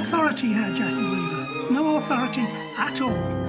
authority here, Jackie Weaver. No authority at all.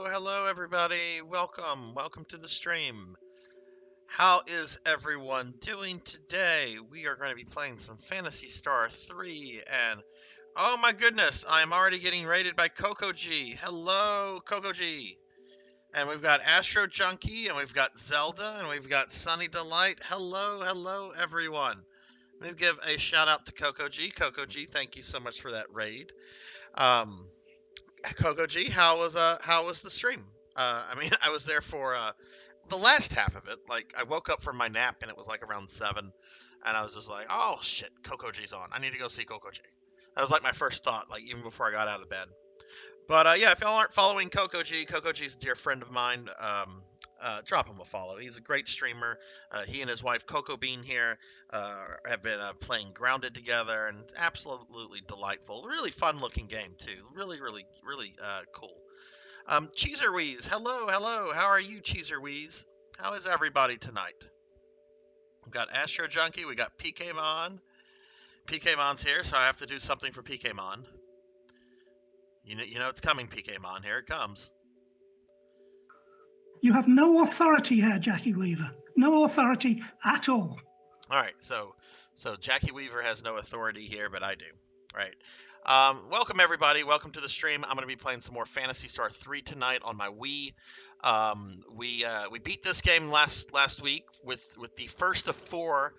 Hello, everybody. Welcome to the stream. How is everyone doing today? We are going to be playing some Phantasy Star 3, and oh my goodness, I am already getting raided by Coco G. Hello, Coco G. And we've got Astro Junkie, and we've got Zelda, and we've got Sunny Delight. Hello, everyone. Let me give a shout out to Coco G. Coco G, thank you so much for that raid. Um, Coco G, how was the stream? I was there for the last half of it. Like, I woke up from my nap and it was like around 7, and I was just like, oh shit, Coco G's on. I need to go see Coco G. That was like my first thought, like even before I got out of bed. But yeah, if y'all aren't following Coco G's a dear friend of mine. Drop him a follow. He's a great streamer. He and his wife Coco Bean here have been playing Grounded together, and it's absolutely delightful. Really fun looking game too. Really cool. Cheeserweeze, hello. How are you, Cheeserweeze? How is everybody tonight? We've got Astro Junkie. We got PKmon. PKmon's here, so I have to do something for PKmon. You know it's coming, PKmon. Here it comes. You have no authority here, Jackie Weaver. No authority at all. All right, so Jackie Weaver has no authority here, but I do. All right. Welcome everybody. Welcome to the stream. I'm going to be playing some more Phantasy Star 3 tonight on my Wii. We beat this game last week with the first of 4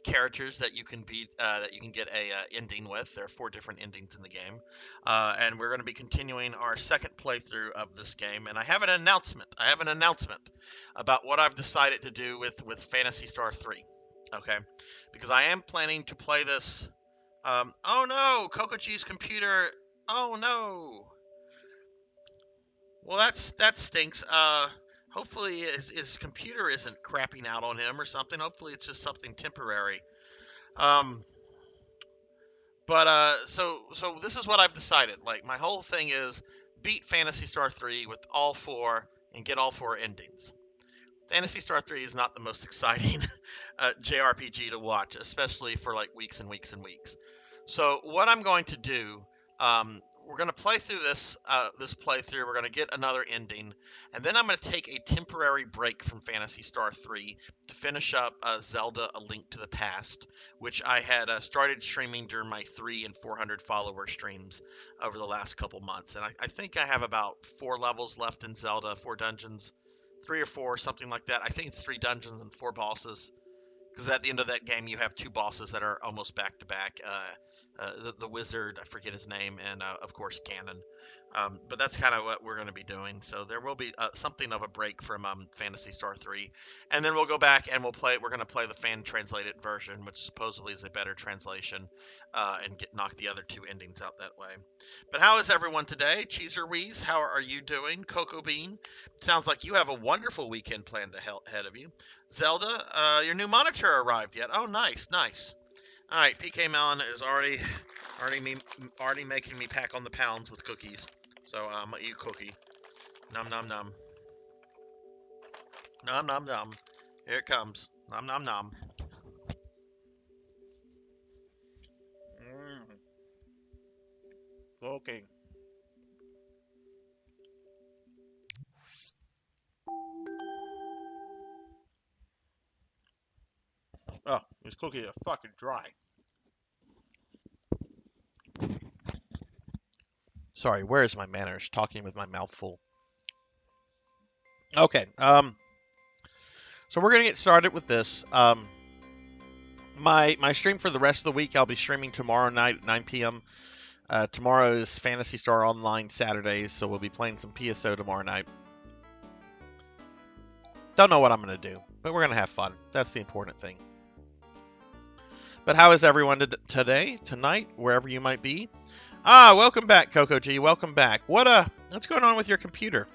characters that you can beat that you can get a ending with. There are 4 different endings in the game, and we're going to be continuing our second playthrough of this game. And I have an announcement. About what I've decided to do with Phantasy Star 3. Okay, because I am planning to play this. Oh no, Coco G's computer. Oh no. Well, that stinks. Hopefully his computer isn't crapping out on him or something. Hopefully it's just something temporary. So this is what I've decided. Like, my whole thing is beat Phantasy Star 3 with all 4 and get all 4 endings. Phantasy Star 3 is not the most exciting JRPG to watch, especially for like weeks and weeks and weeks. So what I'm going to do, we're going to play through this playthrough. We're going to get another ending, and then I'm going to take a temporary break from Phantasy Star 3 to finish up Zelda: A Link to the Past, which I had started streaming during my 300 and 400 follower streams over the last couple months, and I think I have about 4 levels left in Zelda, 4 dungeons. 3 or 4, something like that. I think it's 3 dungeons and 4 bosses. Because at the end of that game, you have 2 bosses that are almost back to back. The wizard, I forget his name, and of course Ganon. But that's kind of what we're going to be doing. So there will be something of a break from Phantasy Star 3, and then we'll go back and we'll play. We're going to play the fan translated version, which supposedly is a better translation, and knock the other 2 endings out that way. But how is everyone today? Cheeser Wheeze, how are you doing? Cocoa Bean, sounds like you have a wonderful weekend planned ahead of you. Zelda, your new monitor arrived yet? Oh, nice, nice. All right, PK Melon is already making me pack on the pounds with cookies. So I'm gonna eat a cookie. Num num num. Num num num. Here it comes. Num num num. Cooking. Oh, these cookies are fucking dry. Sorry, where is my manners? Talking with my mouth full. Okay, so we're gonna get started with this. My stream for the rest of the week, I'll be streaming tomorrow night at 9 p.m. Tomorrow is Phantasy Star Online Saturdays, so we'll be playing some PSO tomorrow night. Don't know what I'm gonna do, but we're gonna have fun. That's the important thing. But how is everyone today, tonight, wherever you might be? Ah, welcome back, Coco G. Welcome back. What's going on with your computer?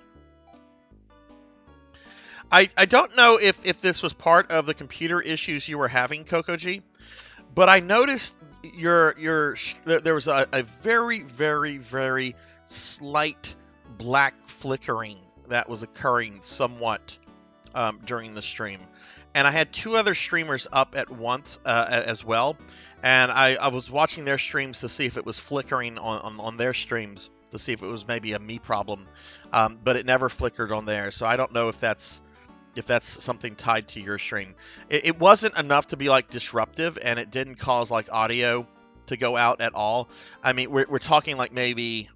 I don't know if this was part of the computer issues you were having, Coco G, but I noticed there was a very, very, very slight black flickering that was occurring somewhat during the stream. And I had 2 other streamers up at once as well, and I was watching their streams to see if it was flickering on their streams, to see if it was maybe a me problem, but it never flickered on there, so I don't know if that's something tied to your stream. It wasn't enough to be like disruptive, and it didn't cause like audio to go out at all. I mean, we're talking like maybe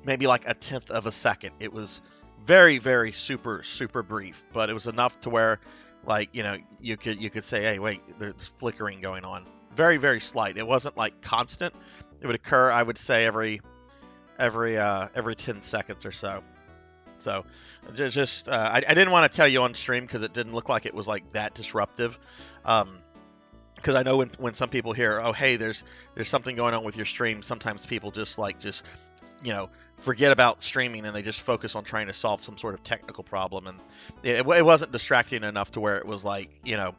like a 1/10 of a second. It was very, very super brief, but it was enough to where, like, you know, you could say, hey, wait, there's flickering going on. Very, very slight. It wasn't like constant. It would occur, I would say, every 10 seconds or so. So just I didn't want to tell you on stream because it didn't look like it was like that disruptive. Because I know when some people hear, oh, hey, there's something going on with your stream, sometimes people just you know, forget about streaming and they just focus on trying to solve some sort of technical problem, and it wasn't distracting enough to where it was like, you know,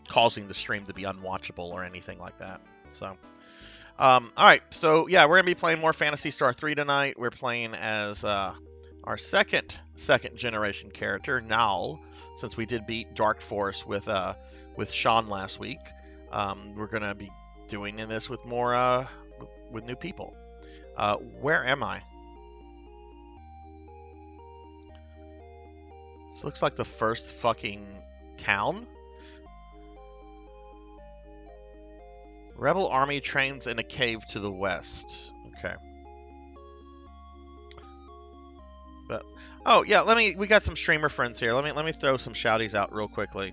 causing the stream to be unwatchable or anything like that. So all right, so yeah, we're gonna be playing more Phantasy Star 3 tonight. We're playing as our second generation character, Nal, since we did beat Dark Force with Sean last week. We're gonna be doing this with more with new people. Where am I? This looks like the first fucking town. Rebel army trains in a cave to the west. Okay. But oh yeah, we got some streamer friends here. Let me throw some shouties out real quickly.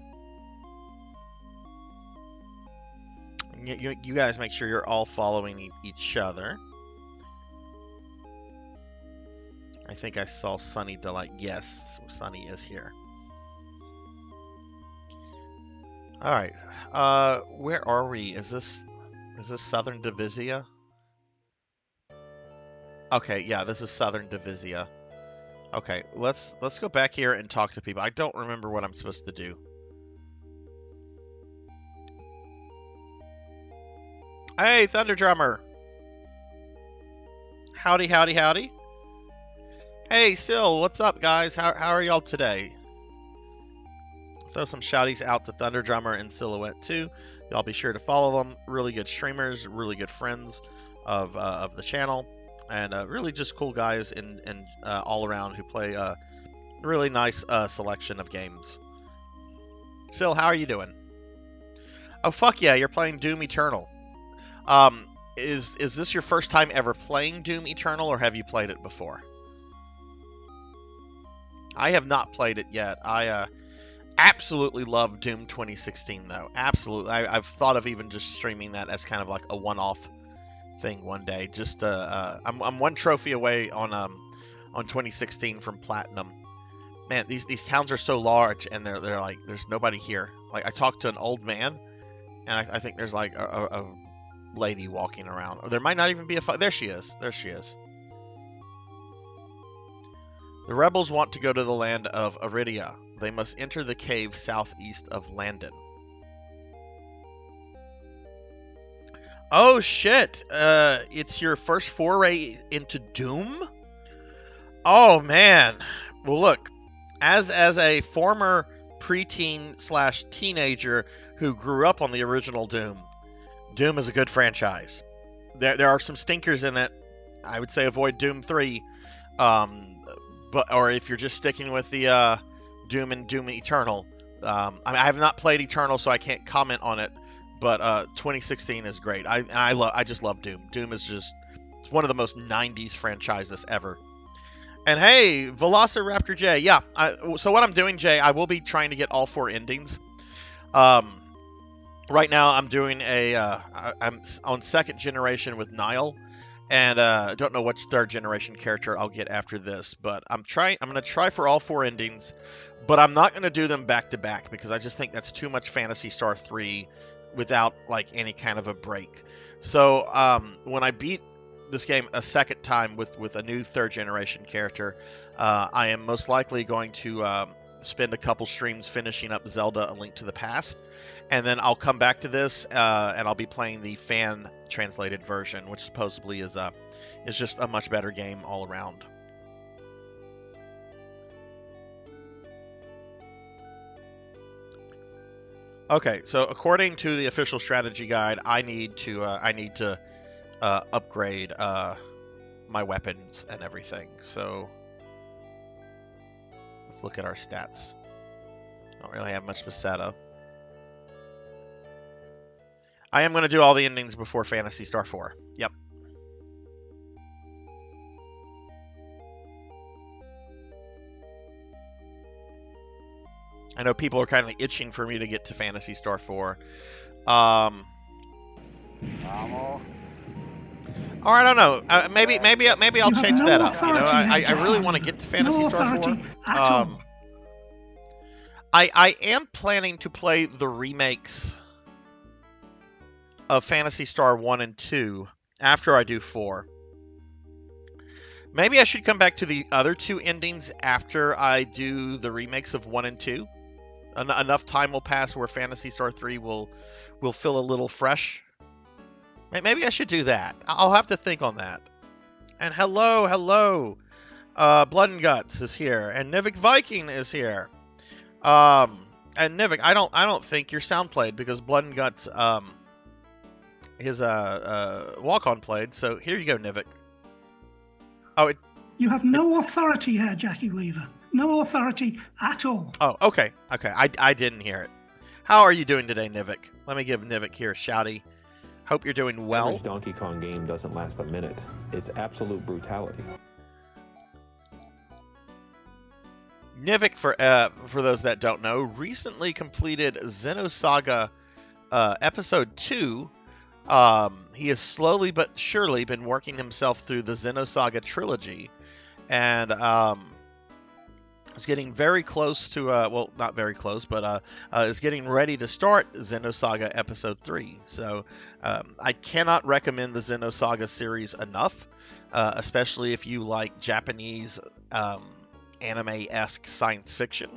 You guys make sure you're all following each other. I think I saw Sunny Delight. Yes, Sunny is here. All right. Where are we? Is this Southern Divisia? Okay, yeah, this is Southern Divisia. Okay, let's go back here and talk to people. I don't remember what I'm supposed to do. Hey, Thunder Drummer. Howdy, howdy, howdy. Hey, Sil, what's up, guys? How are y'all today? Throw some shouties out to Thunder Drummer and Silhouette too. Y'all be sure to follow them. Really good streamers, really good friends of the channel, and really just cool guys and all around who play a really nice selection of games. Sil, how are you doing? Oh fuck yeah, you're playing Doom Eternal. Is this your first time ever playing Doom Eternal, or have you played it before? I have not played it yet. I absolutely love Doom 2016 though. Absolutely. I've thought of even just streaming that as kind of like a one-off thing one day. Just I'm one trophy away on 2016 from platinum. Man, these towns are so large, and they're like there's nobody here. Like I talked to an old man, and I think there's like a lady walking around, or there might not even be a there she is. There she is. The rebels want to go to the land of Aridia. They must enter the cave southeast of Landon. Oh shit! It's your first foray into Doom? Oh man. Well look, as a former preteen / teenager who grew up on the original Doom, Doom is a good franchise. There are some stinkers in it. I would say avoid Doom 3. Or if you're just sticking with the Doom and Doom Eternal. I have not played Eternal, so I can't comment on it. But 2016 is great. I just love Doom. Doom is it's one of the most 90s franchises ever. And hey, Velociraptor J. Yeah. So what I'm doing, Jay, I will be trying to get all 4 endings. Right now, I'm doing I'm on 2nd generation with Nile. And I don't know which 3rd generation character I'll get after this, but I'm going to try for all 4 endings, but I'm not going to do them back to back because I just think that's too much Phantasy Star 3 without like any kind of a break. So when I beat this game a 2nd time with a new 3rd generation character, I am most likely going to spend a couple streams finishing up Zelda: A Link to the Past. And then I'll come back to this, and I'll be playing the fan translated version, which supposedly is just a much better game all around. Okay, so according to the official strategy guide, I need to upgrade my weapons and everything. So let's look at our stats. Don't really have much Besetto. I am going to do all the endings before Phantasy Star 4. Yep. I know people are kind of itching for me to get to Phantasy Star 4. Or I don't know. Maybe I'll change that up. You know, I really want to get to Phantasy Star 4. I am planning to play the remakes of Phantasy Star 1 and 2 after I do 4. Maybe I should come back to the other 2 endings after I do the remakes of 1 and 2. Enough time will pass where Phantasy Star 3 will feel a little fresh. Maybe I should do that. I'll have to think on that. And hello. Blood and Guts is here, and Nivik Viking is here. And Nivik, I don't think your sound played because Blood and Guts his walk-on played. So here you go, Nivik. Oh, you have no authority here, Jackie Weaver. No authority at all. Oh, okay. I didn't hear it. How are you doing today, Nivik? Let me give Nivik here a shouty. Hope you're doing well. Average Donkey Kong game doesn't last a minute. It's absolute brutality. Nivik, for those that don't know, recently completed Xenosaga Episode 2. He has slowly but surely been working himself through the Xenosaga trilogy, and is getting very close to, well, not very close, but is getting ready to start Xenosaga Episode 3. So I cannot recommend the Xenosaga series enough, especially if you like Japanese anime-esque science fiction.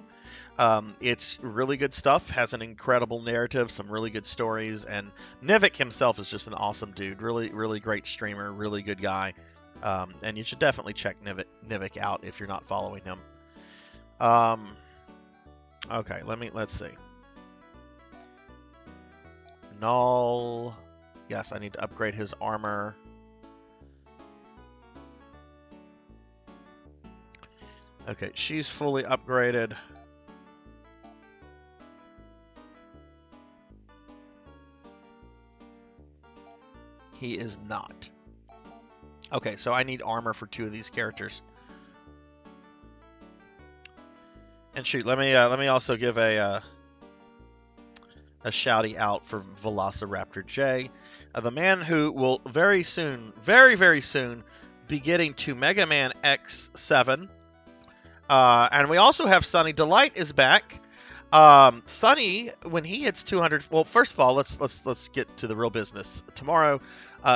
It's really good stuff, has an incredible narrative, some really good stories, and Nivik himself is just an awesome dude. Really, really great streamer, really good guy. And you should definitely check Nivik out if you're not following him. Okay, let's see. Null. Yes, I need to upgrade his armor. Okay, she's fully upgraded. He is not. Okay, so I need armor for 2 of these characters. And shoot, let me also give a shouty out for Velociraptor J, the man who will very soon, very soon, be getting to Mega Man X7. And we also have Sunny Delight is back. Sunny, when he hits 200, well, first of all, let's get to the real business. Tomorrow,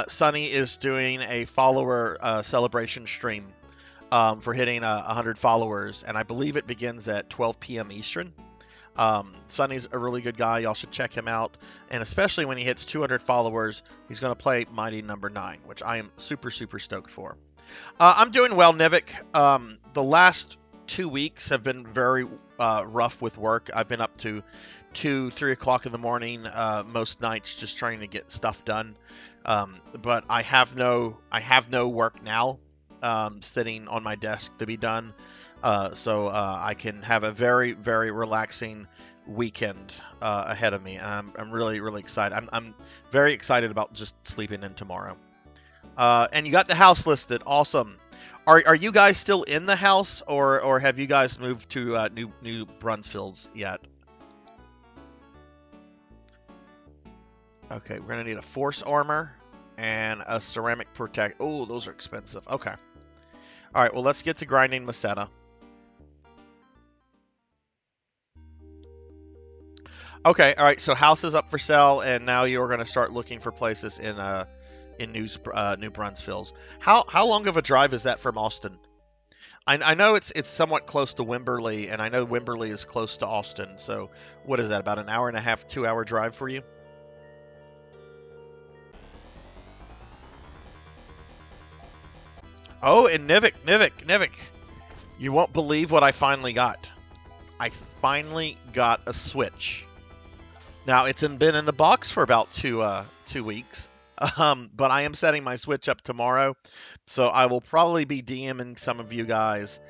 Sunny is doing a follower celebration stream for hitting 100 followers, and I believe it begins at 12 p.m. Eastern. Sunny's a really good guy. Y'all should check him out, and especially when he hits 200 followers, he's going to play Mighty Number 9, which I am super stoked for. I'm doing well, Nivik. The last 2 weeks have been very rough with work. I've been up to 2-3 o'clock in the morning most nights just trying to get stuff done. But I have no work now sitting on my desk to be done, so I can have a very relaxing weekend ahead of me, and I'm really excited. I'm very excited about just sleeping in tomorrow. And you got the house listed. Awesome. Are you guys still in the house, or have you guys moved to New Brunsfields yet? Okay, we're gonna need a force armor and a ceramic protect. Oh, those are expensive. Okay. All right. Well, let's get to grinding Maceta. Okay. All right. So house is up for sale, and now you're gonna start looking for places in New Brunsfields. How long of a drive is that from Austin? I know it's somewhat close to Wimberley, and I know Wimberley is close to Austin. So what is that? About an hour and a half, 2-hour drive for you? Oh, and Nivik, you won't believe what I finally got. I finally got a Switch. Now it's been in the box for about 2 weeks. But I am setting my Switch up tomorrow, so I will probably be DMing some of you guys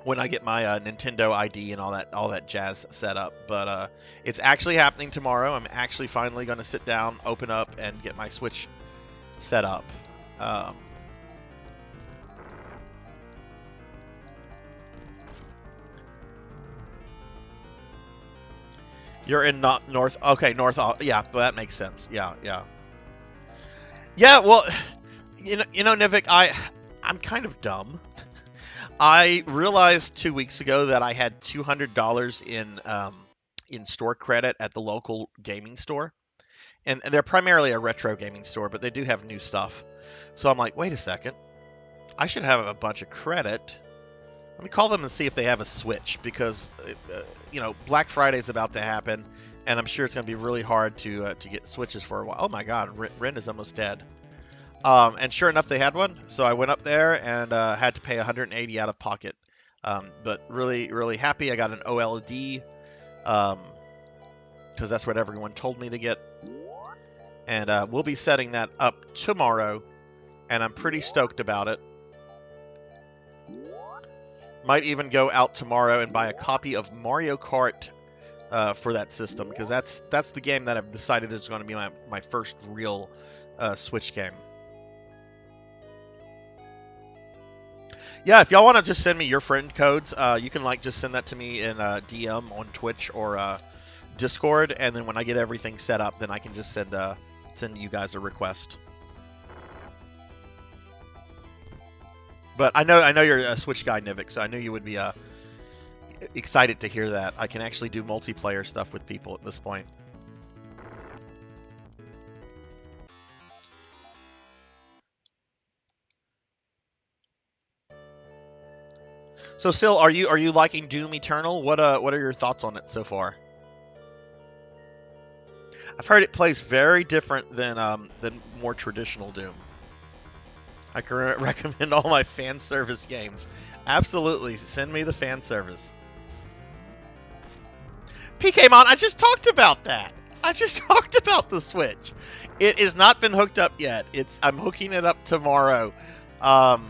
when I get my Nintendo ID and all that jazz set up. But it's actually happening tomorrow. I'm actually finally going to sit down, open up, and get my Switch set up. You're in north. Okay, north. Yeah, well, that makes sense. Yeah. Well, you know, Nivik, I'm kind of dumb. I realized 2 weeks ago that I had $200 in store credit at the local gaming store, and they're primarily a retro gaming store, but they do have new stuff. So I'm like, wait a second, I should have a bunch of credit. Let me call them and see if they have a Switch, because Black Friday is about to happen, and I'm sure it's going to be really hard to get Switches for a while. Oh my God, Ren is almost dead. And sure enough, they had one. So I went up there and had to pay $180 out of pocket. But really happy I got an OLED, because that's what everyone told me to get. And we'll be setting that up tomorrow, and I'm pretty stoked about it. Might even go out tomorrow and buy a copy of Mario Kart for that system, because that's the game that I've decided is going to be my first real Switch game. Yeah, if y'all want to just send me your friend codes, you can just send that to me in DM on Twitch or Discord, and then when I get everything set up, then I can just send you guys a request. But I know you're a Switch guy, Nivik, so I knew you would be excited to hear that. I can actually do multiplayer stuff with people at this point. So, Sil, are you liking Doom Eternal? What are your thoughts on it so far? I've heard it plays very different than more traditional Doom. I can recommend all my fan service games. Absolutely, send me the fan service. PKmon, I just talked about that. I just talked about the Switch. It has not been hooked up yet. I'm hooking it up tomorrow. I'm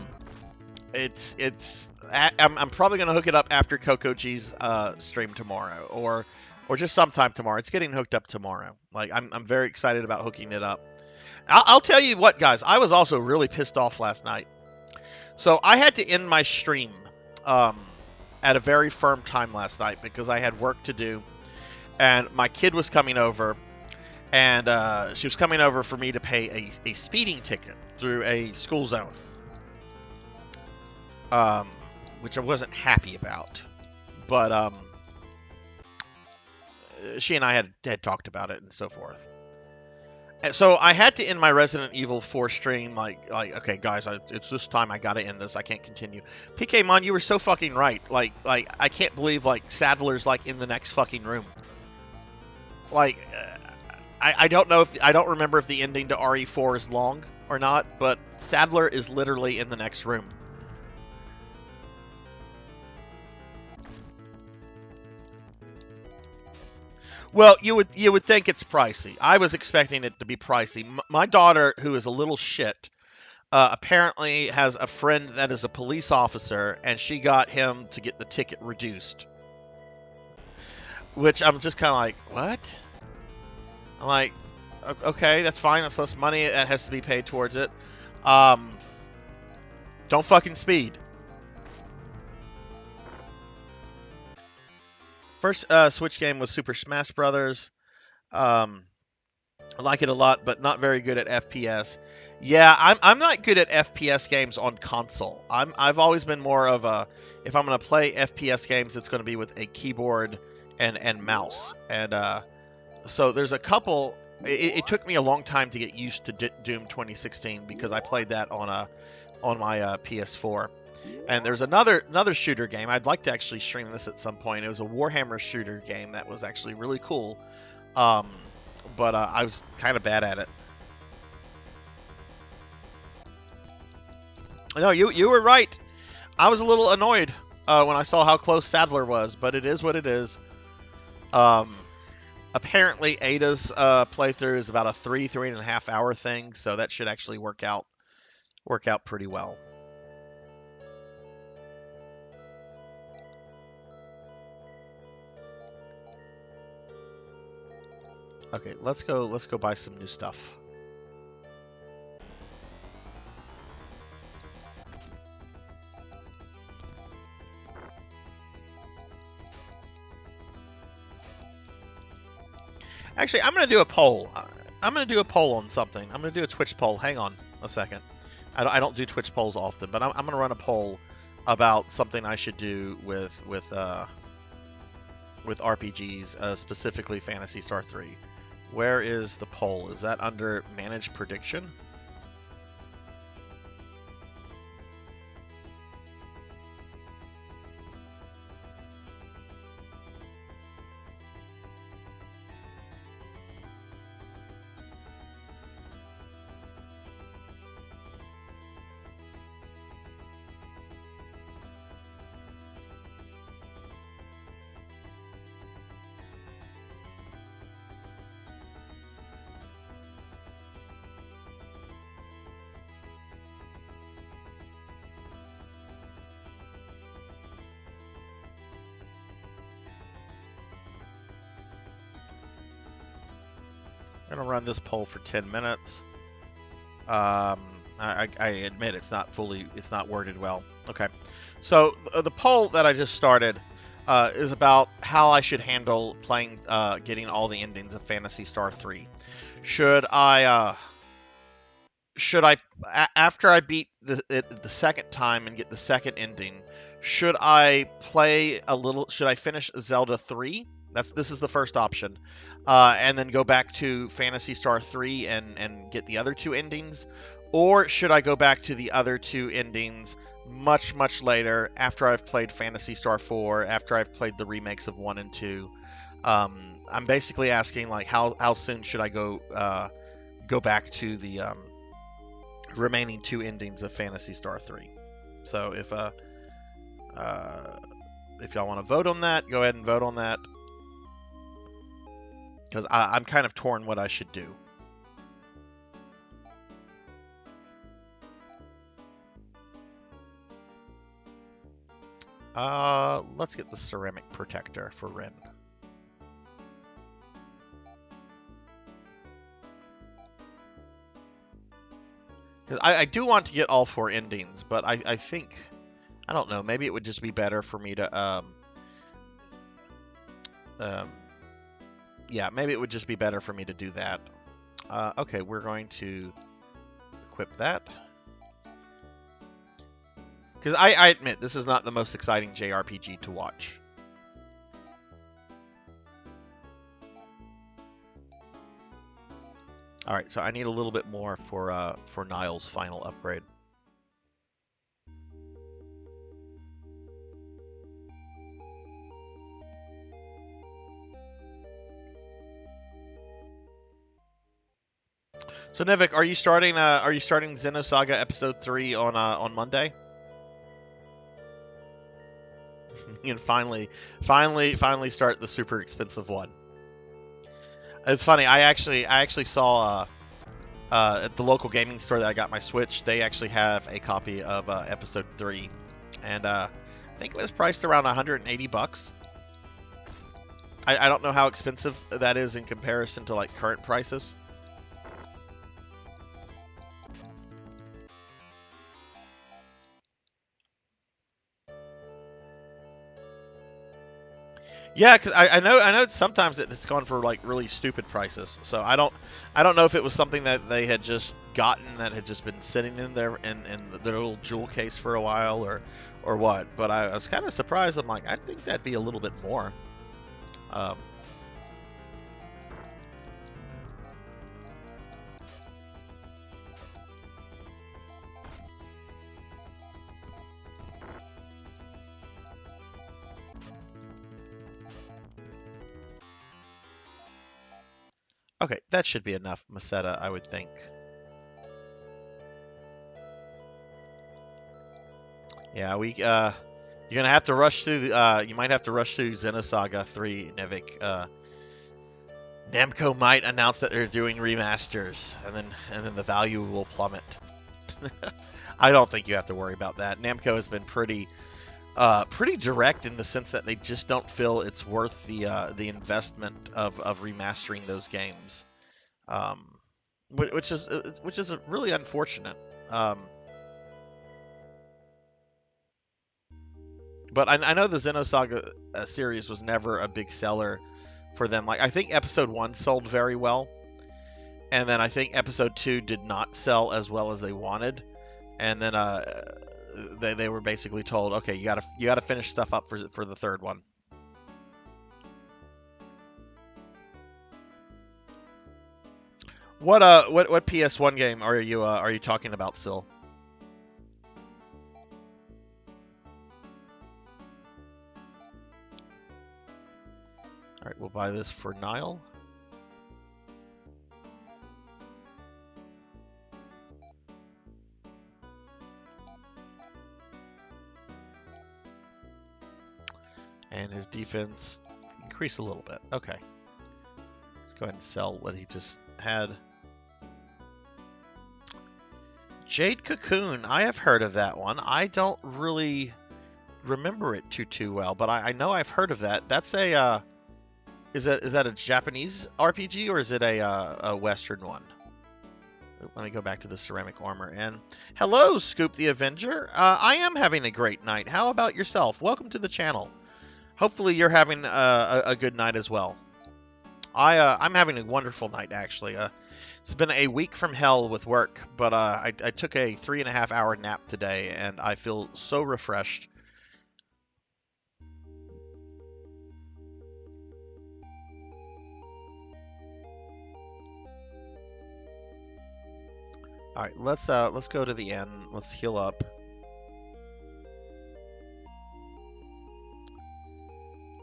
probably gonna hook it up after Coco G's stream tomorrow, or just sometime tomorrow. It's getting hooked up tomorrow. Like I'm very excited about hooking it up. I'll tell you what, guys. I was also really pissed off last night. So I had to end my stream at a very firm time last night because I had work to do, and my kid was coming over, and she was coming over for me to pay a speeding ticket through a school zone, which I wasn't happy about, but she and I had talked about it and so forth. And so I had to end my Resident Evil 4 stream, like okay, guys, it's this time, I gotta end this, I can't continue. PKmon, you were so fucking right. Like I can't believe, like, Sadler's, like, in the next fucking room. Like, I don't know if, I don't remember if the ending to RE4 is long or not, but Sadler is literally in the next room. Well, you would think it's pricey. I was expecting it to be pricey. My daughter, who is a little shit, apparently has a friend that is a police officer, and she got him to get the ticket reduced. Which I'm just kind of like, what? I'm like, okay, that's fine. That's less money that has to be paid towards it. Don't fucking speed. First Switch game was Super Smash Brothers. I like it a lot, but not very good at FPS. Yeah, I'm not good at FPS games on console. I've always been more of a, if I'm going to play FPS games, it's going to be with a keyboard and mouse. And so there's a couple. It took me a long time to get used to Doom 2016 because I played that on my PS4. And there's another shooter game. I'd like to actually stream this at some point. It was a Warhammer shooter game that was actually really cool. But I was kind of bad at it. No, you were right. I was a little annoyed when I saw how close Sadler was, but it is what it is. Apparently Ada's playthrough is about a 3.5 hour thing, so that should actually work out pretty well. Okay, let's go buy some new stuff. Actually, I'm going to do a poll. I'm going to do a poll on something. I'm going to do a Twitch poll. Hang on a second. I don't do Twitch polls often, but I'm going to run a poll about something I should do with RPGs, specifically Phantasy Star 3. Where is the poll? Is that under Manage Prediction? I'm going to run this poll for 10 minutes. I admit it's not worded well. Okay. So the poll that I just started is about how I should handle playing, getting all the endings of Phantasy Star 3. Should I after I beat the second time and get the second ending, should I finish Zelda 3? This is the first option. And then go back to Phantasy Star 3 and get the other two endings? Or should I go back to the other two endings much, much later, after I've played Phantasy Star 4, after I've played the remakes of 1 and 2? I'm basically asking, like, how soon should I go back to the remaining two endings of Phantasy Star 3? So if y'all want to vote on that, go ahead and vote on that. because I'm kind of torn what I should do. Let's get the ceramic protector for Ren. I do want to get all 4 endings, but I think, I don't know, maybe it would just be better for me to, yeah, maybe it would just be better for me to do that. Okay, we're going to equip that. Because I admit, this is not the most exciting JRPG to watch. All right, so I need a little bit more for Niall's final upgrade. So Nevik, are you starting Xenosaga Episode 3 on Monday? You can finally start the super expensive one. It's funny. I actually saw at the local gaming store that I got my Switch. They actually have a copy of Episode 3, and I think it was priced around $180. I don't know how expensive that is in comparison to like current prices. Yeah, because I know sometimes it's gone for like really stupid prices. So I don't know if it was something that they had just gotten that had just been sitting in there in their little jewel case for a while or what. But I was kind of surprised. I'm like, I think that'd be a little bit more. Okay, that should be enough, Maseta, I would think. Yeah, you're gonna have to rush through. You might have to rush through Xenosaga 3, Nevik. Namco might announce that they're doing remasters, and then the value will plummet. I don't think you have to worry about that. Namco has been pretty direct in the sense that they just don't feel it's worth the investment of remastering those games, which is really unfortunate. But I know the Xenosaga series was never a big seller for them. Like I think Episode 1 sold very well, and then I think Episode 2 did not sell as well as they wanted, and then they were basically told, okay, you gotta finish stuff up for the third one. What PS1 game are you talking about, Sil? All right, we'll buy this for Niall. And his defense increase a little bit. Okay. Let's go ahead and sell what he just had. Jade Cocoon. I have heard of that one. I don't really remember it too well, but I know I've heard of that. That's a is that a Japanese RPG or is it a Western one? Let me go back to the ceramic armor. And hello, Scoop the Avenger. I am having a great night. How about yourself? Welcome to the channel. Hopefully you're having a good night as well. I'm having a wonderful night, actually. It's been a week from hell with work, but I took a 3.5-hour nap today, and I feel so refreshed. All right, let's go to the end. Let's heal up.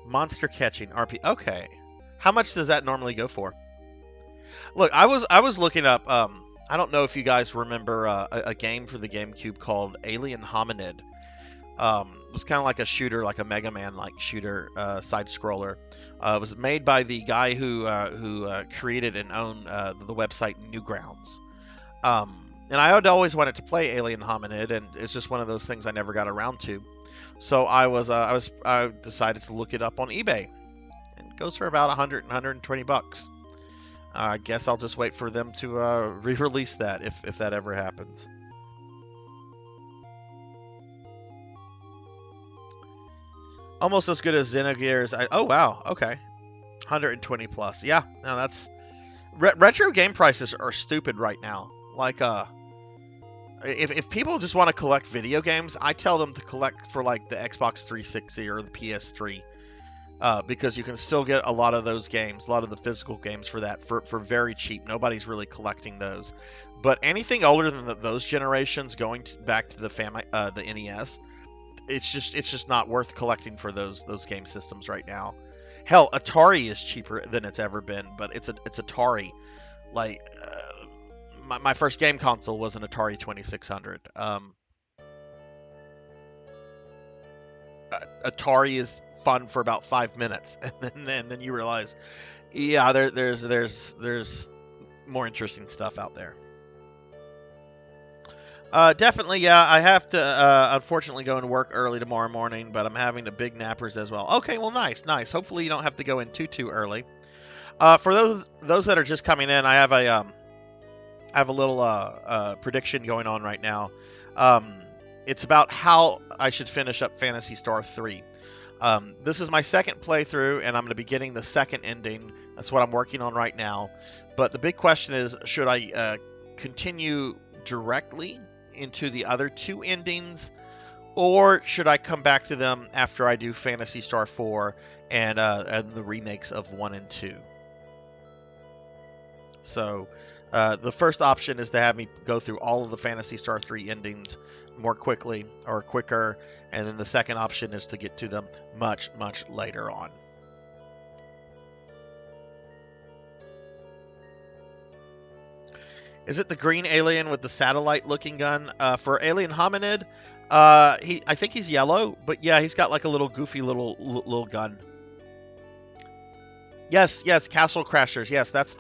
Monster catching RP. Okay, how much does that normally go for? Look, I was looking up. I don't know if you guys remember a game for the GameCube called Alien Hominid, was kind of like a shooter, like a Mega Man-like shooter, side scroller. It was made by the guy who created and owned the website Newgrounds. And I had always wanted to play Alien Hominid, and it's just one of those things I never got around to. So I decided to look it up on eBay. And it goes for about 120 bucks. I guess I'll just wait for them to re-release that if that ever happens. Almost as good as Xenogears. Oh wow, okay, 120 plus. Yeah, no, that's retro game prices are stupid right now. Like if people just want to collect video games, I tell them to collect for like the Xbox 360 or the PS3. Because you can still get a lot of those games, a lot of the physical games for that for very cheap. Nobody's really collecting those. But anything older than those generations, going back to the NES, it's just not worth collecting for those game systems right now. Hell, Atari is cheaper than it's ever been, but it's Atari. Like my first game console was an Atari 2600. Atari is fun for about 5 minutes, and then you realize, yeah, there's more interesting stuff out there. Definitely, yeah. I have to unfortunately go into work early tomorrow morning, but I'm having the big nappers as well. Okay, well, nice. Hopefully you don't have to go in too early. For those that are just coming in, I have a little prediction going on right now. It's about how I should finish up Phantasy Star 3. This is my second playthrough, and I'm going to be getting the second ending. That's what I'm working on right now. But the big question is, should I continue directly into the other two endings, or should I come back to them after I do Phantasy Star 4 and the remakes of 1 and 2? So the first option is to have me go through all of the Phantasy Star 3 endings more quickly or quicker, and then the second option is to get to them much later on. Is it the green alien with the satellite-looking gun? For Alien Hominid, I think he's yellow, but yeah, he's got like a little goofy little gun. Yes, Castle Crashers. Yes, that's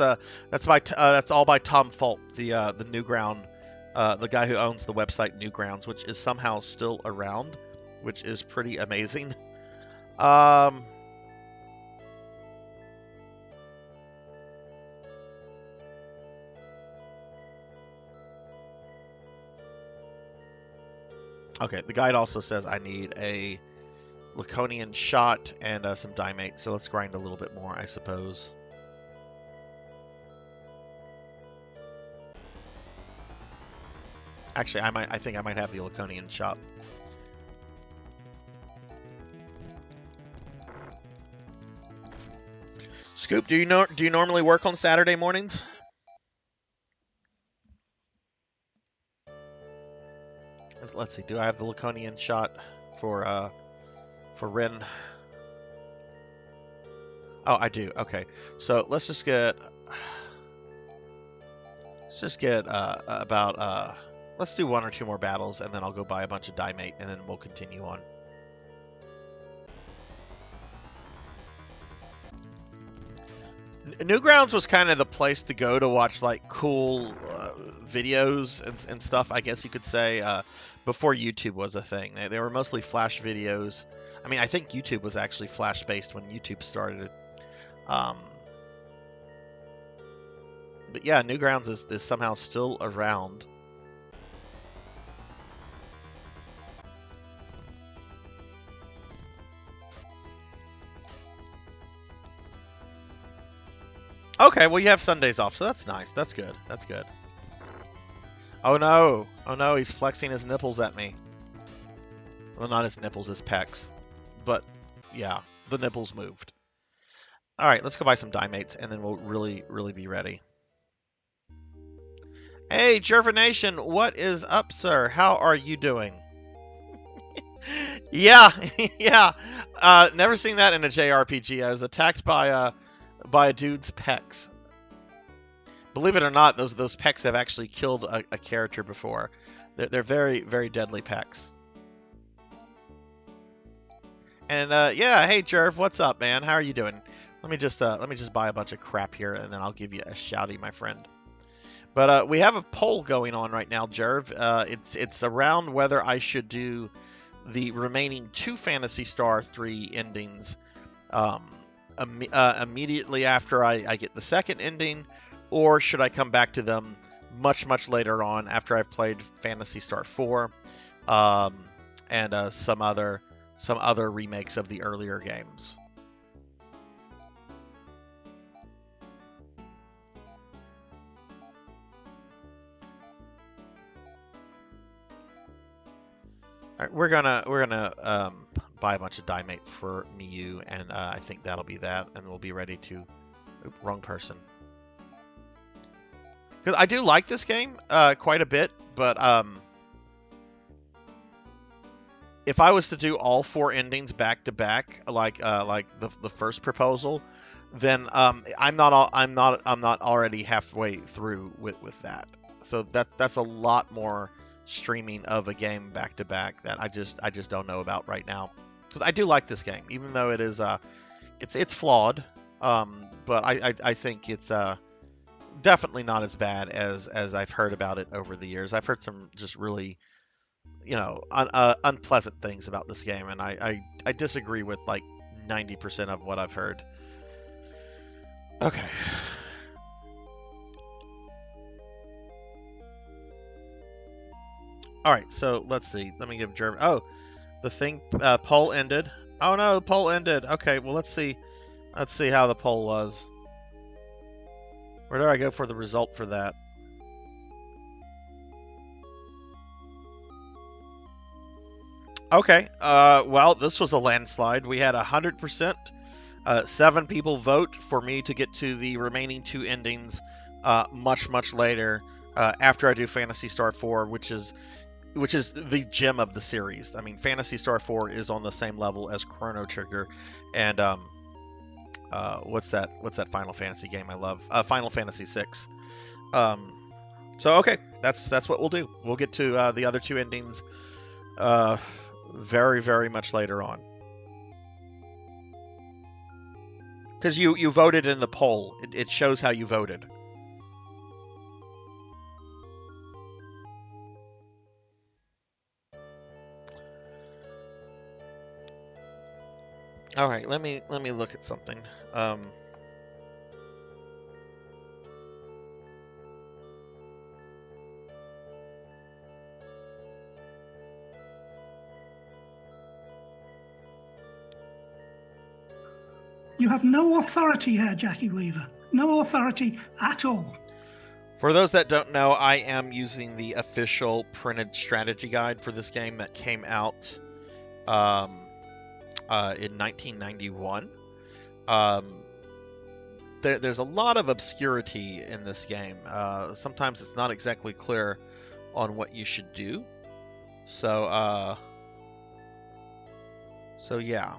all by Tom Fulp, the Newground, the guy who owns the website Newgrounds, which is somehow still around, which is pretty amazing. Okay, the guide also says I need a Laconian shot and some Dimate, so let's grind a little bit more, I suppose. Actually, I think I might have the Laconian shot. Scoop, do you normally work on Saturday mornings? Let's see. Do I have the Laconian shot for Rin? Oh, I do. Okay. So let's just get about let's do 1 or 2 more battles, and then I'll go buy a bunch of Dimate, and then we'll continue on. Newgrounds was kind of the place to go to watch like cool videos and stuff, I guess you could say, before YouTube was a thing. They were mostly Flash videos. I mean, I think YouTube was actually Flash-based when YouTube started. But yeah, Newgrounds is somehow still around. Okay, well, you have Sundays off, so that's nice. That's good. That's good. Oh no! Oh no, he's flexing his nipples at me. Well, not his nipples, his pecs. But, yeah, the nipples moved. Alright, let's go buy some Dimates, and then we'll really be ready. Hey, Jervanation, what is up, sir? How are you doing? Yeah, yeah. Never seen that in a JRPG. I was attacked by a dude's pecs. Believe it or not, those pecs have actually killed a character before. They're very deadly pecs. And yeah, hey Jerv, what's up, man? How are you doing? Let me just buy a bunch of crap here, and then I'll give you a shouty, my friend. But we have a poll going on right now, Jerv. It's around whether I should do the remaining 2 Phantasy Star 3 endings immediately after I get the second ending, or should I come back to them much later on after I've played Phantasy Star 4 and some other remakes of the earlier games. All right, we're gonna buy a bunch of Diemate for Miyu, and I think that'll be that, and we'll be ready to. Oop, wrong person. Because I do like this game quite a bit, but if I was to do all 4 endings back to back, like the first proposal, then I'm not already halfway through with that. So that's a lot more streaming of a game back to back that I just don't know about right now. Because I do like this game, even though it is it's flawed, but I think it's definitely not as bad as I've heard about it over the years. I've heard some just really, you know, unpleasant things about this game, and I disagree with like 90% of what I've heard. Okay. All right, so let's see. Let me give German. Oh, the thing poll ended. Oh no, poll ended. Okay, well let's see. Let's see how the poll was. Where do I go for the result for that? Okay. Well, this was a landslide. We had 100%. 7 people vote for me to get to the remaining 2 endings much later after I do Phantasy Star 4, which is the gem of the series. I mean, Phantasy Star 4 is on the same level as Chrono Trigger, and what's that Final Fantasy game I love? Final Fantasy 6. So okay, that's what we'll do. We'll get to the other 2 endings very much later on. Because you voted in the poll. It shows how you voted. All right, let me look at something. You have no authority here, Jackie Weaver. No authority at all. For those that don't know, I am using the official printed strategy guide for this game that came out in 1991. There's a lot of obscurity in this game. Sometimes it's not exactly clear on what you should do. So yeah.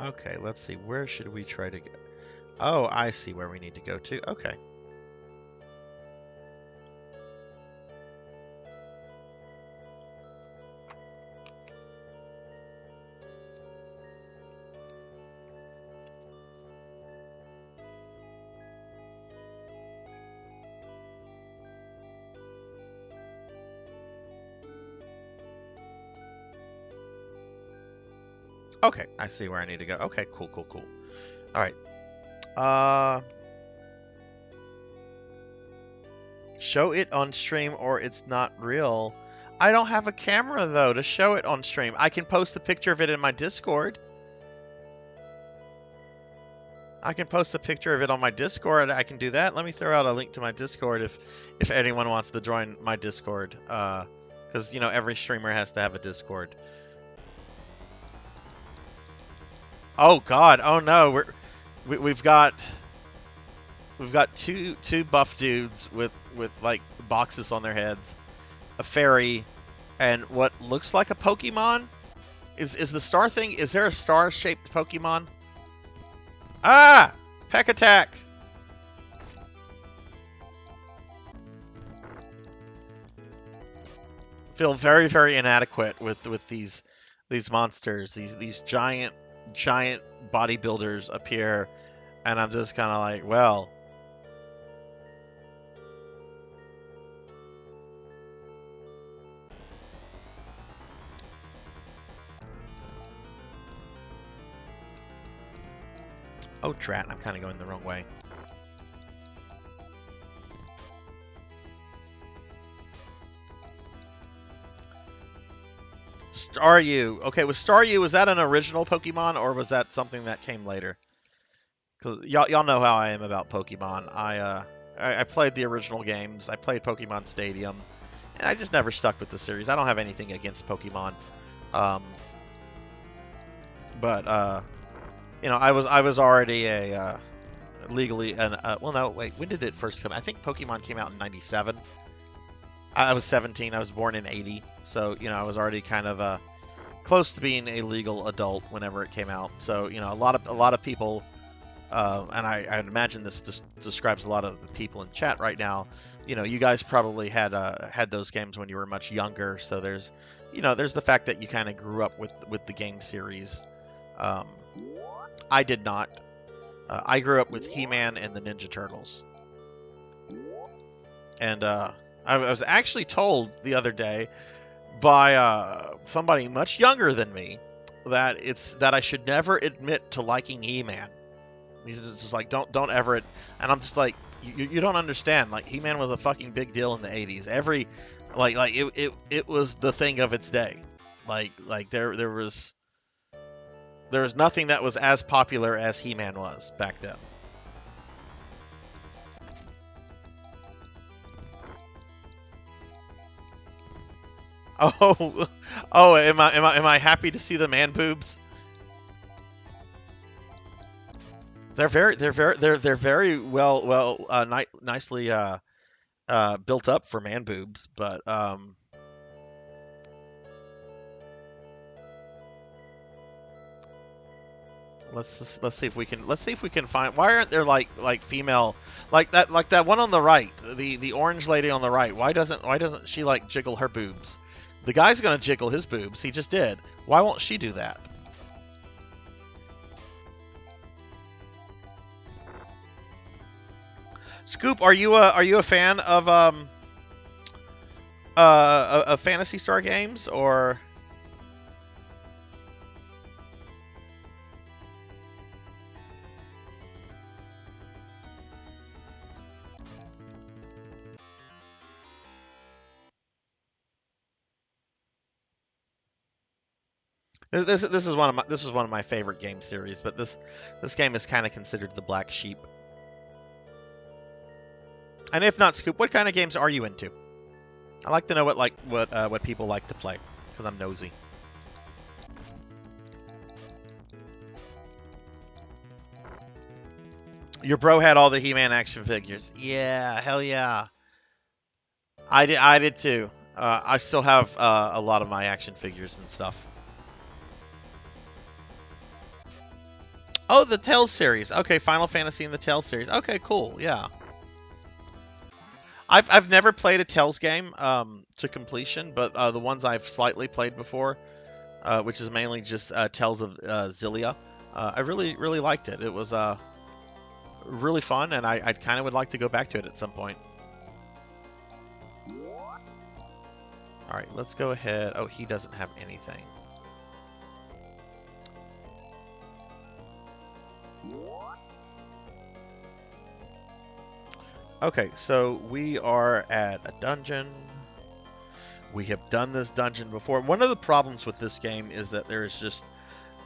Okay, let's see. Where should we try to go? Oh, I see where we need to go to. Okay. Okay, I see where I need to go. Okay, cool. All right. Show it on stream or it's not real. I don't have a camera, though, to show it on stream. I can post a picture of it in my Discord. I can post a picture of it on my Discord. I can do that. Let me throw out a link to my Discord if anyone wants to join my Discord. Because, you know, every streamer has to have a Discord. Oh God! Oh no! We've got two buff dudes with like boxes on their heads, a fairy, and what looks like a Pokemon. Is the star thing? Is there a star-shaped Pokemon? Ah! Peck attack! feel very, very inadequate with these monsters, these giant bodybuilders appear, and I'm just kind of like, well. Oh, drat, I'm kind of going the wrong way. Staryu. Okay, was Staryu, was that an original Pokemon, or was that something that came later? Because y'all know how I am about Pokemon. I played the original games. I played Pokemon Stadium, and I just never stuck with the series. I don't have anything against Pokemon. But you know, I was already a legally an well, no, wait, when did it first come? I think Pokemon came out in '97. I was 17. I was born in '80, so you know I was already kind of close to being a legal adult whenever it came out. So you know a lot of people, and I'd imagine this describes a lot of the people in chat right now. You know, you guys probably had those games when you were much younger. So there's the fact that you kind of grew up with the game series. I did not. I grew up with He-Man and the Ninja Turtles. And I was actually told the other day by somebody much younger than me that I should never admit to liking He-Man. He's just like, don't ever it. And I'm just like, you don't understand. Like, He-Man was a fucking big deal in the 80s. It was the thing of its day. Like there was nothing that was as popular as He-Man was back then. Oh, am I happy to see the man boobs? They're very nicely built up for man boobs, but let's see if we can find. Why aren't there like female like that one on the right, the orange lady on the right? Why doesn't she like jiggle her boobs? The guy's gonna jiggle his boobs. He just did. Why won't she do that? Scoop, are you a fan of Phantasy Star games, or? This is one of my favorite game series, but this game is kind of considered the black sheep. And if not, Scoop, what kind of games are you into? I like to know what people like to play, because I'm nosy. Your bro had all the He-Man action figures. Yeah, hell yeah. I did too. I still have a lot of my action figures and stuff. Oh, the Tales series. Okay, Final Fantasy and the Tales series. Okay, cool. Yeah. I've never played a Tales game to completion, but the ones I've slightly played before, which is mainly just Tales of Xillia, I really liked it. It was really fun, and I kind of would like to go back to it at some point. All right, let's go ahead. Oh, he doesn't have anything. Okay, so we are at a dungeon. We have done this dungeon before. One of the problems with this game is that there is just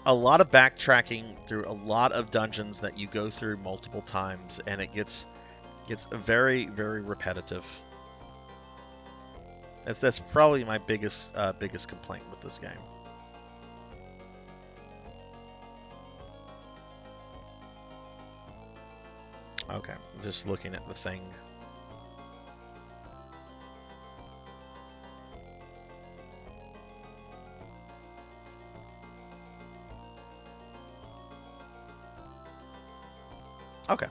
a lot of backtracking through a lot of dungeons that you go through multiple times, and it gets very, very repetitive. That's probably my biggest complaint with this game. Okay, just looking at the thing. Okay.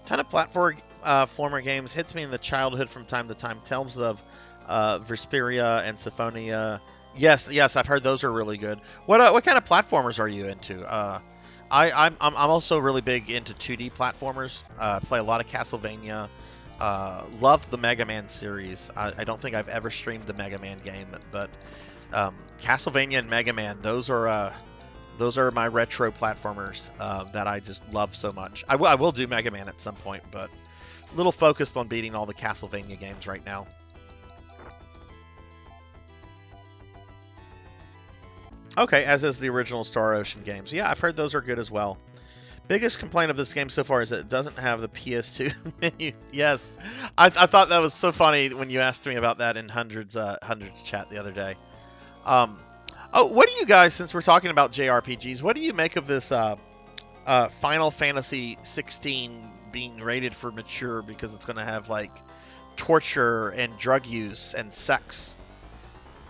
Ton of former games. Hits me in the childhood from time to time. Tales of Vesperia and Symphonia. Yes, I've heard those are really good. What kind of platformers are you into? I'm also really big into 2D platformers. Play a lot of Castlevania. Love the Mega Man series. I don't think I've ever streamed the Mega Man game, but Castlevania and Mega Man, those are my retro platformers that I just love so much. I will do Mega Man at some point, but a little focused on beating all the Castlevania games right now. Okay, as is the original Star Ocean games. Yeah, I've heard those are good as well. Biggest complaint of this game so far is that it doesn't have the PS2 menu. Yes, I thought that was so funny when you asked me about that in hundreds chat the other day. Oh, what do you guys, since we're talking about JRPGs, what do you make of this Final Fantasy 16 being rated for mature because it's going to have like torture and drug use and sex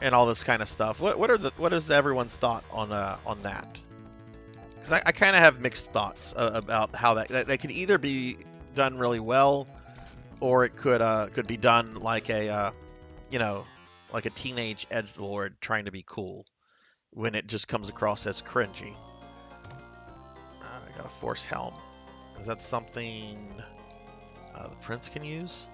and all this kind of stuff? What is everyone's thought on that? Because I kind of have mixed thoughts about how that can either be done really well, or it could be done like a like a teenage edgelord trying to be cool, when it just comes across as cringy. I got a force helm. Is that something the prince can use?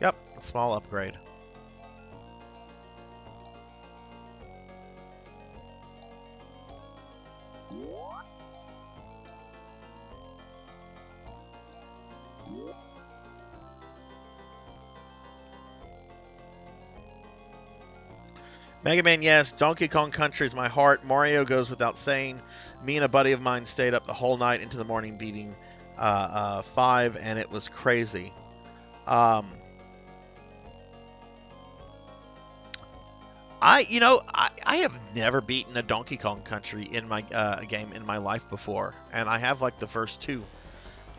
Yep, a small upgrade. Mega Man, yes. Donkey Kong Country is my heart. Mario goes without saying. Me and a buddy of mine stayed up the whole night into the morning beating 5, and it was crazy. I have never beaten a Donkey Kong Country in my game in my life before, and I have like the first two.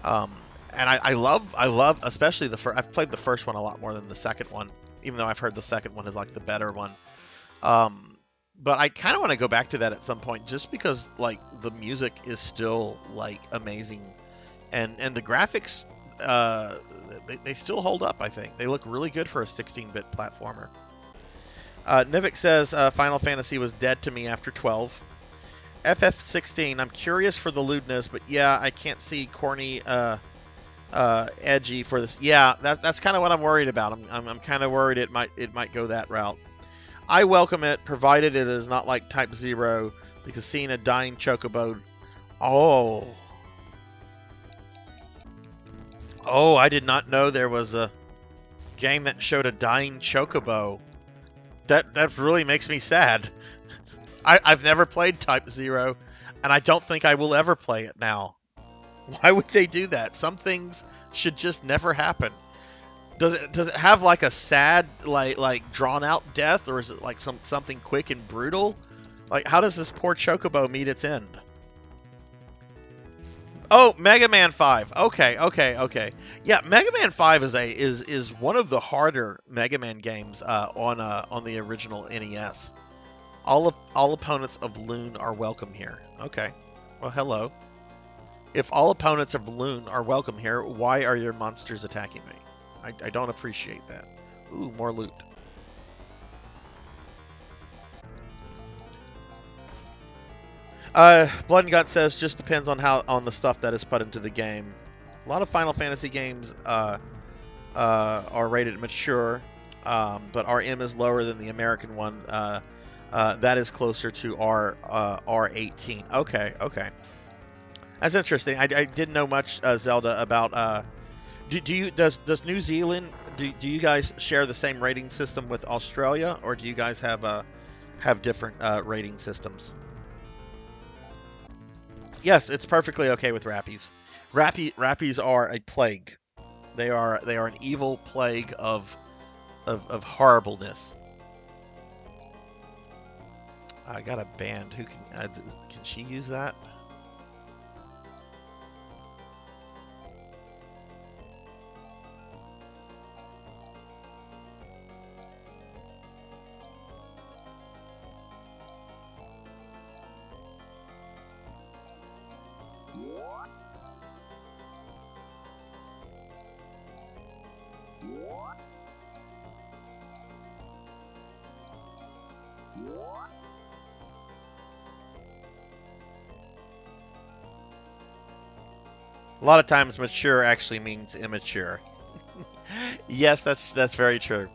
And I love especially the first. I've played the first one a lot more than the second one, even though I've heard the second one is like the better one. But I kind of want to go back to that at some point, just because like the music is still like amazing, and the graphics they still hold up. I think they look really good for a 16-bit platformer. Nivik says Final Fantasy was dead to me after 12. FF16, I'm curious for the lewdness, but yeah, I can't see corny edgy for this. Yeah, that's kind of what I'm worried about. I'm kind of worried it might go that route. I welcome it, provided it is not like Type 0, because seeing a dying chocobo... Oh, I did not know there was a game that showed a dying chocobo. That really makes me sad. I've never played Type 0, and I don't think I will ever play it now. Why would they do that? Some things should just never happen. Does it have like a sad, like drawn out death, or is it like something quick and brutal? Like, how does this poor chocobo meet its end? Oh, Mega Man 5. Okay. Yeah, Mega Man 5 is one of the harder Mega Man games on the original NES. All opponents of Loon are welcome here. Okay. Well, hello. If all opponents of Loon are welcome here, why are your monsters attacking me? I don't appreciate that. Ooh, more loot. Blood and Gut says just depends on the stuff that is put into the game. A lot of Final Fantasy games are rated mature, but RM is lower than the American one. That is closer to R18. Okay. That's interesting. I didn't know much, Zelda, about. Does New Zealand, do you guys share the same rating system with Australia, or do you guys have different rating systems? Yes, it's perfectly okay with Rappies. Rappies are a plague. They are an evil plague of horribleness. I got a band. Who can she use that? A lot of times mature actually means immature. Yes, that's very true.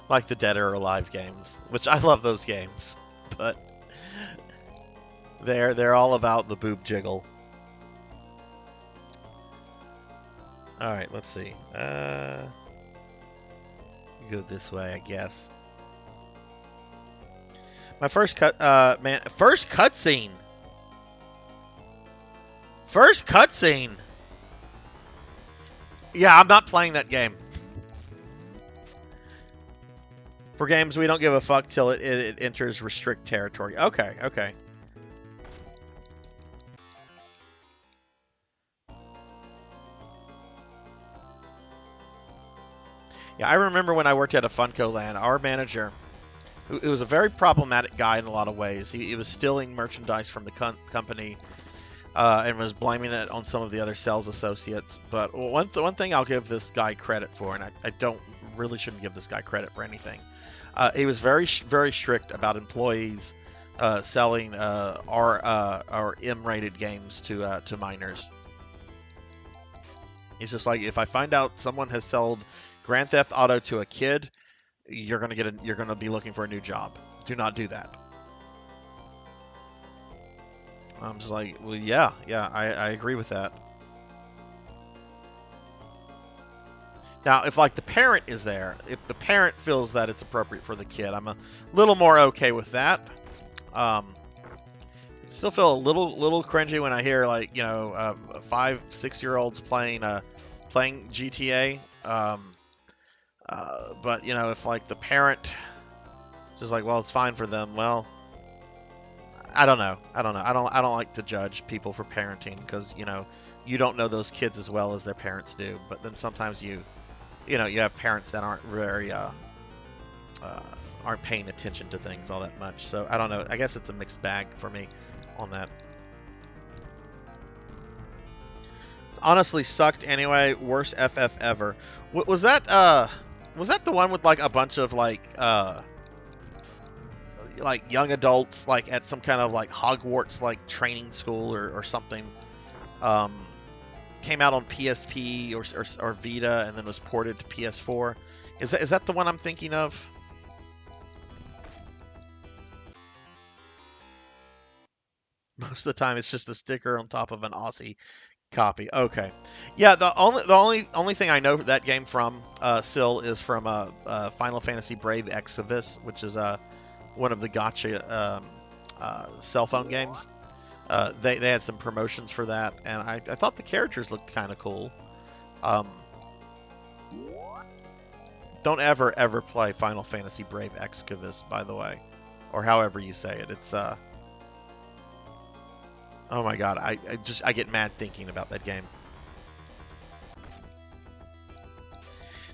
Like the Dead or Alive games, which I love those games, but they're all about the boob jiggle. All right, let's see. Go this way, I guess. My first first cutscene. First cutscene. Yeah, I'm not playing that game. For games, we don't give a fuck till it enters restrict territory. Okay, okay. Yeah, I remember when I worked at a Funko Land, our manager, who was a very problematic guy in a lot of ways. He was stealing merchandise from the company and was blaming it on some of the other sales associates. But one thing I'll give this guy credit for, and I shouldn't give this guy credit for anything. He was very strict about employees selling our M-rated games to minors. He's just like, if I find out someone has sold Grand Theft Auto to a kid, you're gonna be looking for a new job. Do not do that. I'm just like, well, yeah, I agree with that. Now, if like the parent is there, if the parent feels that it's appropriate for the kid, I'm a little more okay with that. Still feel a little cringy when I hear like 5-6-year-olds playing GTA. But if like the parent is just like, well, it's fine for them. Well, I don't know. I don't like to judge people for parenting because you don't know those kids as well as their parents do. But then sometimes you have parents that aren't very aren't paying attention to things all that much. So I don't know. I guess it's a mixed bag for me on that. Honestly, sucked anyway. Worst FF ever. Was that the one with like a bunch of like young adults like at some kind of like Hogwarts like training school or something? Came out on PSP or Vita and then was ported to PS4. Is that the one I'm thinking of? Most of the time, it's just a sticker on top of an Aussie copy. Okay, yeah. The only thing I know that game from Sil is from Final Fantasy Brave Exvius, which is one of the gacha cell phone games. They had some promotions for that, and I thought the characters looked kind of cool. Don't ever play Final Fantasy Brave Exvius, by the way, or however you say it. It's oh my god, I get mad thinking about that game.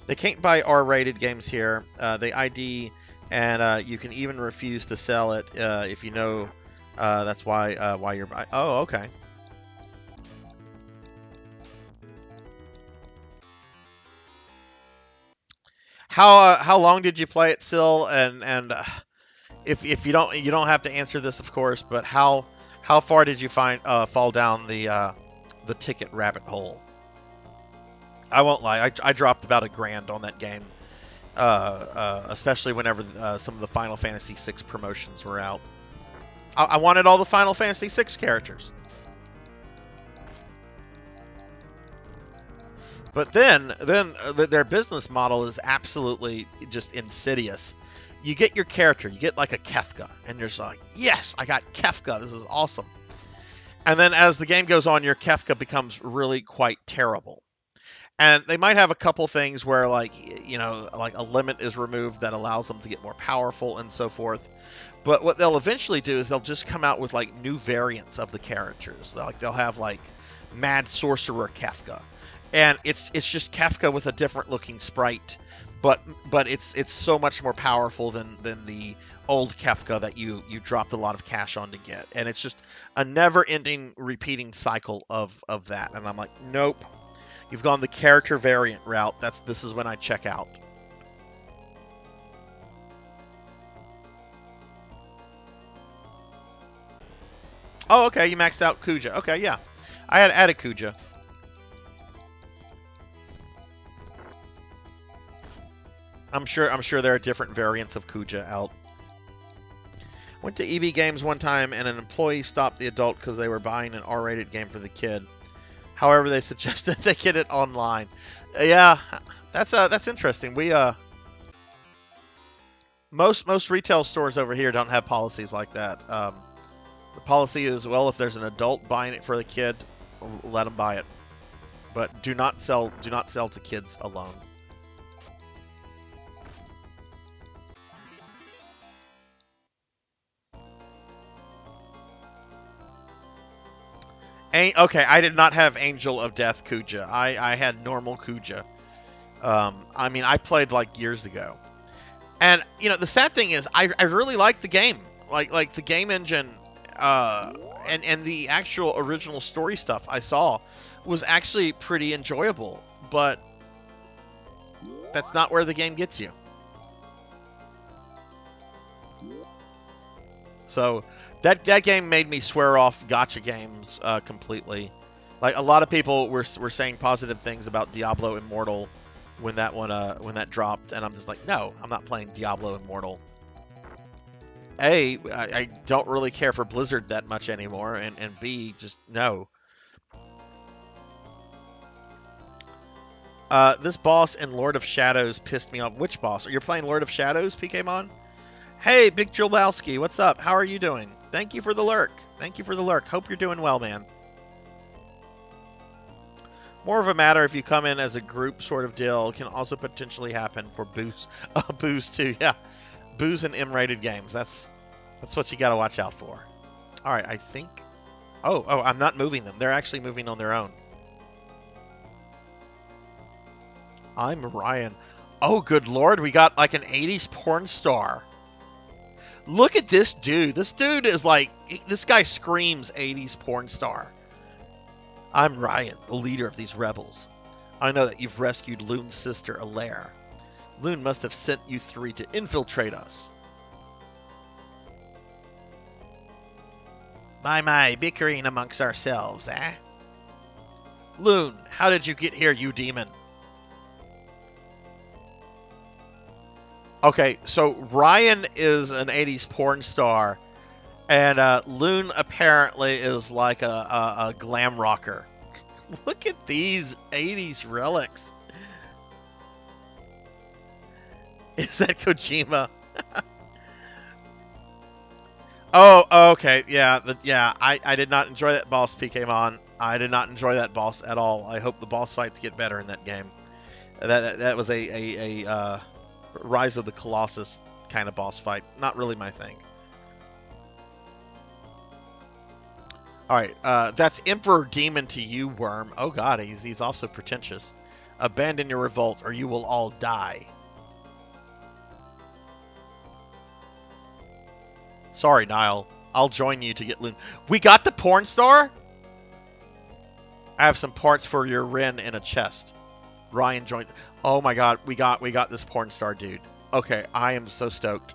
They can't buy R-rated games here. They ID, and you can even refuse to sell it if you know. That's why you're buying. Oh, okay. How long did you play it, Sil? And if you don't have to answer this, of course. But how far did you fall down the ticket rabbit hole? I won't lie. I dropped about $1,000 on that game, especially whenever some of the Final Fantasy VI promotions were out. I wanted all the Final Fantasy VI characters. But then their business model is absolutely just insidious. You get your character, you get like a Kefka, and you're just like, yes, I got Kefka, this is awesome. And then as the game goes on, your Kefka becomes really quite terrible. And they might have a couple things where like a limit is removed that allows them to get more powerful and so forth. But what they'll eventually do is they'll just come out with like new variants of the characters. They'll have like Mad Sorcerer Kefka, and it's just Kefka with a different looking sprite, but it's so much more powerful than the old Kefka that you dropped a lot of cash on to get, and it's just a never-ending, repeating cycle of that. And I'm like, nope, you've gone the character variant route. This is when I check out. Oh, okay, you maxed out Kuja. Okay, yeah, I had added Kuja. I'm sure there are different variants of Kuja out. Went to EB Games one time, and an employee stopped the adult because they were buying an R-rated game for the kid. However, they suggested they get it online. Yeah, that's interesting. We most retail stores over here don't have policies like that. The policy is, well, if there's an adult buying it for the kid, let them buy it, but do not sell to kids alone. Okay, I did not have Angel of Death Kuja. I had normal Kuja. I mean, I played like years ago. And, you know, the sad thing is, I really like the game. Like the game engine, and the actual original story stuff I saw was actually pretty enjoyable. But that's not where the game gets you. So that game made me swear off gacha games completely. Like, a lot of people were saying positive things about Diablo Immortal when that dropped, and I'm just like, no, I'm not playing Diablo Immortal. I don't really care for Blizzard that much anymore, and B, just no. This boss in Lord of Shadows pissed me off. Which boss? You're playing Lord of Shadows, PKmon? Hey, Big Jolowski, what's up? How are you doing? Thank you for the lurk. Thank you for the lurk. Hope you're doing well, man. More of a matter if you come in as a group sort of deal. Can also potentially happen for booze. Booze too, yeah. Booze and M-rated games. That's what you got to watch out for. All right, I think. Oh, I'm not moving them. They're actually moving on their own. I'm Ryan. Oh, good lord, we got like an 80s porn star. Look at this dude. This dude is like, this guy screams 80s porn star. I'm Ryan, the leader of these rebels. I know that you've rescued Loon's sister, Alaire. Loon must have sent you three to infiltrate us. My, bickering amongst ourselves, eh? Loon, how did you get here, you demon? Okay, so Ryan is an 80s porn star, and Loon apparently is like a glam rocker. Look at these 80s relics. Is that Kojima? Oh, okay, yeah, I did not enjoy that boss, PKmon. I did not enjoy that boss at all. I hope the boss fights get better in that game. That was a Rise of the Colossus kind of boss fight. Not really my thing. Alright, that's Emperor Demon to you, Worm. Oh god, he's also pretentious. Abandon your revolt or you will all die. Sorry, Niall. I'll join you to get Loon. We got the porn star? I have some parts for your Ren in a chest. Ryan joined. Oh my god, we got this porn star dude. Okay, I am so stoked.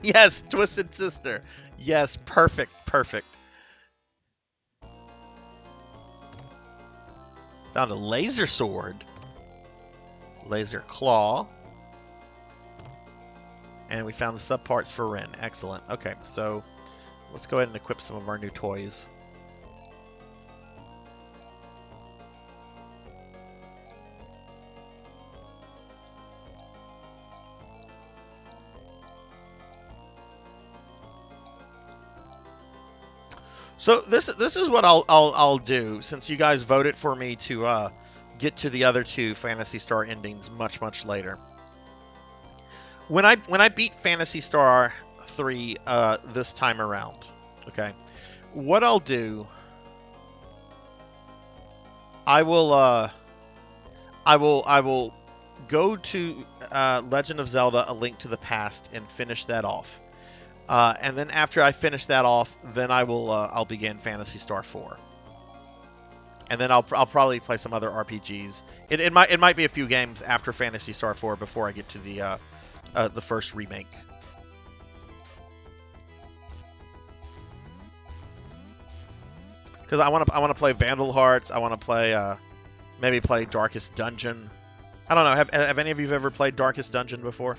Yes, Twisted Sister. Yes, perfect. Found a laser sword. Laser claw. And we found the subparts for Ren. Excellent. Okay, so let's go ahead and equip some of our new toys. So this is what I'll do, since you guys voted for me to get to the other two Phantasy Star endings much later. When I beat Phantasy Star 3 this time around, okay, what I'll do I will go to Legend of Zelda: A Link to the Past and finish that off. And then after I finish that off, then I'll begin Phantasy Star 4. And then I'll probably play some other RPGs. It might be a few games after Phantasy Star 4 before I get to the first remake. Because I want to play Vandal Hearts. I want to play maybe play Darkest Dungeon. I don't know. Have any of you ever played Darkest Dungeon before?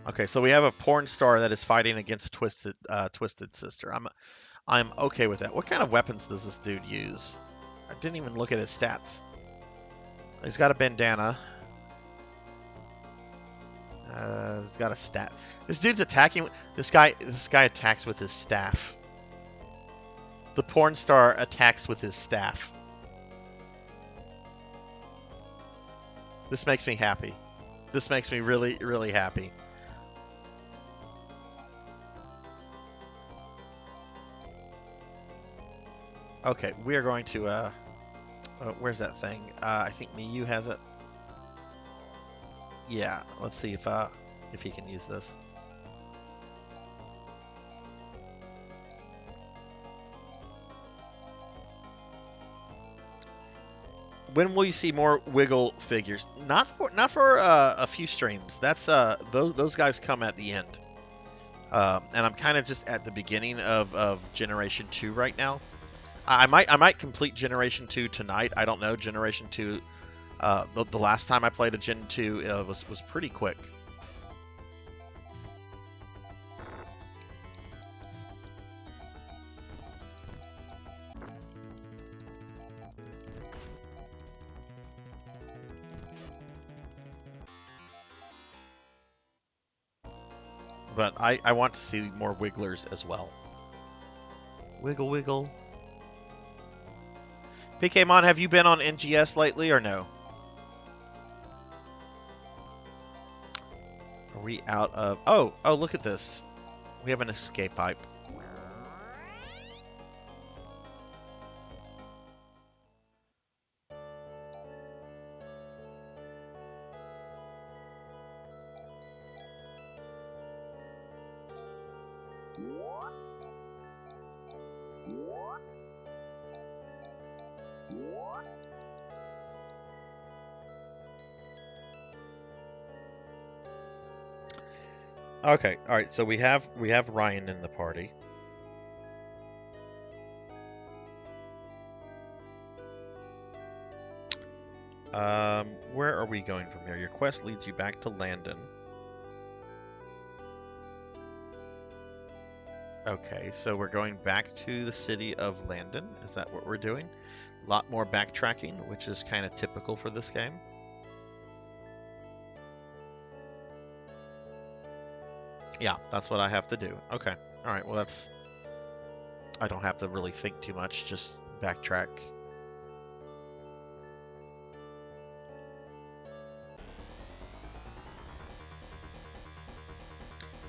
Okay, so we have a porn star that is fighting against Twisted Sister. I'm okay with that. What kind of weapons does this dude use? I didn't even look at his stats. He's got a bandana. He's got a staff. This dude's attacking. This guy attacks with his staff. The porn star attacks with his staff. This makes me happy. This makes me really, really happy. Okay, we are going to, where's that thing? I think Miyu has it. Yeah, let's see if he can use this. When will you see more Wiggle figures? Not for a few streams. That's those guys come at the end. And I'm kind of just at the beginning of Generation 2 right now. I might complete Generation 2 tonight. I don't know. Generation 2, the last time I played a Gen 2 was pretty quick. But I want to see more Wigglers as well. Wiggle, wiggle. PKmon, have you been on NGS lately or no? Are we out of... Oh, look at this. We have an escape pipe. Okay, all right. So we have Ryan in the party. Where are we going from here? Your quest leads you back to Landon. Okay, so we're going back to the city of Landon. Is that what we're doing? A lot more backtracking, which is kind of typical for this game. Yeah, that's what I have to do. Okay. All right, well, that's... I don't have to really think too much, just backtrack.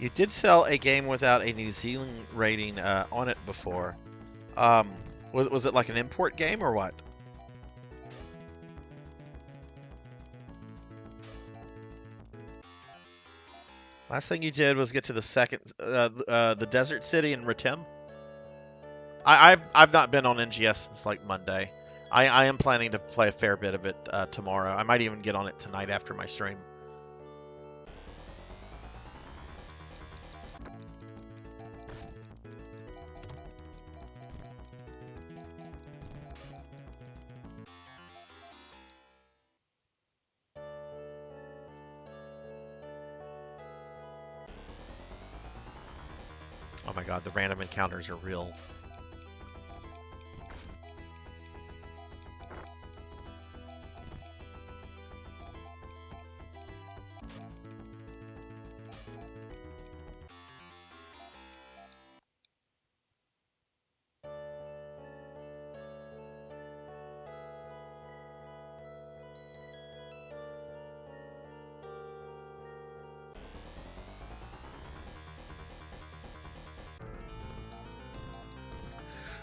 You did sell a game without a New Zealand rating on it before. Was it like an import game or what? Last thing you did was get to the second, the desert city in Ritem. I've not been on NGS since like Monday. I am planning to play a fair bit of it tomorrow. I might even get on it tonight after my stream. Oh my god, the random encounters are real.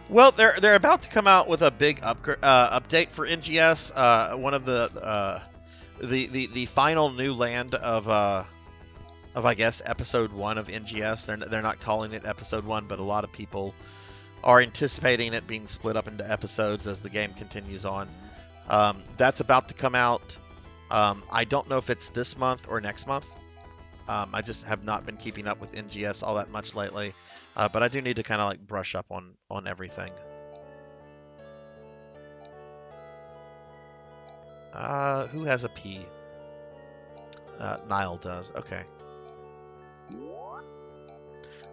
Well, they're about to come out with a big update for NGS. One of the final new land of I guess episode 1 of NGS. They're not calling it episode 1, but a lot of people are anticipating it being split up into episodes as the game continues on. That's about to come out. I don't know if it's this month or next month. I just have not been keeping up with NGS all that much lately. But I do need to kind of like brush up on everything. Who has a P? Nile does. Okay.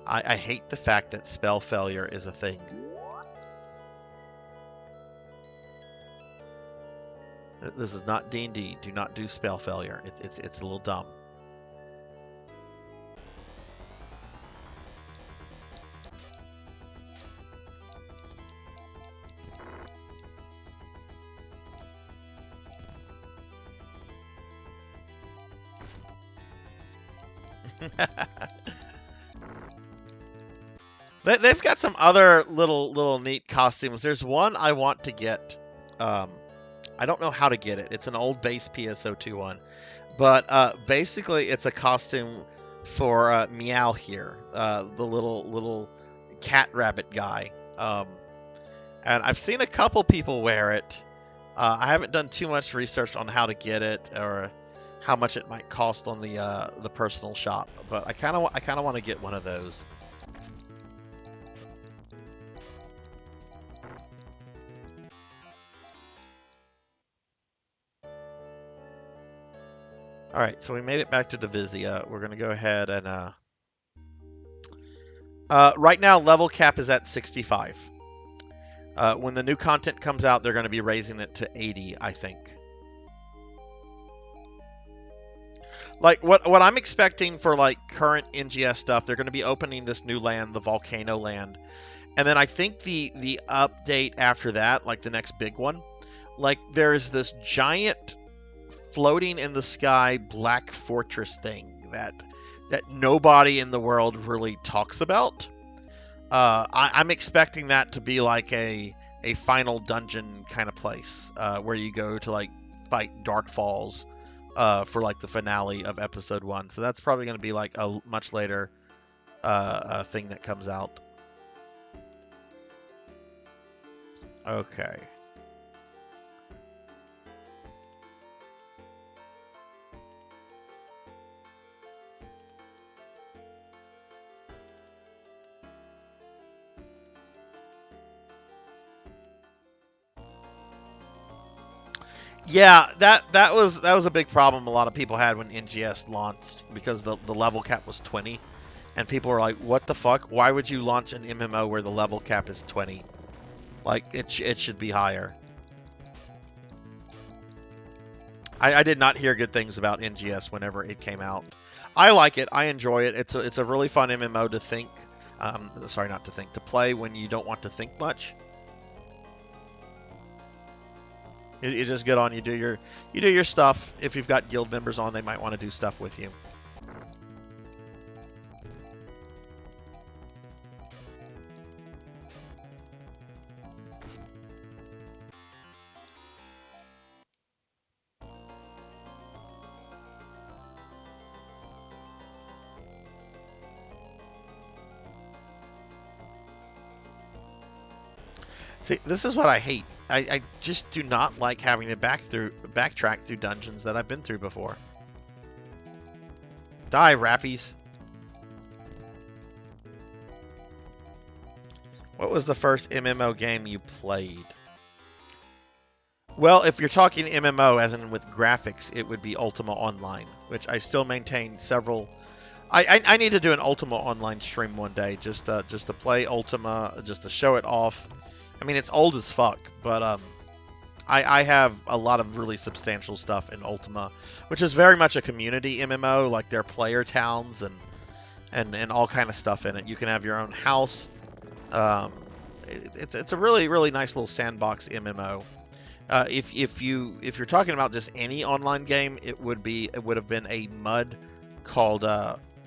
I hate the fact that spell failure is a thing. This is not D&D. Do not do spell failure. It's a little dumb. They've got some other little neat costumes. There's one I want to get. I don't know how to get it. It's an old base PSO2 one, but basically it's a costume for Meow here, the little cat rabbit guy. And I've seen a couple people wear it. I haven't done too much research on how to get it or how much it might cost on the personal shop, but I kind of want to get one of those. All right, so we made it back to Divisia. We're gonna go ahead and right now level cap is at 65. When the new content comes out, they're going to be raising it to 80, I think. Like what I'm expecting for like current NGS stuff, they're going to be opening this new land, the Volcano Land, and then I think the update after that, like the next big one, like there's this giant floating in the sky black fortress thing that nobody in the world really talks about. I'm expecting that to be like a final dungeon kind of place where you go to like fight Dark Falls for like the finale of episode 1. So that's probably going to be like a much later thing that comes out. Okay. Yeah, that was a big problem a lot of people had when NGS launched, because the level cap was 20, and people were like, "What the fuck? Why would you launch an MMO where the level cap is 20? Like it should be higher." I did not hear good things about NGS whenever it came out. I like it. I enjoy it. It's a really fun MMO to think. Sorry, not to think, to play when you don't want to think much. You just get on, you do your stuff. If you've got guild members on, they might want to do stuff with you. See, this is what I hate. I just do not like having to backtrack through dungeons that I've been through before. Die, Rappies. What was the first MMO game you played? Well, if you're talking MMO as in with graphics, it would be Ultima Online, which I still maintain several. I need to do an Ultima Online stream one day, just to play Ultima, just to show it off. I mean, it's old as fuck, but I have a lot of really substantial stuff in Ultima, which is very much a community MMO. Like there are player towns and all kind of stuff in it. You can have your own house. It's a really nice little sandbox MMO. If you're talking about just any online game, it would have been a MUD called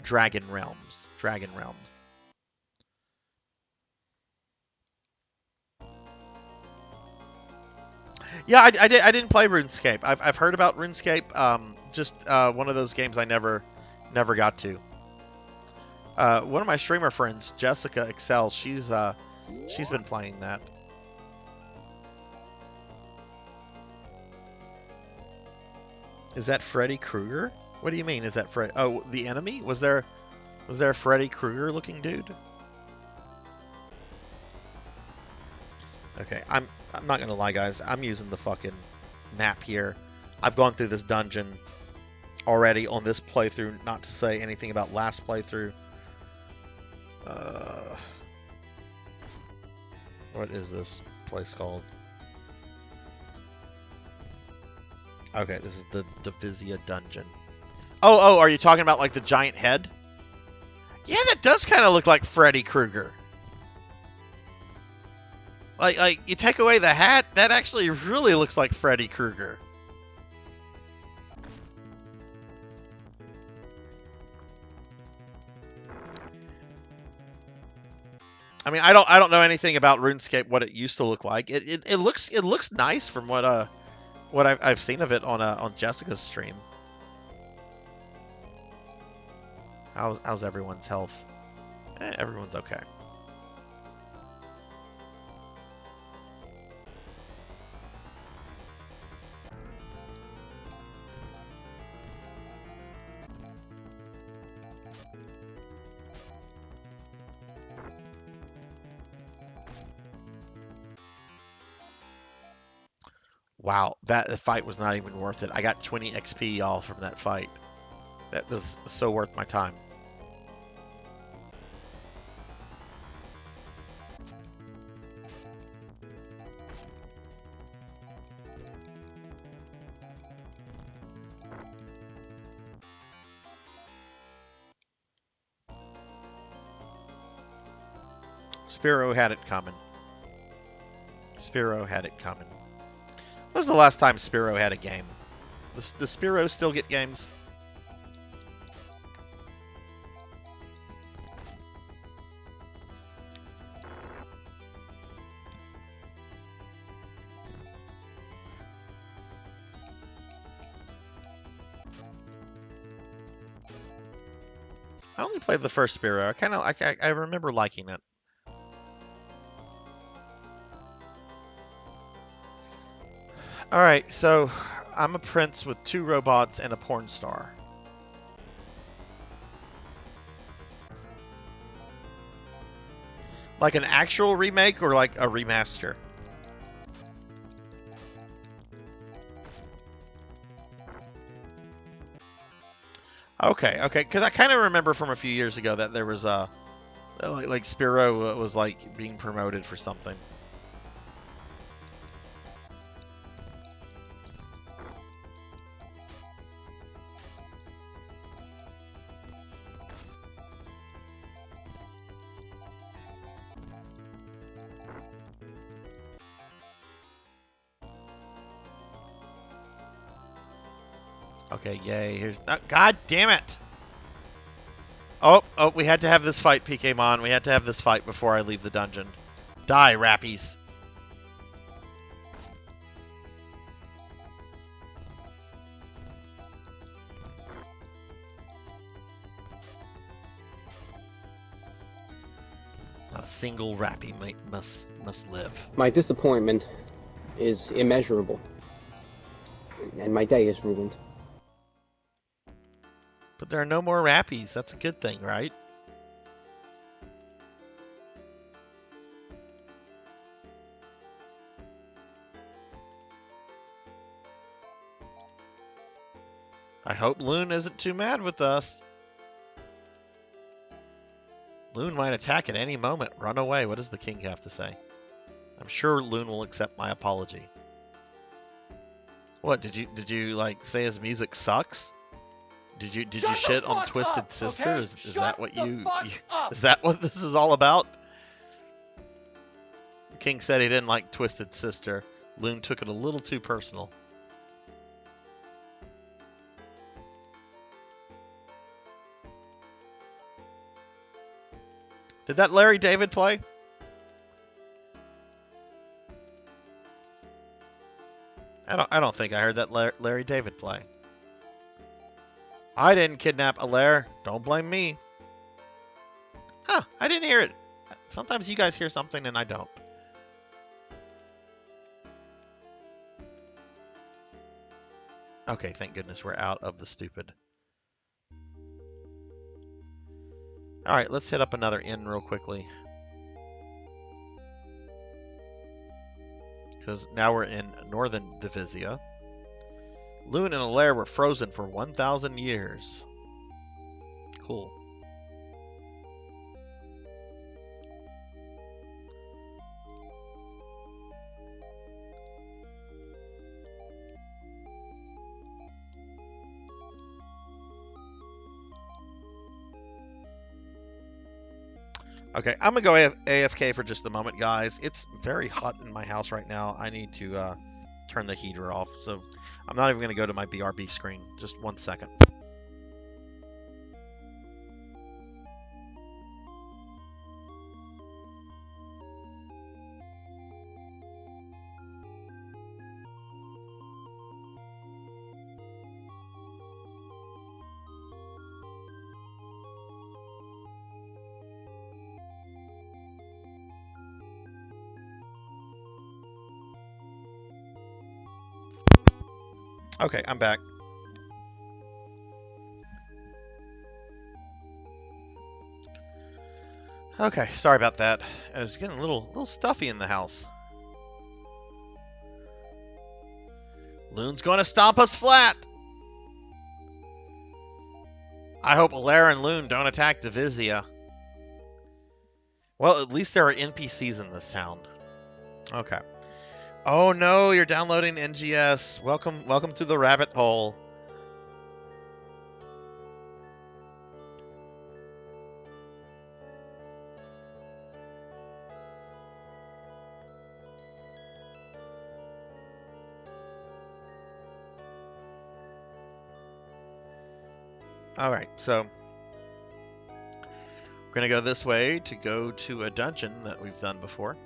Dragon Realms. Yeah, I didn't play RuneScape. I've heard about RuneScape. Just one of those games I never got to. One of my streamer friends, Jessica Excel, she's been playing that. Is that Freddy Krueger? What do you mean? Is that Freddy? Oh, the enemy? Was there a Freddy Krueger looking dude? Okay, I'm not gonna lie, guys. I'm using the fucking map here. I've gone through this dungeon already on this playthrough. Not to say anything about last playthrough. What is this place called? Okay, this is the VII dungeon. Oh, are you talking about like the giant head? Yeah, that does kind of look like Freddy Krueger. Like you take away the hat, that actually really looks like Freddy Krueger. I mean, I don't know anything about RuneScape, what it used to look like. It looks nice from what I've seen of it on Jessica's stream. How's everyone's health? Everyone's okay. Wow, that fight was not even worth it. I got 20 XP, y'all, from that fight. That was so worth my time. Spiro had it coming. Spiro had it coming. When was the last time Spiro had a game? Does Spiro still get games? I only played the first Spiro. I remember liking it. Alright, so I'm a prince with 2 robots and a porn star. Like an actual remake or like a remaster? Okay, because I kind of remember from a few years ago that there was like Spiro was like being promoted for something. Okay, yay. Here's... God damn it! Oh, we had to have this fight, PKmon. We had to have this fight before I leave the dungeon. Die, rappies. Not a single rappy must live. My disappointment is immeasurable, and my day is ruined. But there are no more rappies. That's a good thing, right? I hope Loon isn't too mad with us. Loon might attack at any moment. Run away. What does the king have to say? I'm sure Loon will accept my apology. What did you like say his music sucks? Did you shit on Twisted Sister? Okay? Is that what is that what this is all about? The king said he didn't like Twisted Sister. Loon took it a little too personal. Did that Larry David play? I don't think I heard that Larry David play. I didn't kidnap Alaire. Don't blame me. Huh, I didn't hear it. Sometimes you guys hear something and I don't. Okay, thank goodness we're out of the stupid. Alright, let's hit up another inn real quickly. Because now we're in northern Divisia. Loon and Alaire were frozen for 1,000 years. Cool. Okay, I'm going to go AFK for just a moment, guys. It's very hot in my house right now. I need to turn the heater off. So I'm not even going to go to my BRB screen. Just 1 second. Okay, I'm back. Okay, sorry about that. I was getting a little stuffy in the house. Loon's going to stomp us flat. I hope Alaire and Loon don't attack Divisia. Well, at least there are NPCs in this town. Okay. Oh no, you're downloading NGS. Welcome to the rabbit hole. All right, so we're going to go this way to go to a dungeon that we've done before.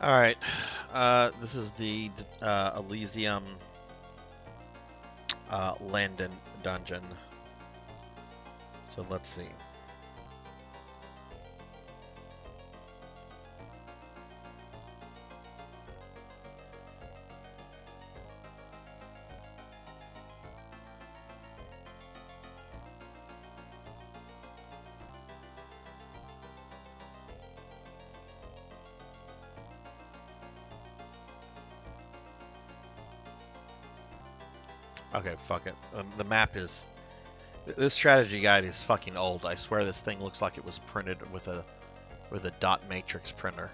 All right, this is the Elysium Landon dungeon. So let's see. Okay, fuck it. The map is... This strategy guide is fucking old. I swear this thing looks like it was printed with a dot matrix printer.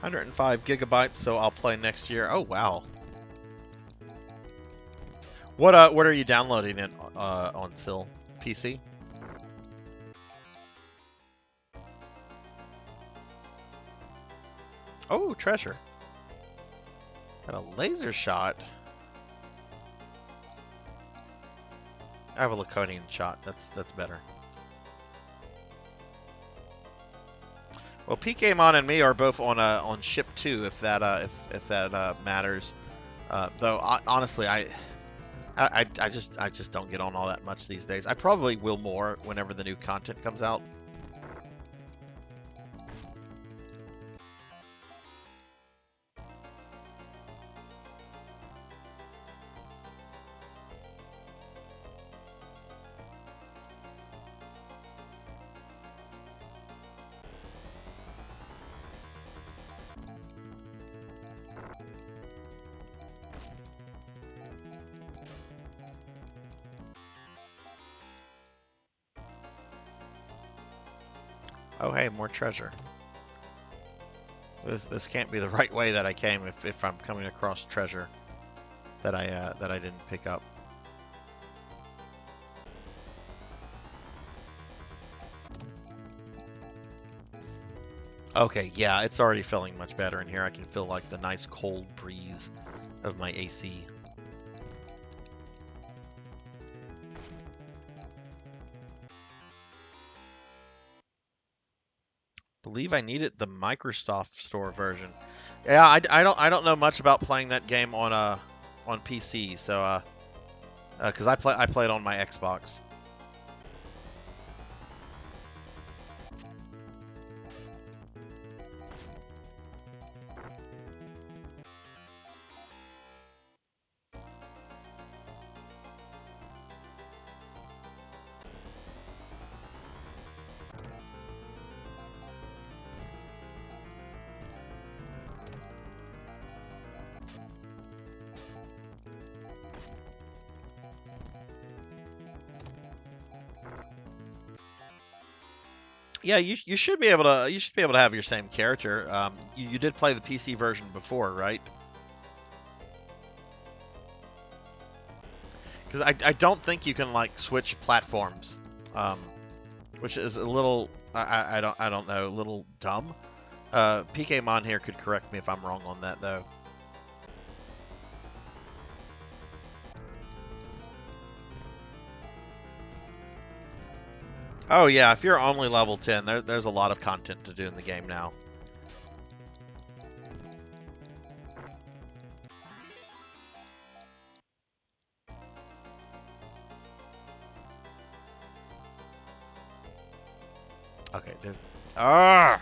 $105 GB, so I'll play next year. Oh wow. What are you downloading it on Sil? PC? Oh, treasure. Got a laser shot. I have a Laconian shot. That's better. Well, PKmon and me are both on ship 2, if that matters. Though honestly, I just don't get on all that much these days. I probably will more whenever the new content comes out. Oh, hey, more treasure. This can't be the right way that I came if I'm coming across treasure that I didn't pick up. Okay, yeah, it's already feeling much better in here. I can feel like the nice cold breeze of my AC. Believe I needed the Microsoft Store version. Yeah, I don't know much about playing that game on PC, so because I played on my Xbox. Yeah, you should be able to have your same character. You did play the PC version before, right? Because I don't think you can like switch platforms, which is a little I don't know, a little dumb. PKmon here could correct me if I'm wrong on that though. Oh yeah, if you're only level 10, there's a lot of content to do in the game now. Okay, there's... Ah!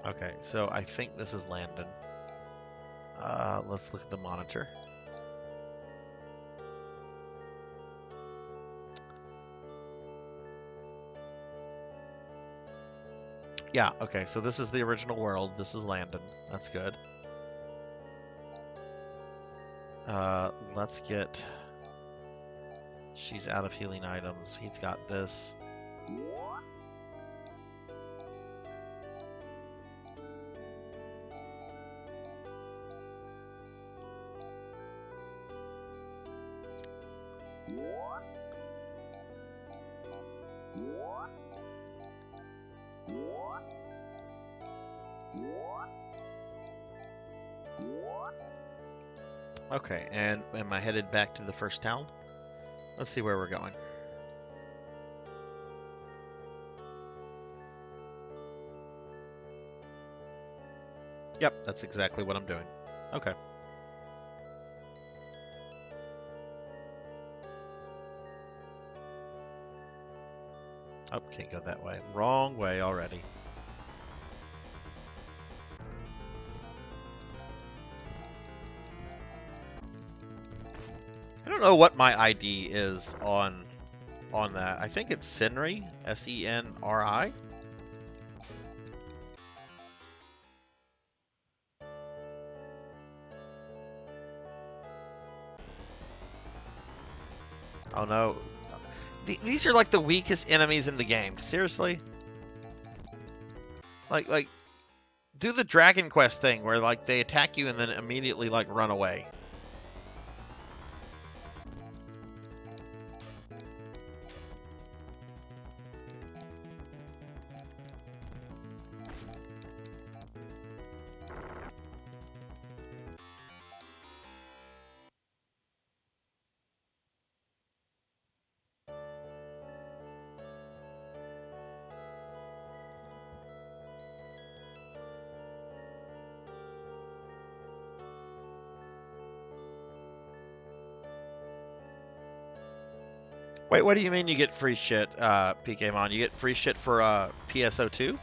Okay, so I think this is Landon. Let's look at the monitor. Yeah, okay, so this is the original world. This is Landon. That's good. Let's get... She's out of healing items. He's got this. Okay, and am I headed back to the first town? Let's see where we're going. Yep, that's exactly what I'm doing. Okay. Oh, can't go that way. Wrong way already. I don't know what my ID is on that. I think it's Senri, S-E-N-R-I. Oh no. These are like the weakest enemies in the game. Seriously? Like do the Dragon Quest thing where like they attack you and then immediately like run away. Wait, what do you mean you get free shit, PKmon? You get free shit for PSO2?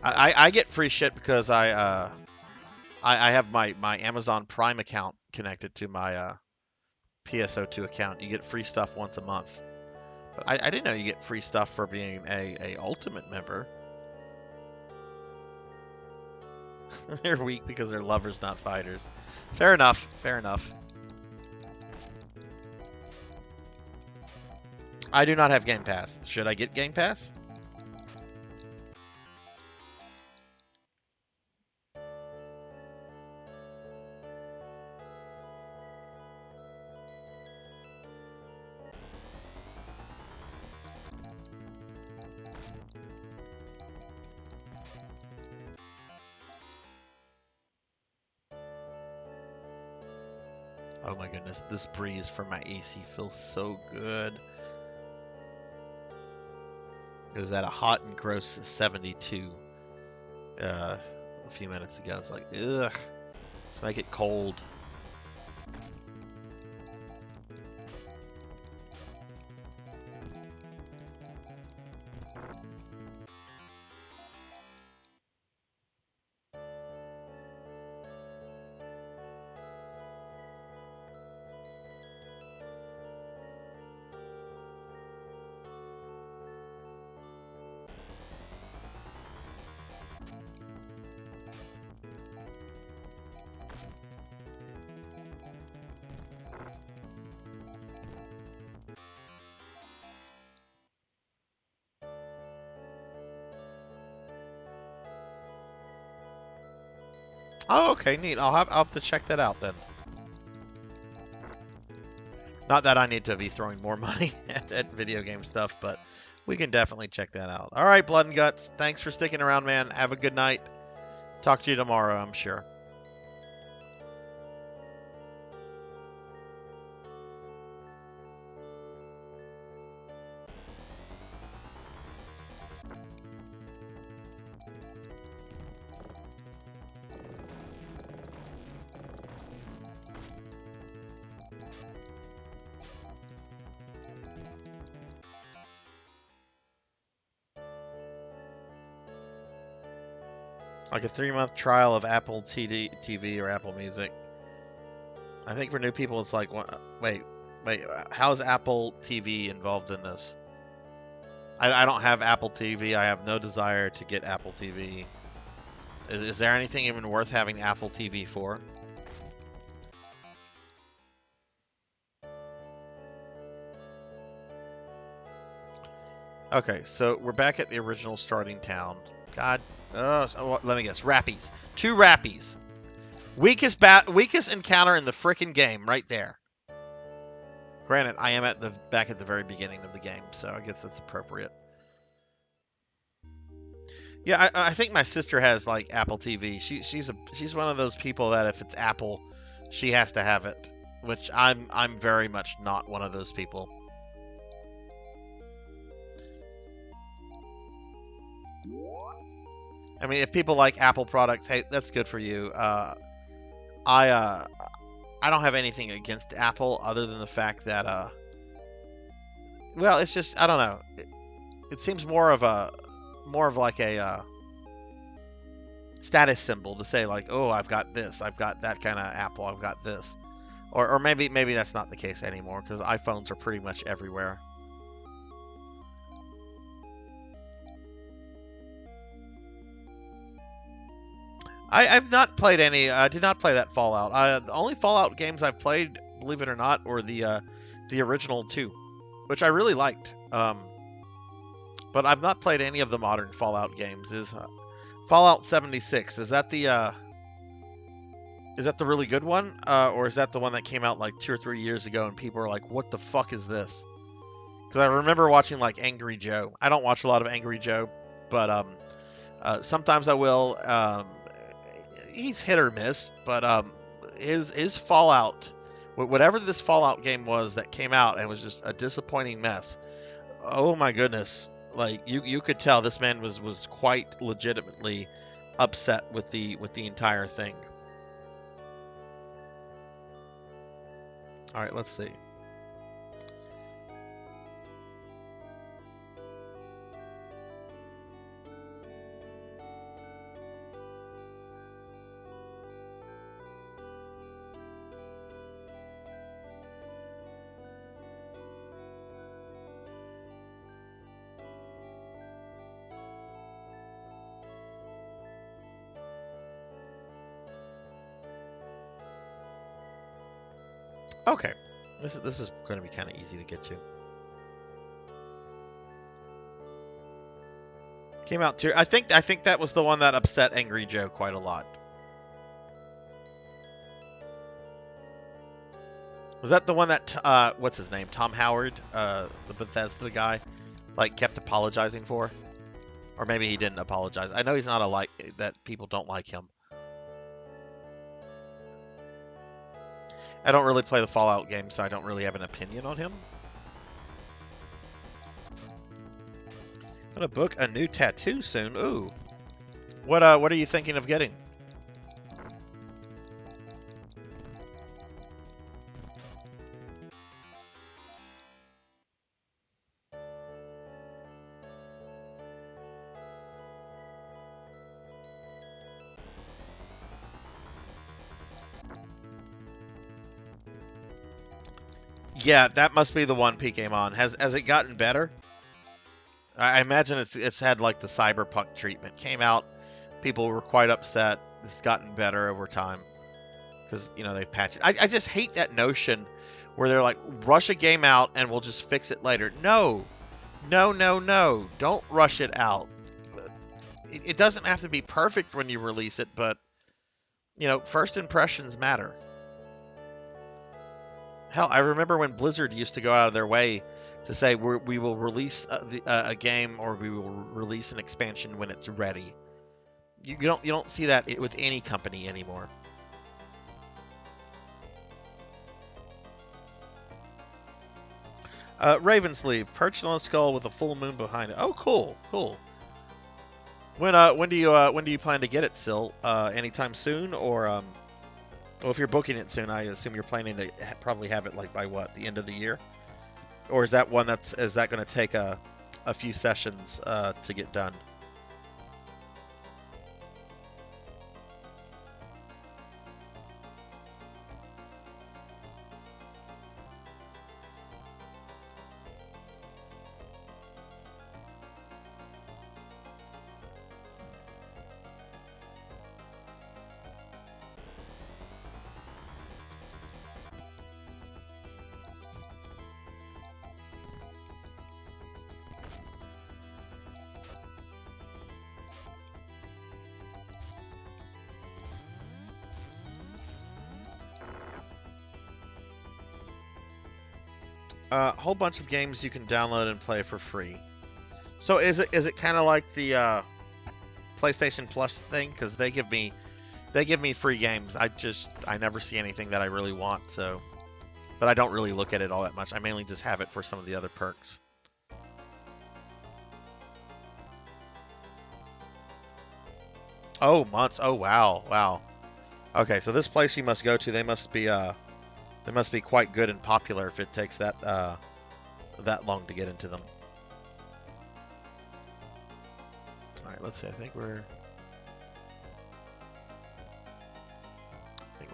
I get free shit because I have my Amazon Prime account connected to my PSO2 account. You get free stuff once a month. But I didn't know you get free stuff for being a Ultimate member. They're weak because they're lovers, not fighters. Fair enough. Fair enough. I do not have Game Pass. Should I get Game Pass? Oh my goodness, this breeze from my AC feels so good. It was at a hot and gross 72 a few minutes ago. It's like, ugh. Let's make it cold. Oh, okay, neat. I'll have to check that out then. Not that I need to be throwing more money at video game stuff, but we can definitely check that out. All right, Blood and Guts. Thanks for sticking around, man. Have a good night. Talk to you tomorrow, I'm sure. Like a 3-month trial of Apple TV or Apple Music. I think for new people, it's like, wait, how's Apple TV involved in this? I don't have Apple TV. I have no desire to get Apple TV. Is there anything even worth having Apple TV for? Okay, so we're back at the original starting town. God, so, let me guess. Rappies. 2 Rappies. Weakest encounter in the frickin' game, right there. Granted, I am back at the very beginning of the game, so I guess that's appropriate. Yeah, I think my sister has like Apple TV. She's one of those people that if it's Apple, she has to have it, which I'm very much not one of those people. I mean, if people like Apple products, hey, that's good for you. I don't have anything against Apple other than the fact that well, it's just I don't know. It seems more of like a status symbol to say like, oh, I've got this, I've got that kind of Apple, I've got this, or maybe that's not the case anymore because iPhones are pretty much everywhere. I've not played any. I did not play that Fallout. The only Fallout games I've played, believe it or not, were the original 2, which I really liked. But I've not played any of the modern Fallout games. Is Fallout 76? Is that the really good one, or is that the one that came out like 2 or 3 years ago and people are like, "What the fuck is this?" Because I remember watching like Angry Joe. I don't watch a lot of Angry Joe, but sometimes I will. He's hit or miss, but his Fallout, whatever this Fallout game was that came out and was just a disappointing mess. Oh my goodness! Like you could tell this man was quite legitimately upset with the entire thing. All right, let's see. Okay, this is going to be kind of easy to get to. Came out too. I think that was the one that upset Angry Joe quite a lot. Was that the one that what's his name? Tom Howard, the Bethesda guy, like kept apologizing for? Or maybe he didn't apologize. I know he's not that people don't like him. I don't really play the Fallout game, so I don't really have an opinion on him. Gonna book a new tattoo soon. Ooh. What are you thinking of getting? Yeah, that must be the one Pokemon. Has it gotten better? I imagine it's had like the cyberpunk treatment. Came out, people were quite upset. It's gotten better over time because they've patched it. I just hate that notion where they're like, rush a game out and we'll just fix it later. No, don't rush it out. It doesn't have to be perfect when you release it, but first impressions matter. Hell, I remember when Blizzard used to go out of their way to say we will release a game or we will release an expansion when it's ready. You don't see that with any company anymore. Ravensleeve, perched on a skull with a full moon behind it. Oh, cool. When do you plan to get it, Sil? Anytime soon, or well, if you're booking it soon, I assume you're planning to probably have it like by what, the end of the year? Or is that one is that going to take a few sessions to get done? A whole bunch of games you can download and play for free. So is it kind of like the PlayStation Plus thing? Because they give me free games. I never see anything that I really want. So, but I don't really look at it all that much. I mainly just have it for some of the other perks. Oh, months. Oh, wow. Okay, so this place you must go to, they must be quite good and popular if it takes that long to get into them. All right, let's see. I think we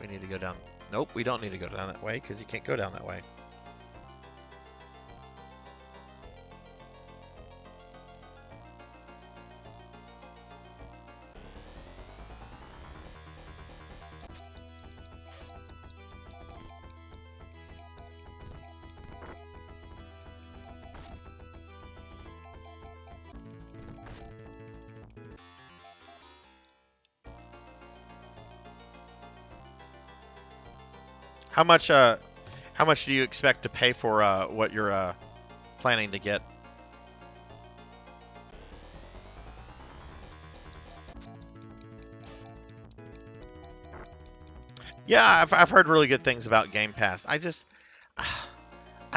need to go down. Nope, we don't need to go down that way because you can't go down that way. How much do you expect to pay for what you're planning to get? Yeah, I've heard really good things about Game Pass. I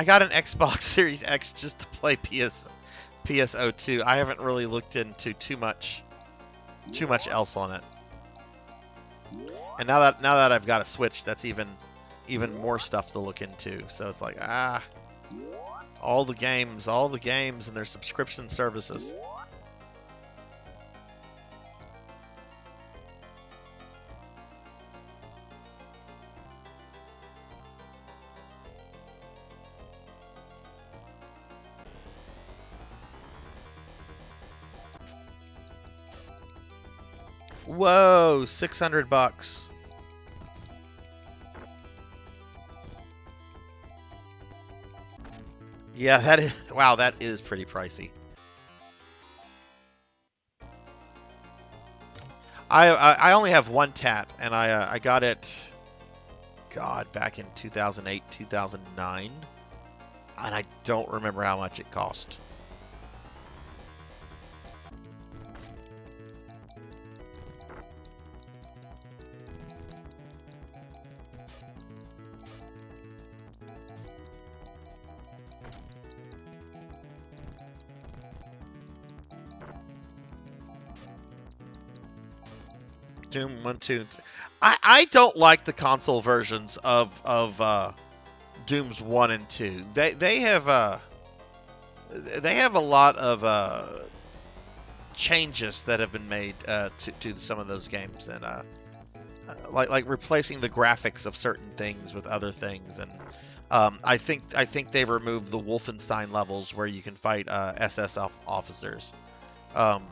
got an Xbox Series X just to play PSO2. I haven't really looked into too much else on it. And now that I've got a Switch, that's even more stuff to look into. So it's like, all the games and their subscription services. Whoa, $600. Yeah, that is, wow, that is pretty pricey. I only have one tat, and I got it, God, back in 2008, 2009, and I don't remember how much it cost. Doom 1, 2, and 3. I don't like the console versions of Dooms 1 and 2. They have a lot of changes that have been made to some of those games, and like replacing the graphics of certain things with other things, and I think they removed the Wolfenstein levels where you can fight SS officers. Um,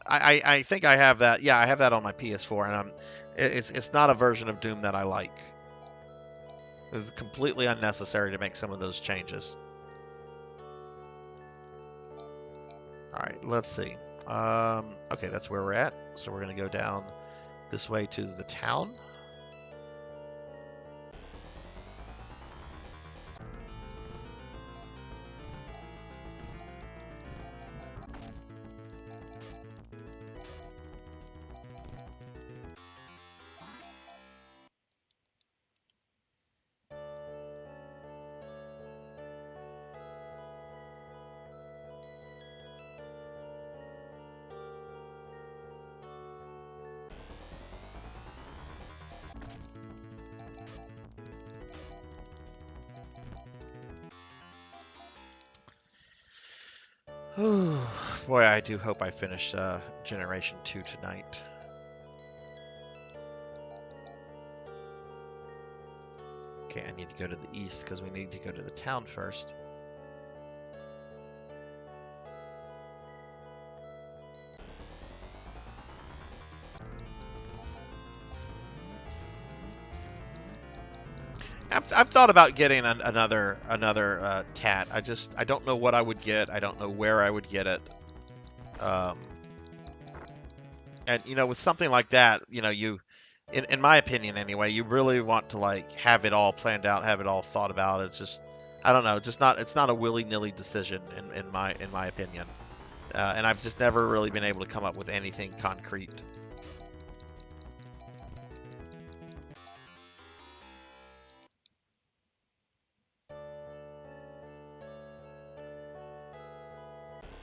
I think I have that. Yeah, I have that on my PS4, and it's not a version of Doom that I like. It was completely unnecessary to make some of those changes. All right, let's see. Okay, that's where we're at. So we're going to go down this way to the town. Boy, I do hope I finish Generation 2 tonight. Okay, I need to go to the east because we need to go to the town first. I've thought about getting another tat. I don't know what I would get. I don't know where I would get it. And with something like that, in my opinion anyway, you really want to like have it all planned out, have it all thought about. It's just, I don't know, it's not a willy-nilly decision in my opinion. And I've just never really been able to come up with anything concrete.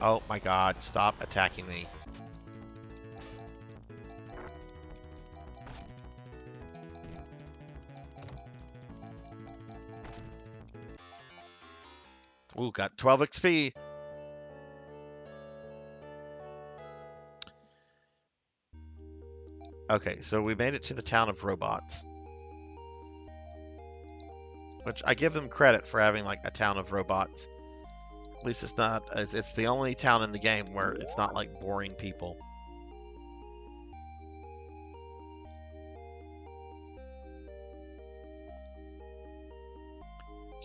Oh my God, stop attacking me. Ooh, got 12 XP. Okay, so we made it to the town of robots. Which I give them credit for having like a town of robots. At least it's the only town in the game where it's not like boring people.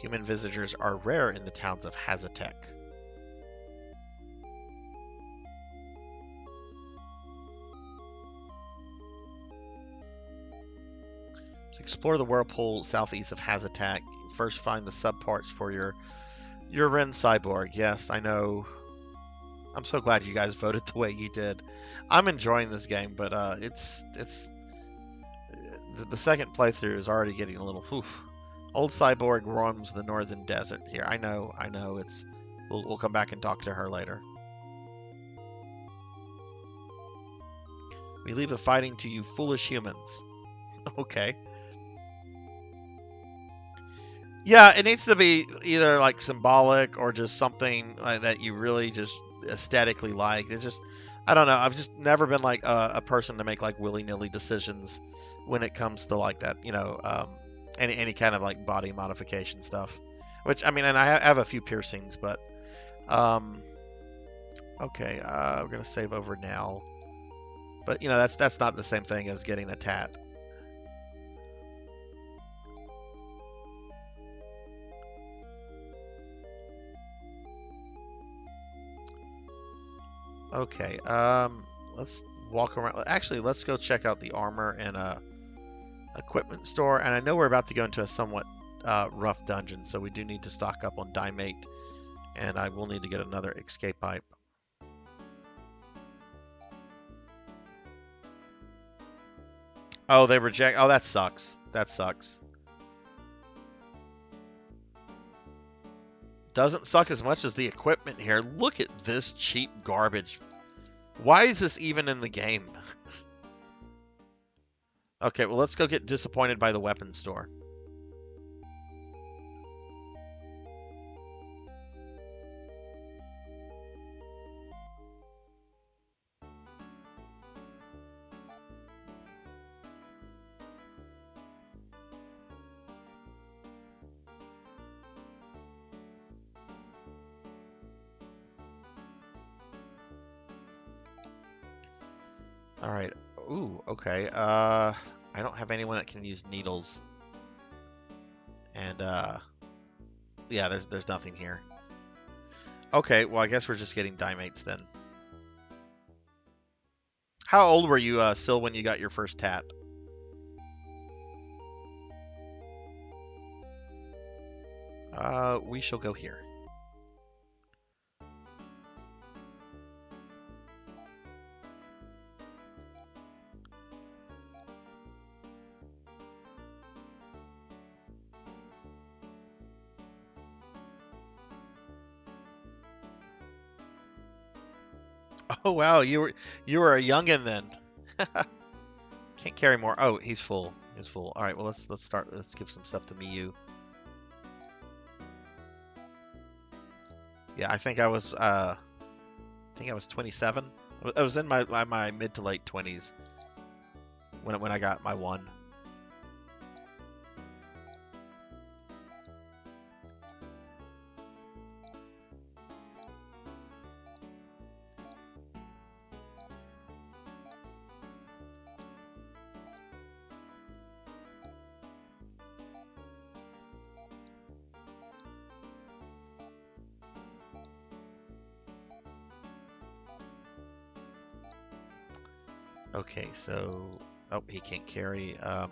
Human visitors are rare in the towns of Hazatec. So explore the whirlpool southeast of Hazatec. First find the subparts for your Ren cyborg. Yes, I know. I'm so glad you guys voted the way you did. I'm enjoying this game, but it's the second playthrough is already getting a little oof. Old cyborg roams the northern desert here. I know. It's we'll come back and talk to her later. We leave the fighting to you foolish humans. Okay. Yeah, it needs to be either like symbolic or just something like that you really just aesthetically like. It just, I don't know. I've just never been like a person to make like willy-nilly decisions when it comes to like that, any kind of like body modification stuff. Which, I mean, and I have a few piercings, but okay, we're gonna save over now. But that's not the same thing as getting a tat. Okay, let's walk around. Actually, let's go check out the armor and equipment store. And I know we're about to go into a somewhat rough dungeon, so we do need to stock up on Dimate, and I will need to get another escape pipe. Oh, they reject. Oh, that sucks. That sucks. Doesn't suck as much as the equipment here. Look at this cheap garbage. Why is this even in the game? Okay, well, let's go get disappointed by the weapon store. All right. Ooh, okay. I don't have anyone that can use needles. And yeah, there's nothing here. Okay, well, I guess we're just getting Dimates then. How old were you, Sil, when you got your first tat? We shall go here. Oh wow, you were a youngin' then. Can't carry more. Oh, he's full. He's full. All right, well let's start. Let's give some stuff to Miyu. Yeah, I think I was 27. I was in my mid to late 20s when I got my one. Okay, so oh, he can't carry. All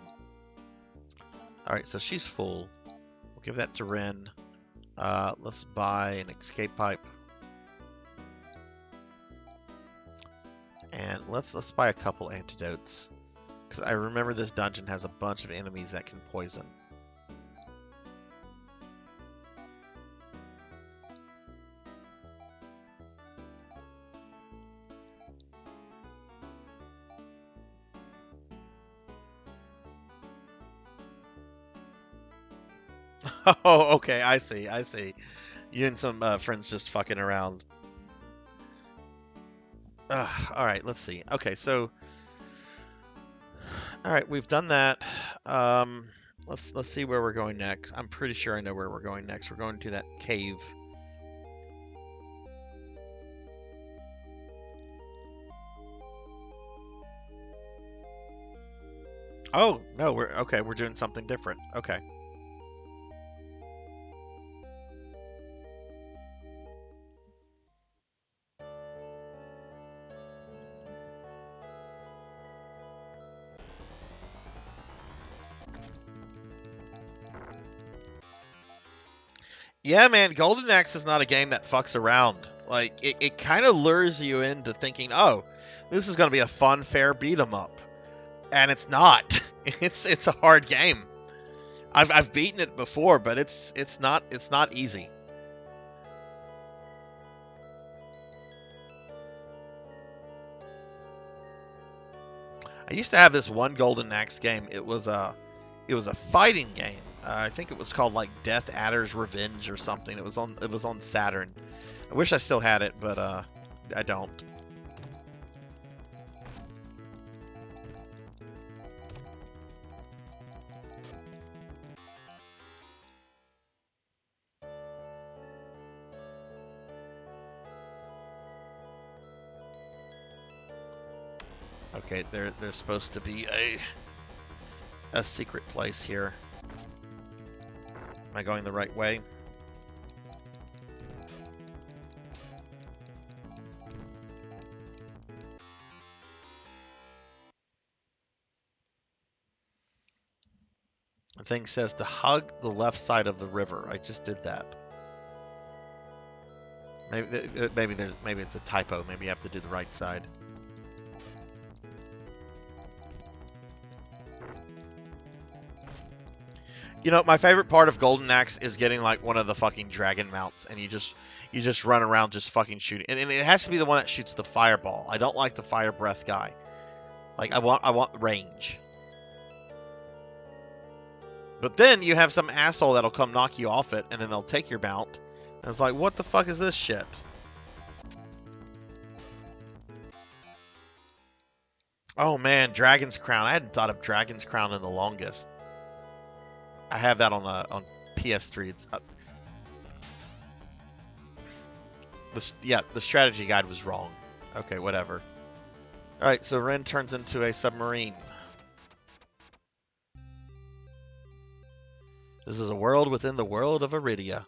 right, so she's full. We'll give that to Ren. Let's buy an escape pipe, and let's buy a couple antidotes because I remember this dungeon has a bunch of enemies that can poison. Oh, okay, I see, I see. You and some friends just fucking around. All right, let's see. Okay, so, all right, we've done that. Let's see where we're going next. I'm pretty sure I know where we're going next. We're going to that cave. Oh no, we're doing something different. Okay. Yeah, man, Golden Axe is not a game that fucks around. Like, it kind of lures you into thinking, oh, this is going to be a fun, fair beat 'em up. And it's not. It's a hard game. I've beaten it before, but it's not easy. I used to have this one Golden Axe game. It was a fighting game. I think it was called like Death Adder's Revenge or something. It was on Saturn. I wish I still had it, but I don't. Okay, there's supposed to be a secret place here. Am I going the right way? thing says to hug the left side of the river. I just did that. Maybe it's a typo. Maybe you have to do the right side. You know, my favorite part of Golden Axe is getting like one of the fucking dragon mounts, and you just run around just fucking shooting. And it has to be the one that shoots the fireball. I don't like the fire breath guy. Like I want range. But then you have some asshole that'll come knock you off it, and then they'll take your mount. And it's like, what the fuck is this shit? Oh man, Dragon's Crown. I hadn't thought of Dragon's Crown in the longest. I have that on PS3. The strategy guide was wrong. Okay, whatever. All right, so Ren turns into a submarine. This is a world within the world of Iridia.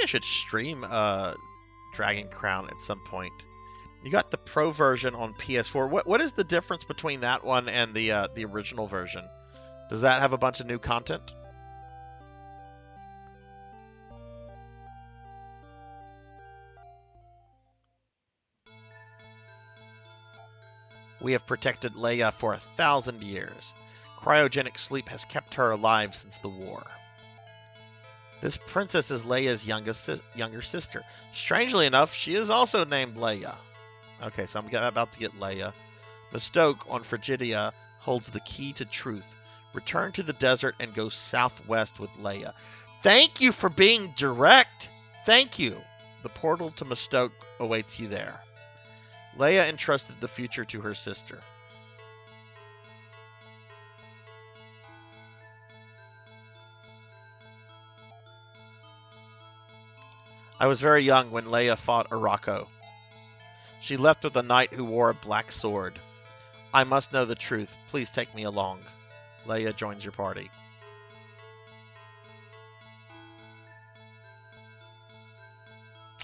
I should stream Dragon Crown at some point. You got the Pro version on PS4. What is the difference between that one and the original version? Does that have a bunch of new content? We have protected Leia for 1,000 years. Cryogenic sleep has kept her alive since the war. This princess is Leia's younger sister. Strangely enough, she is also named Leia. Okay, so I'm about to get Leia. Mistoke on Frigidia holds the key to truth. Return to the desert and go southwest with Leia. Thank you for being direct. Thank you. The portal to Mistoke awaits you there. Leia entrusted the future to her sister. I was very young when Leia fought Araco. She left with a knight who wore a black sword. I must know the truth. Please take me along. Leia joins your party.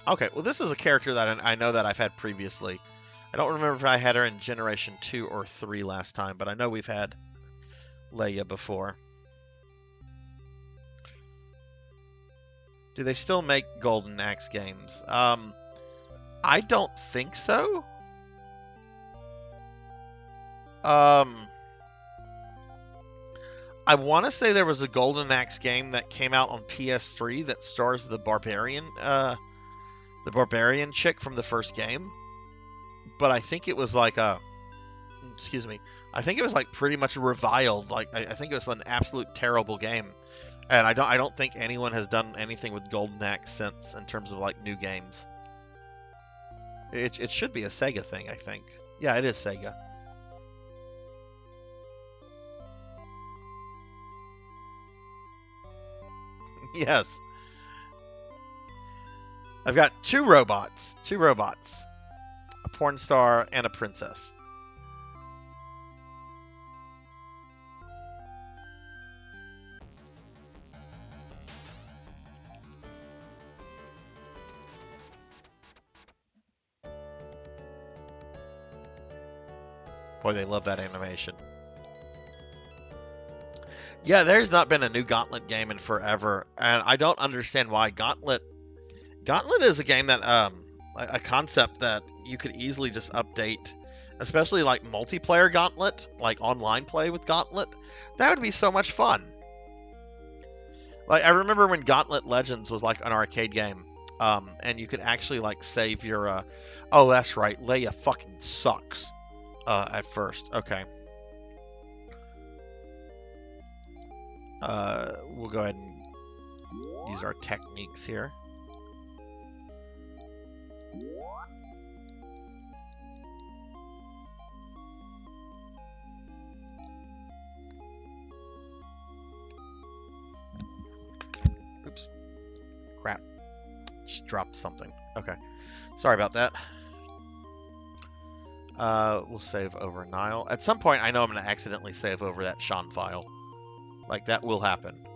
Okay, well this is a character that I know that I've had previously. I don't remember if I had her in Generation 2 or 3 last time, but I know we've had Leia before. Do they still make Golden Axe games? I don't think so. I want to say there was a Golden Axe game that came out on PS3 that stars the barbarian chick from the first game. But I think it was like I think it was like pretty much reviled. Like I think it was an absolute terrible game. And I don't think anyone has done anything with Golden Axe since in terms of like new games. It should be a Sega thing, I think. Yeah, it is Sega. Yes. I've got two robots. A porn star and a princess. Boy, they love that animation. Yeah, there's not been a new Gauntlet game in forever, and I don't understand why. Gauntlet is a game that a concept that you could easily just update, especially like multiplayer Gauntlet, like online play with Gauntlet. That would be so much fun. Like I remember when Gauntlet Legends was like an arcade game, and you could actually like save your. Oh, that's right, Leia fucking sucks. At first, okay. We'll go ahead and use our techniques here. Oops. Crap. Just dropped something. Okay. Sorry about that. We'll save over Nile. At some point, I know I'm going to accidentally save over that Sean file. Like, that will happen.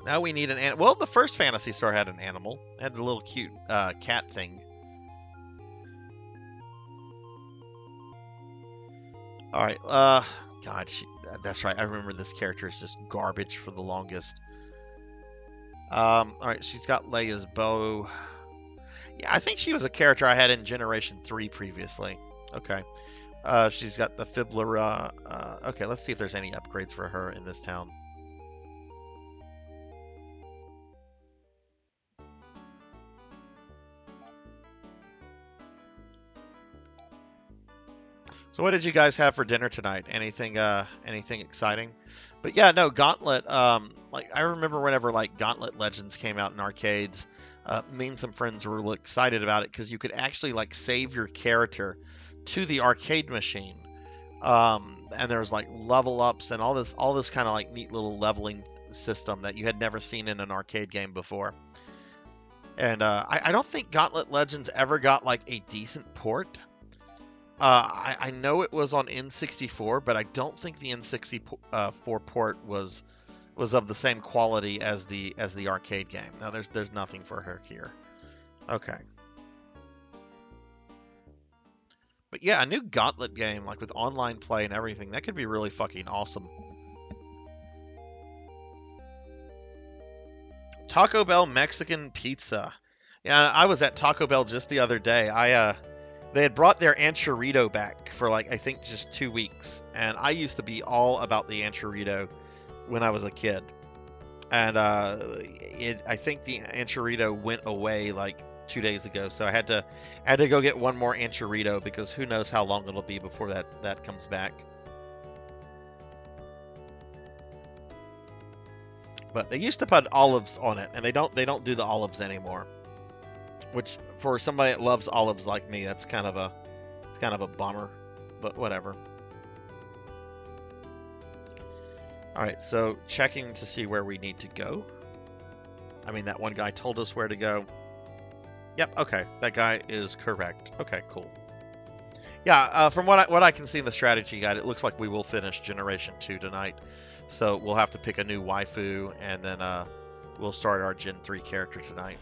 Now we need an animal. Well, the first Phantasy Star had an animal. It had the little cute cat thing. Alright, God, that's right. I remember this character is just garbage for the longest. Alright, she's got Leia's bow. Yeah, I think she was a character I had in Generation 3 previously. Okay. She's got the Fibbler. Okay, let's see if there's any upgrades for her in this town. So what did you guys have for dinner tonight? Anything exciting? But yeah, no, Gauntlet, like I remember whenever like Gauntlet Legends came out in arcades, me and some friends were really excited about it because you could actually like save your character to the arcade machine. And there was like level ups and all this kind of like neat little leveling system that you had never seen in an arcade game before. And I don't think Gauntlet Legends ever got like a decent port. I know it was on N64, but I don't think the N64 port was of the same quality as the arcade game. Now there's nothing for her here. Okay. But yeah, a new Gauntlet game, like with online play and everything, that could be really fucking awesome. Taco Bell Mexican pizza. Yeah, I was at Taco Bell just the other day. They had brought their anchorito back for like, I think just 2 weeks. And I used to be all about the anchorito when I was a kid. And I think the anchorito went away like 2 days ago. So I had to go get one more anchorito because who knows how long it'll be before that comes back. But they used to put olives on it, and they don't do the olives anymore. Which, for somebody that loves olives like me, it's kind of a bummer, but whatever. All right, so checking to see where we need to go. I mean, that one guy told us where to go. Yep, okay, that guy is correct. Okay, cool. Yeah, from what I can see in the strategy guide, it looks like we will finish Generation 2 tonight. So we'll have to pick a new waifu, and then we'll start our Gen 3 character tonight.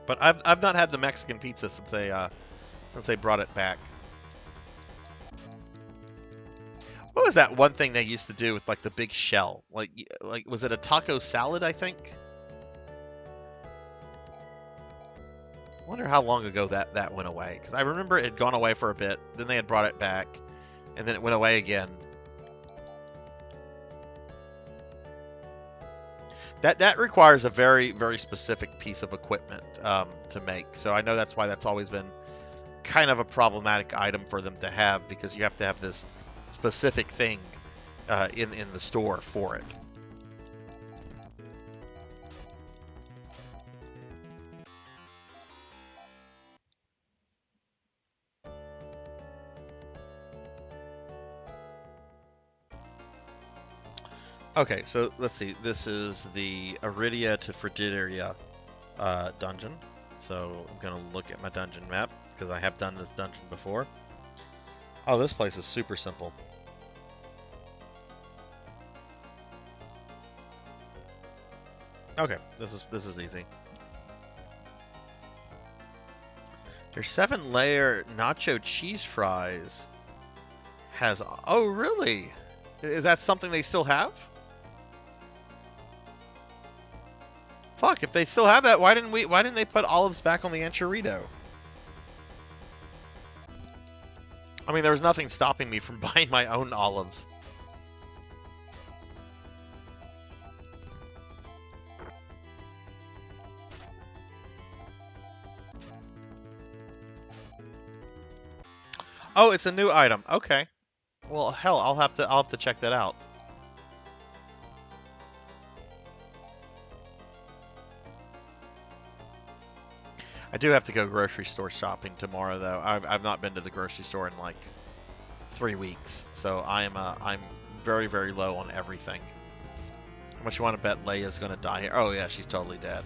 But I've not had the Mexican pizza since they brought it back. What was that one thing they used to do with like the big shell? Like was it a taco salad, I think? I wonder how long ago that went away. Because I remember it had gone away for a bit, then they had brought it back, and then it went away again. That requires a very, very specific piece of equipment to make. So I know that's why that's always been kind of a problematic item for them to have, because you have to have this specific thing in the store for it. Okay, so let's see. This is the Iridia to Frigidria dungeon. So I'm going to look at my dungeon map, because I have done this dungeon before. Oh, this place is super simple. Okay, this is easy. Their 7-layer nacho cheese fries has... Oh, really? Is that something they still have? Fuck, if they still have that, why didn't they put olives back on the anchorito? I mean, there was nothing stopping me from buying my own olives. Oh, it's a new item. Okay. Well, hell, I'll have to check that out. I do have to go grocery store shopping tomorrow, though. I've not been to the grocery store in like 3 weeks, so I'm very, very low on everything. How much you want to bet Leia's going to die here? Oh yeah, she's totally dead.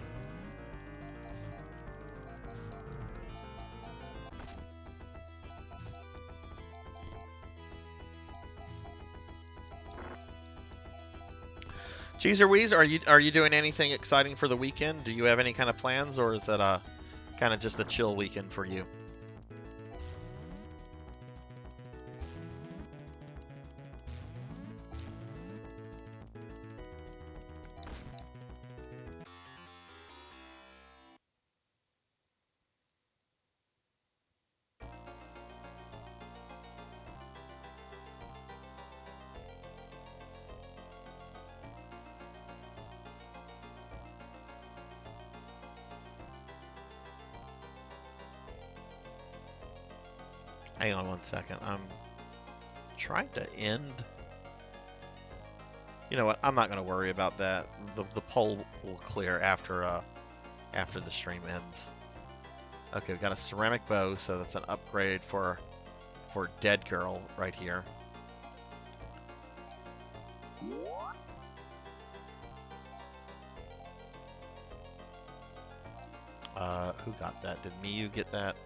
Cheezer Wheeze, are you doing anything exciting for the weekend? Do you have any kind of plans, or is that kind of just a chill weekend for you? Hang on 1 second. I'm trying to end. You know what? I'm not going to worry about that. The poll will clear after the stream ends. Okay, we got a ceramic bow, so that's an upgrade for Dead Girl right here. Who got that? Did Miyu get that?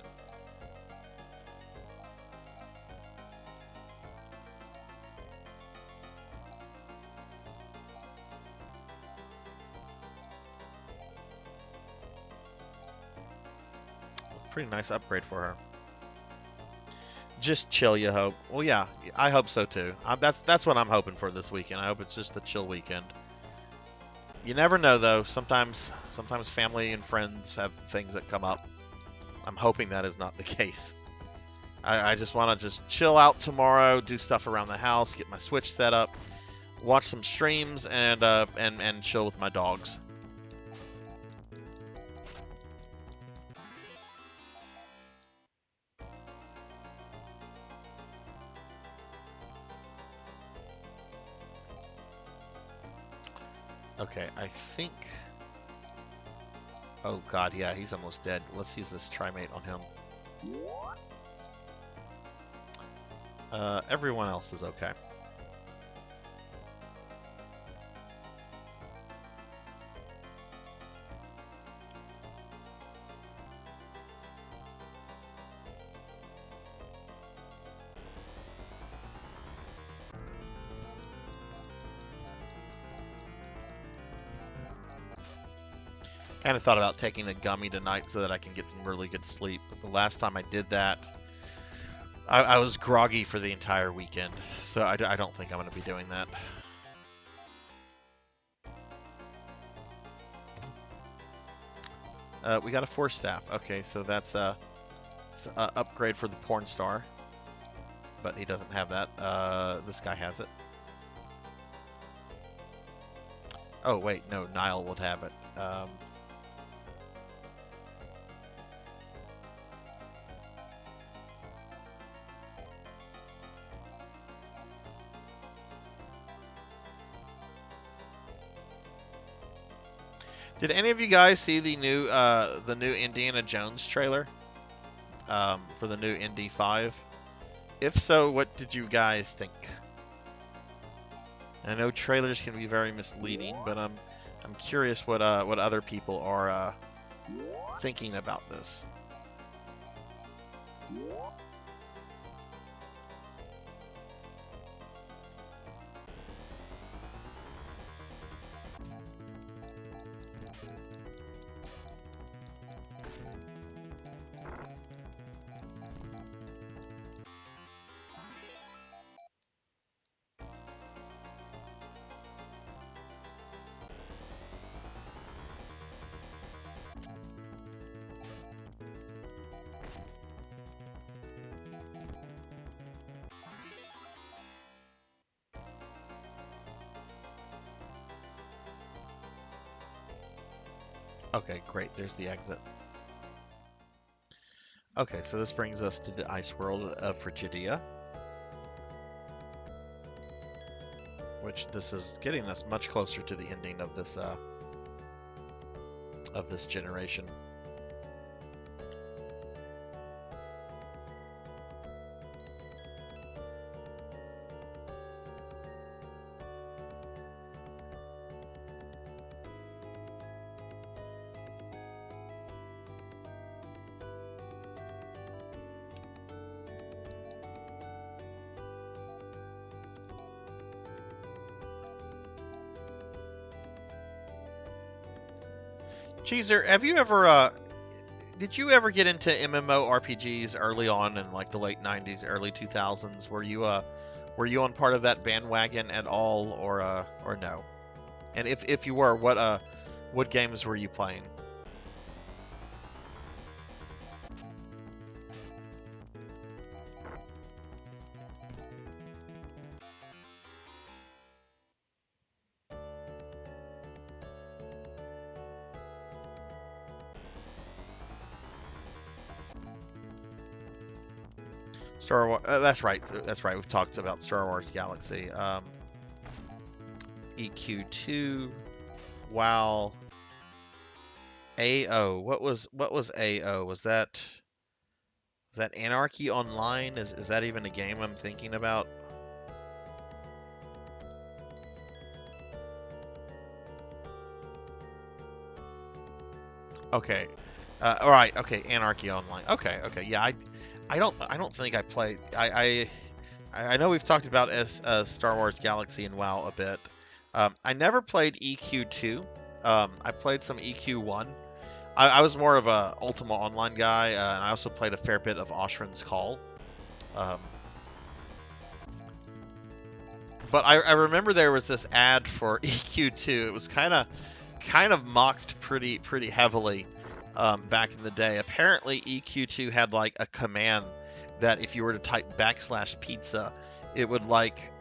Pretty nice upgrade for her. Just chill, you hope. Well, yeah, I hope so too. That's what I'm hoping for this weekend. I hope it's just a chill weekend. You never know, though. Sometimes family and friends have things that come up. I'm hoping that is not the case. I just want to just chill out tomorrow, do stuff around the house, get my Switch set up, watch some streams, and chill with my dogs. Okay, I think... Oh god, yeah, he's almost dead. Let's use this Trimate on him. Everyone else is okay. Kind of thought about taking a gummy tonight so that I can get some really good sleep. But the last time I did that, I was groggy for the entire weekend. So I don't think I'm going to be doing that. We got a Force Staff. Okay, so that's a upgrade for the Porn Star. But he doesn't have that. This guy has it. Oh, wait, no, Nile would have it. Did any of you guys see the new Indiana Jones trailer for the new Indy 5? If so, what did you guys think? I know trailers can be very misleading, but I'm curious what other people are thinking about this. Okay, great. There's the exit. Okay, so this brings us to the ice world of Frigidia. Which this is getting us much closer to the ending of this generation. Cheezer, have you ever did you ever get into MMORPGs early on in like the late 90s, early 2000s? Were you on part of that bandwagon at all, or no? And if you were, what games were you playing? Star Wars. That's right. That's right. We've talked about Star Wars Galaxy. EQ2. WoW. AO. What was AO? Was that Anarchy Online? Is that even a game I'm thinking about? Okay. All right. Okay. Anarchy Online. Okay. Okay. Yeah. I don't think I played. I know we've talked about Star Wars Galaxy and WoW a bit. I never played EQ2. I played some EQ1. I was more of a Ultima Online guy, and I also played a fair bit of Oshrin's Call. But I remember there was this ad for EQ2. It was kind of mocked pretty heavily back in the day. Apparently, EQ2 had like a command that if you were to type \pizza, it would like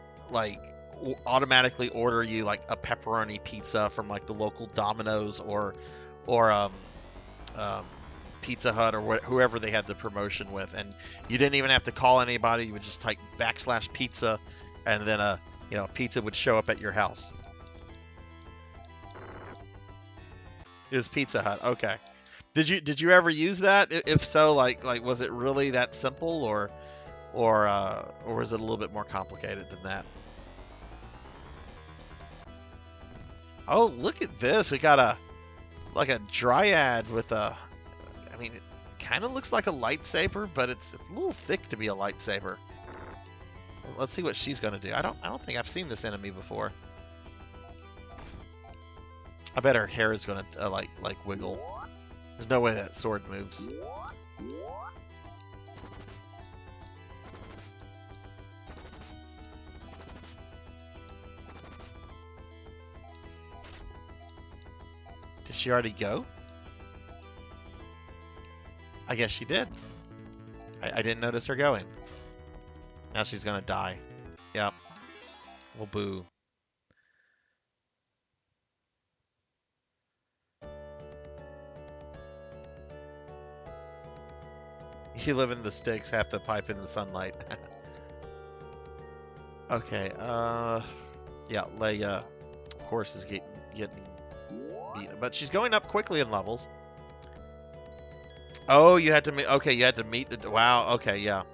automatically order you like a pepperoni pizza from like the local Domino's or Pizza Hut or whoever they had the promotion with, and you didn't even have to call anybody. You would just type \pizza, and then pizza would show up at your house. It was Pizza Hut. Okay. Did you ever use that? If so, like was it really that simple, or was it a little bit more complicated than that? Oh, look at this. We got a dryad with a, I mean, it kind of looks like a lightsaber, but it's a little thick to be a lightsaber. Let's see what she's going to do. I don't think I've seen this enemy before. I bet her hair is going to like wiggle. There's no way that sword moves. Did she already go? I guess she did. I didn't notice her going. Now she's gonna die. Yep. Well, boo. You live in the sticks, half the pipe in the sunlight. Okay, yeah, Leia, of course, is getting beaten, but she's going up quickly in levels. Oh, you had to meet. Okay, you had to meet the. Wow. Okay, yeah.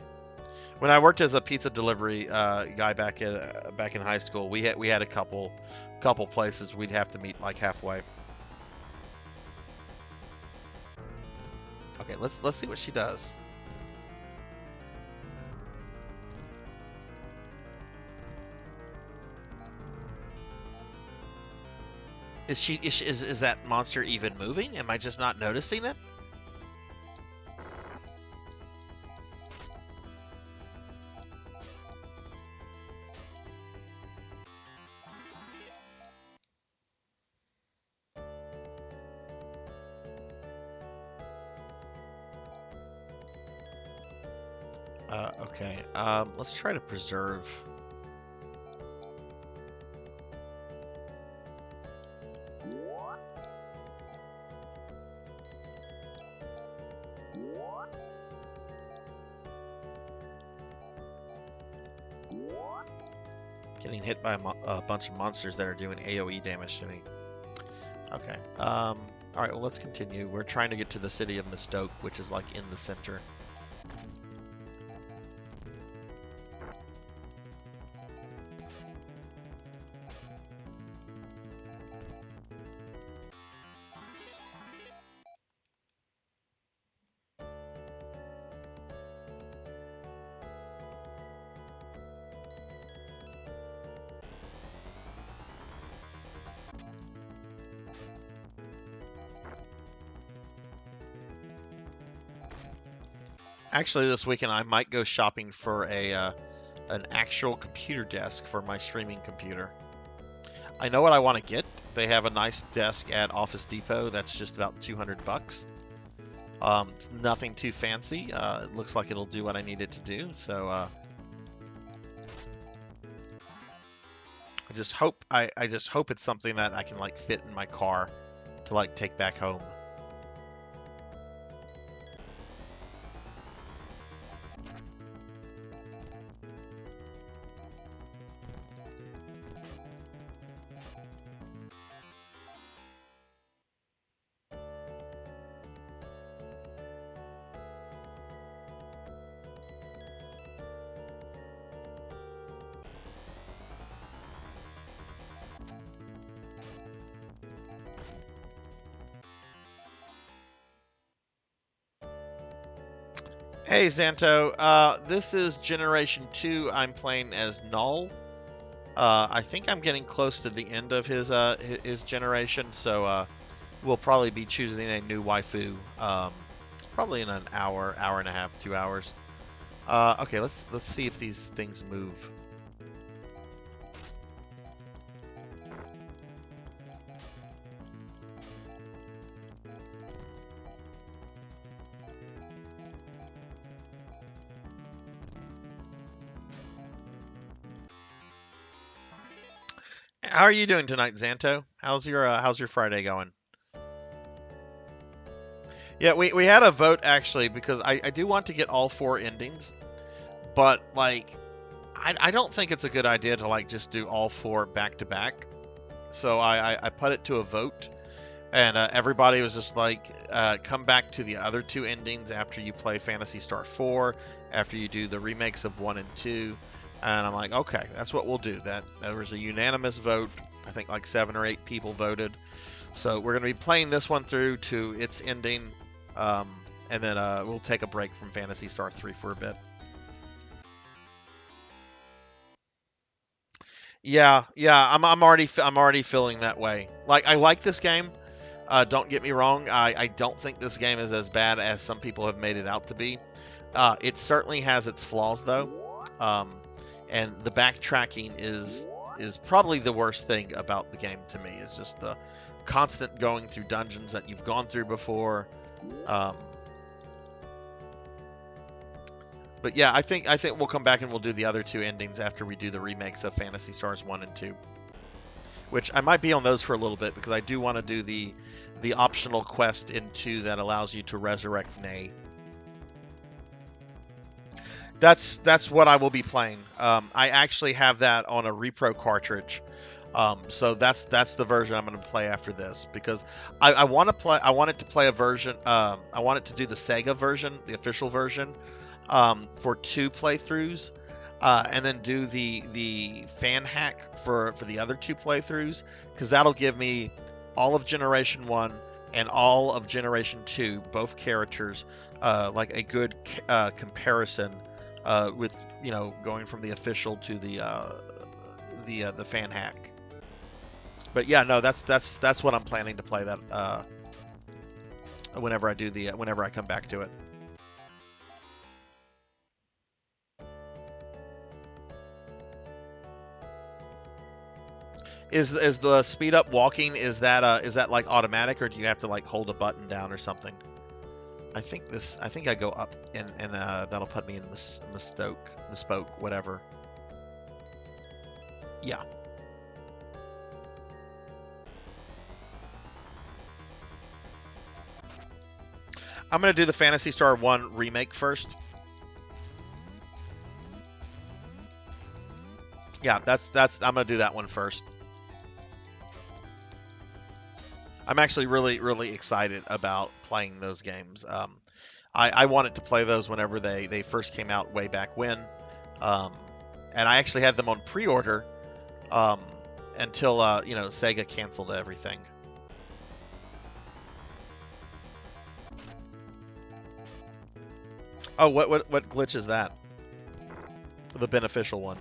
When I worked as a pizza delivery guy back in high school, we had a couple places we'd have to meet like halfway. Okay, let's see what she does. Is that monster even moving? Am I just not noticing it? Okay. Let's try to preserve. Getting hit by a bunch of monsters that are doing AoE damage to me. Okay. All right. Well, let's continue. We're trying to get to the city of Mistoke, which is like in the center. Actually, this weekend I might go shopping for an actual computer desk for my streaming computer. I know what I want to get. They have a nice desk at Office Depot that's just about $200. It's nothing too fancy. It looks like it'll do what I need it to do. So I just hope I just hope it's something that I can like fit in my car to like take back home. Hey Xanto, this is Generation 2. I'm playing as Null. I think I'm getting close to the end of his generation, so we'll probably be choosing a new waifu, probably in an hour, hour and a half, 2 hours. Okay, let's see if these things move. How are you doing tonight, Xanto? How's your Friday going? Yeah, we had a vote actually because I do want to get all 4 endings, but like I don't think it's a good idea to like just do all 4 back to back. So I put it to a vote, and everybody was just like, come back to the other 2 endings after you play Phantasy Star 4, after you do the remakes of 1 and 2. And I'm like, okay, that's what we'll do. That there was a unanimous vote. I think like 7 or 8 people voted. So we're going to be playing this one through to its ending, and then we'll take a break from Phantasy Star 3 for a bit. Yeah, I'm already feeling that way. Like I like this game. Don't get me wrong. I don't think this game is as bad as some people have made it out to be. It certainly has its flaws though. And the backtracking is probably the worst thing about the game to me. Is just the constant going through dungeons that you've gone through before. But yeah, I think we'll come back and we'll do the other 2 endings after we do the remakes of Phantasy Stars 1 and 2. Which I might be on those for a little bit because I do want to do the optional quest in 2 that allows you to resurrect Nay. That's what I will be playing. I actually have that on a repro cartridge, so that's the version I'm going to play after this because I want to play. I wanted to play a version. I wanted to do the Sega version, the official version, for 2 playthroughs, and then do the fan hack for the other 2 playthroughs because that'll give me all of Generation 1 and all of Generation 2, both characters, like a good comparison. With going from the official to the fan hack. But yeah, no, that's what I'm planning to play that whenever I come back to it. Is the speed up walking, is that like automatic, or do you have to like hold a button down or something? I think I go up and that'll put me in Bespoke, whatever. Yeah. I'm gonna do the Phantasy Star 1 remake first. Yeah, I'm gonna do that one first. I'm actually really excited about playing those games. I wanted to play those whenever they first came out way back when, and I actually had them on pre-order until Sega canceled everything. Oh, what glitch is that? The beneficial one.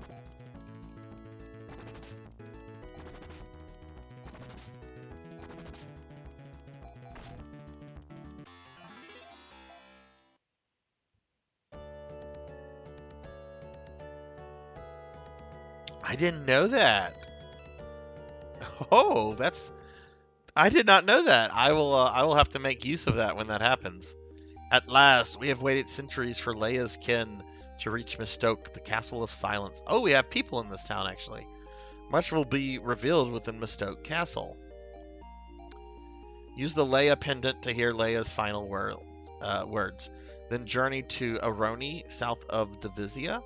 I didn't know that. Oh, I did not know that. I will have to make use of that when that happens. At last, we have waited centuries for Leia's kin to reach Mistoke, the Castle of Silence. Oh, we have people in this town, actually. Much will be revealed within Mistoke Castle. Use the Leia pendant to hear Leia's final words. Then journey to Aroni, south of Divizia.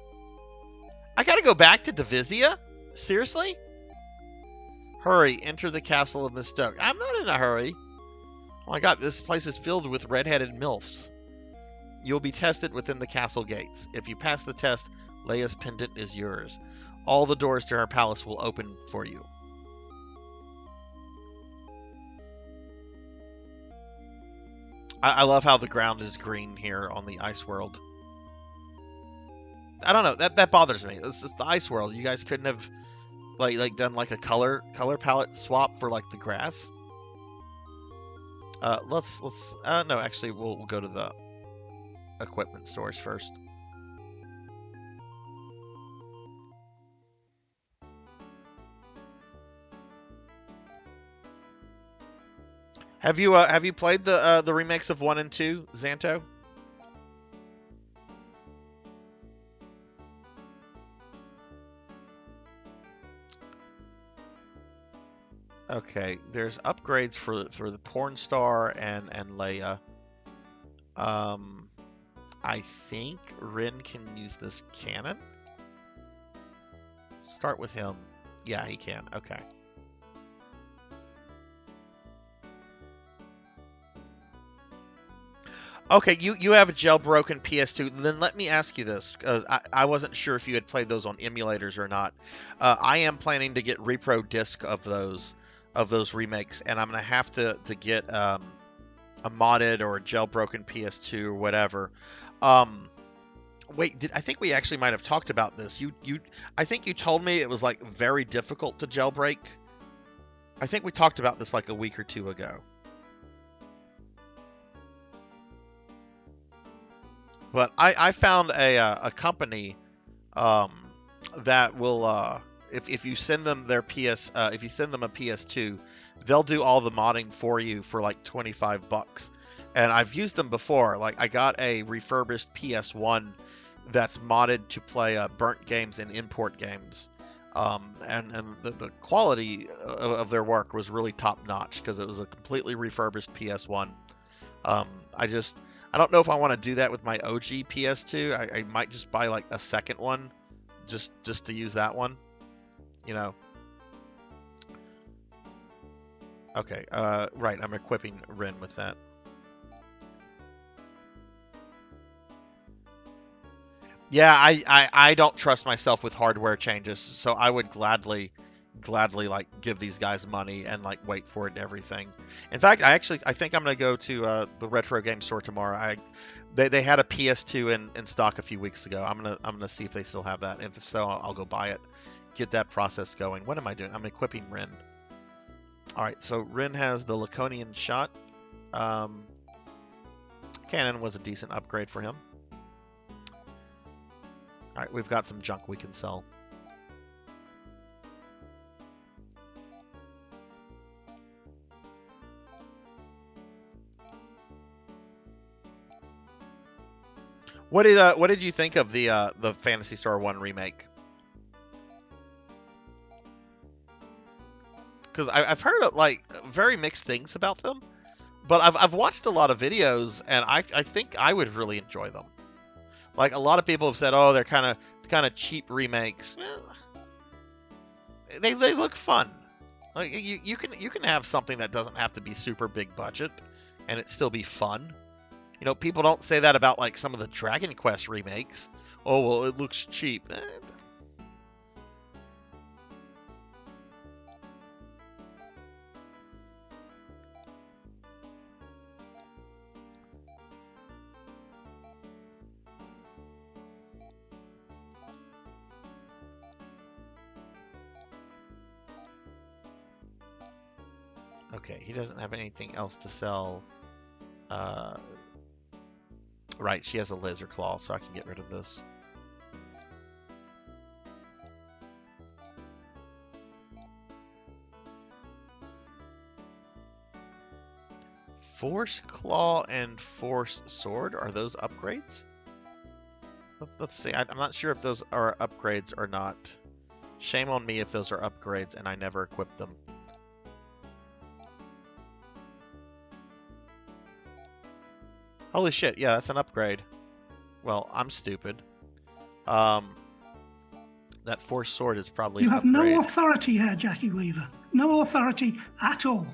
I gotta go back to Divizia? Seriously? Hurry, enter the Castle of Mistoke. I'm not in a hurry. Oh my god, this place is filled with red-headed MILFs. You'll be tested within the castle gates. If you pass the test, Leia's pendant is yours. All the doors to her palace will open for you. I love how the ground is green here on the ice world. I don't know, that bothers me. This is the ice world. You guys couldn't have like done like a color palette swap for like the grass. No, actually we'll go to the equipment stores first. Have you played the remakes of 1 and 2, Xanto? Okay, there's upgrades for the Porn Star and Leia. I think Rin can use this cannon. Start with him. Yeah, he can. Okay. Okay, you have a jailbroken PS2. Then let me ask you this, because I wasn't sure if you had played those on emulators or not. I am planning to get repro disc of those remakes, and I'm gonna have to get a modded or a jailbroken PS2 or whatever. Wait, I think we actually might have talked about this. I think you told me it was like very difficult to jailbreak. I think we talked about this like a week or two ago. But I found a company that will if you send them their if you send them a PS2, they'll do all the modding for you for like $25. And I've used them before. Like I got a refurbished PS1 that's modded to play burnt games and import games. And the quality of their work was really top notch because it was a completely refurbished PS1. I don't know if I want to do that with my OG PS2. I might just buy like a second one just to use that one, you know. Okay, right, I'm equipping Rin with that. Yeah, I don't trust myself with hardware changes, so I would gladly like give these guys money and like wait for it and everything. In fact, I think I'm gonna go to the retro game store tomorrow. They had a PS2 in stock a few weeks ago. I'm gonna see if they still have that. If so, I'll go buy it, get that process going. What am I doing? I'm equipping Rin. All right, so Rin has the Laconian shot. Cannon was a decent upgrade for him. All right, we've got some junk we can sell. What did you think of the Phantasy Star 1 remake? Because I've heard like very mixed things about them, but I've watched a lot of videos and I think I would really enjoy them. Like a lot of people have said, oh, they're kind of cheap remakes. They look fun. Like you can have something that doesn't have to be super big budget, and it still be fun. You know, people don't say that about like some of the Dragon Quest remakes. Oh well, it looks cheap. Okay, he doesn't have anything else to sell. Right, she has a laser claw, so I can get rid of this. Force Claw and Force Sword, are those upgrades? Let's see. I'm not sure if those are upgrades or not. Shame on me if those are upgrades and I never equipped them. Holy shit, yeah, that's an upgrade. Well, I'm stupid. That Force Sword is probably You an have upgrade. no authority here, Jackie Weaver. No authority at all.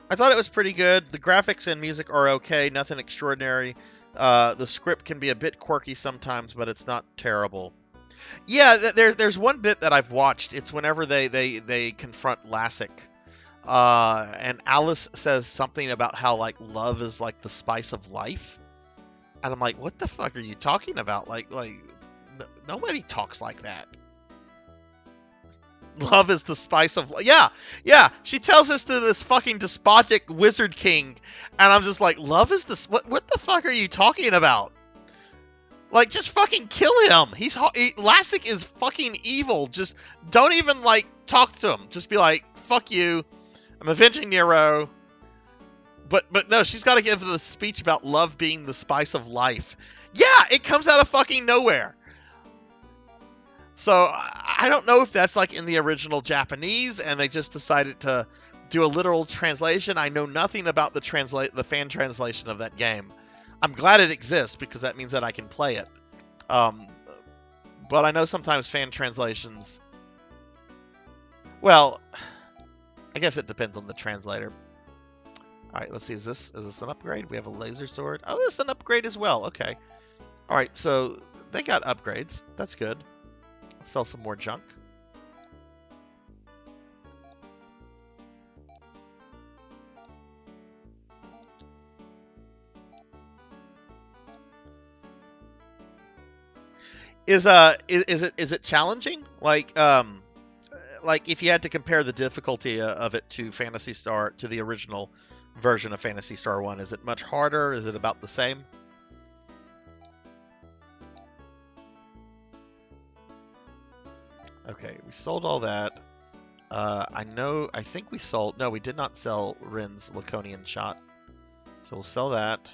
I thought it was pretty good. The graphics and music are okay, nothing extraordinary. The script can be a bit quirky sometimes, but it's not terrible. Yeah, there's one bit that I've watched. It's whenever they confront Lassic. And Alice says something about how, like, love is like the spice of life. And I'm like, what the fuck are you talking about? Nobody talks like that. Love is the spice of life. Yeah. She tells us to this fucking despotic wizard king. And I'm just like, love is this. What the fuck are you talking about? Like, just fucking kill him. Lassic is fucking evil. Just don't even, like, talk to him. Just be like, fuck you. I'm avenging Nero. But no, she's got to give the speech about love being the spice of life. Yeah, it comes out of fucking nowhere. So I don't know if that's like in the original Japanese and they just decided to do a literal translation. I know nothing about the fan translation of that game. I'm glad it exists because that means that I can play it. But I know sometimes fan translations... Well, I guess it depends on the translator. Alright, let's see. Is this an upgrade? We have a laser sword. Oh, this is an upgrade as well. Okay. Alright, so they got upgrades. That's good. Sell some more junk. Is it challenging? Like if you had to compare the difficulty of it to the original version of Phantasy Star 1, is it much harder? Is it about the same? Okay, we sold all that. I think we sold... No, we did not sell Rin's Laconian Shot. So we'll sell that.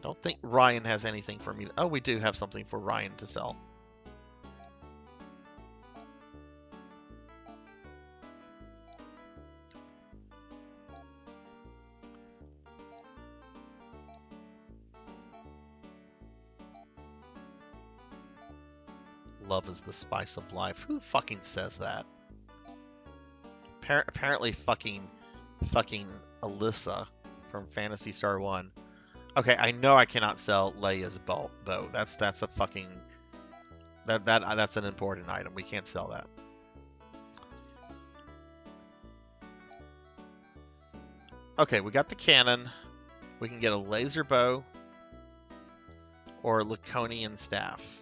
Don't think Ryan has anything for me. Oh, we do have something for Ryan to sell. Love is the spice of life. Who fucking says that? Apparently fucking Alyssa from Phantasy Star 1. Okay, I know I cannot sell Leia's bow. That's a fucking... That's an important item. We can't sell that. Okay, we got the cannon. We can get a laser bow or a Laconian staff.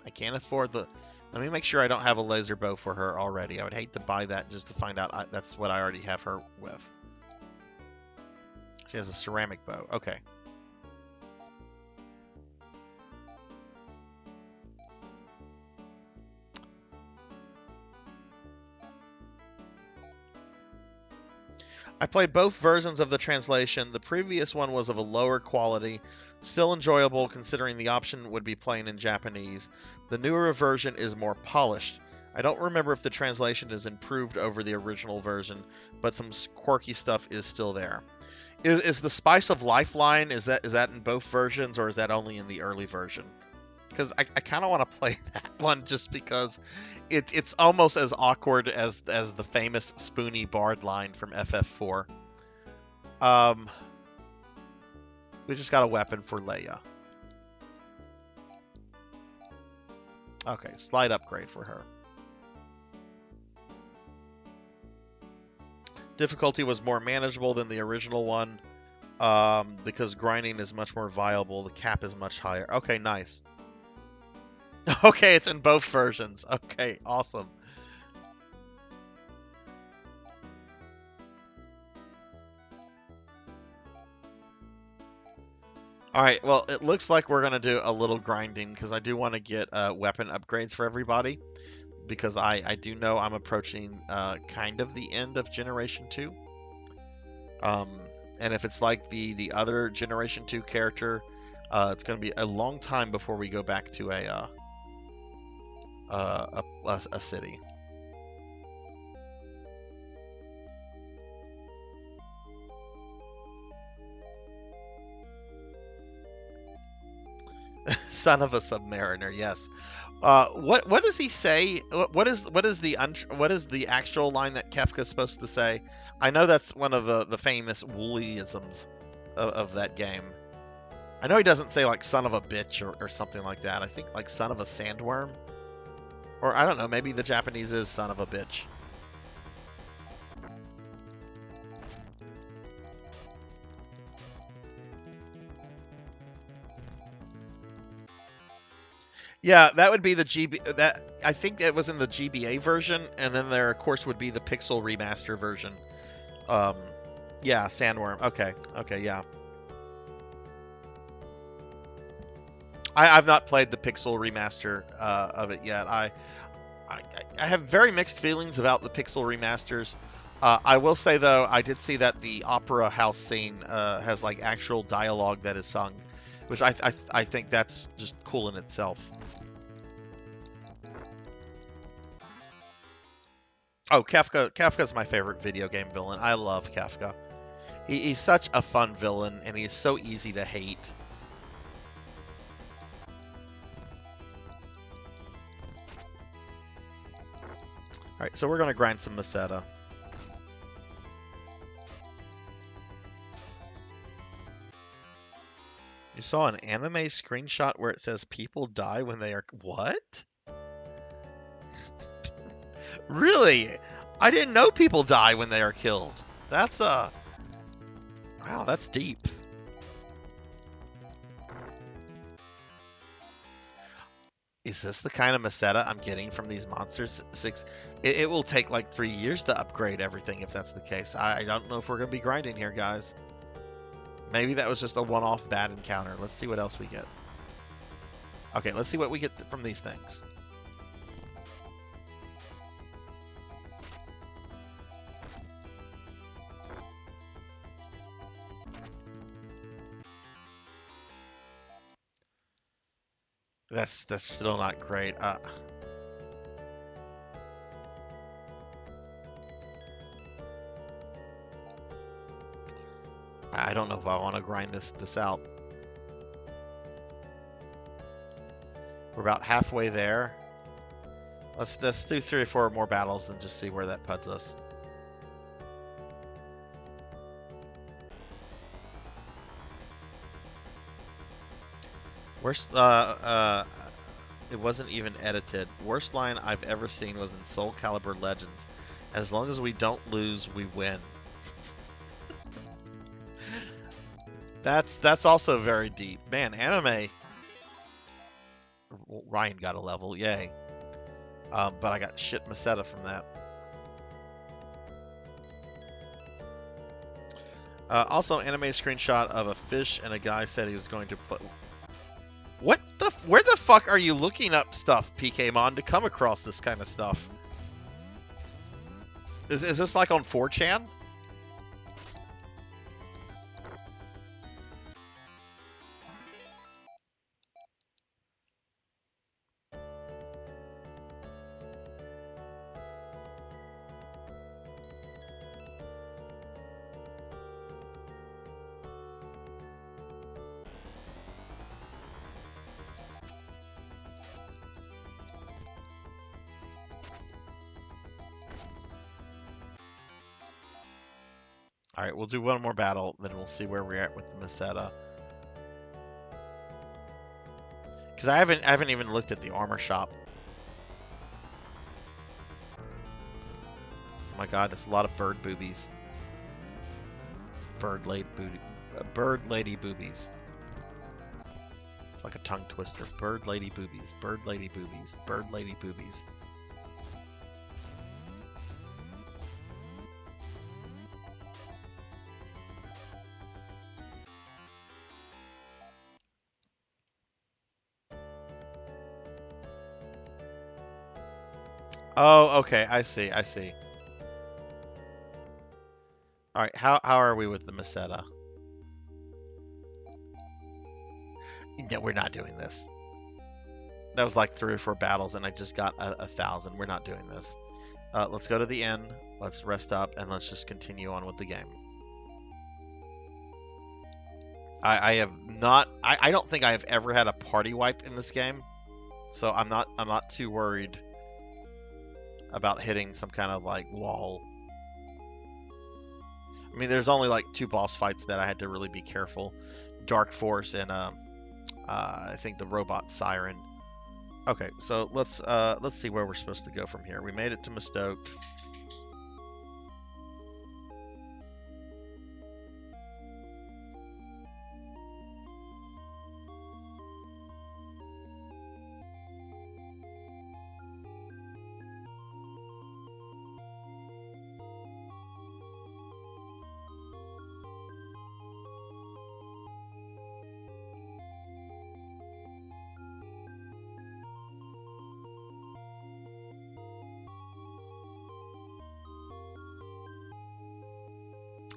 I can't afford the... Let me make sure I don't have a laser bow for her already. I would hate to buy that just to find out that's what I already have her with. She has a ceramic bow. Okay. I played both versions of the translation. The previous one was of a lower quality, still enjoyable considering the option would be playing in Japanese. The newer version is more polished. I don't remember if the translation is improved over the original version, but some quirky stuff is still there. Is the Spice of Lifeline, is that in both versions, or is that only in the early version? Because I kind of want to play that one just because it's almost as awkward as the famous Spoony Bard line from FF4. We just got a weapon for Leia. Okay, slight upgrade for her. Difficulty was more manageable than the original one because grinding is much more viable. The cap is much higher. Okay, nice. Okay, it's in both versions. Okay, awesome. Alright, well, it looks like we're going to do a little grinding because I do want to get weapon upgrades for everybody. Because I do know I'm approaching kind of the end of Generation 2. Um, and if it's like the other Generation 2 character, it's going to be a long time before we go back to a city. Son of a Submariner, yes. What does he say? What is the actual line that Kefka's supposed to say? I know that's one of the famous Woollyisms of that game. I know he doesn't say like son of a bitch or something like that. I think like son of a sandworm. Or I don't know, maybe the Japanese is son of a bitch. Yeah, that would be the GB. That I think it was in the GBA version, and then there, of course, would be the Pixel remaster version. Um, yeah, Sandworm. Okay, okay, yeah. I've not played the Pixel remaster of it yet. I I have very mixed feelings about the Pixel remasters. I will say though, I did see that the opera house scene has like actual dialogue that is sung, which I think that's just cool in itself. Oh, Kafka's my favorite video game villain. I love Kafka. He's such a fun villain, and he's so easy to hate. Alright, so we're going to grind some Meseta. You saw an anime screenshot where it says people die when they are... What? Really? I didn't know people die when they are killed. That's, wow, that's deep. Is this the kind of Meseta I'm getting from these monsters? It will take like 3 years to upgrade everything if that's the case. I don't know if we're going to be grinding here, guys. Maybe that was just a one-off bad encounter. Let's see what else we get. Okay, let's see what we get from these things. That's still not great. I don't know if I want to grind this out. We're about halfway there. Let's do 3 or 4 more battles and just see where that puts us. Worst, it wasn't even edited. Worst line I've ever seen was in Soul Calibur Legends. As long as we don't lose, we win. That's also very deep. Man, anime. Ryan got a level, yay. But I got shit Meseta from that. Also, anime screenshot of a fish and a guy said he was going to play. What the? Where the fuck are you looking up stuff, PKmon, to come across this kind of stuff? Is this like on 4chan? Alright, we'll do one more battle, then we'll see where we're at with the Meseta. Because I haven't even looked at the armor shop. Oh my god, that's a lot of bird boobies. Bird lady boobies. It's like a tongue twister. Bird lady boobies. Bird lady boobies. Bird lady boobies. Oh, okay, I see. All right, how are we with the Meseta? No, we're not doing this. That was like 3 or 4 battles, and I just got 1,000. We're not doing this. Let's go to the end. Let's rest up, and let's just continue on with the game. I have not. I don't think I have ever had a party wipe in this game, so I'm not too worried about hitting some kind of like wall. I mean, there's only like 2 boss fights that I had to really be careful. Dark Force and I think the robot Siren. Okay, so let's see where we're supposed to go from here. We made it to Mistoke.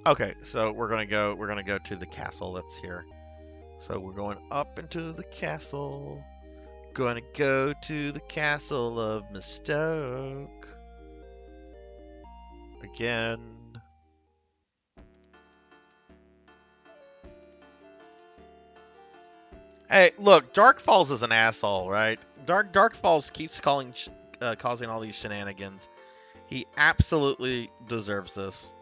Okay, so we're gonna go to the castle that's here. So we're going up into the castle. Gonna go to the castle of Mistoke. Again. Hey, look, Dark Falls is an asshole, right? Dark Falls keeps causing all these shenanigans. He absolutely deserves this.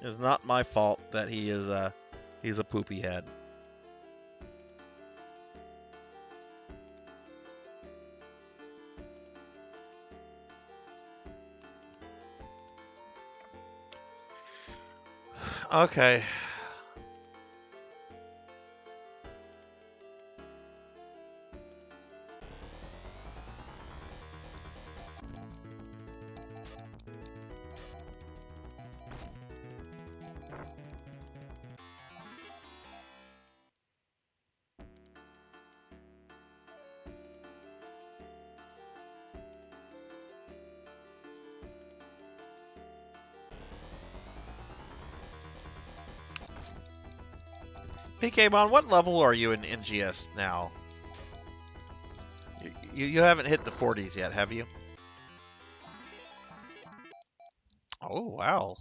It's not my fault that he's a poopy head. Okay. PKmon, what level are you in NGS now? You haven't hit the 40s yet, have you? Oh, wow.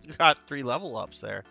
You got 3 level ups there.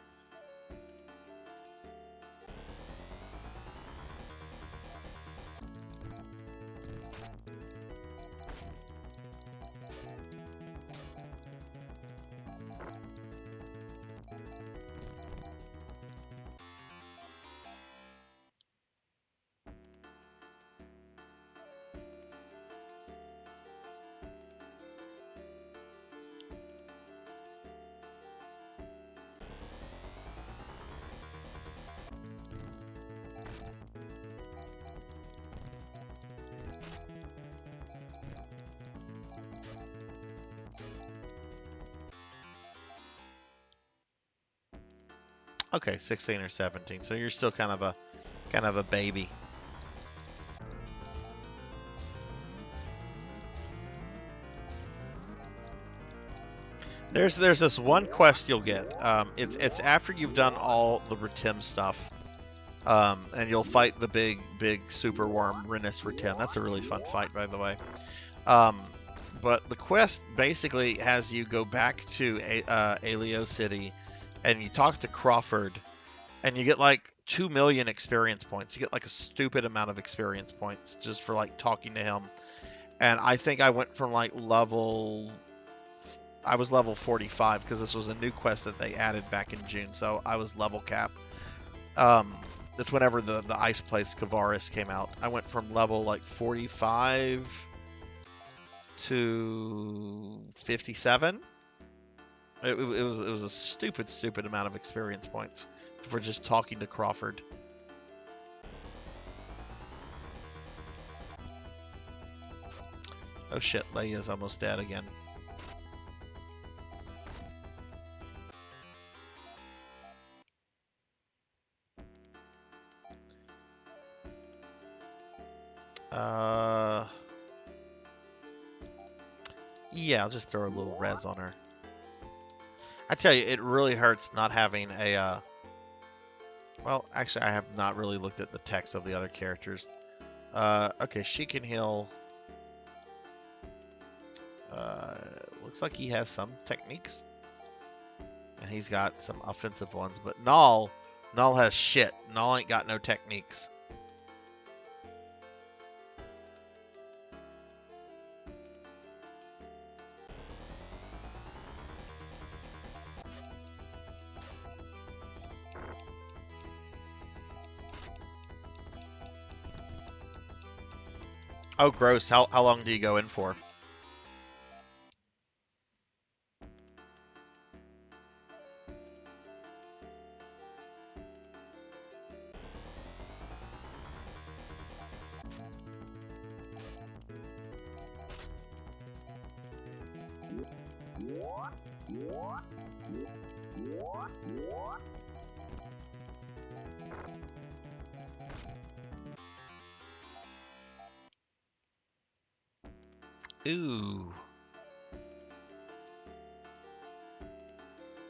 Okay, 16 or 17. So you're still kind of a baby. There's this one quest you'll get. It's after you've done all the Retim stuff. And you'll fight the big super worm Renus Retim. That's a really fun fight, by the way. But the quest basically has you go back to Aleo City, and you talk to Crawford, and you get like 2 million experience points. You get like a stupid amount of experience points just for like talking to him. And I think I went from like I was level 45 because this was a new quest that they added back in June, so I was level cap. That's whenever the ice place Kavaris came out. I went from level like 45 to 57. It was a stupid amount of experience points for just talking to Crawford. Oh shit, Leia's almost dead again. Yeah, I'll just throw a little res on her. I tell you, it really hurts not having a. Well, actually, I have not really looked at the text of the other characters. Okay, she can heal. Looks like he has some techniques, and he's got some offensive ones. But Null has shit. Null ain't got no techniques. Oh, gross. How long do you go in for? Ooh.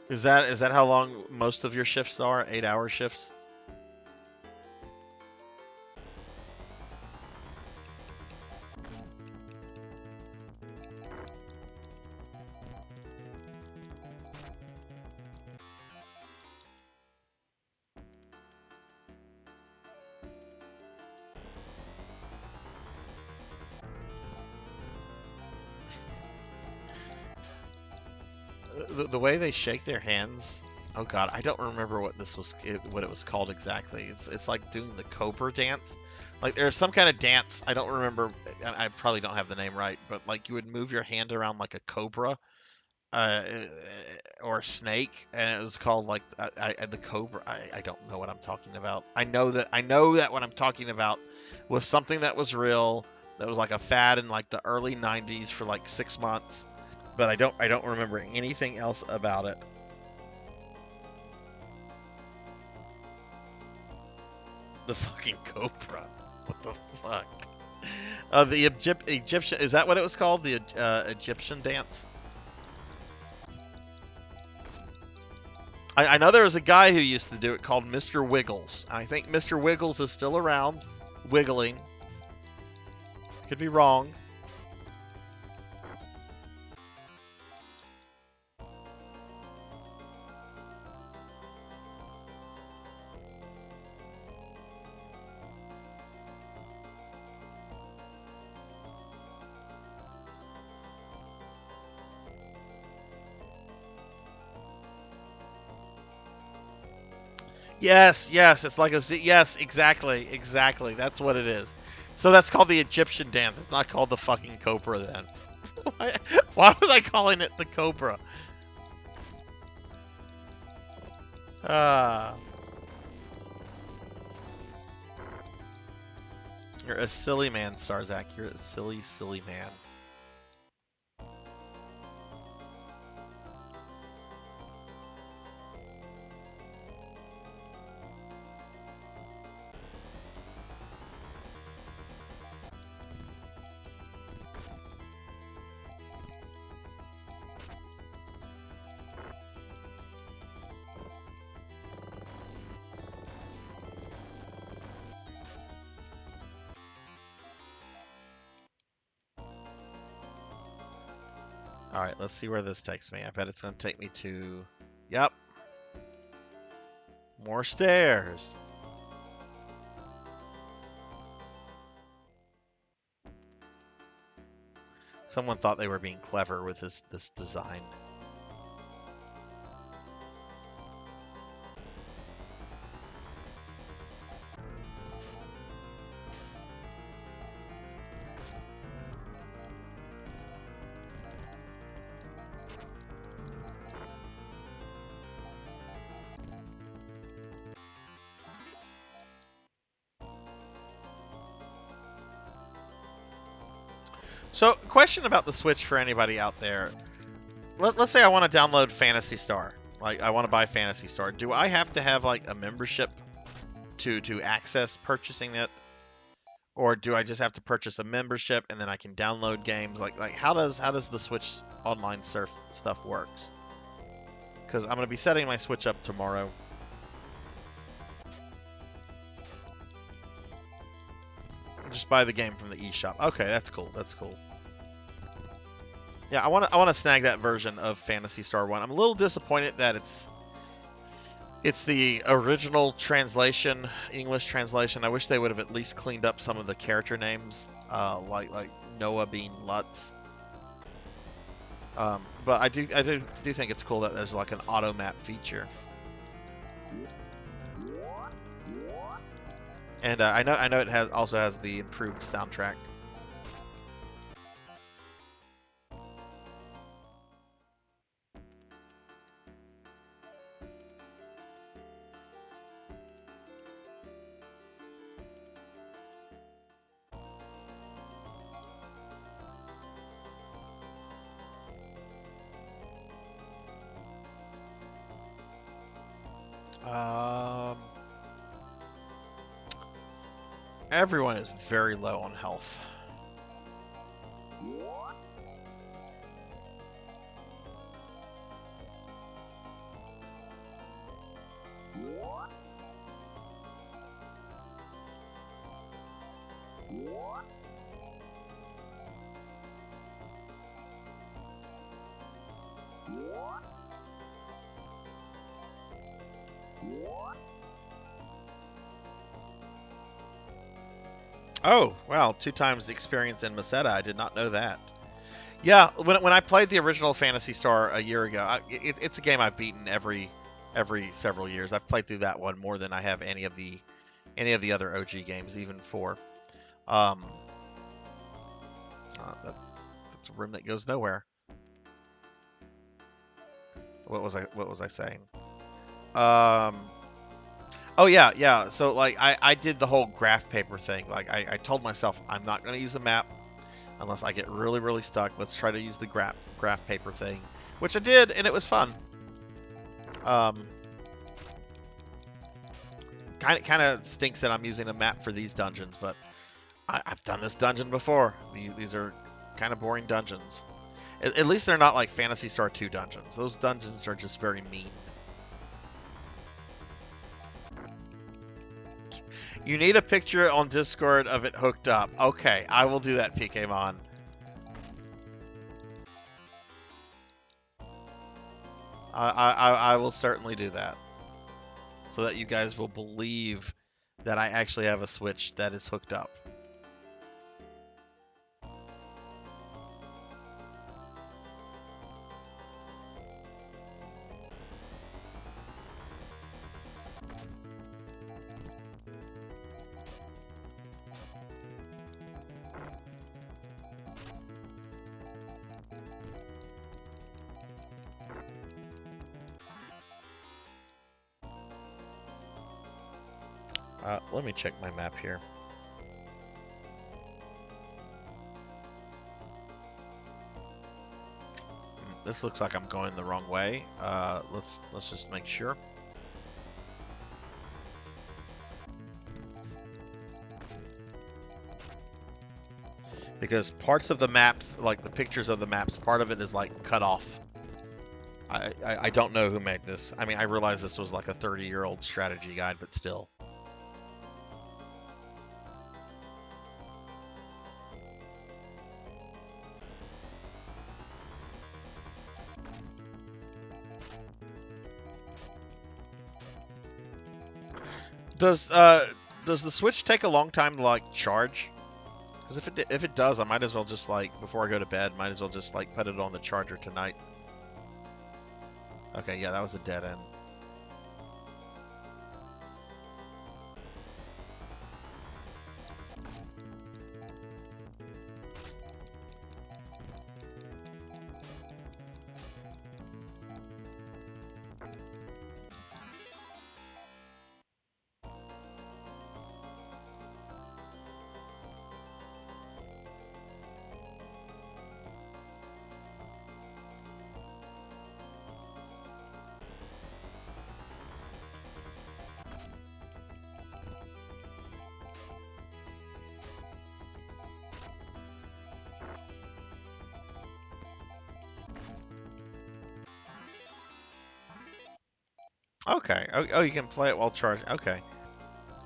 Is that how long most of your shifts are? 8-hour shifts? The way they shake their hands. Oh god, I don't remember what it was called exactly. It's like doing the cobra dance. Like there's some kind of dance. I don't remember. I probably don't have the name right, but like you would move your hand around like a cobra, uh, or a snake, and it was called like the cobra. I don't know what I'm talking about. I know that what I'm talking about was something that was real. That was like a fad in like the early '90s for like 6 months, but I don't remember anything else about it. The fucking cobra. What the fuck? The Egyptian. Is that what it was called? The Egyptian dance? I know there was a guy who used to do it called Mr. Wiggles. I think Mr. Wiggles is still around, wiggling. Could be wrong. Yes, it's like yes, exactly. That's what it is. So that's called the Egyptian dance. It's not called the fucking cobra then. Why was I calling it the cobra? You're a silly man, Sarzac. You're a silly man. Alright, let's see where this takes me. I bet it's going to take me to... Yep. More stairs. Someone thought they were being clever with this design. So, question about the Switch for anybody out there. Let's say I want to download Phantasy Star. Like, I want to buy Phantasy Star. Do I have to have, like, a membership to access purchasing it? Or do I just have to purchase a membership and then I can download games? Like how does the Switch online stuff works? because I'm going to be setting my Switch up tomorrow. Just buy the game from the eShop. Okay, that's cool. That's cool. Yeah, I want to snag that version of Phantasy Star 1. I'm a little disappointed that it's the original translation, English translation. I wish they would have at least cleaned up some of the character names, like Noah being Lutz. But I do think it's cool that there's like an auto map feature. And I know it also has the improved soundtrack. Everyone is very low on health. Oh, wow, 2 times the experience in Meseta. I did not know that. Yeah, when I played the original Phantasy Star a year ago, it's a game I've beaten every several years. I've played through that one more than I have any of the other OG games, even 4. That's a room that goes nowhere. What was I saying? Oh yeah. So like I did the whole graph paper thing. Like I told myself I'm not going to use a map unless I get really stuck. Let's try to use the graph paper thing, which I did, and it was fun. Kind of stinks that I'm using a map for these dungeons, but I've done this dungeon before. These are kind of boring dungeons. At least they're not like Phantasy Star 2 dungeons. Those dungeons are just very mean. You need a picture on Discord of it hooked up. Okay, I will do that, PKmon. I will certainly do that. So that you guys will believe that I actually have a Switch that is hooked up. Let me check my map here. This looks like I'm going the wrong way. Let's just make sure. Because parts of the maps, like the pictures of the maps, part of it is like cut off. I don't know who made this. I mean, I realize this was like a 30-year-old strategy guide, but still. Does the Switch take a long time to like charge? Because if it does, I might as well just like before I go to bed, might as well just like put it on the charger tonight. Okay, yeah, that was a dead end. Okay. Oh, you can play it while charging. Okay.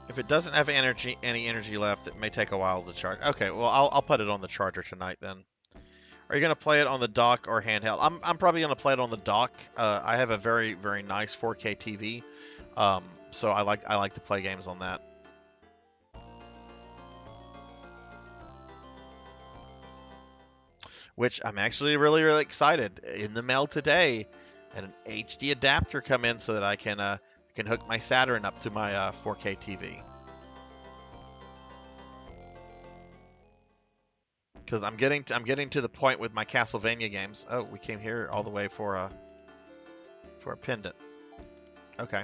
If it doesn't have any energy left, it may take a while to charge. Okay, well, I'll put it on the charger tonight then. Are you gonna play it on the dock or handheld? I'm probably gonna play it on the dock. I have a very nice 4K TV, so I like to play games on that. Which I'm actually really excited. In the mail today, and an HD adapter come in so that I can hook my Saturn up to my 4K TV. Because I'm getting to the point with my Castlevania games. Oh, we came here all the way for a pendant. Okay.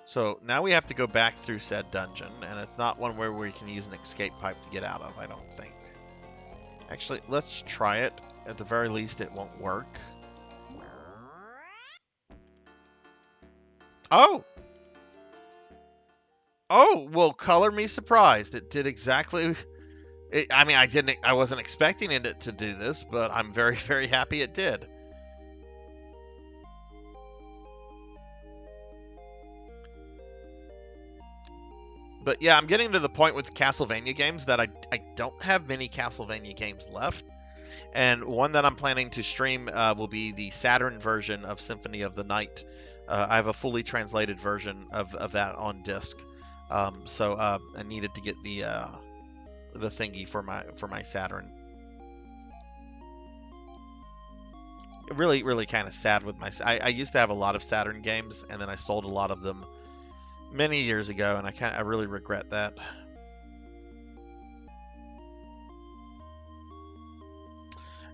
So now we have to go back through said dungeon, and it's not one where we can use an escape pipe to get out of, I don't think. Actually, let's try it. At the very least, it won't work. Oh! Oh, well, color me surprised. It did exactly... I mean, I wasn't expecting it to do this, but I'm very happy it did. But yeah, I'm getting to the point with Castlevania games that I don't have many Castlevania games left. And one that I'm planning to stream will be the Saturn version of Symphony of the Night. I have a fully translated version of that on disc. So I needed to get the thingy for my Saturn. Really kind of sad with I used to have a lot of Saturn games, and then I sold a lot of them many years ago, and I really regret that.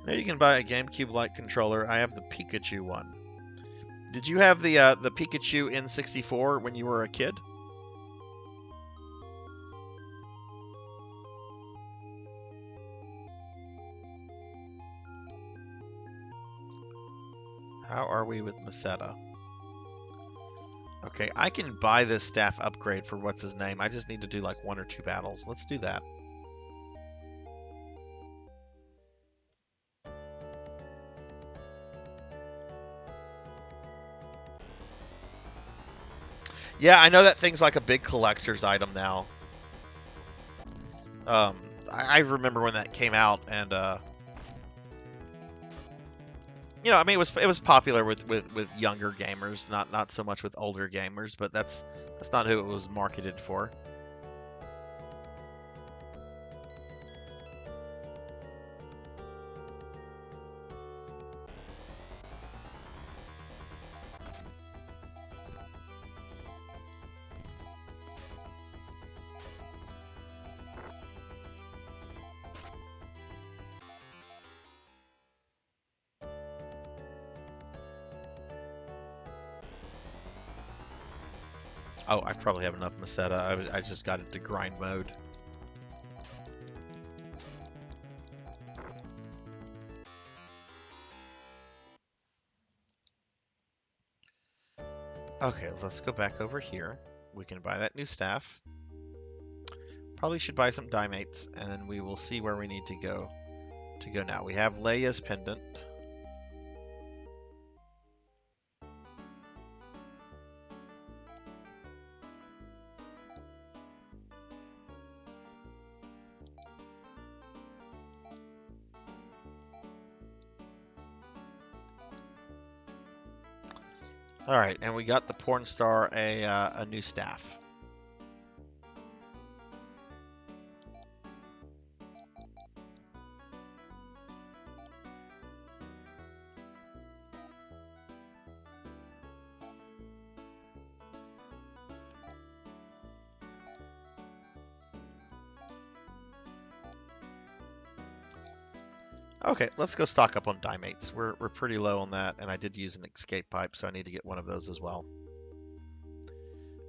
Now you can buy a GameCube-like controller. I have the Pikachu one. Did you have the Pikachu N64 when you were a kid? How are we with Meseta? Okay, I can buy this staff upgrade for what's his name. I just need to do like 1 or 2 battles. Let's do that. Yeah, I know that thing's like a big collector's item now. I remember when that came out, and you know, I mean, it was popular with younger gamers, not so much with older gamers, but that's not who it was marketed for. Oh, I probably have enough Meseta. I just got into grind mode. Okay, let's go back over here. We can buy that new staff. Probably should buy some Dimates, and then we will see where we need to go now. We have Leia's pendant. All right, and we got the porn star a new staff. Okay, let's go stock up on Dimates. We're pretty low on that, and I did use an escape pipe, so I need to get one of those as well.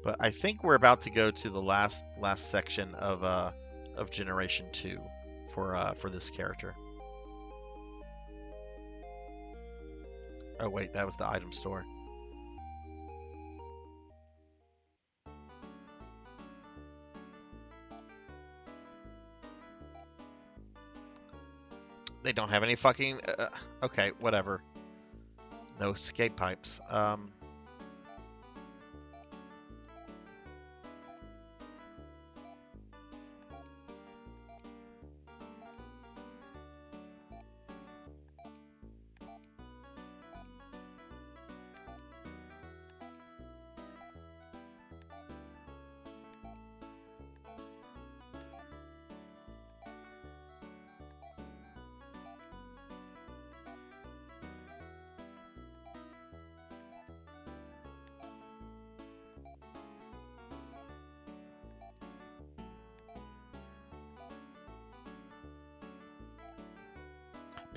But I think we're about to go to the last section of Generation 2 for this character. Oh wait, that was the item store. They don't have any fucking... okay, whatever. No escape pipes.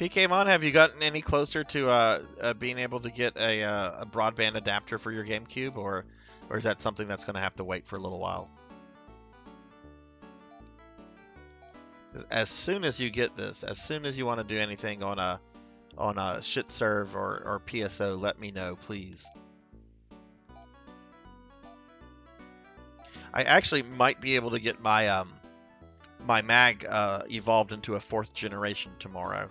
PKmon, have you gotten any closer to being able to get a broadband adapter for your GameCube, or is that something that's going to have to wait for a little while? As soon as you get this, as soon as you want to do anything on a shitserv or PSO, let me know, please. I actually might be able to get my my mag evolved into a 4th generation tomorrow.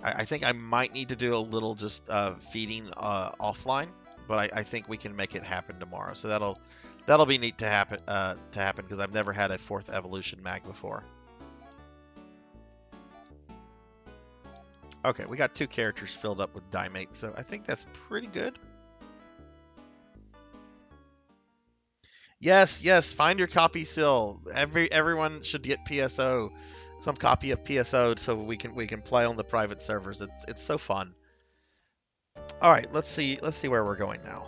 I think I might need to do a little just feeding offline, but I think we can make it happen tomorrow. So that'll be neat to happen because I've never had a 4th evolution mag before. Okay, we got 2 characters filled up with Dimate, so I think that's pretty good. Yes, find your copy still. Everyone should get PSO, some copy of PSO, so we can play on the private servers. It's so fun. All right, let's see where we're going now.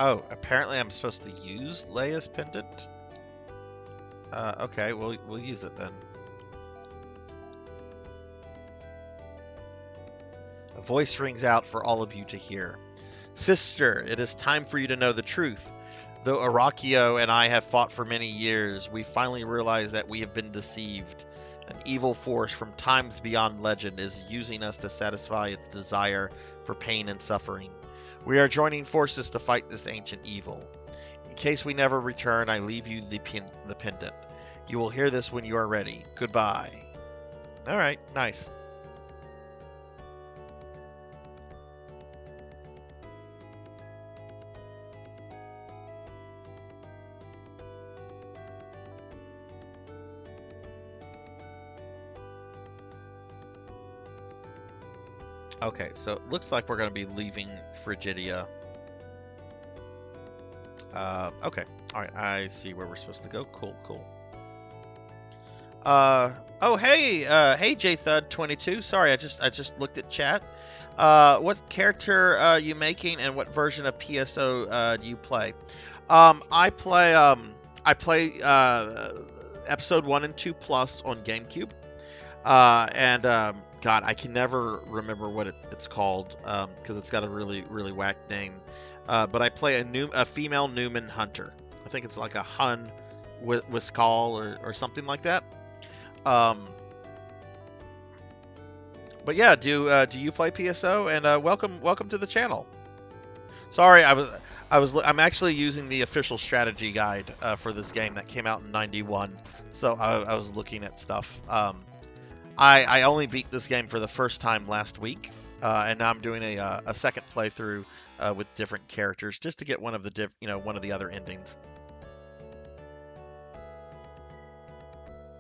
Oh, apparently I'm supposed to use Leia's pendant. Okay, we'll use it then. A voice rings out for all of you to hear. Sister, it is time for you to know the truth. Though Arachio and I have fought for many years, we finally realize that we have been deceived. An evil force from times beyond legend is using us to satisfy its desire for pain and suffering. We are joining forces to fight this ancient evil. In case we never return, I leave you the pendant. You will hear this when you are ready. Goodbye. Alright, nice. Okay, so it looks like we're going to be leaving Frigidia. Okay, alright, I see where we're supposed to go. Cool. Oh, hey JThud22. Sorry, I just looked at chat. What character are you making, and what version of PSO do you play? I play episode 1 and 2 plus on GameCube. God, I can never remember what it's called because it's got a really whack name. But I play a female Newman Hunter. I think it's like a Hun Wiskal or something like that. But yeah, do you play PSO? And welcome to the channel. Sorry, I'm actually using the official strategy guide for this game that came out in '91. So I was looking at stuff. I only beat this game for the first time last week, and now I'm doing a second playthrough with different characters just to get one of the other endings.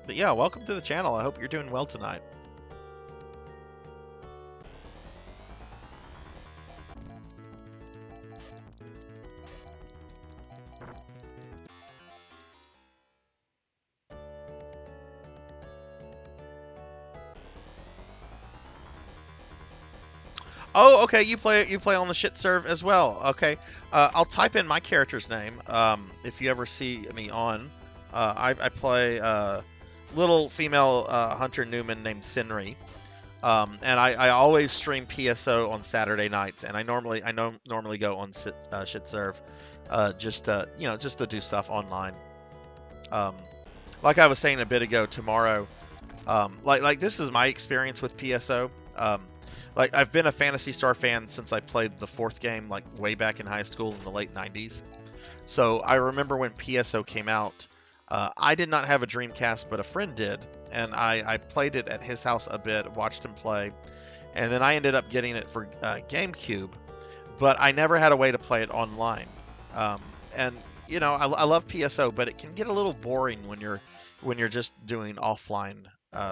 But yeah, welcome to the channel. I hope you're doing well tonight. Oh, okay. You play on the shit serve as well. Okay. I'll type in my character's name. If you ever see me on, I play little female Hunter Newman named Sinri. And I always stream PSO on Saturday nights, and I normally go on shit serve, just to do stuff online. Like I was saying a bit ago, tomorrow, like this is my experience with PSO. Like, I've been a Phantasy Star fan since I played the 4th game, like, way back in high school in the late 90s. So, I remember when PSO came out, I did not have a Dreamcast, but a friend did. And I played it at his house a bit, watched him play. And then I ended up getting it for GameCube. But I never had a way to play it online. And, you know, I love PSO, but it can get a little boring when you're just doing offline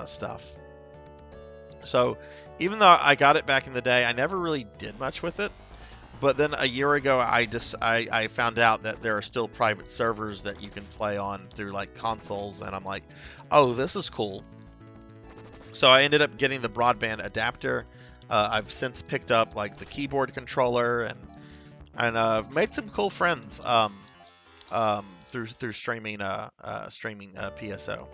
stuff. So, even though I got it back in the day, I never really did much with it. But then a year ago, I found out that there are still private servers that you can play on through like consoles, and I'm like, oh, this is cool. So I ended up getting the broadband adapter. I've since picked up like the keyboard controller and made some cool friends through streaming PSO.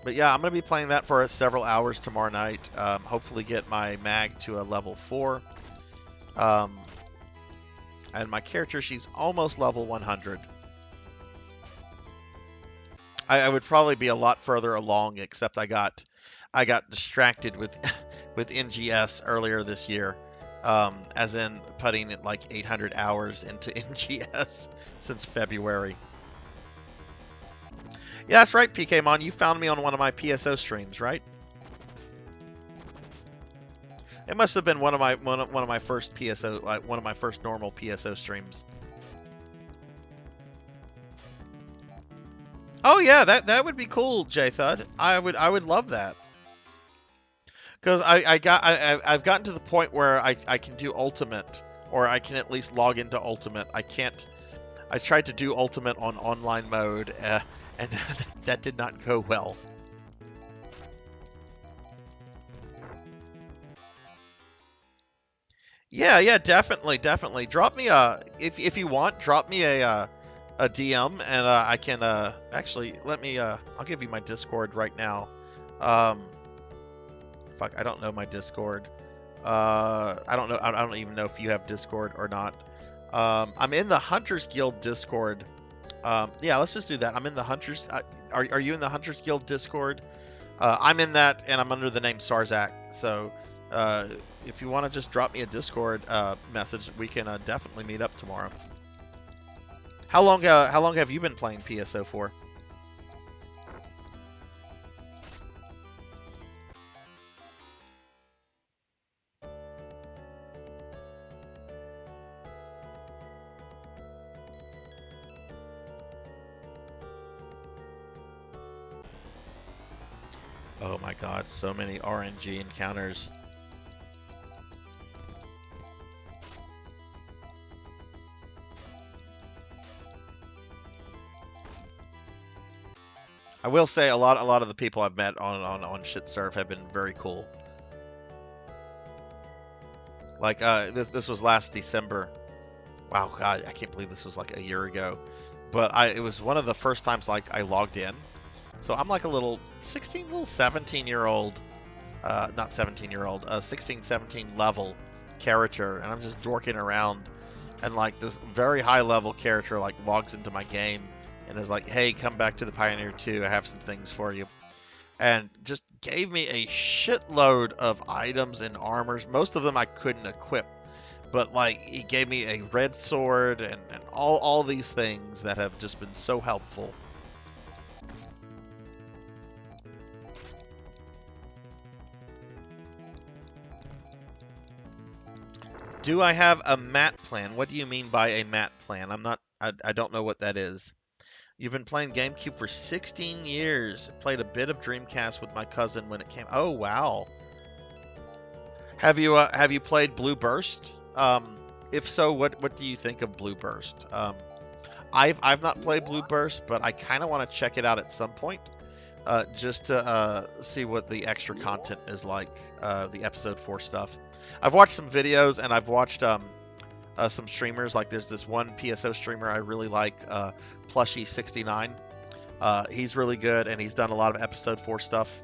But yeah, I'm going to be playing that for several hours tomorrow night. Hopefully get my mag to a level 4. And my character, she's almost level 100. I would probably be a lot further along, except I got distracted with with NGS earlier this year. As in putting like 800 hours into NGS since February. Yeah, that's right, PKmon. You found me on one of my PSO streams, right? It must have been one of my first PSO, like one of my first normal PSO streams. Oh yeah, that would be cool, J Thud. I would love that. Because I've gotten to the point where I can do Ultimate, or I can at least log into Ultimate. I tried to do Ultimate on online mode, and that did not go well. Yeah, definitely. Drop me if you want, drop me a DM, and I can actually let me I'll give you my Discord right now. Fuck, I don't know my Discord. I don't even know if you have Discord or not. I'm in the Hunters Guild Discord. Yeah, let's just do that. I'm in the Hunters. Are you in the Hunters Guild Discord? I'm in that, and I'm under the name Sarzac. So if you want to just drop me a Discord message, we can definitely meet up tomorrow. How long have you been playing PSO for? Oh my god, so many RNG encounters. I will say a lot of the people I've met on Shit Surf have been very cool. Like this was last December. Wow, god, I can't believe this was like a year ago. But it was one of the first times like I logged in. So I'm like a little 17-year-old, not 17-year-old, 16, 17 level character, and I'm just dorking around, and like this very high level character like logs into my game and is like, hey, come back to the Pioneer 2, I have some things for you. And just gave me a shitload of items and armors. Most of them I couldn't equip, but like he gave me a red sword and all these things that have just been so helpful. Do I have a mat plan? What do you mean by a mat plan? I don't know what that is. You've been playing GameCube for 16 years. Played a bit of Dreamcast with my cousin when it came. Oh wow. Have you played Blue Burst? If so, what do you think of Blue Burst? I've not played Blue Burst, but I kind of want to check it out at some point, just to see what the extra content is like, the episode 4 stuff. I've watched some videos, and I've watched some streamers. Like there's this one PSO streamer I really like, Plushy69. He's really good, and he's done a lot of episode 4 stuff.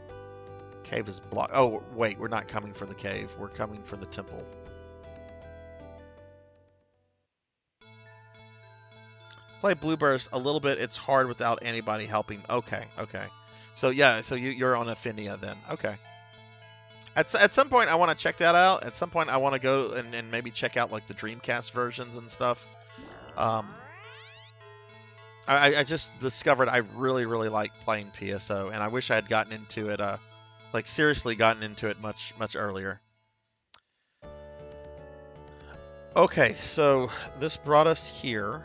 Cave is blocked. Oh wait, we're not coming for the cave. We're coming for the temple. Play Blue Burst a little bit. It's hard without anybody helping. Okay. So yeah, so you're on Affinia then. Okay. At some point, I want to check that out. At some point, I want to go and maybe check out like the Dreamcast versions and stuff. I just discovered I really like playing PSO, and I wish I had gotten into it, like seriously gotten into it much earlier. Okay, so this brought us here.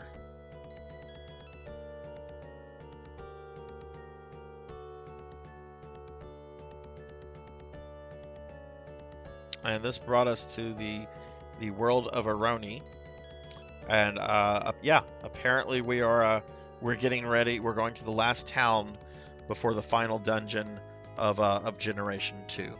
And this brought us to the world of Aroni. And yeah, apparently we're getting ready. We're going to the last town before the final dungeon of Generation 2.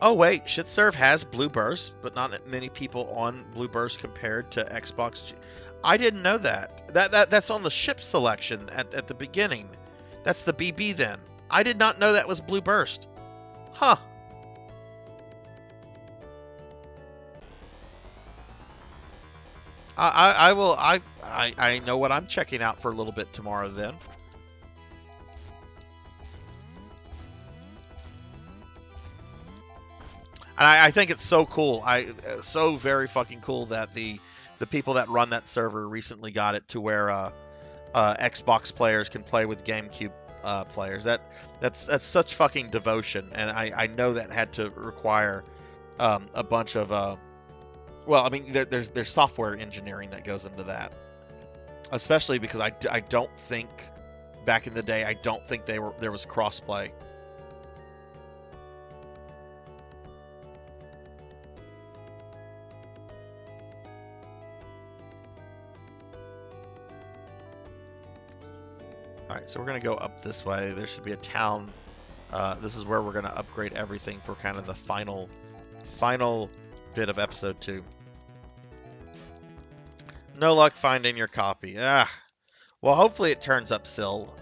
Oh wait, Shitserve has Blue Burst, but not many people on Blue Burst compared to Xbox. I didn't know that. That's on the ship selection at the beginning. That's the BB then. I did not know that was Blue Burst. Huh. I know what I'm checking out for a little bit tomorrow then. And I think it's so cool. So very fucking cool that the people that run that server recently got it to where Xbox players can play with GameCube players. That's such fucking devotion, and I know that had to require a bunch of well, I mean, there's software engineering that goes into that, especially because I don't think back in the day I don't think there was crossplay. Alright, so we're going to go up this way. There should be a town. This is where we're going to upgrade everything for kind of the final bit of episode 2. No luck finding your copy. Well, hopefully it turns up still.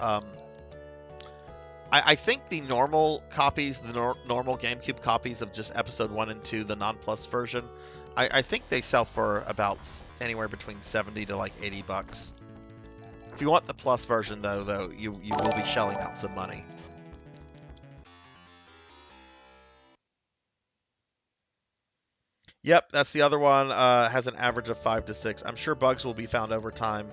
I think the normal copies, the normal GameCube copies of just episode 1 and 2, the non-plus version, I think they sell for about anywhere between 70 to like $80. If you want the plus version, though, you will be shelling out some money. Yep, that's the other one. Has an average of 5 to 6. I'm sure bugs will be found over time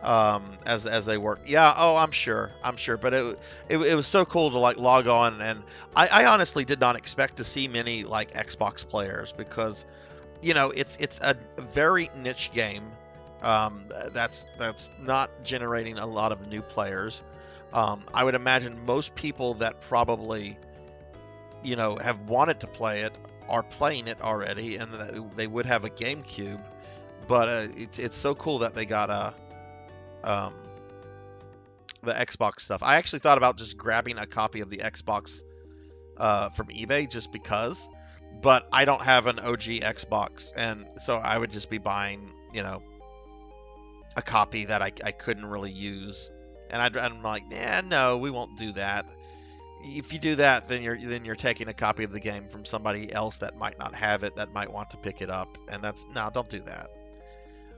as they work. Yeah, oh, I'm sure. But it was so cool to like log on, and I honestly did not expect to see many like Xbox players because, you know, it's a very niche game. That's not generating a lot of new players. I would imagine most people that probably, you know, have wanted to play it are playing it already, and they would have a GameCube. But it's so cool that they got the Xbox stuff. I actually thought about just grabbing a copy of the Xbox from eBay just because, but I don't have an OG Xbox, and so I would just be buying, you know, a copy that I couldn't really use, and I'm like, no, we won't do that. If you do that, then you're taking a copy of the game from somebody else that might not have it, that might want to pick it up, and don't do that.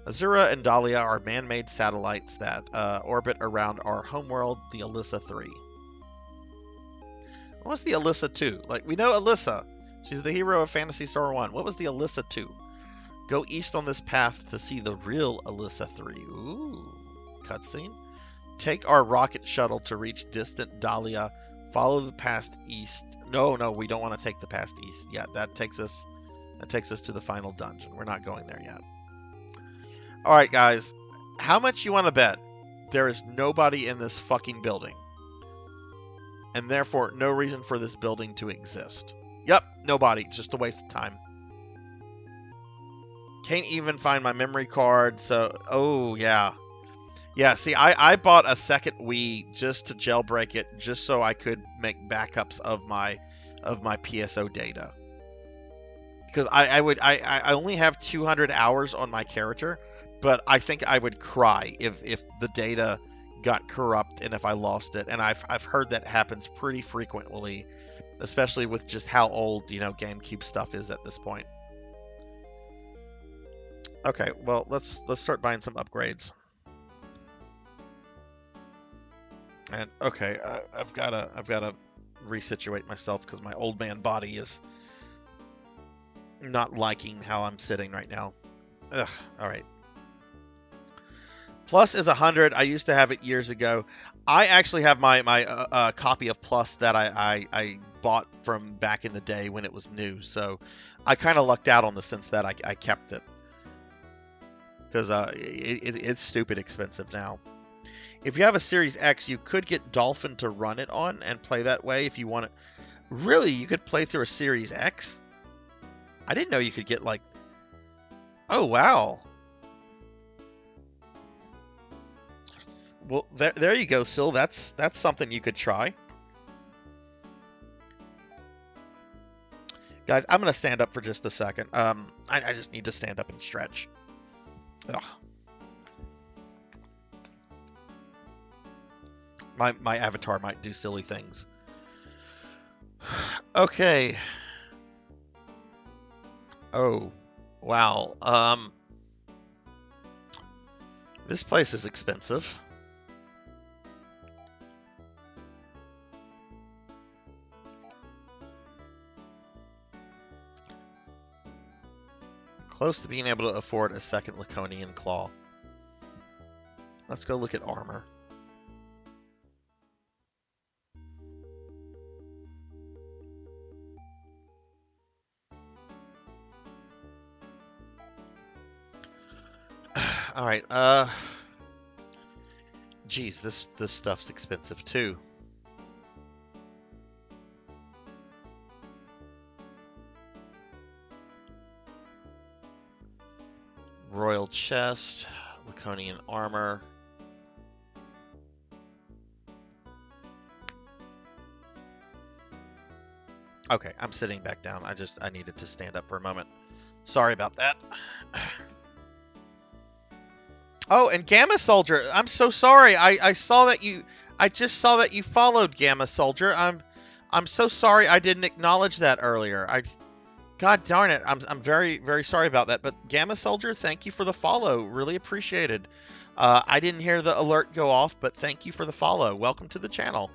Azura and Dahlia are man-made satellites that orbit around our homeworld, the Alyssa 3. What was the Alyssa 2? Like, we know Alyssa. She's the hero of Phantasy Star 1. What was the Alyssa 2? Go east on this path to see the real Alyssa 3. Ooh, cutscene. Take our rocket shuttle to reach distant Dahlia. Follow the path east. No, we don't want to take the path east. Yeah, that takes us to the final dungeon. We're not going there yet. All right, guys. How much you want to bet there is nobody in this fucking building, and therefore no reason for this building to exist? Yep, nobody. It's just a waste of time. Can't even find my memory card, so... Oh, yeah. Yeah, see, I bought a second Wii just to jailbreak it, just so I could make backups of my PSO data. Because I only have 200 hours on my character, but I think I would cry if the data got corrupt and if I lost it. And I've heard that happens pretty frequently, especially with just how old, you know, GameCube stuff is at this point. Okay, well, let's start buying some upgrades. And okay, I've gotta resituate myself because my old man body is not liking how I'm sitting right now. Ugh. All right. Plus is 100. I used to have it years ago. I actually have my copy of Plus that I bought from back in the day when it was new. So I kind of lucked out on the sense that I kept it. Because it's stupid expensive now. If you have a Series X, you could get Dolphin to run it on and play that way if you want it. Really, you could play through a Series X? I didn't know you could get like... Oh, wow. Well, there you go, Sil. That's something you could try. Guys, I'm going to stand up for just a second. I just need to stand up and stretch. Ugh. My avatar might do silly things. Okay. Oh, wow. This place is expensive. Close to being able to afford a second Laconian Claw. Let's go look at armor. All right. Geez, this stuff's expensive too. Royal chest, Laconian armor. Okay, I'm sitting back down. I needed to stand up for a moment. Sorry about that. Oh, and Gamma Soldier, I'm so sorry. I saw that you. I just saw that you followed Gamma Soldier. I'm so sorry I didn't acknowledge that earlier. God darn it. I'm very, very sorry about that. But Gamma Soldier, thank you for the follow. Really appreciated. I didn't hear the alert go off, but thank you for the follow. Welcome to the channel.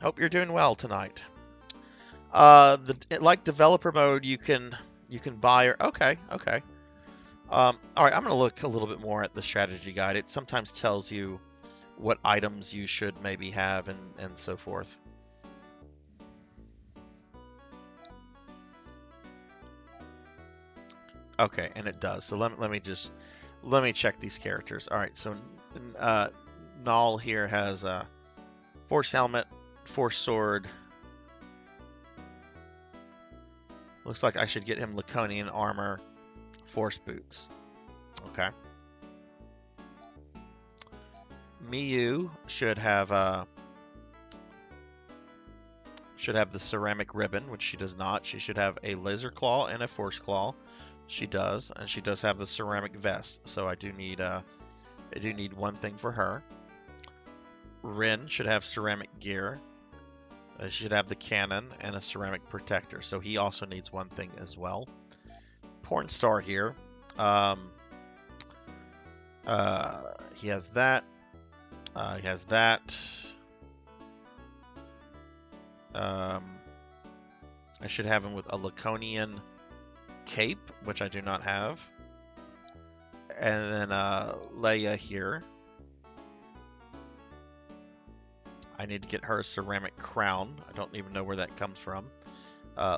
Hope you're doing well tonight. Like developer mode, you can buy or okay. All right, I'm going to look a little bit more at the strategy guide. It sometimes tells you what items you should maybe have and so forth. Okay, and it does. So let me check these characters. All right, so Null here has a Force Helmet, Force Sword. Looks like I should get him Laconian Armor, Force Boots. Okay. Miyu should have the Ceramic Ribbon, which she does not. She should have a Laser Claw and a Force Claw. She does, and she does have the Ceramic Vest. So I do need one thing for her. Rin should have Ceramic Gear. She should have the Cannon and a Ceramic Protector. So he also needs one thing as well. Porn Star here. He has that. He has that. I should have him with a Laconian Cape, which I do not have. And then Leia here. I need to get her a Ceramic Crown. I don't even know where that comes from.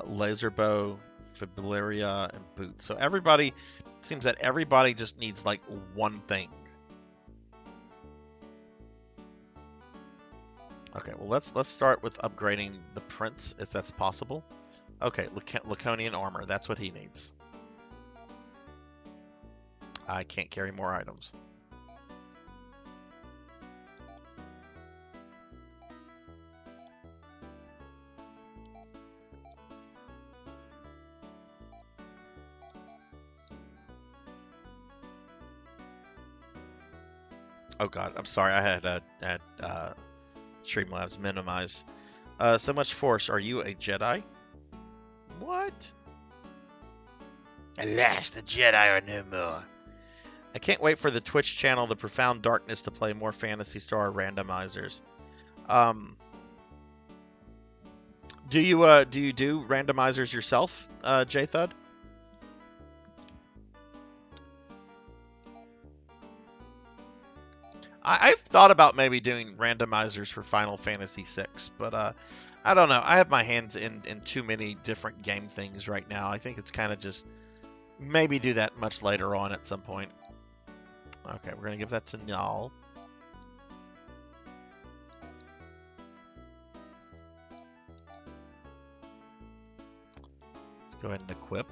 Laser Bow, Fibrillaria, and Boots. So everybody, seems that everybody just needs like one thing. Okay, well let's start with upgrading the Prince, if that's possible. Okay, Laconian Armor, that's what he needs. I can't carry more items. Oh god, I'm sorry, I had Streamlabs minimized. So much force, are you a Jedi? What? Alas, the Jedi are no more. I can't wait for the Twitch channel, The Profound Darkness, to play more Phantasy Star randomizers. Do you do randomizers yourself, J-Thud? I've thought about maybe doing randomizers for Final Fantasy VI, but I don't know. I have my hands in too many different game things right now. I think it's kind of just maybe do that much later on at some point. Okay, we're going to give that to Null. Go ahead and equip.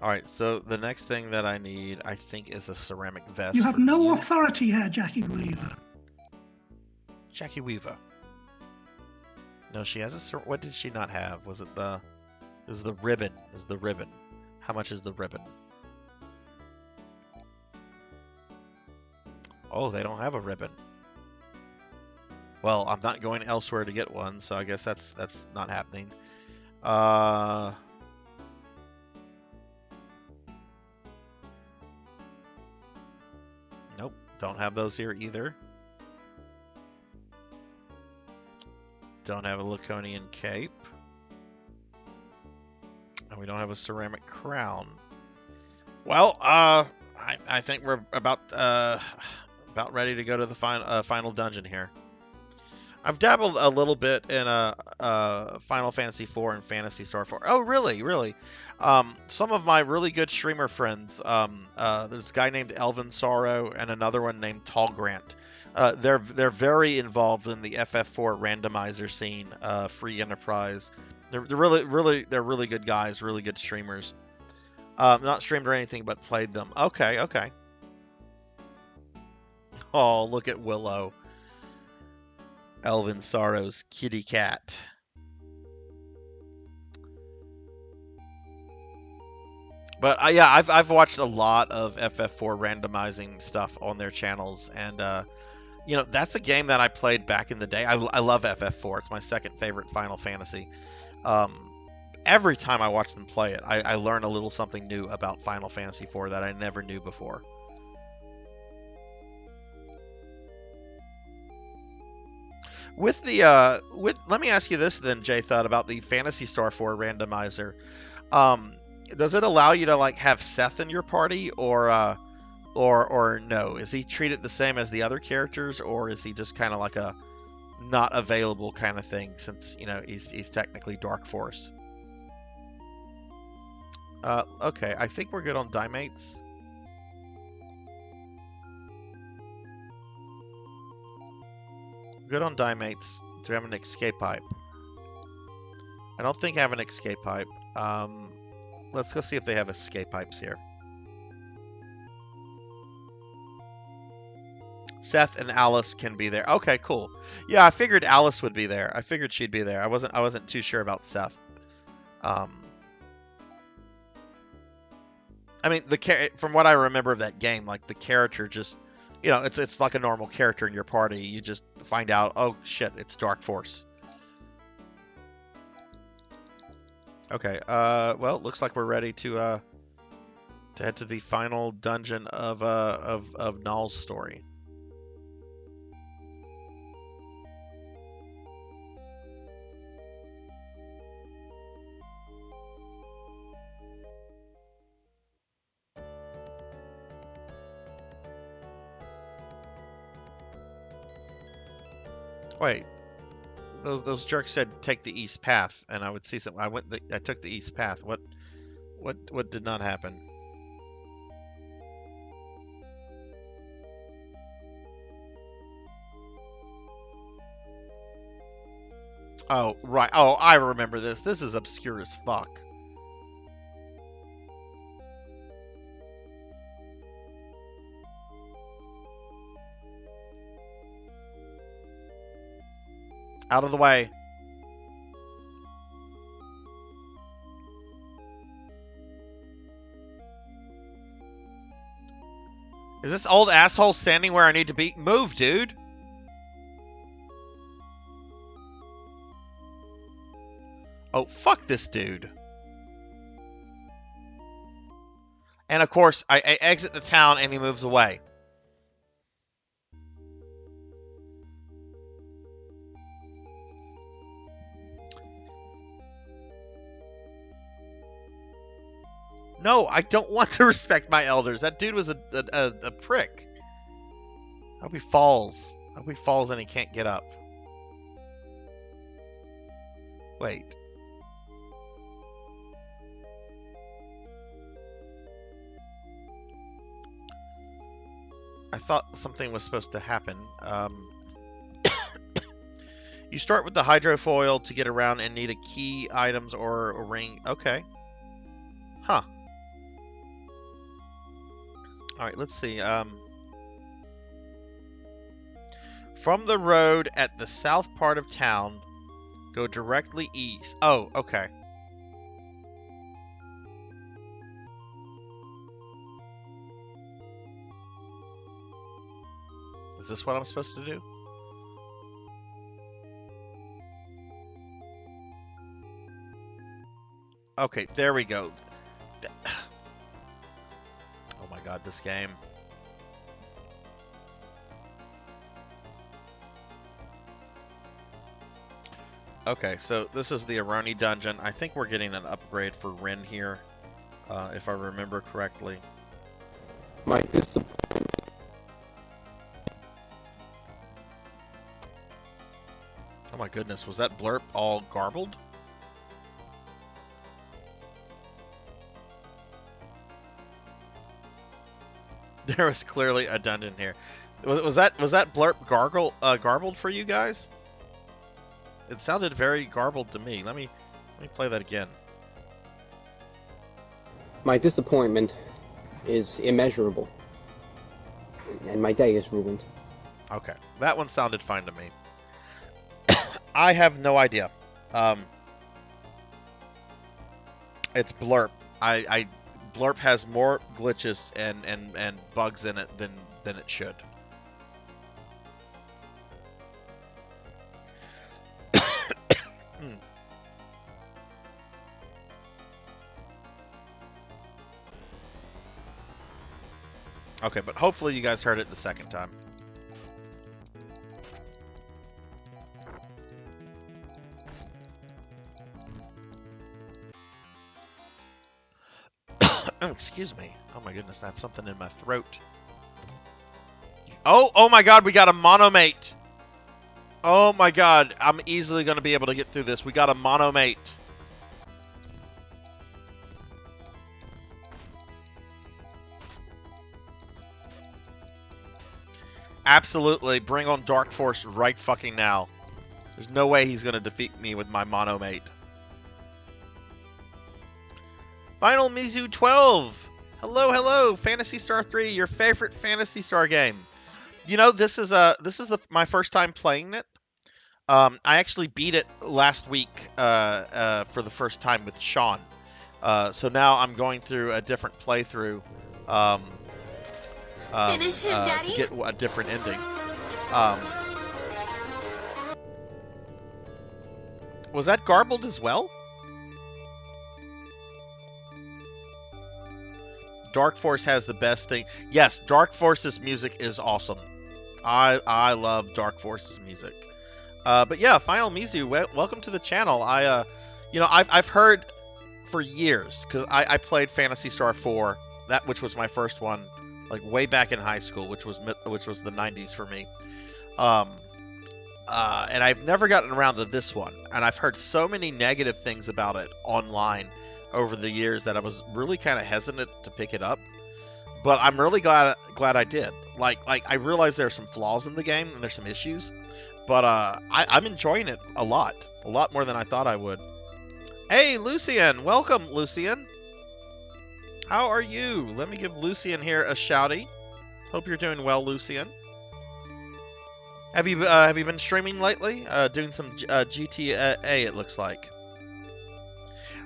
All right, so the next thing that I need, I think, is a ceramic vest. You have for no you. authority here, Jackie Weaver. Jackie Weaver. No, she has a. What did she not have? Was it the? Is the ribbon? Is the ribbon? How much is the ribbon? Oh, they don't have a ribbon. Well, I'm not going elsewhere to get one, so I guess that's not happening. Nope, don't have those here either. Don't have a Laconian cape. And we don't have a ceramic crown. Well, I think we're about ready to go to the final dungeon here. I've dabbled a little bit in Final Fantasy IV and Phantasy Star 4. Oh, really? Really? Some of my really good streamer friends, there's a guy named Elvin Sorrow and another one named Tall Grant. They're very involved in the FF4 randomizer scene, free enterprise. They're really good guys, really good streamers. Not streamed or anything, but played them. Okay, okay. Oh, look at Willow. Elvin Sorrow's kitty cat. But yeah, I've watched a lot of FF4 randomizing stuff on their channels, and you know, that's a game that I played back in the day. I love FF4. It's my second favorite Final Fantasy. Every time I watch them play it, I learn a little something new about Final Fantasy IV that I never knew before. With the let me ask you this then, J-Thud, about the Phantasy Star 4 randomizer. Does it allow you to like have Seth in your party, or no? Is he treated the same as the other characters, or is he just kind of like a not available kind of thing, since, you know, he's technically Dark Force? Okay, I think we're good on Dimates. Good on Dimates. Do we have an escape pipe? I don't think I have an escape pipe. Let's go see if they have escape pipes here. Seth and Alice can be there. Okay, cool. Yeah, I figured Alice would be there. I figured she'd be there. I wasn't too sure about Seth. I mean, from what I remember of that game, like the character just, you know, it's like a normal character in your party. You just find out, oh shit, it's Dark Force. Okay, well, it looks like we're ready to head to the final dungeon of Null's story. Wait, those jerks said take the east path, and I would see something. I took the east path. What did not happen? Oh, right. Oh, I remember this. This is obscure as fuck. Out of the way. Is this old asshole standing where I need to be? Move, dude. Oh, fuck this dude. And of course, I exit the town and he moves away. No, I don't want to respect my elders. That dude was a prick. I hope he falls. I hope he falls and he can't get up. Wait. I thought something was supposed to happen. You start with the hydrofoil to get around and need a key, items, or a ring. Okay. Huh. Alright, let's see. From the road at the south part of town, go directly east. Oh, okay. Is this what I'm supposed to do? Okay, there we go. Oh my god, this game. Okay, so this is the Aroni dungeon. I think we're getting an upgrade for Rin here, if I remember correctly. My disappointment. Oh my goodness, was that blurb all garbled? There was clearly a dungeon here. Was that blurb garbled for you guys? It sounded very garbled to me. Let me play that again. My disappointment is immeasurable, and my day is ruined. Okay, that one sounded fine to me. I have no idea. It's Blurp. Blurp has more glitches and bugs in it than it should. Okay, but hopefully you guys heard it the second time. Oh, excuse me. Oh my goodness, I have something in my throat. Oh my god, we got a monomate. Oh my god, I'm easily going to be able to get through this. We got a monomate. Absolutely, bring on Dark Force right fucking now. There's no way he's going to defeat me with my monomate. Final Mizu 12. Hello, Phantasy Star 3, your favorite Phantasy Star game. You know, this is my first time playing it. I actually beat it last week for the first time with Sean. So now I'm going through a different playthrough Finish him, Daddy. to get a different ending. Was that garbled as well? Dark Force has the best thing. Yes, Dark Force's music is awesome. I love Dark Force's music. But yeah, Final Mizu, welcome to the channel. I've heard for years, because I played Phantasy Star 4, which was my first one, like way back in high school, which was the 90s for me. And I've never gotten around to this one, and I've heard so many negative things about it online over the years that I was really kind of hesitant to pick it up. But I'm really glad I did. Like I realize there's some flaws in the game and there's some issues, but I'm enjoying it a lot more than I thought I would. Hey, Lucian, welcome, Lucian. How are you? Let me give Lucian here a shouty. Hope you're doing well, Lucian. Have you been streaming lately? Doing some GTA? It looks like.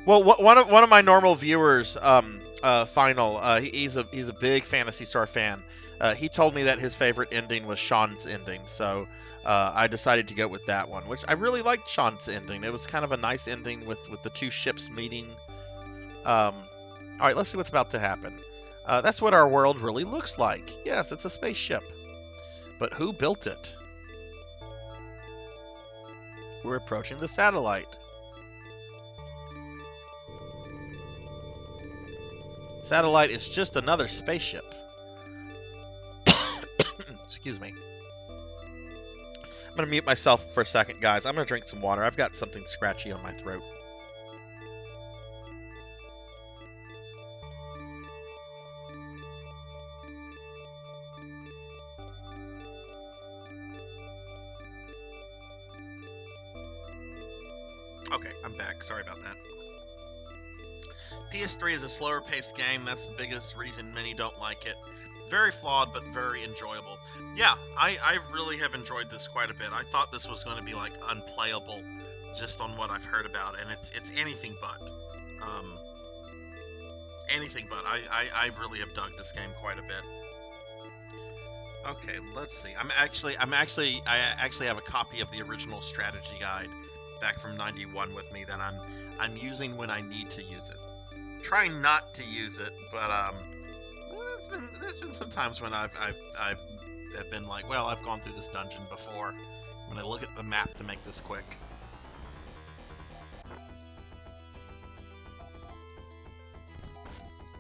Well, one of my normal viewers, Final, he's a big Phantasy Star fan. He told me that his favorite ending was Sean's ending, so I decided to go with that one, which I really liked Sean's ending. It was kind of a nice ending with the two ships meeting. All right, let's see what's about to happen. That's what our world really looks like. Yes, it's a spaceship. But who built it? We're approaching the satellite. Satellite is just another spaceship. Excuse me. I'm going to mute myself for a second, guys. I'm going to drink some water. I've got something scratchy on my throat. Okay, I'm back. Sorry about that. PS3 is a slower paced game. That's the biggest reason many don't like it. Very flawed, but very enjoyable. Yeah, I really have enjoyed this quite a bit. I thought this was going to be like unplayable just on what I've heard about, and it's anything but. Anything but. I really have dug this game quite a bit. Okay, let's see. I actually have a copy of the original strategy guide back from '91 with me that I'm using when I need to use it. Trying not to use it, but there's been some times when I've been like, well, I've gone through this dungeon before. When I look at the map to make this quick.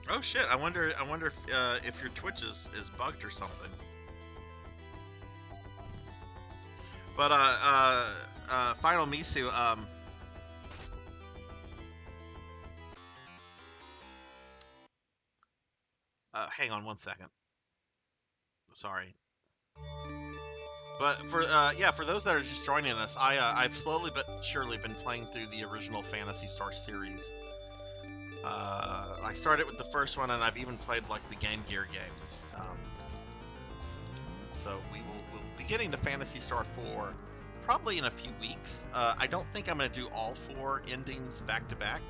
Oh shit! I wonder if your Twitch is bugged or something. But Final Misu, hang on one second. Sorry. But for those that are just joining us, I've slowly but surely been playing through the original Phantasy Star series. I started with the first one, and I've even played like the Game Gear games. So we'll be getting to Phantasy Star 4 probably in a few weeks. I don't think I'm going to do all 4 endings back to back.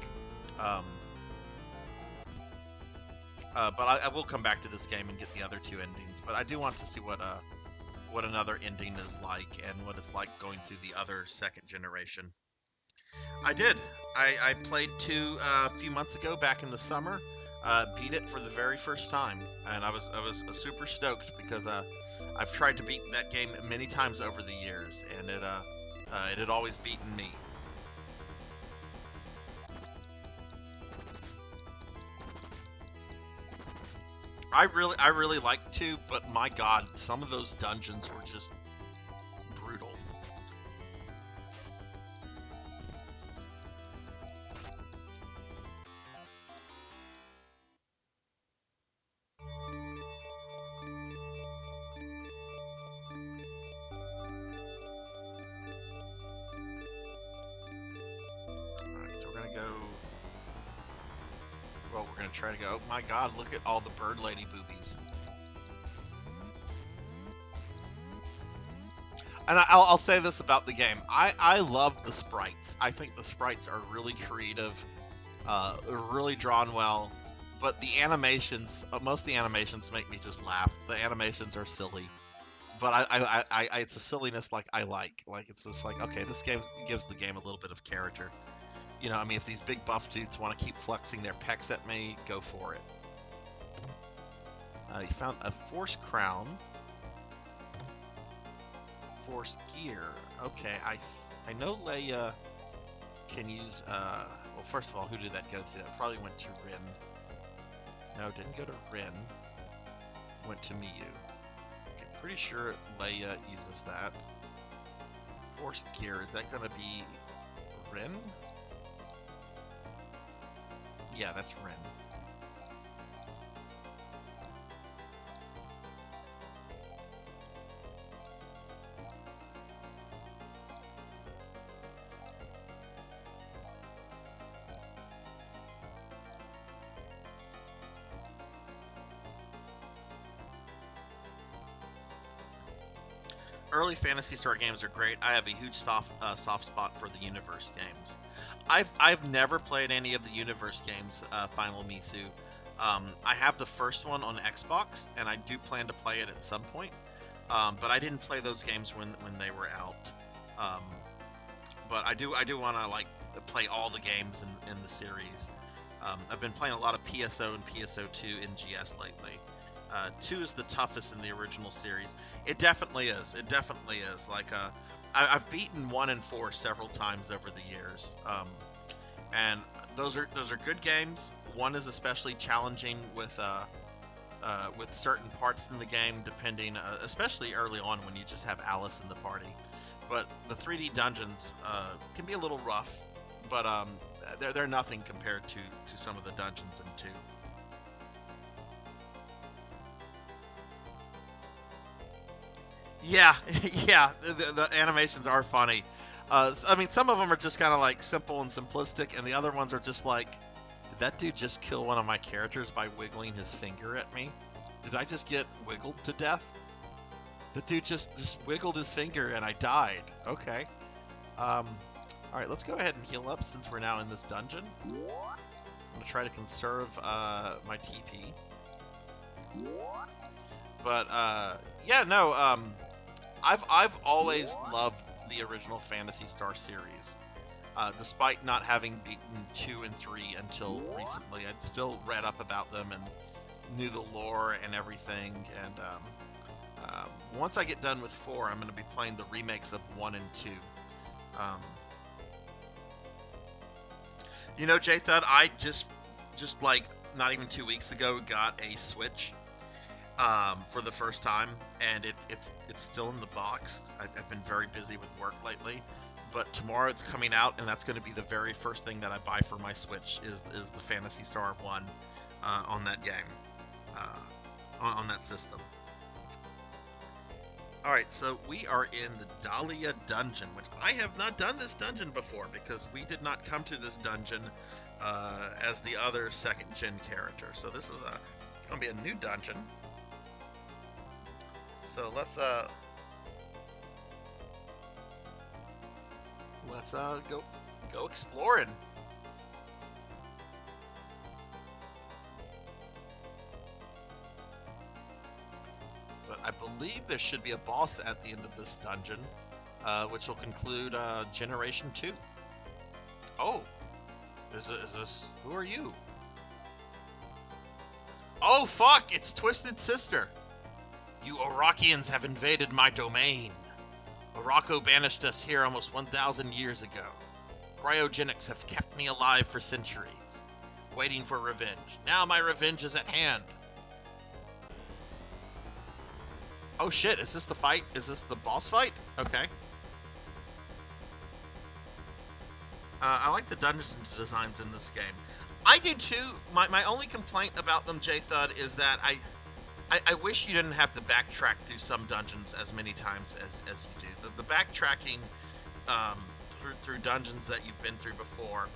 But I will come back to this game and get the other 2 endings. But I do want to see what another ending is like and what it's like going through the other second generation. I did. I played 2 a few months ago back in the summer. Beat it for the very first time, and I was super stoked because I've tried to beat that game many times over the years, and it had always beaten me. I really liked 2, but my God, some of those dungeons were just brutal. Alright, so we're gonna go. Well, we're gonna try to go. Oh my God, look at all the bird lady boobies. And I'll say this about the game. I love the sprites. I think the sprites are really creative, really drawn well. But the animations, most of the animations make me just laugh. The animations are silly. But it's a silliness like I like. Like, it's just like, okay, this game gives the game a little bit of character. You know, I mean, if these big buff dudes want to keep flexing their pecs at me, go for it. You found a Force Crown. Force Gear. Okay, I know Leia can use, well, first of all, who did that go to? That probably went to Rin. No, didn't go to Rin. Went to Miyu. Okay, pretty sure Leia uses that. Force Gear, is that going to be Rin? Yeah, that's Rin. Early Phantasy Star games are great. I have a huge soft spot for the Universe games. I've never played any of the Universe games, Final Misu. I have the first one on Xbox, and I do plan to play it at some point. But I didn't play those games when they were out. But I do want to like play all the games in the series. I've been playing a lot of PSO and PSO2 in GS lately. 2 is the toughest in the original series. It definitely is. It definitely is. Like, I've beaten 1 and 4 several times over the years, and those are good games. 1 is especially challenging with certain parts in the game, depending, especially early on when you just have Alice in the party. but the 3D dungeons can be a little rough, but they're nothing compared to some of the dungeons in 2. Yeah, yeah, the animations are funny. I mean, some of them are just kind of like simple and simplistic, and the other ones are just like, did that dude just kill one of my characters by wiggling his finger at me? Did I just get wiggled to death? The dude just wiggled his finger and I died. Okay. Alright, let's go ahead and heal up since we're now in this dungeon. I'm gonna try to conserve my TP. But yeah, no, I've always loved the original Phantasy Star series. Despite not having beaten 2 and 3 until recently, I'd still read up about them and knew the lore and everything. And once I get done with 4, I'm going to be playing the remakes of 1 and 2. You know, J-Thud, I just like not even 2 weeks ago got a Switch for the first time, and it's still in the box. I've been very busy with work lately, but tomorrow it's coming out, and that's going to be the very first thing that I buy for my Switch is the Phantasy Star 1 on that game, on that system. Alright, so we are in the Dahlia Dungeon, which I have not done this dungeon before because we did not come to this dungeon as the other 2nd gen character. So this is going to be a new dungeon. So let's go exploring. But I believe there should be a boss at the end of this dungeon, which will conclude Generation 2. Oh, is this? Who are you? Oh fuck! It's Twisted Sister. You Orakians have invaded my domain. Orako banished us here almost 1,000 years ago. Cryogenics have kept me alive for centuries, waiting for revenge. Now my revenge is at hand. Oh shit, is this the fight? Is this the boss fight? Okay. I like the dungeon designs in this game. I do too. My only complaint about them, J-Thud, is that I wish you didn't have to backtrack through some dungeons as many times as you do. The backtracking through dungeons that you've been through before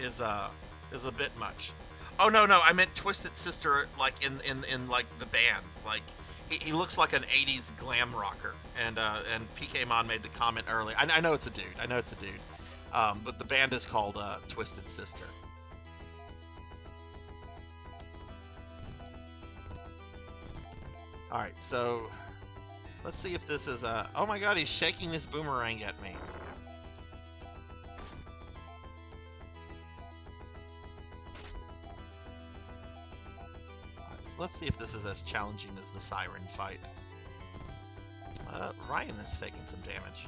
is a bit much. Oh no, I meant Twisted Sister, like in like the band. Like he looks like an 80s glam rocker. And PK Mon made the comment earlier. I know it's a dude. But the band is called Twisted Sister. Alright, so let's see if this is a... Oh my god, he's shaking his boomerang at me. Alright, so let's see if this is as challenging as the Siren fight. Ryan is taking some damage.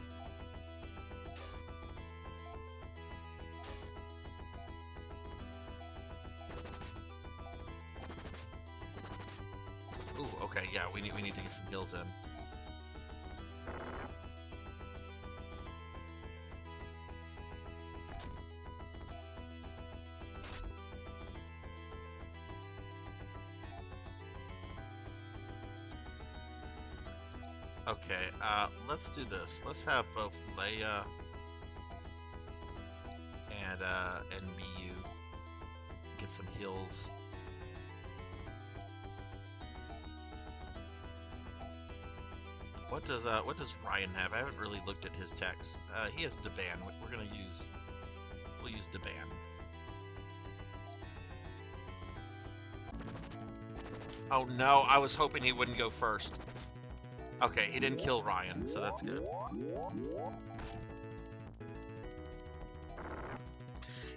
Ooh, okay, yeah, we need to get some heals in. Okay, let's do this. Let's have both Leia and Miyu get some heals. What does Ryan have? I haven't really looked at his text. He has Deban. We'll use Deban. Oh no, I was hoping he wouldn't go first. Okay, he didn't kill Ryan, so that's good.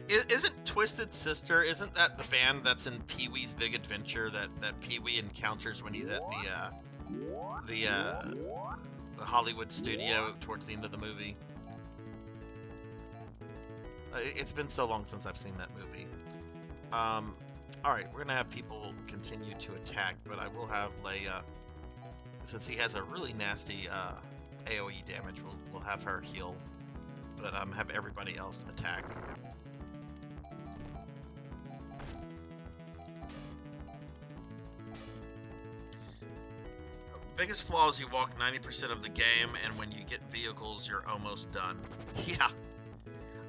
Isn't Twisted Sister, isn't that the band that's in Pee-wee's Big Adventure that Pee-wee encounters when he's at the Hollywood studio towards the end of the movie? It's been so long since I've seen that movie. Alright, we're gonna have people continue to attack, but I will have Leia since he has a really nasty AoE damage, we'll have her heal, but have everybody else attack. Biggest flaw is you walk 90% of the game, and when you get vehicles, you're almost done. Yeah.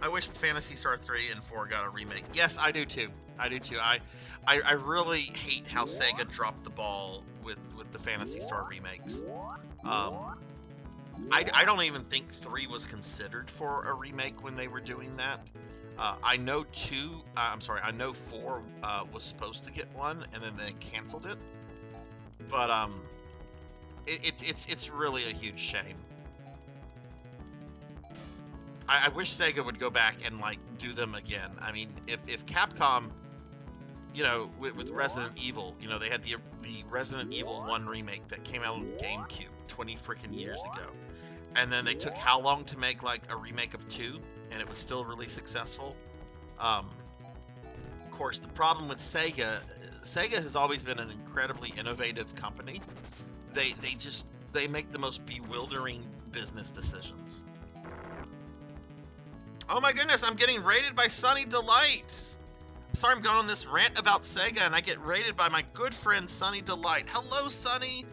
I wish Phantasy Star 3 and 4 got a remake. Yes, I do too. I do too. I really hate how Sega dropped the ball with the Phantasy Star remakes. I don't even think 3 was considered for a remake when they were doing that. I know 4 was supposed to get one, and then they canceled it. But it's really a huge shame. I wish Sega would go back and like do them again. I mean, if Capcom, you know, with Resident Evil, you know, they had the Resident Evil 1 remake that came out on GameCube 20 freaking years ago, and then they took how long to make like a remake of 2, and it was still really successful. Of course, the problem with Sega has always been an incredibly innovative company. They make the most bewildering business decisions. Oh my goodness, I'm getting raided by Sunny Delight. Sorry I'm going on this rant about Sega and I get raided by my good friend Sunny Delight. Hello Sunny,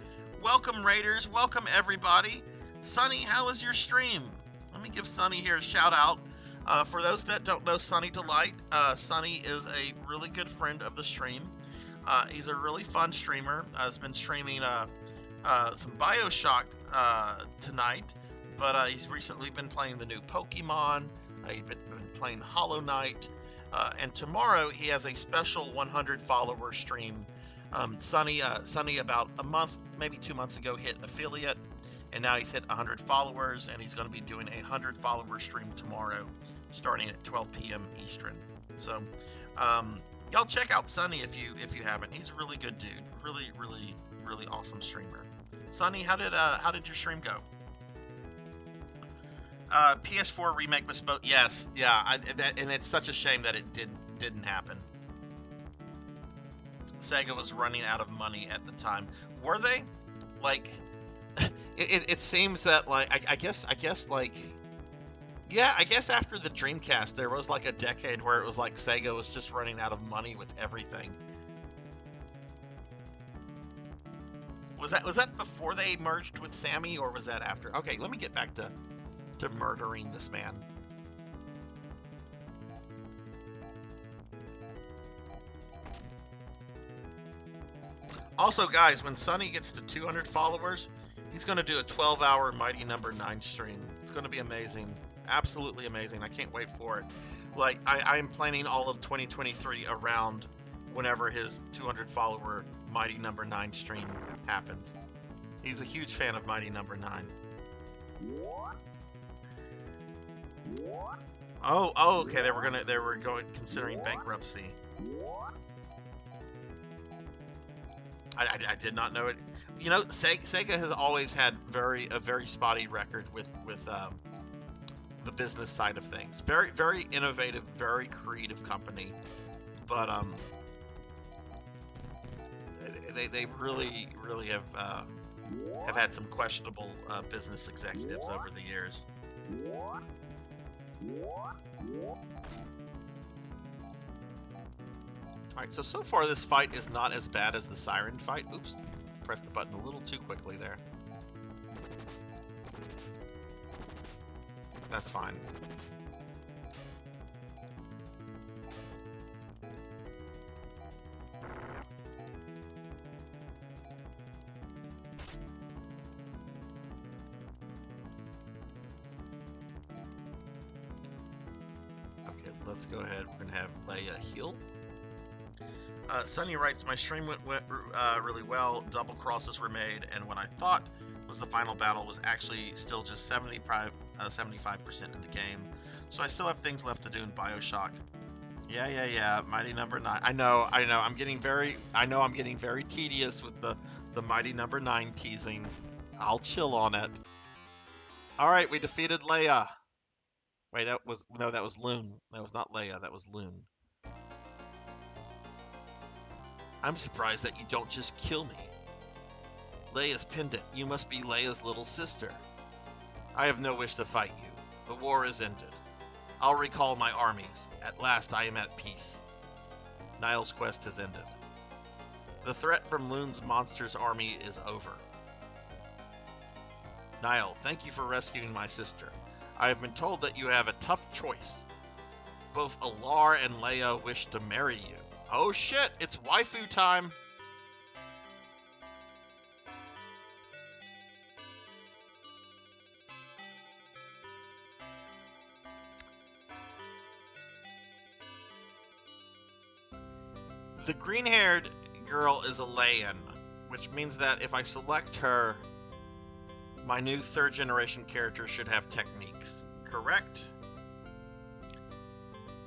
welcome raiders, welcome everybody. Sunny, how was your stream? Let me give Sunny here a shout out. For those that don't know Sunny Delight, Sunny is a really good friend of the stream. He's a really fun streamer. Has been streaming some BioShock tonight, but he's recently been playing the new Pokemon. He's been playing Hollow Knight, and tomorrow he has a special 100 follower stream. Sunny about a month, maybe 2 months ago, hit affiliate, and now he's hit 100 followers, and he's going to be doing a 100 follower stream tomorrow, starting at 12 p.m. Eastern. So, y'all check out Sunny if you haven't. He's a really good dude, really awesome streamer. Sunny, how did your stream go? PS4 remake was supposed. Yes, yeah, and it's such a shame that it didn't happen. Sega was running out of money at the time. Were they? Like, it seems that like I guess like, yeah, I guess after the Dreamcast there was like a decade where it was like Sega was just running out of money with everything. Was that before they merged with Sammy, or was that after? Okay, let me get back to murdering this man. Also, guys, when Sunny gets to 200 followers, he's going to do a 12-hour Mighty Number 9 stream. It's going to be amazing. Absolutely amazing. I can't wait for it. Like, I'm planning all of 2023 around whenever his 200-follower Mighty Number 9 stream happens. He's a huge fan of Mighty Number 9. Oh, okay. They were considering bankruptcy. I did not know it. You know, Sega has always had a very spotty record with the business side of things. Very innovative, very creative company, but they really have had some questionable business executives over the years. Alright, so far this fight is not as bad as the Siren fight. Oops, pressed the button a little too quickly there. That's fine. Okay, let's go ahead. We're gonna have Leia heal. Sunny writes, my stream went really well. Double crosses were made, and what I thought was the final battle was actually still just 75% in the game. So I still have things left to do in BioShock. Yeah. Mighty Number 9. I know. I'm getting very tedious with the Mighty Number 9 teasing. I'll chill on it. All right, we defeated Leia. Wait, that was Loon. That was not Leia. That was Loon. I'm surprised that you don't just kill me. Leia's pendant. You must be Leia's little sister. I have no wish to fight you. The war is ended. I'll recall my armies. At last I am at peace. Niall's quest has ended. The threat from Loon's monsters army is over. Niall, thank you for rescuing my sister. I have been told that you have a tough choice. Both Alar and Leia wish to marry you. Oh shit, it's waifu time! The green-haired girl is a Leian, which means that if I select her, my new third-generation character should have techniques. Correct?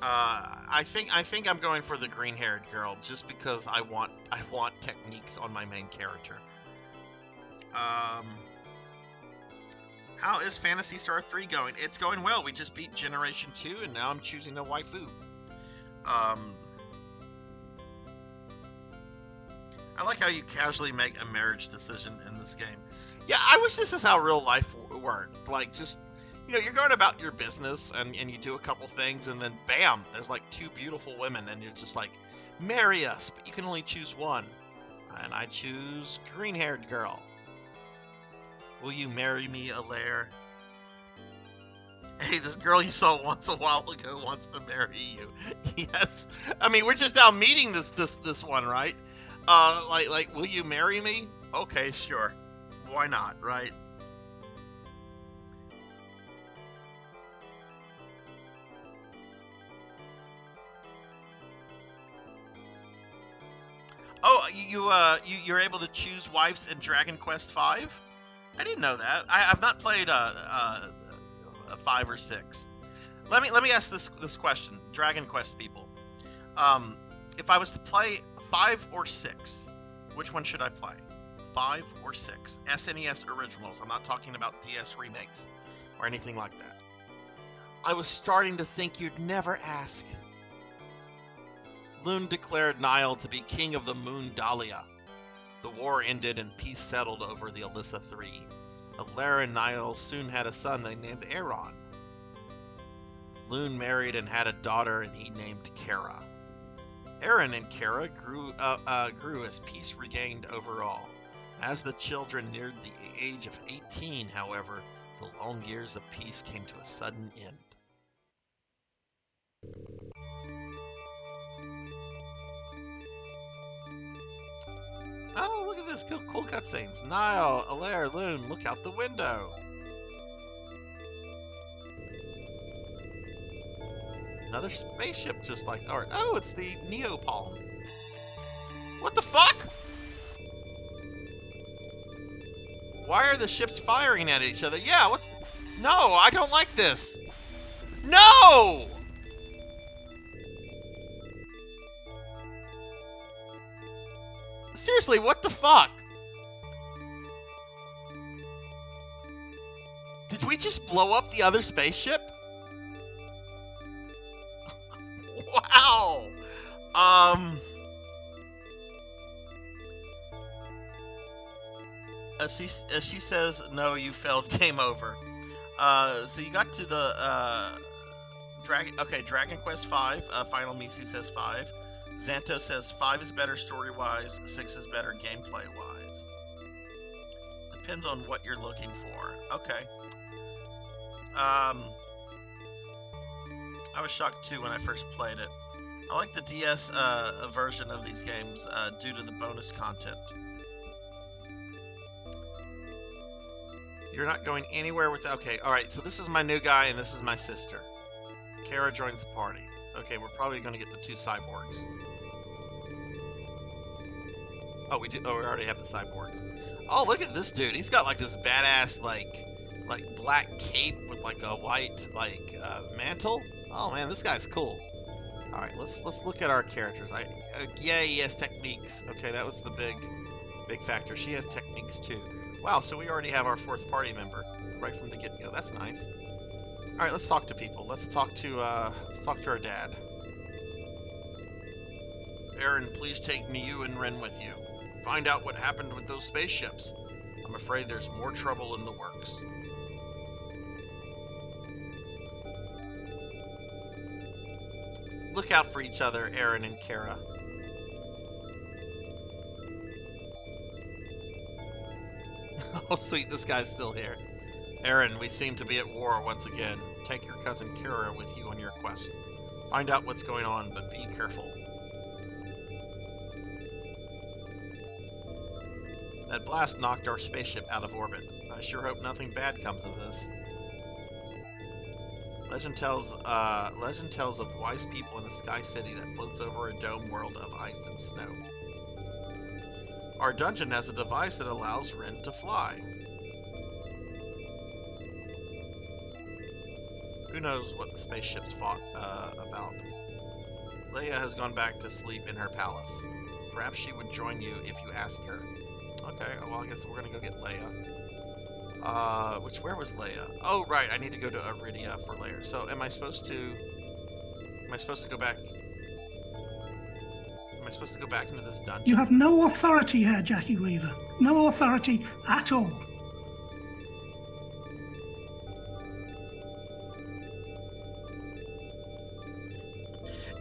I think I'm going for the green-haired girl just because I want techniques on my main character. How is Phantasy Star 3 going? It's going well. We just beat Generation 2, and now I'm choosing a waifu. I like how you casually make a marriage decision in this game. Yeah, I wish this is how real life worked. Like, just, you know, you're going about your business, and you do a couple things, and then bam, there's like two beautiful women, and you're just like, marry us, but you can only choose one. And I choose green-haired girl. Will you marry me, Alaire? Hey, this girl you saw once a while ago wants to marry you. Yes. I mean, we're just now meeting this one, right? Like, will you marry me? Okay, sure. Why not, right? Oh, you're able to choose wives in Dragon Quest V? I didn't know that. I've not played a 5 or 6. Let me ask this question, Dragon Quest people. If I was to play 5 or 6, which one should I play? 5 or 6? SNES originals. I'm not talking about DS remakes or anything like that. I was starting to think you'd never ask. Loon declared Niall to be king of the Moon Dahlia. The war ended and peace settled over the Alyssa Three. Alaire and Niall soon had a son they named Aaron. Loon married and had a daughter, and he named Kara. Aaron and Kara grew as peace regained overall. As the children neared the age of 18, however, the long years of peace came to a sudden end. Oh, look at this. Cool cutscenes. Niall, Alaire, Loon, look out the window. Another spaceship just like ours. Oh, it's the Neopalm. What the fuck? Why are the ships firing at each other? Yeah, what's... No, I don't like this. No! Seriously, what the fuck? Did we just blow up the other spaceship? Wow. She says, no, you failed. Game over. So you got to the Dragon Quest V. Final Misu says 5. Xanto says 5 is better story-wise, 6 is better gameplay-wise. Depends on what you're looking for. Okay. I was shocked too when I first played it. I like the DS version of these games due to the bonus content. You're not going anywhere without... Okay, alright, so this is my new guy and this is my sister. Kara joins the party. Okay, we're probably going to get the 2 cyborgs. Oh, we do. Oh, we already have the cyborgs. Oh, look at this dude. He's got like this badass like black cape with like a white mantle. Oh man, this guy's cool. All right, let's look at our characters. Yeah, he has techniques. Okay, that was the big factor. She has techniques too. Wow, so we already have our 4th party member right from the get-go. That's nice. All right, let's talk to people. Let's talk to our dad. Aaron, please take you and Ren with you. Find out what happened with those spaceships. I'm afraid there's more trouble in the works. Look out for each other, Aaron and Kara. Oh, sweet, this guy's still here. Aaron, we seem to be at war once again. Take your cousin Kira with you on your quest. Find out what's going on, but be careful. That blast knocked our spaceship out of orbit. I sure hope nothing bad comes of this. Legend tells of wise people in a sky city that floats over a dome world of ice and snow. Our dungeon has a device that allows Ren to fly. Who knows what the spaceships fought about? Leia has gone back to sleep in her palace. Perhaps she would join you if you asked her. Okay, well, I guess we're gonna go get Leia. Where was Leia? Oh, right, I need to go to Iridia for Leia. So, am I supposed to go back? Am I supposed to go back into this dungeon? You have no authority here, Jackie Weaver. No authority at all.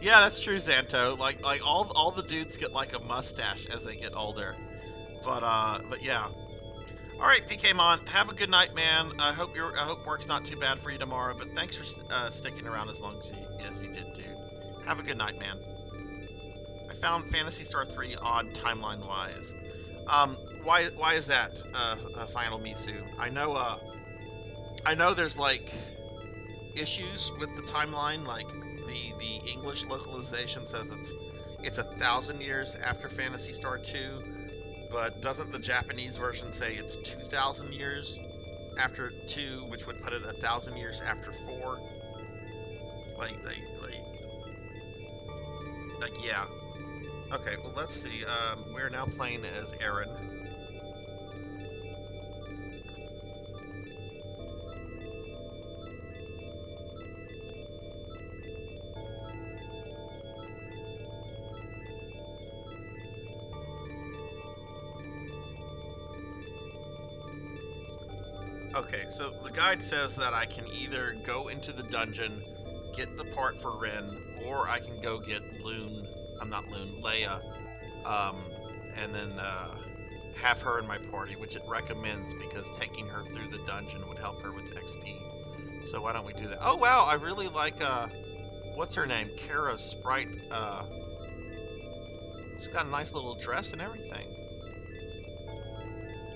Yeah, that's true, Xanto. Like all the dudes get like a mustache as they get older. But yeah. All right, PKmon, have a good night, man. I hope work's not too bad for you tomorrow. But thanks for sticking around as long as you did, dude. Have a good night, man. I found Phantasy Star 3 odd timeline-wise. Why is that, Final Misu? I know there's like issues with the timeline. Like the English localization says it's 1,000 years after Phantasy Star 2. But doesn't the Japanese version say it's 2,000 years after 2, which would put it 1,000 years after 4? Yeah. Okay, well, let's see. We're now playing as Aaron. Okay, so the guide says that I can either go into the dungeon, get the part for Ren, or I can go get Leia, and then have her in my party, which it recommends because taking her through the dungeon would help her with XP. So why don't we do that? Oh wow, I really like what's her name? Kara's sprite. It's got a nice little dress and everything.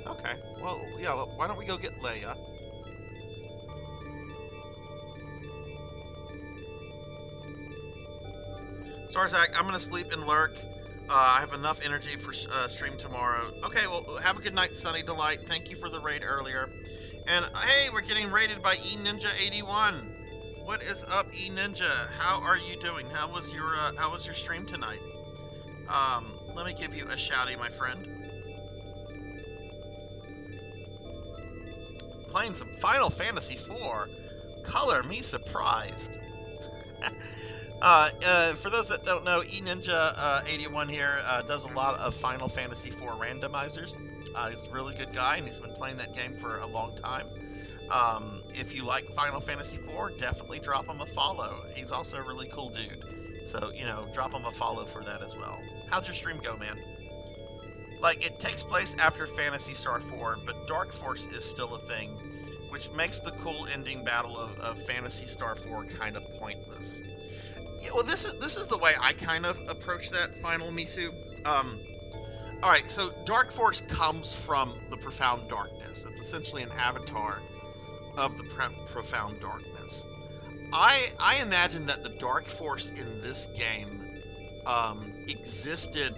Okay, well, yeah, why don't we go get Leia? Sarzac, I'm gonna sleep and lurk. I have enough energy for stream tomorrow. Okay, well, have a good night, Sunny Delight. Thank you for the raid earlier. And hey, we're getting raided by eNinja81. What is up, eNinja? How are you doing? How was your stream tonight? Let me give you a shouty, my friend. Playing some Final Fantasy IV. Color me surprised. For those that don't know, eNinja81 here does a lot of Final Fantasy IV randomizers. He's a really good guy, and he's been playing that game for a long time. If you like Final Fantasy IV, definitely drop him a follow. He's also a really cool dude. So, drop him a follow for that as well. How'd your stream go, man? Like, it takes place after Phantasy Star 4, but Dark Force is still a thing, which makes the cool ending battle of Phantasy Star 4 kind of pointless. Yeah, well, this is the way I kind of approach that, Final Misu. Alright, so Dark Force comes from the Profound Darkness. It's essentially an avatar of the Profound Darkness. I imagine that the Dark Force in this game existed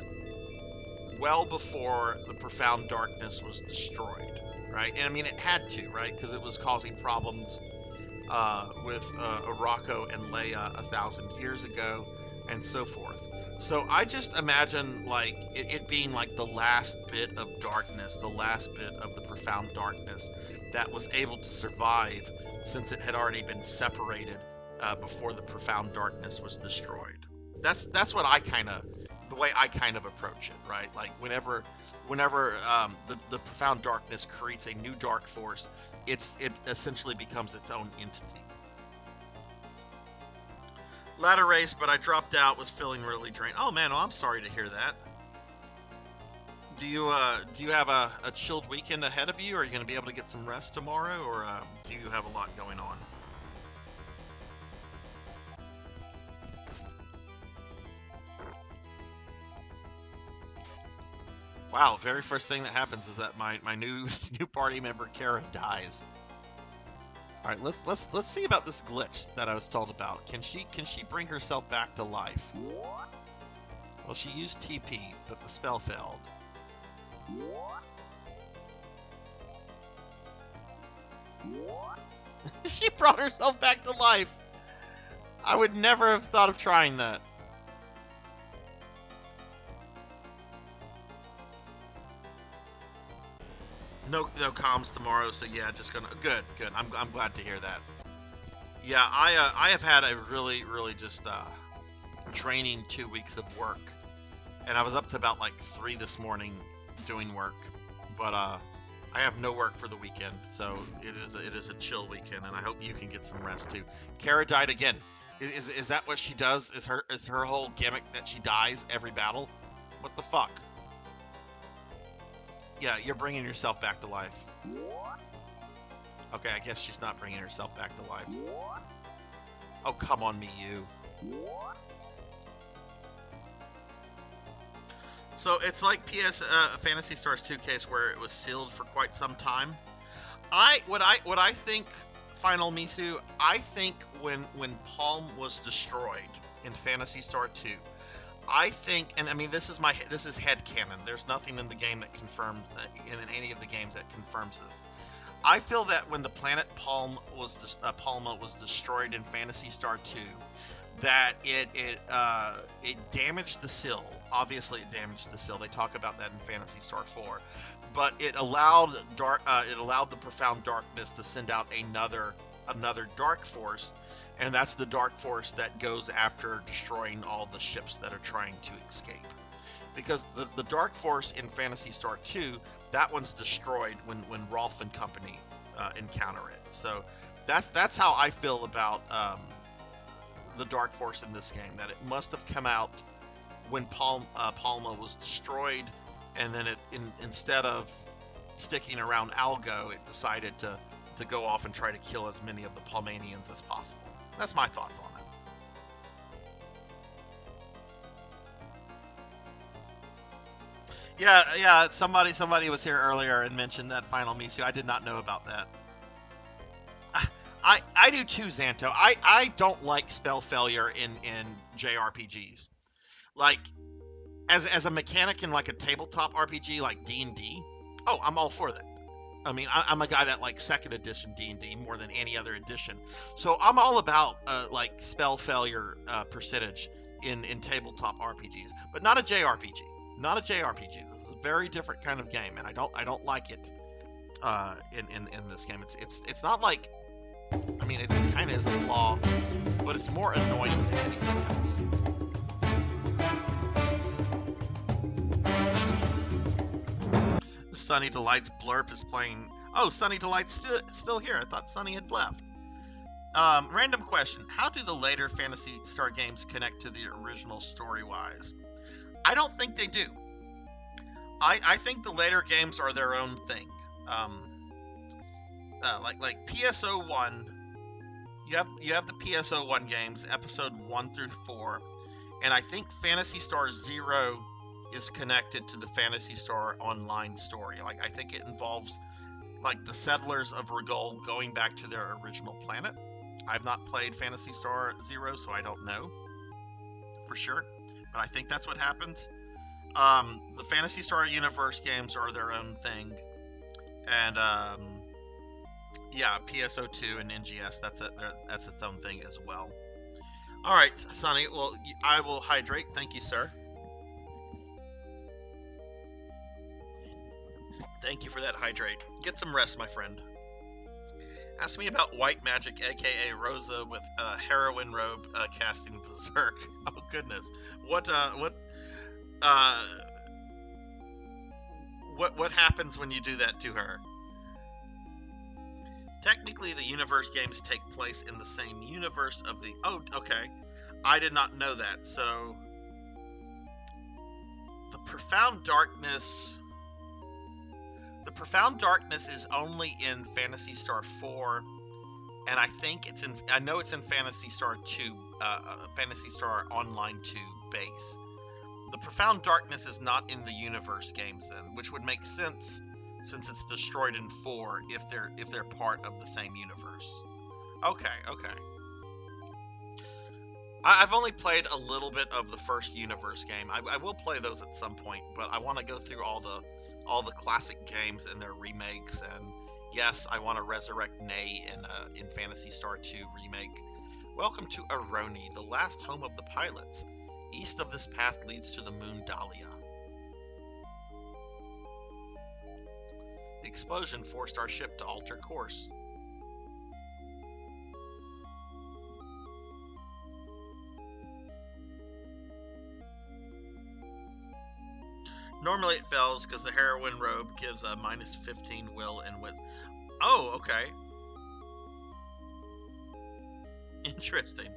well before the Profound Darkness was destroyed, right? And I mean, it had to, right? Because it was causing problems with Arako and Leia 1,000 years ago, and so forth. So I just imagine like it being like the last bit of darkness, the last bit of the Profound Darkness that was able to survive since it had already been separated before the Profound Darkness was destroyed. That's what the way I kind of approach it, right? Like whenever the profound darkness creates a new dark force, it essentially becomes its own entity. Ladder race, but I dropped out, was feeling really drained. Oh man, I'm sorry to hear that. Do you have a chilled weekend ahead of you? Are you going to be able to get some rest tomorrow, or do you have a lot going on? Wow, very first thing that happens is that my new party member Kara dies. All right, let's see about this glitch that I was told about. Can she bring herself back to life? Well, she used TP, but the spell failed. She brought herself back to life. I would never have thought of trying that. No comms tomorrow, so yeah, just gonna good. I'm glad to hear that. Yeah, I have had a really just draining 2 weeks of work, and I was up to about like 3 this morning doing work, but I have no work for the weekend, so it is a chill weekend, and I hope you can get some rest too. Kara died again. Is that what she does? Is her whole gimmick that she dies every battle? What the fuck? Yeah, you're bringing yourself back to life. Okay, I guess she's not bringing herself back to life. Oh, come on me, you. So it's like Phantasy Stars 2 case where it was sealed for quite some time. What I think, Final Misu, I think when Palm was destroyed in Phantasy Star 2, I think, and I mean this is headcanon. There's nothing in the game that confirms in any of the games that confirms this. I feel that when the planet Palma was destroyed in Phantasy Star 2, that it damaged the Sill. Obviously, it damaged the Sill. They talk about that in Phantasy Star 4, but it allowed the profound darkness to send out another dark force, and that's the dark force that goes after destroying all the ships that are trying to escape. Because the dark force in Phantasy Star 2, that one's destroyed when Rolf and company encounter it. So that's how I feel about the dark force in this game. That it must have come out when Palma was destroyed, and then instead of sticking around Algo, it decided to go off and try to kill as many of the Palmanians as possible. That's my thoughts on it. Yeah. Somebody was here earlier and mentioned that Final Misu. I did not know about that. I do too, Xanto. I don't like spell failure in JRPGs. Like, as a mechanic in like a tabletop RPG like D&D, oh, I'm all for that. I mean, I'm a guy that likes second edition D&D more than any other edition. So I'm all about like spell failure percentage in tabletop RPGs, but not a JRPG. Not a JRPG. This is a very different kind of game, and I don't like it in this game. It's not like, I mean, it kind of is a flaw, but it's more annoying than anything else. Sunny Delight's blurb is playing. Oh, Sunny Delight's still here. I thought Sunny had left. Random question: how do the later Phantasy Star games connect to the original story-wise? I don't think they do. I think the later games are their own thing. Like PSO1, you have the PSO1 games, episode 1 through 4, and I think Phantasy Star 0 is connected to the Phantasy Star Online story. Like, I think it involves like the settlers of Rigol going back to their original planet. I've not played Phantasy Star 0, so I don't know for sure, but I think that's what happens. The Phantasy Star Universe games are their own thing, and yeah, PSO2 and NGS, that's its own thing as well. All right, Sonny. Well, I will hydrate. Thank you, sir. Thank you for that hydrate. Get some rest, my friend. Ask me about white magic, aka Rosa with heroin robe casting berserk. Oh goodness, what happens when you do that to her? Technically, the universe games take place in the same universe of the... Oh, okay. I did not know that. So, the Profound Darkness is only in Phantasy Star 4, and I think it's in... I know it's in Phantasy Star 2, Phantasy Star Online 2 base. The Profound Darkness is not in the universe games then, which would make sense since it's destroyed in 4 if they're part of the same universe. Okay. I've only played a little bit of the first universe game. I will play those at some point, but I want to go through all the classic games and their remakes. And yes, I want to resurrect Nay in Phantasy Star 2 remake. Welcome to Aroni, the last home of the pilots. East of this path leads to the moon Dahlia. The explosion forced our ship to alter course. Normally it fails because the heroin robe gives a minus 15 will and wit. Oh, okay. Interesting.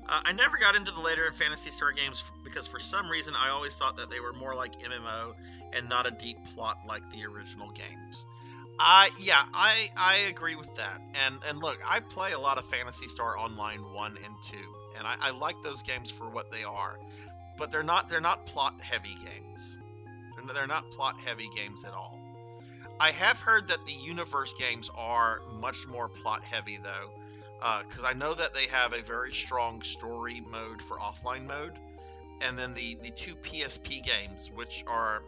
I never got into the later Phantasy Star games because for some reason I always thought that they were more like MMO and not a deep plot like the original games. I agree with that. And look, I play a lot of Phantasy Star Online 1 and 2, and I like those games for what they are. But they're not plot heavy games. They're not plot heavy games at all. I have heard that the universe games are much more plot heavy though. Because I know that they have a very strong story mode for offline mode, and then the two PSP games, which are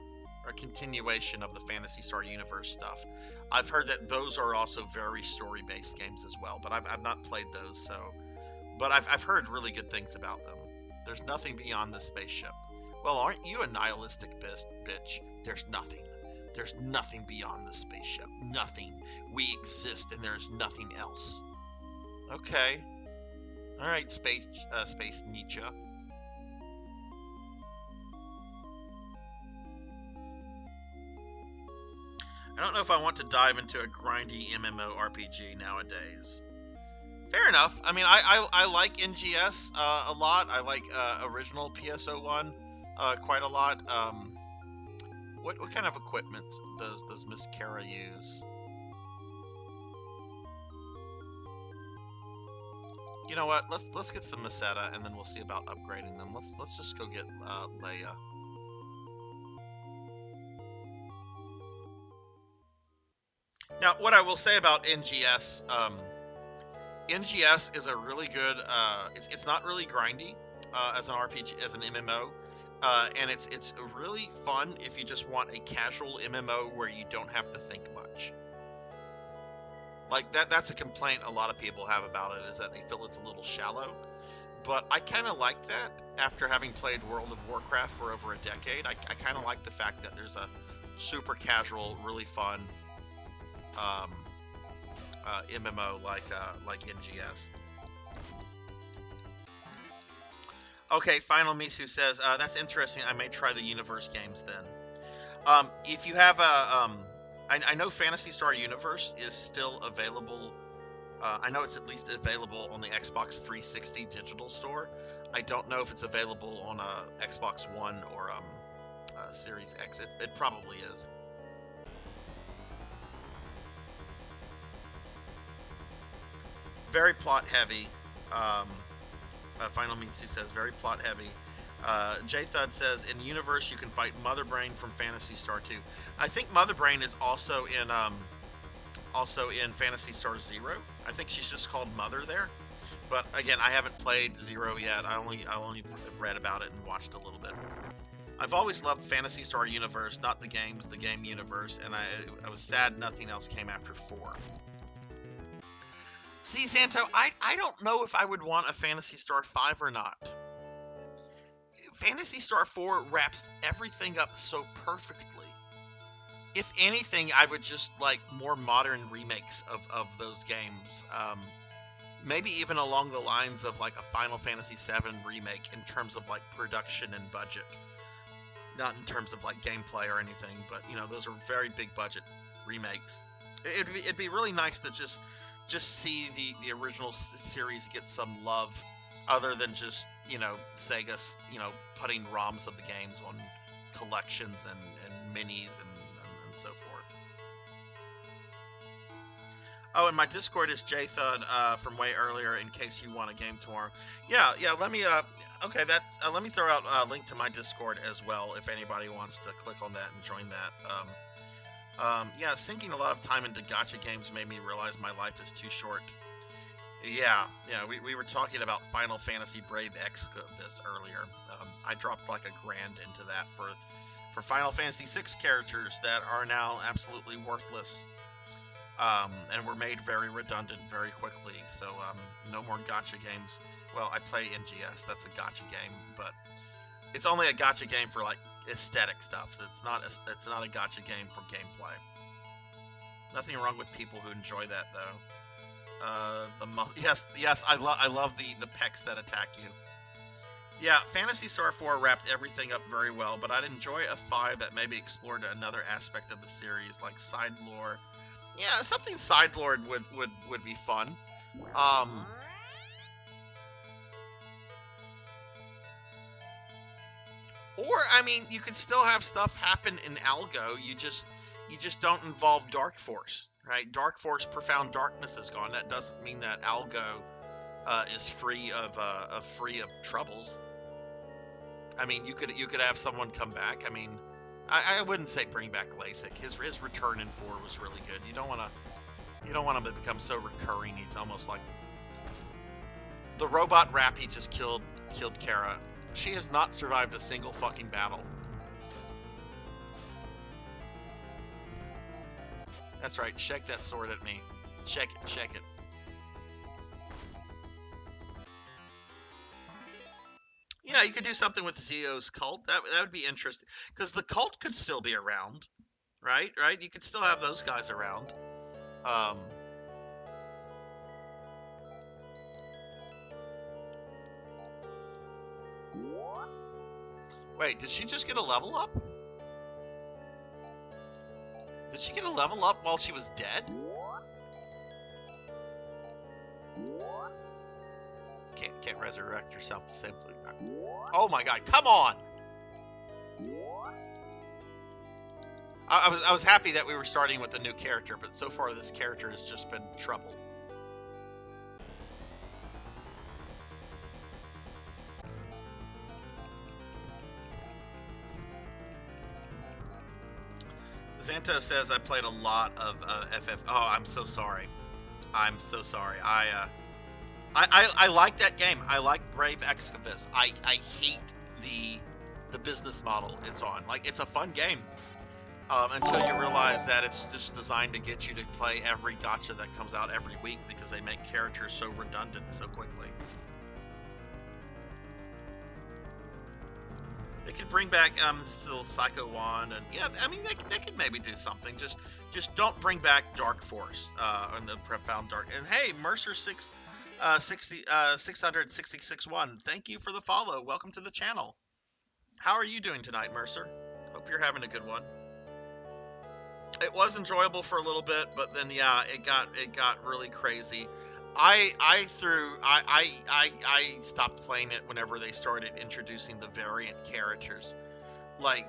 a continuation of the Phantasy Star Universe stuff. I've heard that those are also very story-based games as well, but I've not played those, so... But I've heard really good things about them. There's nothing beyond the spaceship. Well, aren't you a nihilistic bitch? There's nothing. There's nothing beyond the spaceship. Nothing. We exist, and there's nothing else. Okay. Alright, Space Nietzsche. I don't know if I want to dive into a grindy MMORPG nowadays. Fair enough. I mean, I like NGS a lot. I like original PSO1 quite a lot. What kind of equipment does Miss Kara use? You know what? Let's get some Meseta, and then we'll see about upgrading them. Let's just go get Leia. Now, what I will say about NGS, NGS is a really good. It's not really grindy as an RPG, as an MMO, and it's really fun if you just want a casual MMO where you don't have to think much. Like that's a complaint a lot of people have about it, is that they feel it's a little shallow. But I kind of like that after having played World of Warcraft for over a decade. I kind of like the fact that there's a super casual, really fun MMO like NGS. Okay, Final Misu says, that's interesting. I may try the Universe games then. If you have a... I know Phantasy Star Universe is still available. I know it's at least available on the Xbox 360 digital store. I don't know if it's available on a Xbox One or Series X. It probably is. Very plot heavy. Final Mitsu says very plot heavy. J Thud says in Universe you can fight Mother Brain from Phantasy Star 2. I think Mother Brain is also in Phantasy Star 0. I think she's just called Mother there. But again, I haven't played 0 yet. I only have read about it and watched a little bit. I've always loved Phantasy Star Universe, not the games, the game universe, and I was sad nothing else came after 4. See, Santo, I don't know if I would want a Phantasy Star 5 or not. Phantasy Star 4 wraps everything up so perfectly. if anything, I would just like more modern remakes of those games. Maybe even along the lines of like a Final Fantasy VII remake in terms of like production and budget. Not in terms of like gameplay or anything, but you know, those are very big budget remakes. It'd be really nice to just see the original series get some love, other than just, you know, Sega's, you know, putting ROMs of the games on collections and minis and so forth. Oh, and my Discord is Jthud from way earlier in case you want a game tomorrow. Yeah, let me okay, that's let me throw out a link to my Discord as well if anybody wants to click on that and join that. Yeah, sinking a lot of time into gacha games made me realize my life is too short. Yeah, we were talking about Final Fantasy Brave Exvius earlier. I dropped like $1,000 into that for Final Fantasy VI characters that are now absolutely worthless. And were made very redundant very quickly, so no more gacha games. Well, I play NGS, that's a gacha game, but it's only a gacha game for like aesthetic stuff. It's not a gacha game for gameplay. Nothing wrong with people who enjoy that though. Yes, I love the pecs that attack you. Yeah, Phantasy Star 4 wrapped everything up very well, but I'd enjoy a 5 that maybe explored another aspect of the series, like side lore. Yeah, something sideload would be fun. Or I mean, you could still have stuff happen in Algo. You just don't involve Dark Force, right? Dark Force Profound Darkness is gone. That doesn't mean that Algo is free of troubles. I mean, you could have someone come back. I mean, I wouldn't say bring back LASIK. His return in 4 was really good. You don't want him to become so recurring. He's almost like the robot Rappy just killed Kara. She has not survived a single fucking battle. That's right. Shake that sword at me. Shake it. Yeah, you could do something with Zio's cult. That would be interesting, because the cult could still be around, right? You could still have those guys around. Wait, did she just get a level up? Did she get a level up while she was dead? Can't resurrect yourself to save. Oh my god, come on! I was happy that we were starting with a new character, but so far this character has just been trouble. Zanto says I played a lot of FF. Oh, I'm so sorry. I'm so sorry. I like that game. I like Brave Exvius. I hate the business model it's on. Like, it's a fun game until you realize that it's just designed to get you to play every gacha that comes out every week, because they make characters so redundant so quickly. They could bring back this little Psycho Wand, and yeah, I mean they could maybe do something. Just don't bring back Dark Force and the Profound Dark. And hey, Mercer 666-1, thank you for the follow. Welcome to the channel. How are you doing tonight, Mercer? Hope you're having a good one. It was enjoyable for a little bit, but then yeah, it got really crazy. I stopped playing it whenever they started introducing the variant characters. Like,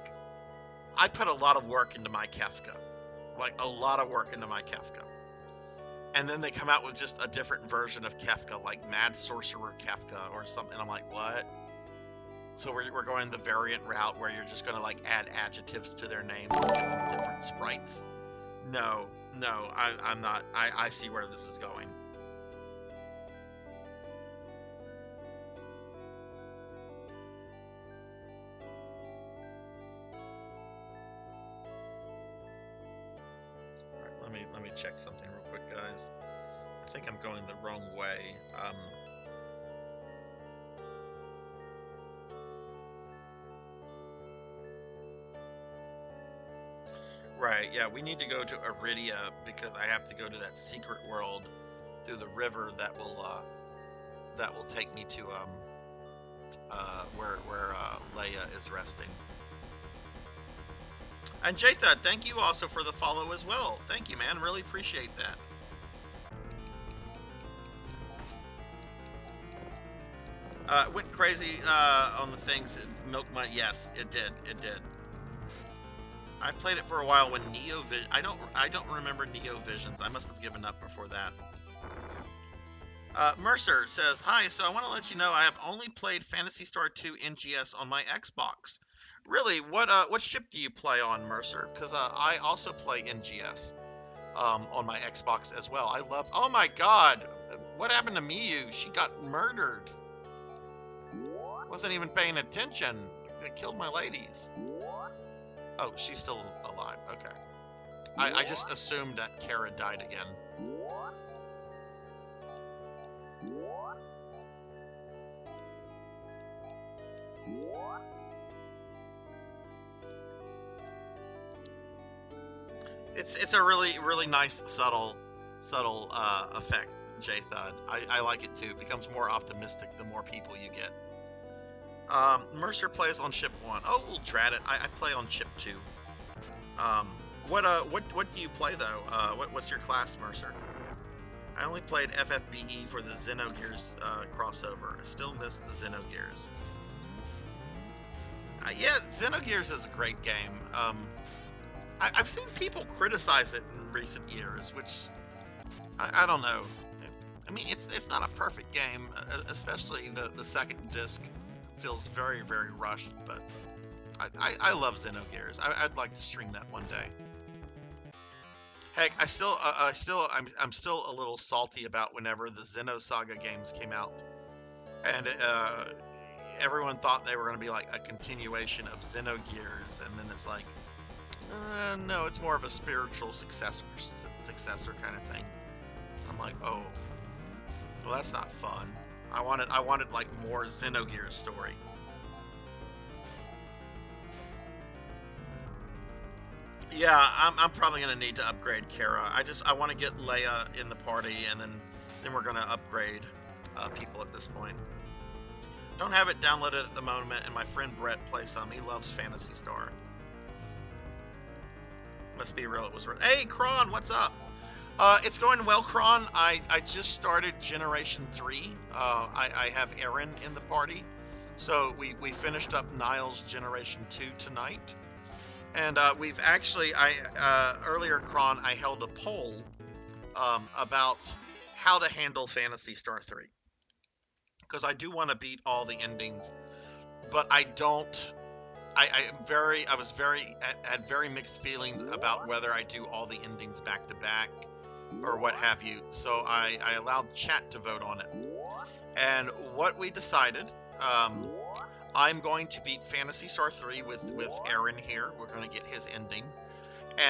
I put a lot of work into my Kefka. And then they come out with just a different version of Kefka, like Mad Sorcerer Kefka or something. And I'm like, what? So we're going the variant route where you're just going to like add adjectives to their names and give them different sprites. No, I'm not. I see where this is going. Let me check something real quick, guys. I think I'm going the wrong way. Right, yeah, we need to go to Iridia because I have to go to that secret world through the river that will take me to where Leia is resting. And Jathud, thank you also for the follow as well. Thank you, man. Really appreciate that. Went crazy on the things. Milk my yes, it did. It did. I played it for a while when Neo Vision. I don't remember Neo Visions. I must have given up before that. Mercer says, "Hi, so I want to let you know I have only played Phantasy Star 2 NGS on my Xbox. Really, what ship do you play on, Mercer? Because I also play NGS on my Xbox as well. I love. Oh my God, what happened to Miyu? She got murdered. Wasn't even paying attention. They killed my ladies. Oh, she's still alive. Okay. I just assumed that Kara died again." It's a really nice subtle effect, J-Thud. I like it too. It becomes more optimistic the more people you get. Mercer plays on ship 1. Oh, well, drat it. I play on ship 2. What do you play though? What's your class, Mercer? I only played FFBE for the Xenogears crossover. I still miss the Xenogears. Yeah, Xenogears is a great game. I've seen people criticize it in recent years, which I don't know. I mean, it's not a perfect game, especially the second disc feels very rushed. But I love Xenogears. I'd like to stream that one day. Heck, I'm still a little salty about whenever the Xenosaga games came out, and everyone thought they were going to be like a continuation of Xenogears, and then it's like, no, it's more of a spiritual successor kind of thing. I'm like, oh, well, that's not fun. I wanted like more Xenogears story. Yeah, I'm probably gonna need to upgrade Kara. I want to get Leia in the party, and then we're gonna upgrade people at this point. Don't have it downloaded at the moment, and my friend Brett plays some. He loves Phantasy Star. Let's be real, it was worth. Hey, Kron, what's up? It's going well, Kron. I just started Generation 3. I have Aaron in the party. So we finished up Niles Generation 2 tonight. And we've actually, earlier, Kron, I held a poll about how to handle Phantasy Star 3. Because I do want to beat all the endings, but I don't. I had very mixed feelings about whether I do all the endings back to back or what have you. So I allowed chat to vote on it. And what we decided, I'm going to beat Phantasy Star 3 with Aaron here. We're going to get his ending.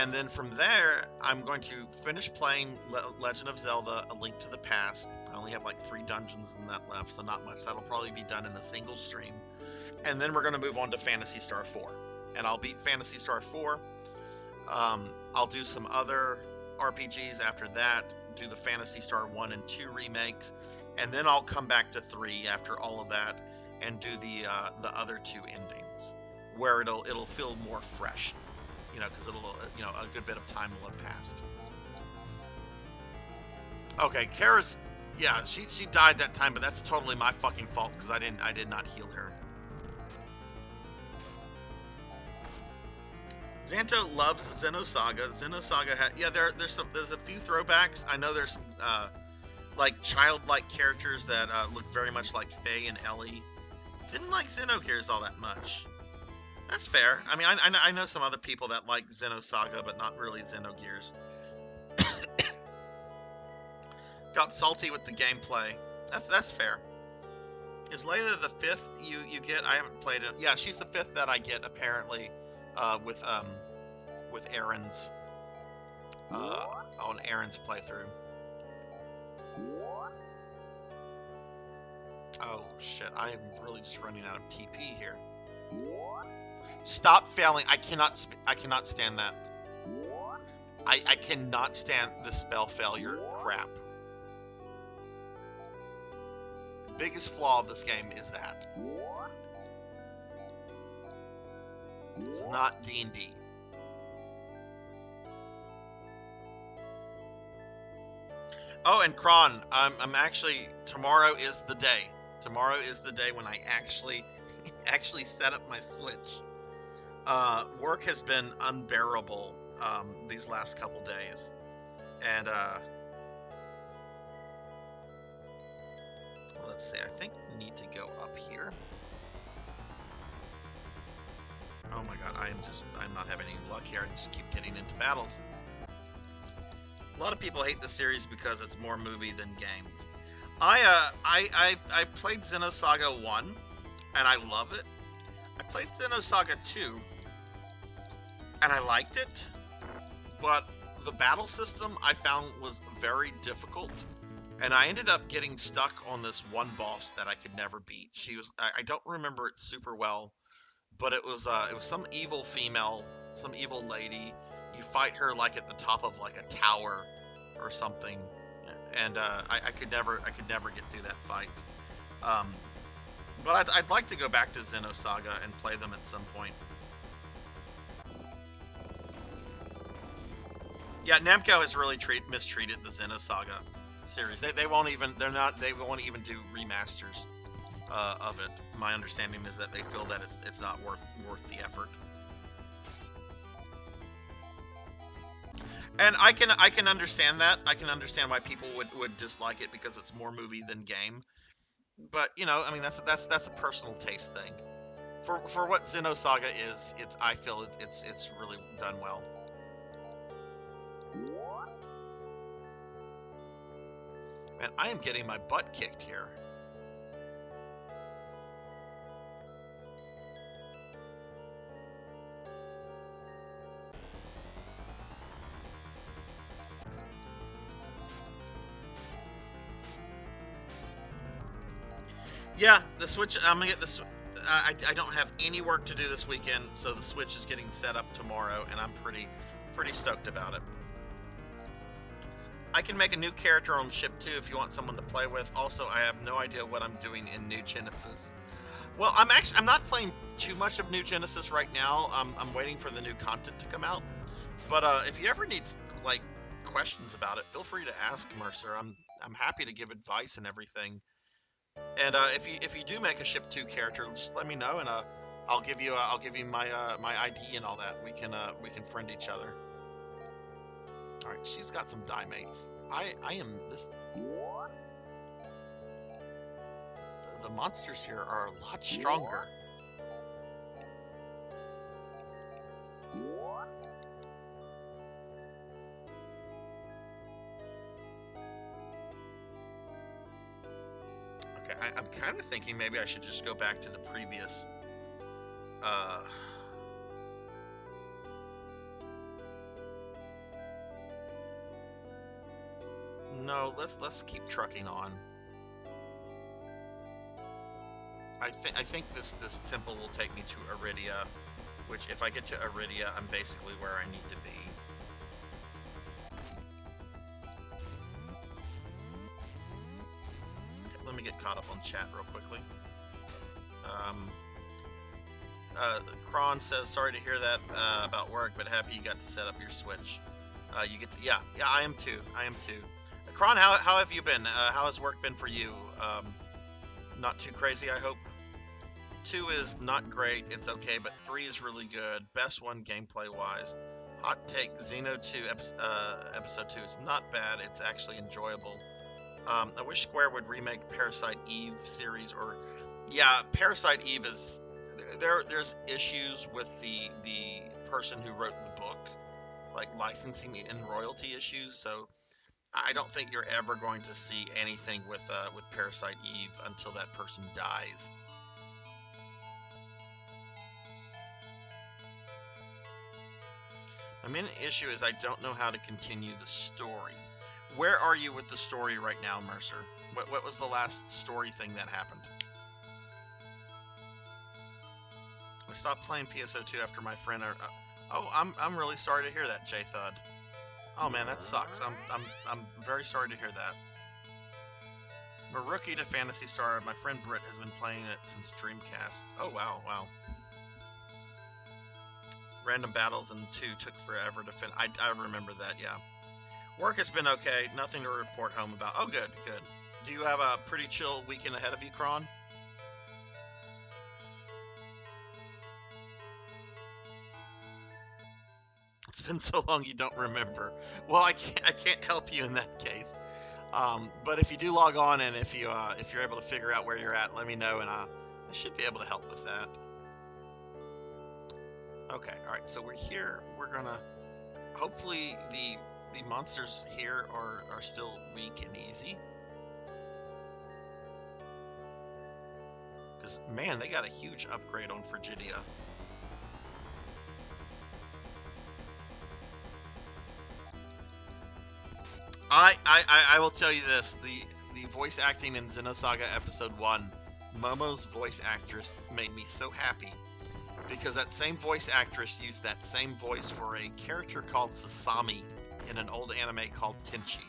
And then from there, I'm going to finish playing Legend of Zelda: A Link to the Past. I only have like 3 dungeons in that left, so not much. That'll probably be done in a single stream. And then we're going to move on to Phantasy Star 4. And I'll beat Phantasy Star 4. I'll do some other RPGs after that, do the Phantasy Star 1 and 2 remakes, and then I'll come back to 3 after all of that and do the other 2 endings, where it'll feel more fresh, because a good bit of time will have passed. Okay, Kara's, yeah, she died that time, but that's totally my fucking fault because I did not heal her. Xanto loves Xenosaga. Xenosaga there's a few throwbacks. I know there's some like childlike characters that look very much like Faye and Ellie. Didn't like Xenogears all that much. That's fair. I mean, I know some other people that like Xenosaga, but not really Xenogears. Got salty with the gameplay. That's fair. Is Layla the 5th you get? I haven't played it. Yeah, she's the 5th that I get apparently. With Aaron's on Aaron's playthrough. Oh shit! I am really just running out of TP here. Stop failing! I cannot stand that. I cannot stand the spell failure crap. Biggest flaw of this game is that. It's not D&D. Oh, and Kron, I'm actually, tomorrow is the day. Tomorrow is the day when I actually set up my Switch. Work has been unbearable these last couple days, and let's see. I think we need to go up here. Oh my God, I'm not having any luck here. I just keep getting into battles. A lot of people hate the series because it's more movie than games. I played Xenosaga 1, and I love it. I played Xenosaga 2, and I liked it, but the battle system I found was very difficult, and I ended up getting stuck on this one boss that I could never beat. I don't remember it super well, but it was some evil female, some evil lady. You fight her like at the top of like a tower or something, and I could never get through that fight. But I'd like to go back to Xenosaga and play them at some point. Yeah, Namco has really mistreated the Xenosaga series. They won't even do remasters of it. My understanding is that they feel that it's not worth the effort. And I can understand that. I can understand why people would dislike it because it's more movie than game. But you know, I mean, that's a personal taste thing. For what Xenosaga is, I feel it's really done well. Man, I am getting my butt kicked here. Yeah, the Switch, I'm gonna get this. I don't have any work to do this weekend, so the Switch is getting set up tomorrow, and I'm pretty stoked about it. I can make a new character on ship 2 if you want someone to play with. Also, I have no idea what I'm doing in New Genesis. Well, I'm not playing too much of New Genesis right now. I'm waiting for the new content to come out. But if you ever need like questions about it, feel free to ask, Mercer. I'm happy to give advice and everything. And if you do make a ship 2 character, just let me know, and I'll give you my my ID and all that. We can friend each other. All right, she's got some die mates. I am this. The monsters here are a lot stronger. Okay, I'm kind of thinking maybe I should just go back to the previous. No, let's keep trucking on. I think this temple will take me to Iridia, which if I get to Iridia, I'm basically where I need to be. Okay, let me get caught up on chat real quickly. Kron says, sorry to hear that about work, but happy you got to set up your Switch. You get to, yeah, I am too. Kron, how have you been? How has work been for you? Not too crazy, I hope. 2 is not great, it's okay, but 3 is really good. Best one gameplay-wise. Hot take, Xeno 2 Episode 2 is not bad, it's actually enjoyable. I wish Square would remake Parasite Eve series, or... Yeah, Parasite Eve is... There's issues with the person who wrote the book, like licensing and royalty issues, so... I don't think you're ever going to see anything with Parasite Eve until that person dies. My main issue is I don't know how to continue the story. Where are you with the story right now, Mercer? What was the last story thing that happened? I stopped playing PSO2 after my friend... oh, I'm really sorry to hear that, J-Thud. Oh man, that sucks. I'm very sorry to hear that. I'm a rookie to Phantasy Star. My friend Britt has been playing it since Dreamcast. Oh wow, wow. Random battles in 2 took forever to finish. I remember that, yeah. Work has been okay. Nothing to report home about. Oh, good, good. Do you have a pretty chill weekend ahead of you, Kron? It's been so long you don't remember. Well, I can't help you in that case. But if you do log on and if you're able to figure out where you're at, let me know and I should be able to help with that. Okay, all right. So we're here. We're gonna hopefully the monsters here are still weak and easy. Because man, they got a huge upgrade on Frigidia. I will tell you this, the voice acting in Xenosaga Episode 1, Momo's voice actress made me so happy, because that same voice actress used that same voice for a character called Sasami in an old anime called Tenchi.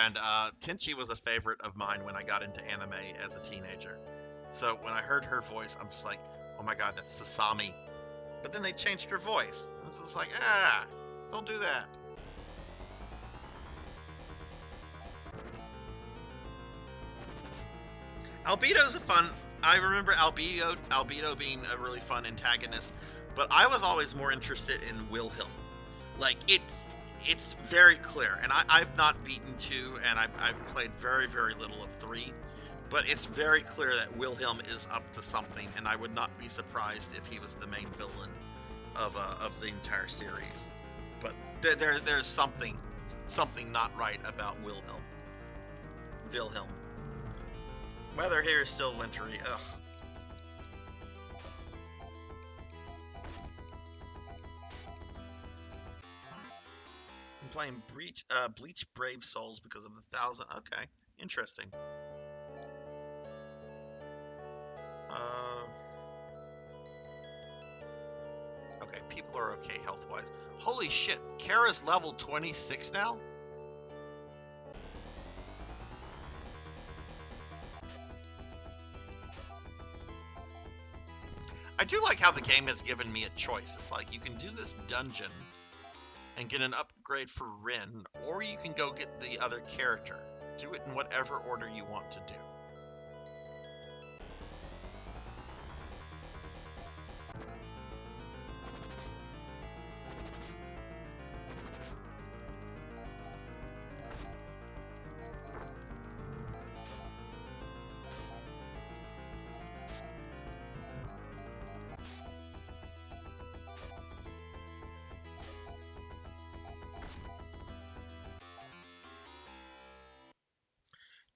And Tenchi was a favorite of mine when I got into anime as a teenager. So when I heard her voice, I'm just like, oh my god, that's Sasami. But then they changed her voice. This is like, don't do that. Albedo's a fun. I remember Albedo being a really fun antagonist, but I was always more interested in Wilhelm. Like it's very clear, and I've not beaten 2, and I've played very little of 3, but it's very clear that Wilhelm is up to something, and I would not be surprised if he was the main villain of the entire series. But there's something not right about Wilhelm. Weather here is still wintry. Ugh. I'm playing Bleach Brave Souls because of the 1000. Okay, interesting. Okay, people are okay health-wise. Holy shit, Kara's level 26 now? I do like how the game has given me a choice. It's like, you can do this dungeon and get an upgrade for Rin, or you can go get the other character. Do it in whatever order you want to do.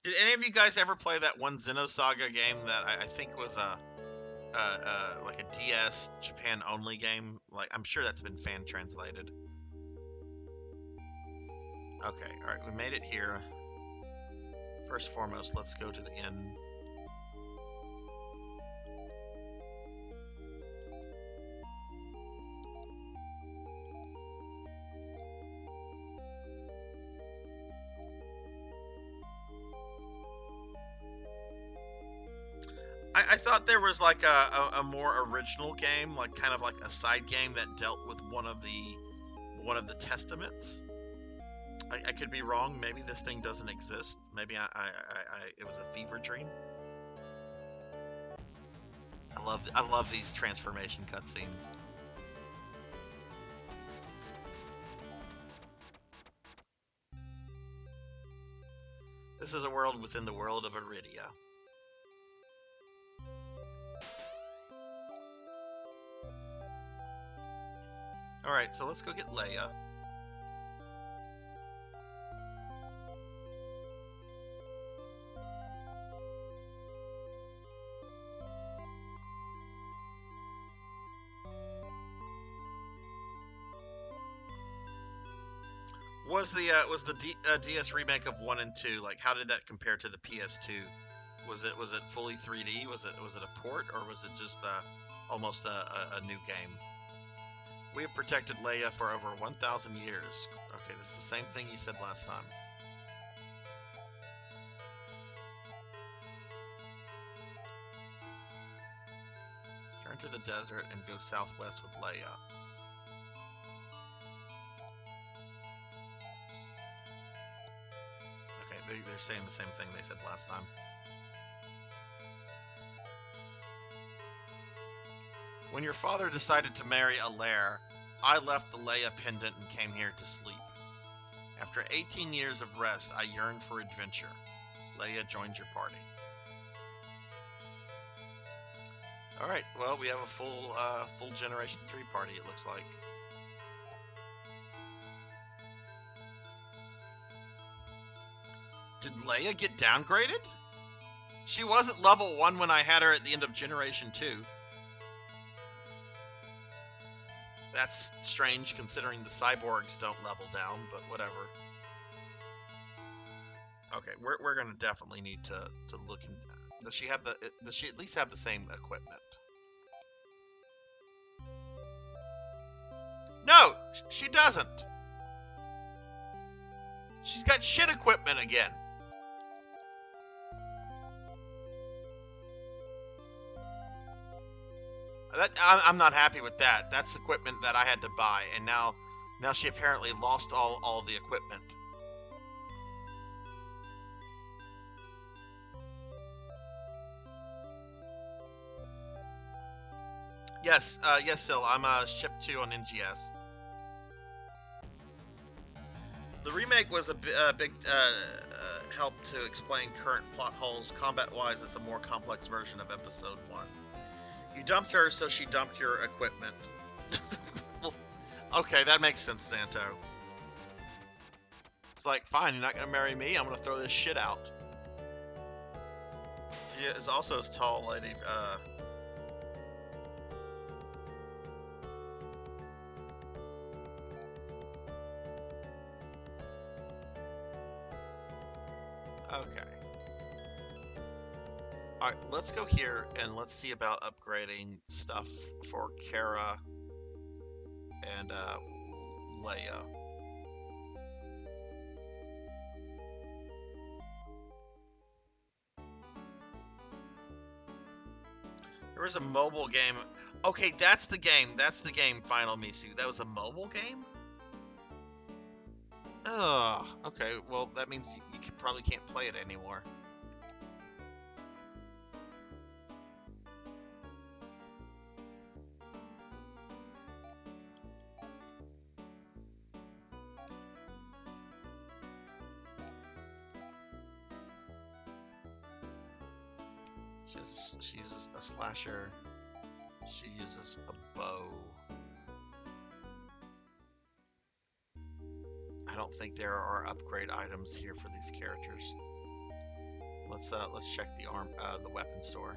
Did any of you guys ever play that one Xenosaga game that I think was like a DS Japan only game? Like, I'm sure that's been fan translated. Okay, all right, we made it here. First and foremost, let's go to the inn. I thought there was like a more original game, like kind of like a side game that dealt with one of the testaments. I could be wrong. Maybe this thing doesn't exist. Maybe it was a fever dream. I love these transformation cutscenes. This is a world within the world of Iridia. Alright, so let's go get Leia. Was the DS remake of 1 and 2, like, how did that compare to the PS2? Was it fully 3D? Was it a port, or was it just almost a new game? We have protected Leia for over 1,000 years. Okay, this is the same thing you said last time. Turn to the desert and go southwest with Leia. Okay, they're saying the same thing they said last time. When your father decided to marry a lair, I left the Leia pendant and came here to sleep. After 18 years of rest, I yearned for adventure. Leia joined your party. Alright, well, we have a full Generation 3 party, it looks like. Did Leia get downgraded? She wasn't level 1 when I had her at the end of Generation 2. That's strange considering the cyborgs don't level down, but whatever. Okay, we're gonna definitely need to look in. Does she at least have the same equipment? No, she doesn't. She's got shit equipment again. I'm not happy with that. That's equipment that I had to buy, and now she apparently lost all the equipment. Yes, Sil, I'm ship 2 on NGS. The remake was a big help to explain current plot holes. Combat-wise, it's a more complex version of Episode 1. You dumped her, so she dumped your equipment. Well, okay, that makes sense, Santo. It's like, fine, you're not gonna marry me, I'm gonna throw this shit out. She is also a tall lady, okay. Alright, let's go here and let's see about upgrading stuff for Kara and Leia. There was a mobile game. Okay, that's the game. That's the game, Final Misu. That was a mobile game? Oh, okay. Well, that means you probably can't play it anymore. She uses a slasher. She uses a bow. I don't think there are upgrade items here for these characters. Let's check the weapon store.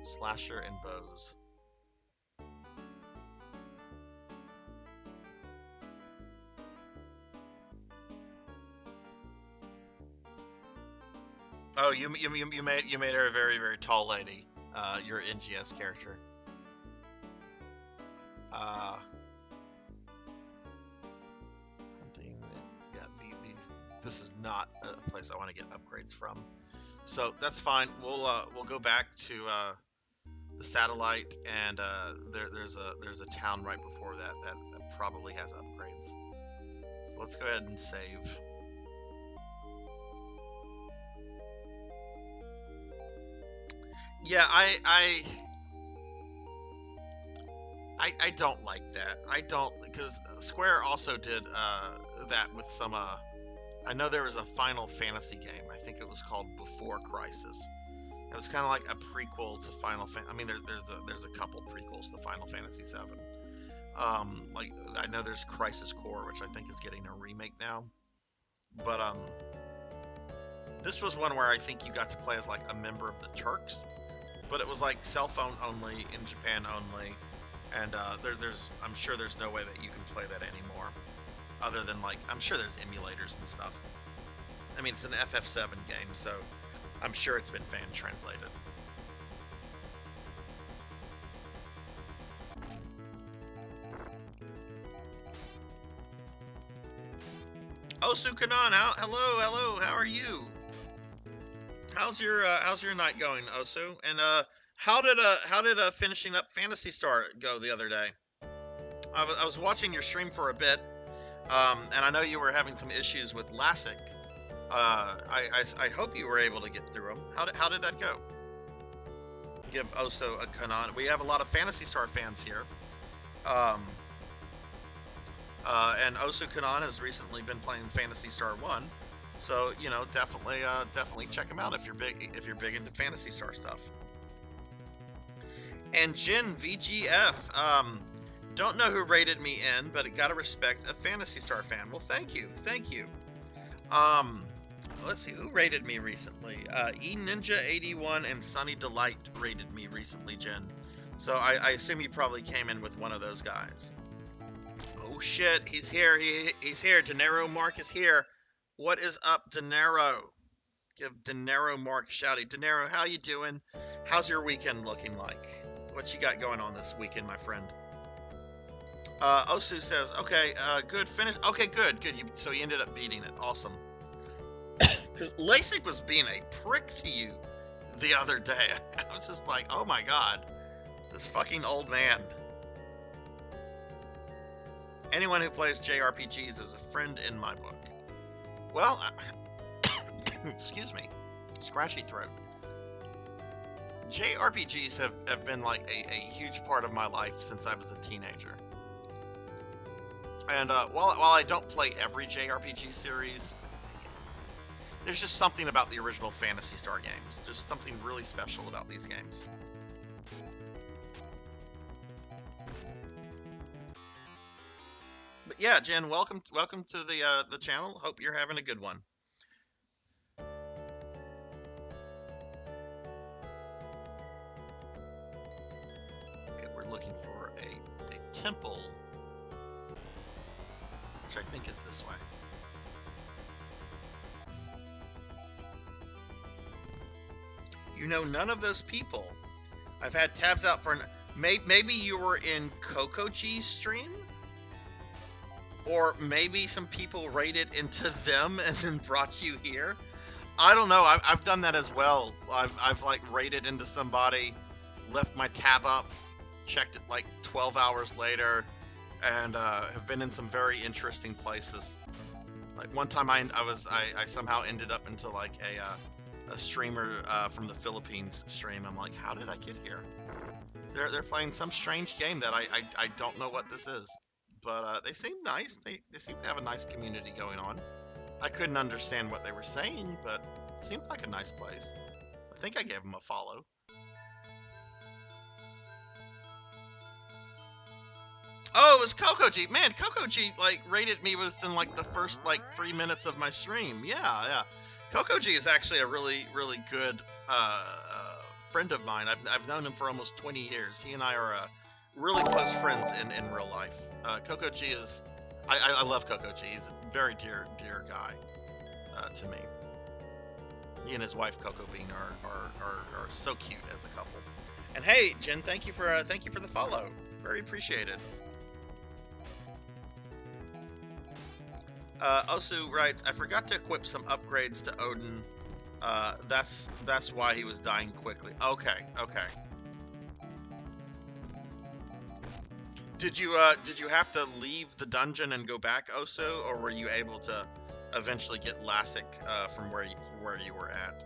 Slasher and bows. Oh, you made her a very, very tall lady. Your NGS character. Hunting. Yeah, this is not a place I want to get upgrades from. So that's fine. We'll go back to the satellite, and there's a town right before that probably has upgrades. So let's go ahead and save. Yeah, I don't like that. I don't, because Square also did that with some. I know there was a Final Fantasy game. I think it was called Before Crisis. It was kind of like a prequel to Final Fantasy. I mean, there's a couple prequels to Final Fantasy VII. Like I know there's Crisis Core, which I think is getting a remake now. But this was one where I think you got to play as like a member of the Turks. But it was like cell phone only, in Japan only, and I'm sure there's no way that you can play that anymore, other than like, I'm sure there's emulators and stuff. I mean, it's an FF7 game, so I'm sure it's been fan translated. Osu Kanan, hello, how are you? How's your night going, Osu? And how did finishing up Phantasy Star go the other day? I was watching your stream for a bit, and I know you were having some issues with LASIK. I hope you were able to get through them. How did that go? Give Osu a Kanan. We have a lot of Phantasy Star fans here. And Osu Kanan has recently been playing Phantasy Star 1, so you know, definitely check him out if you're big into Phantasy Star stuff. And Jin VGF, don't know who rated me in, but it gotta respect a Phantasy Star fan. Well, thank you. Let's see who rated me recently. eNinja81 and Sunny Delight rated me recently, Jin. So I assume you probably came in with one of those guys. Oh shit, he's here. He's here. Dinero Mark is here. What is up, Dinero? Give Dinero Mark a shouty. Dinero, how you doing? How's your weekend looking like? What you got going on this weekend, my friend? Osu says, okay, good, finish. Okay, good. So you ended up beating it. Awesome. Because LASIK was being a prick to you the other day. I was just like, oh my god, this fucking old man. Anyone who plays JRPGs is a friend in my book. Well, excuse me, scratchy throat. JRPGs have been like a huge part of my life since I was a teenager. And while I don't play every JRPG series, there's just something about the original Phantasy Star games. There's something really special about these games. But yeah, Jen, welcome to the channel. Hope you're having a good one. Okay, we're looking for a temple, which I think is this way. You know none of those people. I've had tabs out for maybe you were in Coco G's stream, or maybe some people raided into them and then brought you here. I don't know. I've done that as well. I've like raided into somebody, left my tab up, checked it like 12 hours later, and have been in some very interesting places. Like one time I somehow ended up into like a streamer from the Philippines stream. I'm like, how did I get here? They're playing some strange game that I don't know what this is, but they seem nice. They seem to have a nice community going on. I couldn't understand what they were saying, but it seemed like a nice place. I think I gave them a follow. Oh, it was Coco G. Man, Coco G like rated me within like the first like 3 minutes of my stream. Yeah. Coco G is actually a really good friend of mine. I've known him for almost 20 years. He and I are really close friends in real life. Coco G is, I love Coco G. He's a very dear guy to me. He and his wife Coco Bean are so cute as a couple. And hey, Jen, thank you for the follow. Very appreciated. Osu writes, I forgot to equip some upgrades to Odin. That's why he was dying quickly. Okay. Did you have to leave the dungeon and go back, Osu, or were you able to eventually get LASIK from where you were at?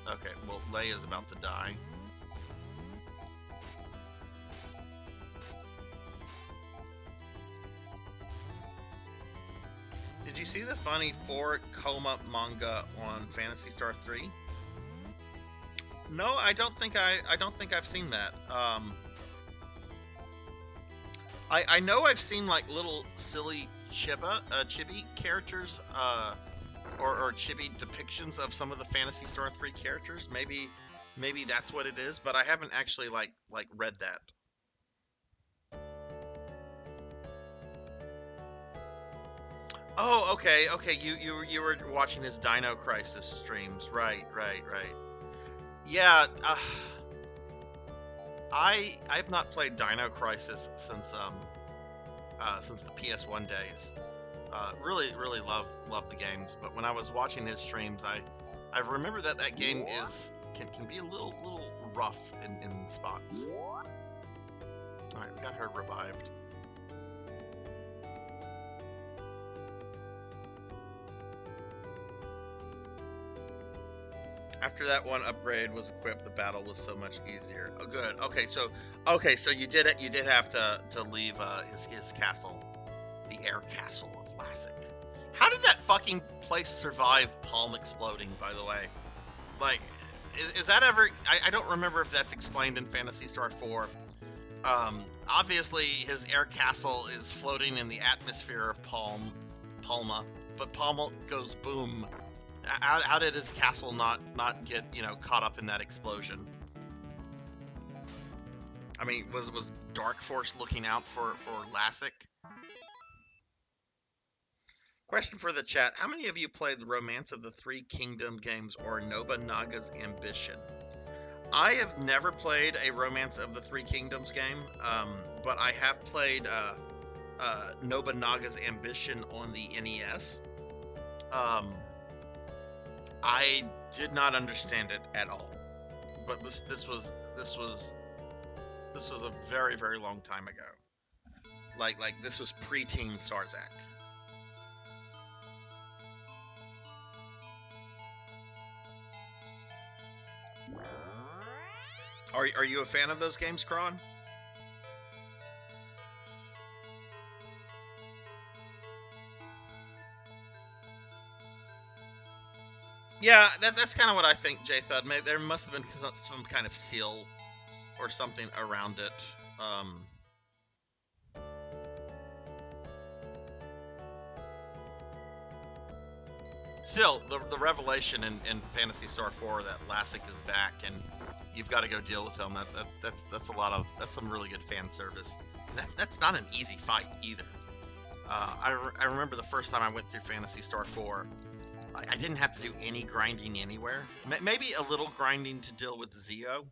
Okay, well, Leia's about to die. Did you see the funny 4 Coma manga on Phantasy Star 3? No, I don't think I've seen that. I know I've seen like little silly chibi characters, or chibi depictions of some of the Phantasy Star 3 characters. Maybe that's what it is, but I haven't actually like read that. Oh, okay. You were watching his Dino Crisis streams, right. Yeah, I've not played Dino Crisis since the PS1 days. Really love the games, but when I was watching his streams, I remember that game can be a little rough in spots. All right, we got her revived. After that one upgrade was equipped, the battle was so much easier. Oh, good. Okay, so you did it. You did have to leave his castle, the air castle of Sarzac. How did that fucking place survive palm exploding? By the way, like, is that ever? I don't remember if that's explained in Phantasy Star 4. Obviously, his air castle is floating in the atmosphere of Palma, but Palma goes boom. How did his castle not get, caught up in that explosion? I mean, was Dark Force looking out for Sarzac? Question for the chat: how many of you played the Romance of the Three Kingdom games or Nobunaga's Ambition? I have never played a Romance of the Three Kingdoms game, but I have played Nobunaga's Ambition on the NES. I did not understand it at all, but this was a very, very long time ago. Like this was pre-teen Sarzac. Are you a fan of those games, Kron? Yeah, that's kind of what I think, J Thud. Maybe there must have been some kind of seal or something around it. Still, the revelation in Phantasy Star 4 that Sarzac is back and you've got to go deal with him. That's some really good fan service. That's not an easy fight either. I remember the first time I went through Phantasy Star 4. I didn't have to do any grinding anywhere. Maybe a little grinding to deal with Zio.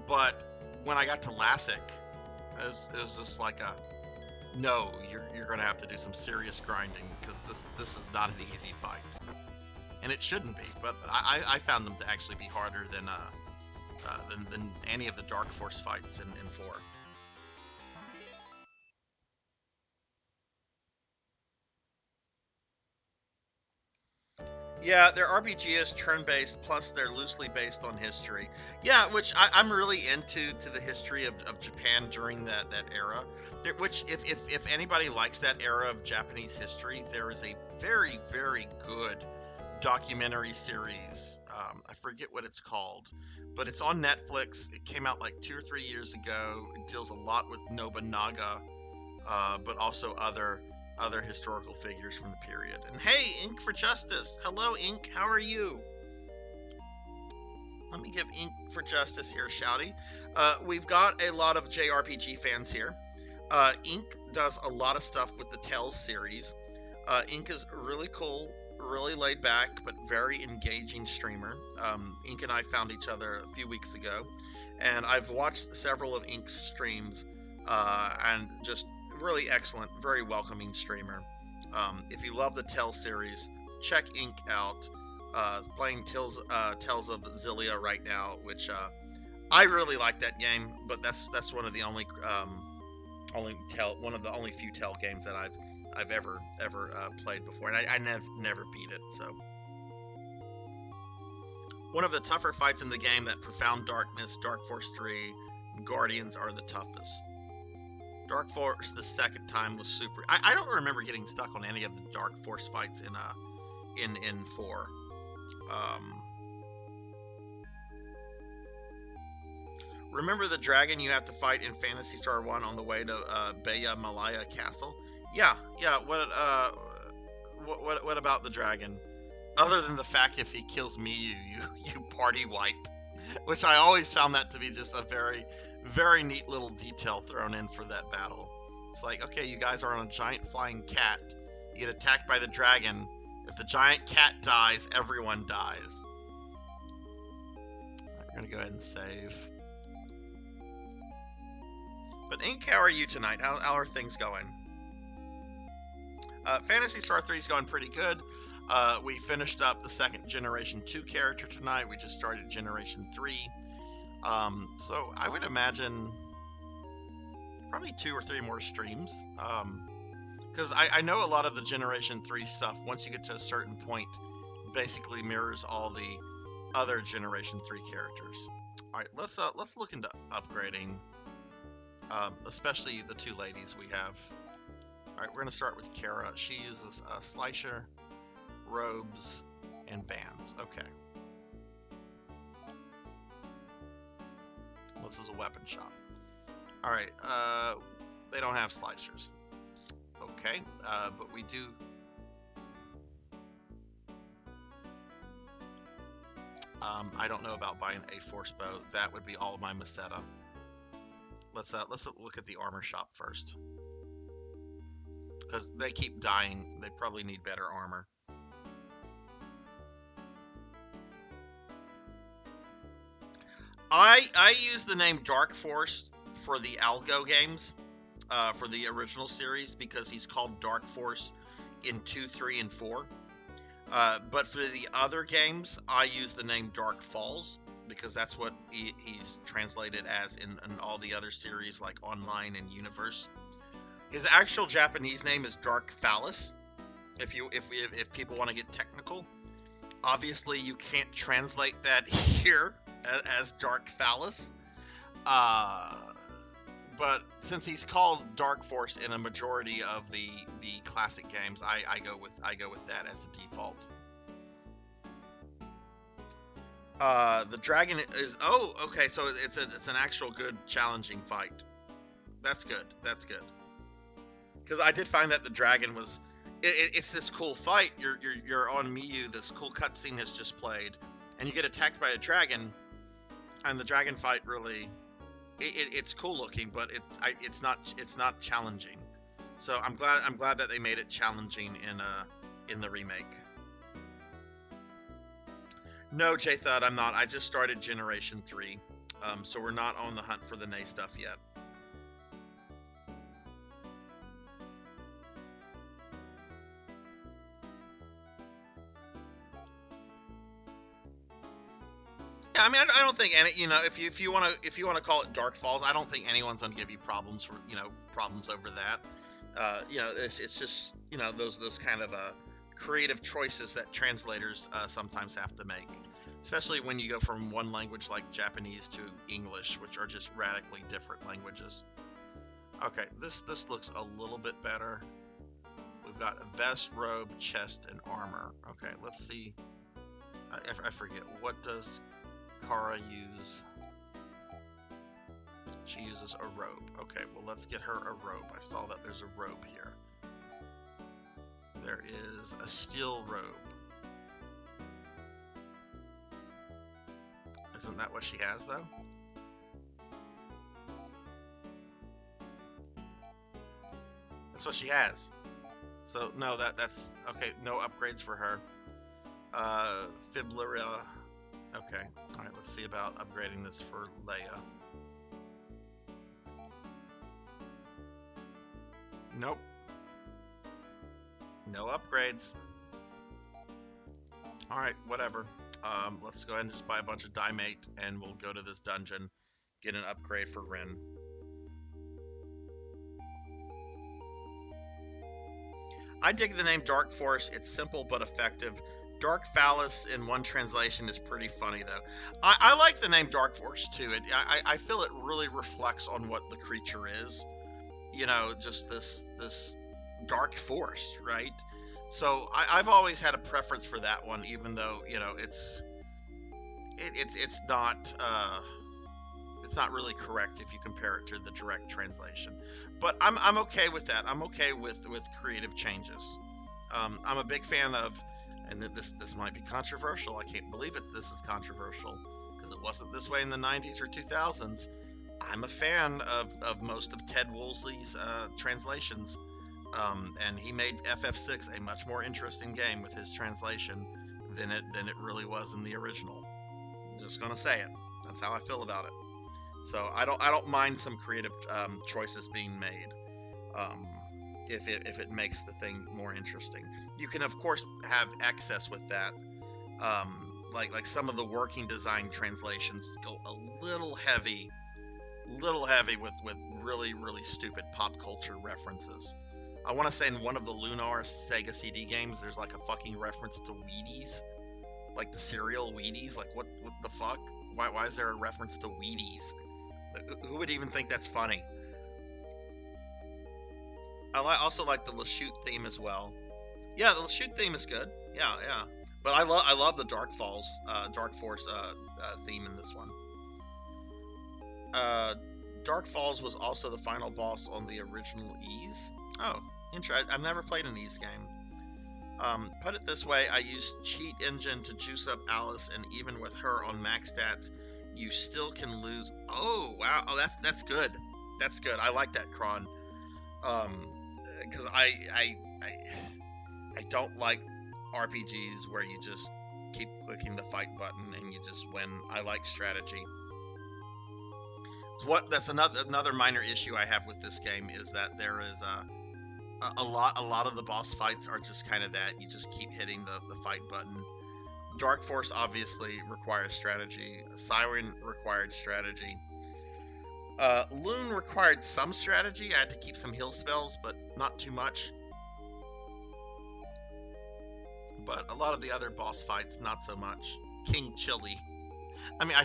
But when I got to Sarzac, it was just like no, you're going to have to do some serious grinding because this is not an easy fight. And it shouldn't be, but I found them to actually be harder than any of the Dark Force fights in 4. Yeah, their RPG is turn-based, plus they're loosely based on history. Yeah, which I'm really into the history of Japan during that era. Which, if anybody likes that era of Japanese history, there is a very, very good documentary series. I forget what it's called, but it's on Netflix. It came out like 2 or 3 years ago. It deals a lot with Nobunaga, but also other historical figures from the period. And hey, Ink for Justice. Hello, Ink. How are you? Let me give Ink for Justice here a shouty. We've got a lot of JRPG fans here. Ink does a lot of stuff with the Tales series. Ink is really cool, really laid back, but very engaging streamer. Ink and I found each other a few weeks ago, and I've watched several of Ink's streams, and just really excellent, very welcoming streamer. If you love the Tales series, check Ink out. Playing Tales of Xillia right now, which I really like that game, but that's one of the only few Tell games that I've ever played before, and I never beat it. So one of the tougher fights in the game, that Profound Darkness, Dark Force 3, Guardians are the toughest. Dark Force the second time was super. I don't remember getting stuck on any of the Dark Force fights in 4. Remember the dragon you have to fight in Phantasy Star 1 on the way to Baya Malaya Castle? Yeah. What about the dragon? Other than the fact if he kills me, you party wipe. Which I always found that to be just a very, very neat little detail thrown in for that battle. It's like, okay, you guys are on a giant flying cat. You get attacked by the dragon. If the giant cat dies, everyone dies. We're going to go ahead and save. But Ink, how are you tonight? How are things going? Phantasy Star 3 is going pretty good. We finished up the second Generation 2 character tonight. We just started Generation 3. So I would imagine probably 2 or 3 more streams. Because I know a lot of the Generation 3 stuff, once you get to a certain point, basically mirrors all the other Generation 3 characters. Alright, let's look into upgrading, especially the 2 ladies we have. Alright, we're going to start with Kara. She uses a slicer, robes, and bands. Okay. This is a weapon shop. Alright, they don't have slicers. Okay, but we do... I don't know about buying a force bow. That would be all of my Meseta. Let's look at the armor shop first. Because they keep dying. They probably need better armor. I use the name Dark Force for the Algo games, for the original series, because he's called Dark Force in 2, 3, and 4. But for the other games, I use the name Dark Falls, because that's what he's translated as in all the other series, like Online and Universe. His actual Japanese name is Dark Phallus, if people want to get technical. Obviously, you can't translate that here as Dark Phallus. But since he's called Dark Force in a majority of the classic games, I go with that as a default. The dragon is okay, so it's an actual good challenging fight. That's good. That's good. Because I did find that the dragon was it's this cool fight. You're on Miyu. This cool cutscene has just played, and you get attacked by a dragon, and the dragon fight really. It's cool looking, but it's not challenging. So I'm glad that they made it challenging in the remake. No, J-Thud, I'm not. I just started Generation 3, so we're not on the hunt for the Nay stuff yet. Yeah, I mean, I don't think any, if you want to call it Dark Falls, I don't think anyone's gonna give you problems for, problems over that. It's just, those kind of creative choices that translators sometimes have to make, especially when you go from one language like Japanese to English, which are just radically different languages. Okay, this looks a little bit better. We've got a vest, robe, chest, and armor. Okay, let's see. I forget, what does Kara use? She uses a robe. Okay, well, let's get her a robe. I saw that there's a robe here. There is a steel robe. Isn't that what she has, though? That's what she has. So, no, that's... Okay, no upgrades for her. Fibularia. Okay. Alright, let's see about upgrading this for Leia. Nope. No upgrades. Alright, whatever. Let's go ahead and just buy a bunch of Dimate, and we'll go to this dungeon, get an upgrade for Ren. I dig the name Dark Force. It's simple but effective. Dark Phallus in one translation is pretty funny, though. I like the name Dark Force, too. I feel it really reflects on what the creature is. Just this dark force, right? So I've always had a preference for that one, even though, it's not really correct if you compare it to the direct translation. But I'm okay with that. I'm okay with creative changes. I'm a big fan of, and this might be controversial. I can't believe this is controversial, because it wasn't this way in the 90s or 2000s. I'm a fan of most of Ted Woolsey's translations, and he made FF6 a much more interesting game with his translation than it really was in the original. Just gonna say it. That's how I feel about it. So I don't mind some creative choices being made, if it makes the thing more interesting. You can of course have excess with that. Like some of the working design translations go a little heavy with really stupid pop culture references. I want to say in one of the Lunar Sega CD games, there's like a fucking reference to Wheaties, like the cereal Wheaties. Like what the fuck? Why is there a reference to Wheaties? Who would even think that's funny? I also like the Lachute theme as well. Yeah, the Lachute theme is good. Yeah. But I love the Dark Force theme in this one. Dark Falls was also the final boss on the original Ys. Oh, interesting. I've never played an Ys game. Put it this way, I used Cheat Engine to juice up Alice, and even with her on max stats, you still can lose. Oh, wow. Oh, that's good. That's good. I like that, Kron. Because I don't like RPGs where you just keep clicking the fight button and you just win. I like strategy. That's another minor issue I have with this game, is that there is a lot of the boss fights are just kind of that. You just keep hitting the fight button. Dark Force obviously requires strategy. Siren required strategy. Loon required some strategy. I had to keep some heal spells, but not too much. But a lot of the other boss fights, not so much. King Chili. I mean,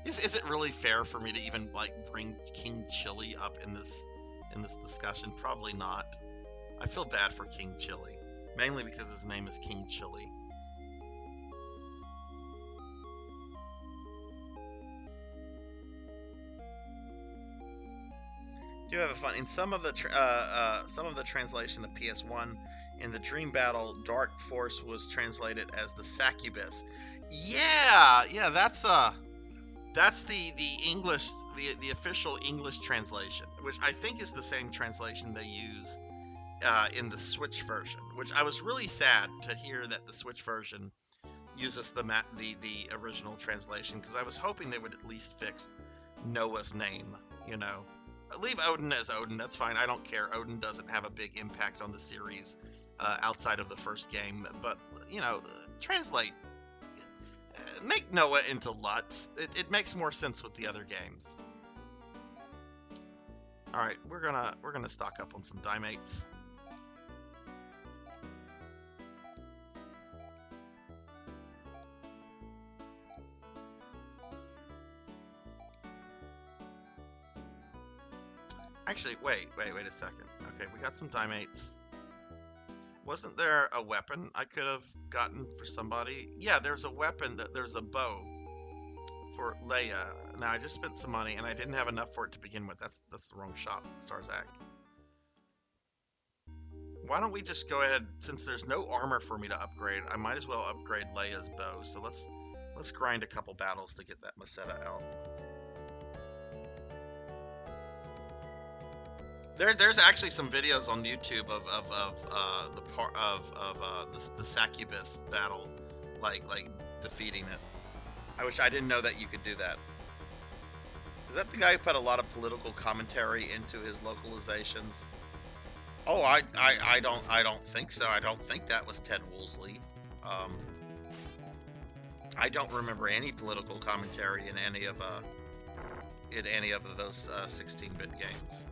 is it really fair for me to even like bring King Chili up in this discussion? Probably not. I feel bad for King Chili, mainly because his name is King Chili. Do have a fun in some of the translation of PS1 in the Dream Battle. Dark Force was translated as the Succubus. Yeah, that's the English, the official English translation, which I think is the same translation they use in the Switch version. Which I was really sad to hear that the Switch version uses the original translation, because I was hoping they would at least fix Noah's name. You know, leave Odin as Odin. That's fine. I don't care. Odin doesn't have a big impact on the series outside of the first game, but you know, translate. Make Noah into Lutz. It makes more sense with the other games. All right, we're gonna stock up on some Dimates. Actually, wait a second. Okay, we got some Dimates. Wasn't there a weapon I could have gotten for somebody? Yeah, there's a weapon. There's a bow for Leia. Now, I just spent some money, and I didn't have enough for it to begin with. That's the wrong shop, Sarzac. Why don't we just go ahead, since there's no armor for me to upgrade, I might as well upgrade Leia's bow. So let's grind a couple battles to get that Masetta out. There's actually some videos on YouTube of the Succubus battle, like defeating it. I didn't know that you could do that. Is that the guy who put a lot of political commentary into his localizations? Oh, I don't think so. I don't think that was Ted Woolsey. I don't remember any political commentary in any of those 16-bit games.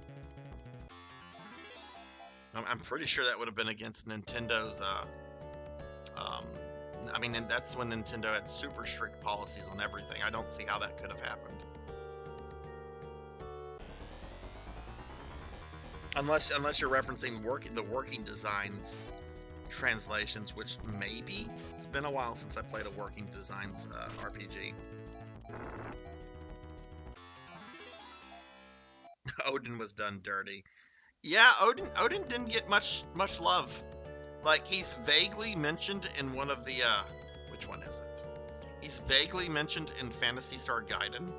I'm pretty sure that would have been against Nintendo's, I mean, that's when Nintendo had super strict policies on everything. I don't see how that could have happened. Unless you're referencing the working designs translations, which maybe. It's been a while since I played a working designs RPG. Odin was done dirty. Yeah, Odin didn't get much love. Like, he's vaguely mentioned in one of the, which one is it? He's vaguely mentioned in Phantasy Star Gaiden.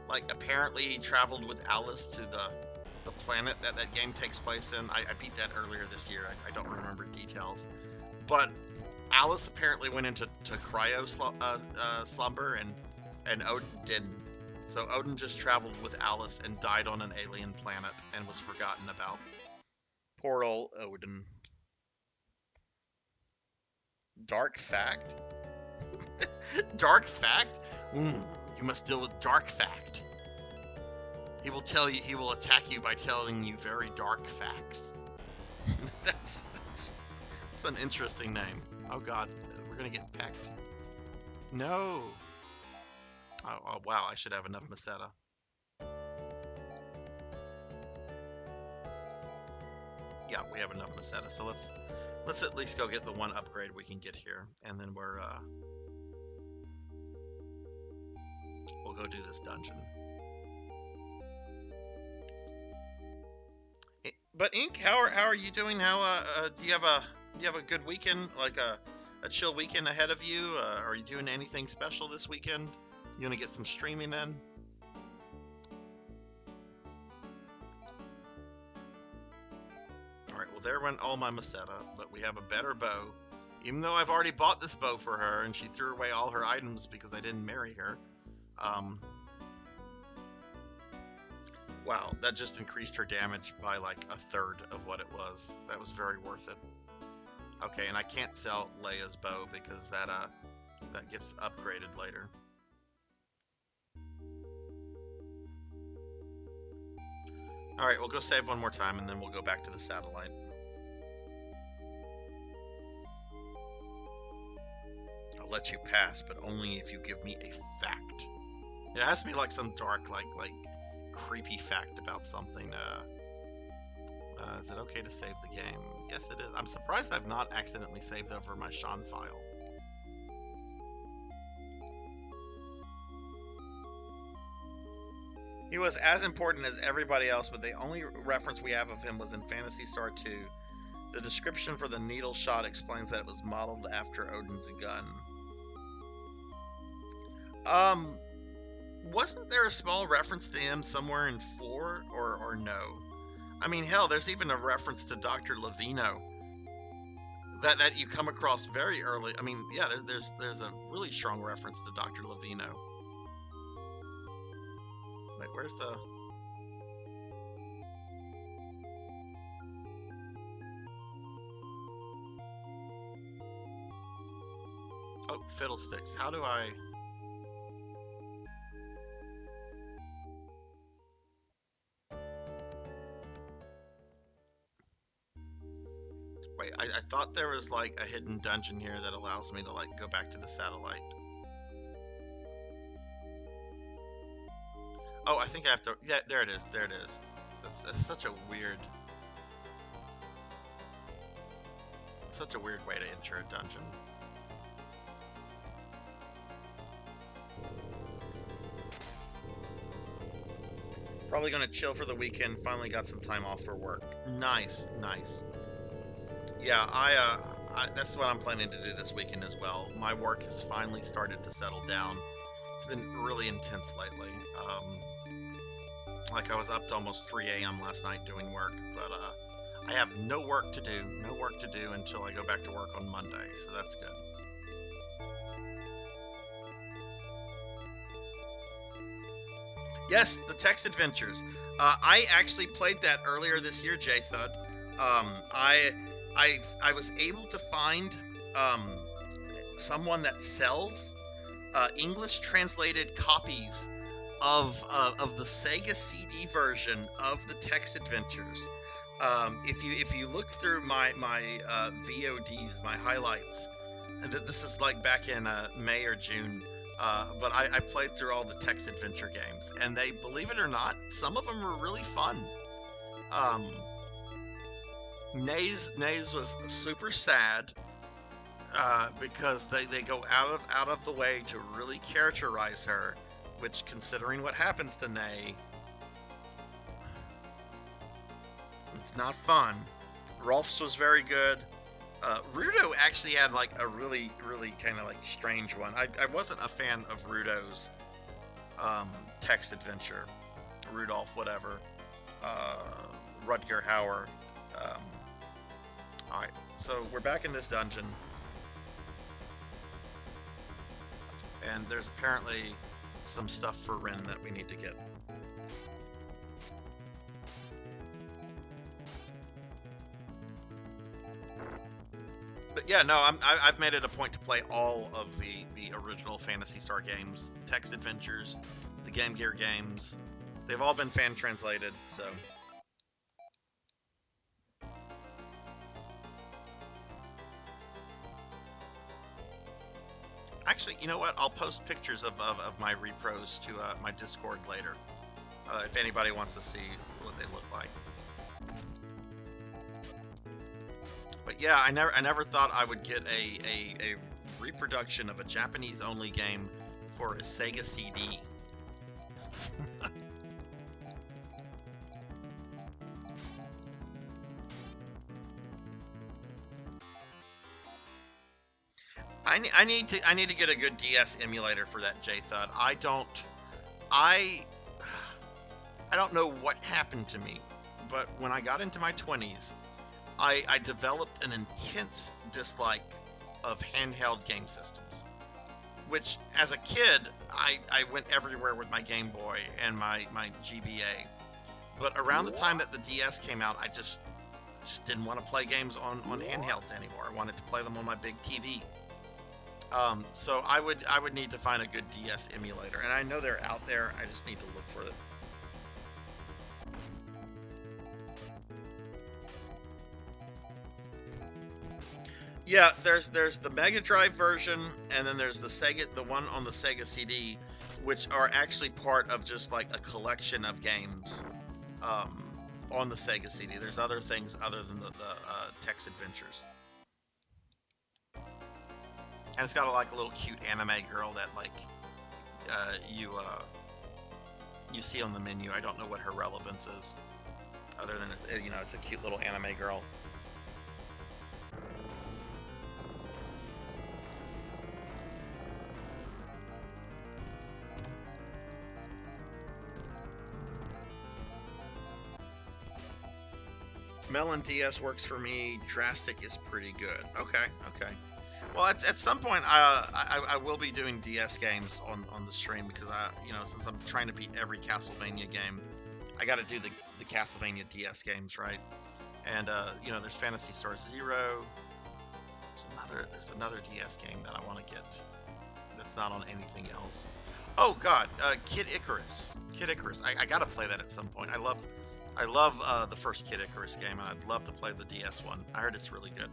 Like, apparently he traveled with Alice to the planet that game takes place in. I beat that earlier this year. I don't remember details. But Alice apparently went into cryo slumber, and Odin didn't. So Odin just traveled with Alice and died on an alien planet and was forgotten about. Poor old Odin. Dark fact? Dark fact? You must deal with dark fact. He will attack you by telling you very dark facts. That's an interesting name. Oh god, we're gonna get pecked. No. Oh wow, I should have enough Meseta. Yeah, we have enough Meseta, so let's at least go get the one upgrade we can get here, and then we'll go do this dungeon. But Ink, how are you doing? Do you have a good weekend, like a chill weekend ahead of you? Are you doing anything special this weekend? You gonna get some streaming in? Alright, well there went all my Meseta, but we have a better bow. Even though I've already bought this bow for her and she threw away all her items because I didn't marry her. Wow, that just increased her damage by like a third of what it was. That was very worth it. Okay, and I can't sell Leia's bow because that gets upgraded later. Alright, we'll go save one more time and then we'll go back to the satellite. I'll let you pass, but only if you give me a fact. It has to be like some dark, like creepy fact about something. Is it okay to save the game? Yes, it is. I'm surprised I've not accidentally saved over my Sean file. He was as important as everybody else, but the only reference we have of him was in Phantasy Star 2. The description for the needle shot explains that it was modeled after Odin's gun. Wasn't there a small reference to him somewhere in 4 or no? I mean, hell, there's even a reference to Dr. Levino that you come across very early. I mean, yeah, there's a really strong reference to Dr. Levino. Wait, where's the... Oh, fiddlesticks. How do I... Wait, I thought there was like a hidden dungeon here that allows me to like go back to the satellite. Oh, I think I have to... Yeah, there it is. There it is. That's such a weird... Such a weird way to enter a dungeon. Probably gonna chill for the weekend. Finally got some time off for work. Nice, nice. Yeah, that's what I'm planning to do this weekend as well. My work has finally started to settle down. It's been really intense lately. Like I was up to almost 3 a.m. last night doing work, but I have no work to do until I go back to work on Monday, so that's good. Yes, the text adventures. I actually played that earlier this year, J-Thud. I was able to find someone that sells English translated copies of the Sega CD version of the text adventures. If you look through my VODs, my highlights, and this is like back in May or June. But I played through all the text adventure games, and they, believe it or not, some of them were really fun. Naze was super sad because they go out of the way to really characterize her, which, considering what happens to Nay, it's not fun. Rolf's was very good. Rudo actually had like a really kind of like strange one. I wasn't a fan of Rudo's text adventure. Rudolph, whatever. Rutger Hauer. Alright, so we're back in this dungeon. And there's apparently some stuff for Ren that we need to get. But yeah, no, I've made it a point to play all of the original Phantasy Star games, text adventures, the Game Gear games. They've all been fan translated, so. Actually, you know what? I'll post pictures of my repros to my Discord later, if anybody wants to see what they look like. But yeah, I never thought I would get a reproduction of a Japanese-only game for a Sega CD. I need to get a good DS emulator for that, J-Thud. I don't know what happened to me, but when I got into my 20s, I developed an intense dislike of handheld game systems. Which, as a kid, I went everywhere with my Game Boy and my GBA. But around the time that the DS came out, I just didn't want to play games on handhelds anymore. I wanted to play them on my big TV. So I would need to find a good DS emulator, and I know they're out there. I just need to look for it. Yeah, there's the Mega Drive version, and then there's the one on the Sega CD, which are actually part of just like a collection of games on the Sega CD. There's other things other than the text adventures. And it's got a little cute anime girl that you see on the menu. I don't know what her relevance is, other than it's a cute little anime girl. Melon DS works for me. Drastic is pretty good. Okay. Well, at some point, I will be doing DS games on the stream because since I'm trying to beat every Castlevania game, I got to do the Castlevania DS games, right? And there's Phantasy Star Zero. There's another DS game that I want to get that's not on anything else. Oh God, Kid Icarus. I got to play that at some point. I love the first Kid Icarus game, and I'd love to play the DS one. I heard it's really good.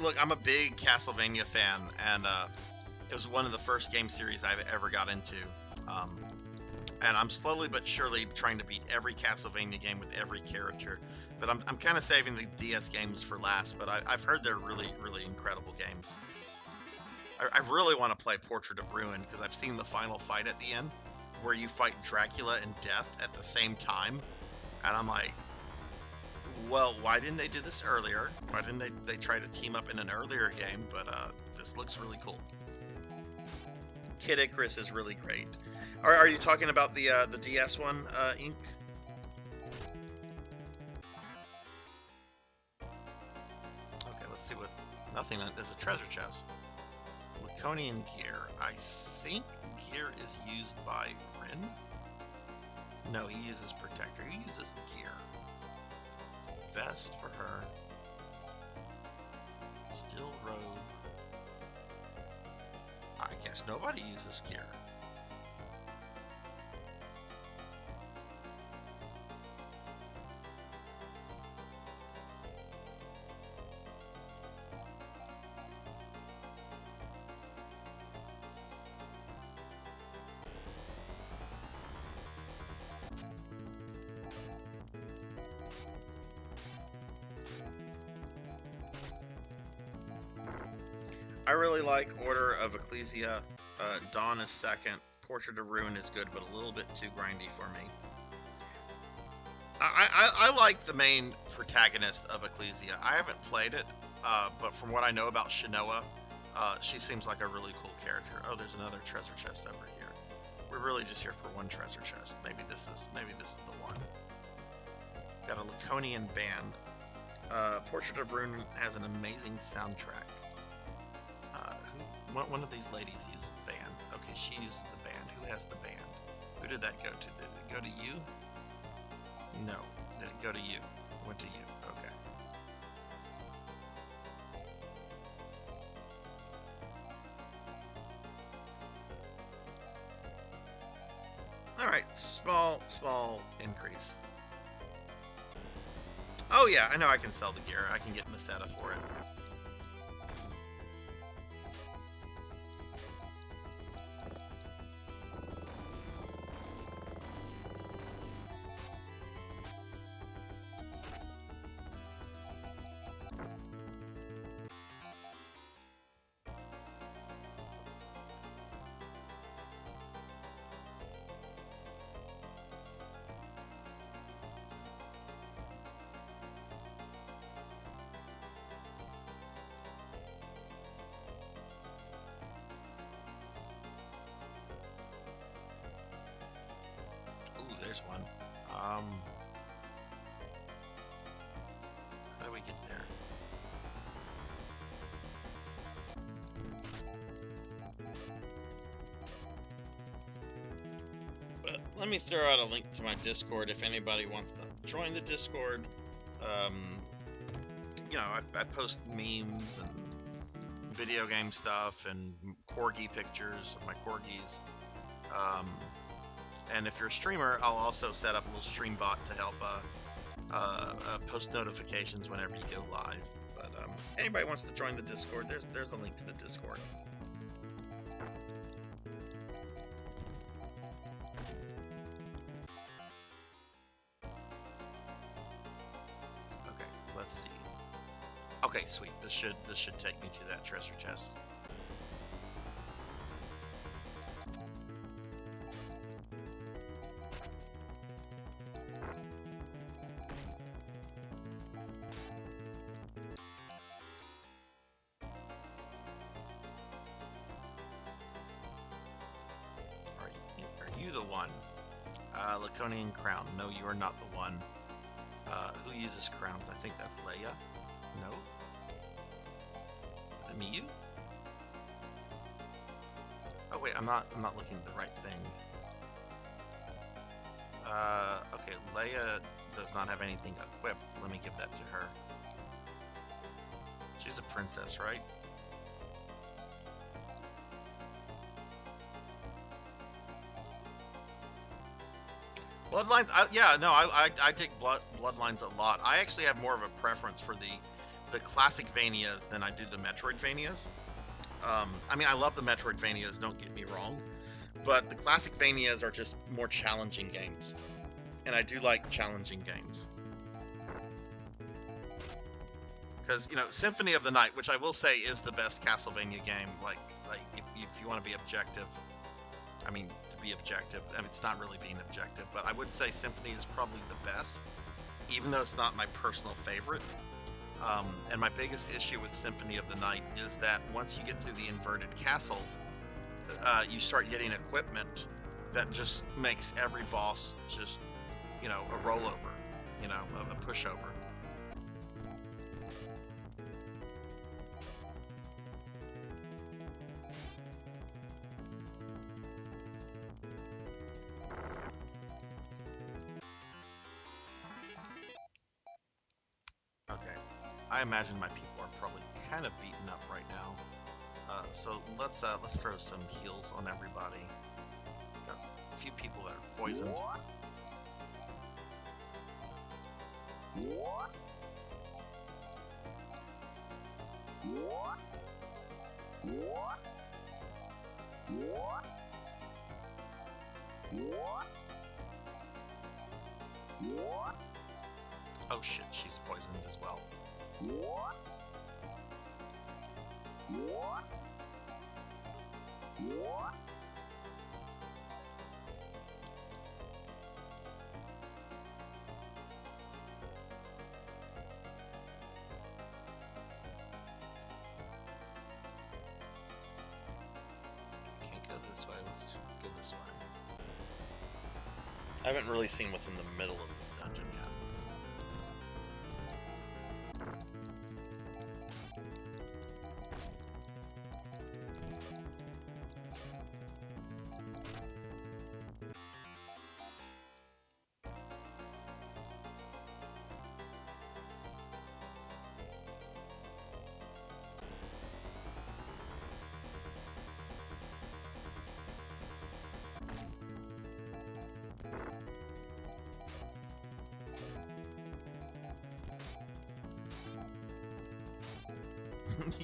Look, I'm a big Castlevania fan, and it was one of the first game series I've ever got into. And I'm slowly but surely trying to beat every Castlevania game with every character. But I'm kind of saving the DS games for last, but I've heard they're really, really incredible games. I really want to play Portrait of Ruin, because I've seen the final fight at the end, where you fight Dracula and Death at the same time. And I'm like, well, why didn't they do this earlier? Why didn't they try to team up in an earlier game? But this looks really cool. Kid Icarus is really great. Are you talking about the DS one, Ink? Okay, let's see what. Nothing. There's a treasure chest. Laconian gear. I think gear is used by Rin. No, he uses protector. He uses gear. Vest for her. Steel robe. I guess nobody uses gear. I really like Order of Ecclesia. Dawn is second. Portrait of Ruin is good, but a little bit too grindy for me. like the main protagonist of Ecclesia. I haven't played it, but from what I know about Shinoa, she seems like a really cool character. Oh, there's another treasure chest over here. We're really just here for one treasure chest. Maybe this is the one. Got a Laconian band. Portrait of Rune has an amazing soundtrack. One of these ladies uses bands. Okay, she uses the band. Who has the band? Who did that go to? Did it go to you? No. Did it go to you? It went to you. Okay. Alright, small increase. Oh yeah, I know I can sell the gear. I can get Meseta for it. There's one. How do we get there? But let me throw out a link to my Discord if anybody wants to join the Discord. You know, I post memes and video game stuff and corgi pictures of my corgis. And if you're a streamer, I'll also set up a little stream bot to help post notifications whenever you go live. But anybody wants to join the Discord, there's a link to the Discord. Okay, let's see. Okay, sweet. This should take me to that treasure chest. Laconian crown. No, you are not the one. Who uses crowns? I think that's Leia. No? Is it Miyu? Oh wait, I'm not looking at the right thing. Okay, Leia does not have anything equipped. Let me give that to her. She's a princess, right? Bloodlines, I dig Bloodlines a lot. I actually have more of a preference for the classic Vanias than I do the Metroidvanias. I mean, I love the Metroidvanias, don't get me wrong, but the classic Vanias are just more challenging games, and I do like challenging games. Because, you know, Symphony of the Night, which I will say is the best Castlevania game, like if you want to be objective. I mean, to be objective, I mean, it's not really being objective, but I would say Symphony is probably the best, even though it's not my personal favorite. And my biggest issue with Symphony of the Night is that once you get through the inverted castle, you start getting equipment that just makes every boss just, you know, a rollover, you know, a pushover. I imagine my people are probably kind of beaten up right now, so let's throw some heals on everybody. Got a few people that are poisoned. Oh shit, she's poisoned as well. this way. Let's go this way. I haven't really seen what's in the middle of this dungeon yet.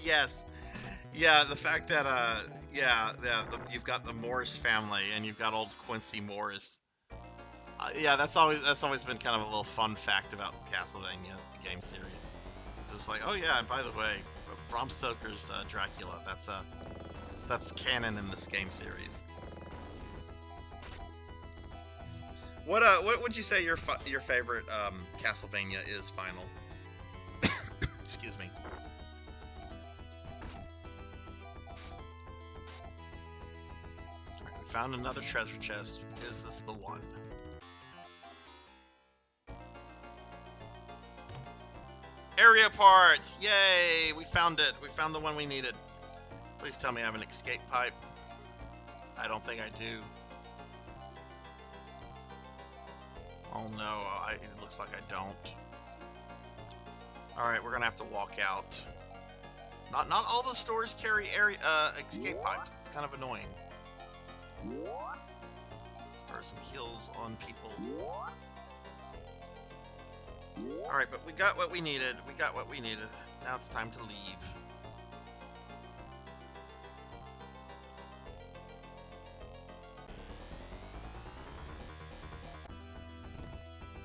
Yes. Yeah, the fact that you've got the Morris family and you've got old Quincy Morris. Yeah, that's always been kind of a little fun fact about the Castlevania game series. It's just like, oh yeah, and by the way, Bram Stoker's Dracula. That's canon in this game series. What would you say your favorite Castlevania is, Final? Excuse me. Found another treasure chest. Is this the one? Area parts! Yay! We found it. We found the one we needed. Please tell me I have an escape pipe. I don't think I do. Oh no, it looks like I don't. Alright, we're gonna have to walk out. Not all the stores carry escape pipes. It's kind of annoying. Let's throw some heals on people. Alright, but we got what we needed. We got what we needed. Now it's time to leave.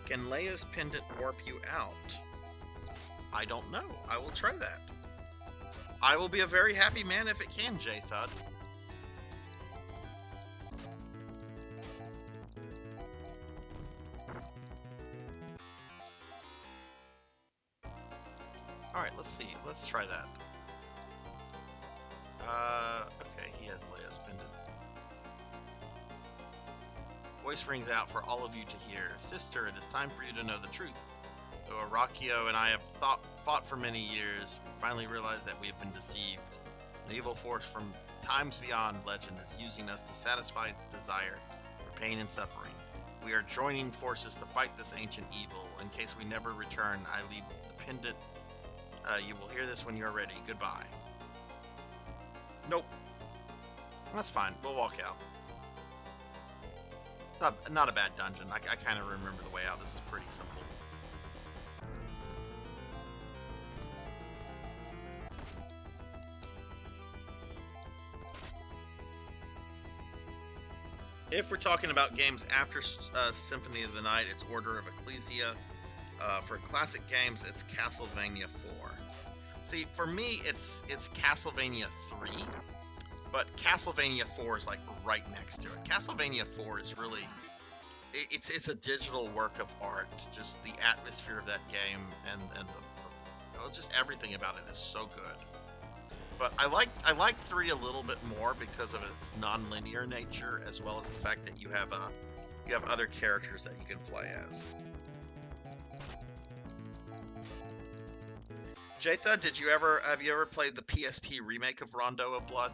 Can Leia's pendant warp you out? I don't know. I will try that. I will be a very happy man if it can, J-Thud. Alright, let's see. Let's try that. Okay, he has Leia's pendant. Voice rings out for all of you to hear. Sister, it is time for you to know the truth. Though Arachio and I have fought for many years, we finally realized that we have been deceived. An evil force from times beyond legend is using us to satisfy its desire for pain and suffering. We are joining forces to fight this ancient evil. In case we never return, I leave the pendant. You will hear this when you're ready. Goodbye. Nope. That's fine. We'll walk out. It's not a bad dungeon. I kind of remember the way out. This is pretty simple. If we're talking about games after Symphony of the Night, it's Order of Ecclesia. For classic games, it's Castlevania 4. See, for me, it's Castlevania 3, but Castlevania 4 is like right next to it. Castlevania 4 is really, it's a digital work of art. Just the atmosphere of that game and just everything about it is so good. But I like 3 a little bit more because of its non-linear nature, as well as the fact that you have other characters that you can play as. Jatha, have you ever played the PSP remake of Rondo of Blood?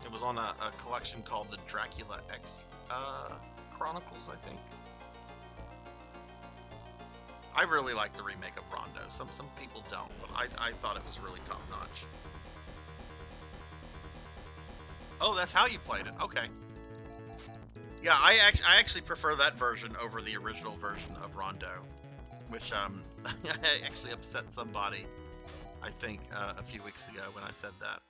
It was on a collection called the Dracula X Chronicles, I think. I really like the remake of Rondo. Some people don't, but I thought it was really top notch. Oh, that's how you played it. Okay. Yeah, I actually prefer that version over the original version of Rondo, which actually upset somebody, I think, a few weeks ago when I said that.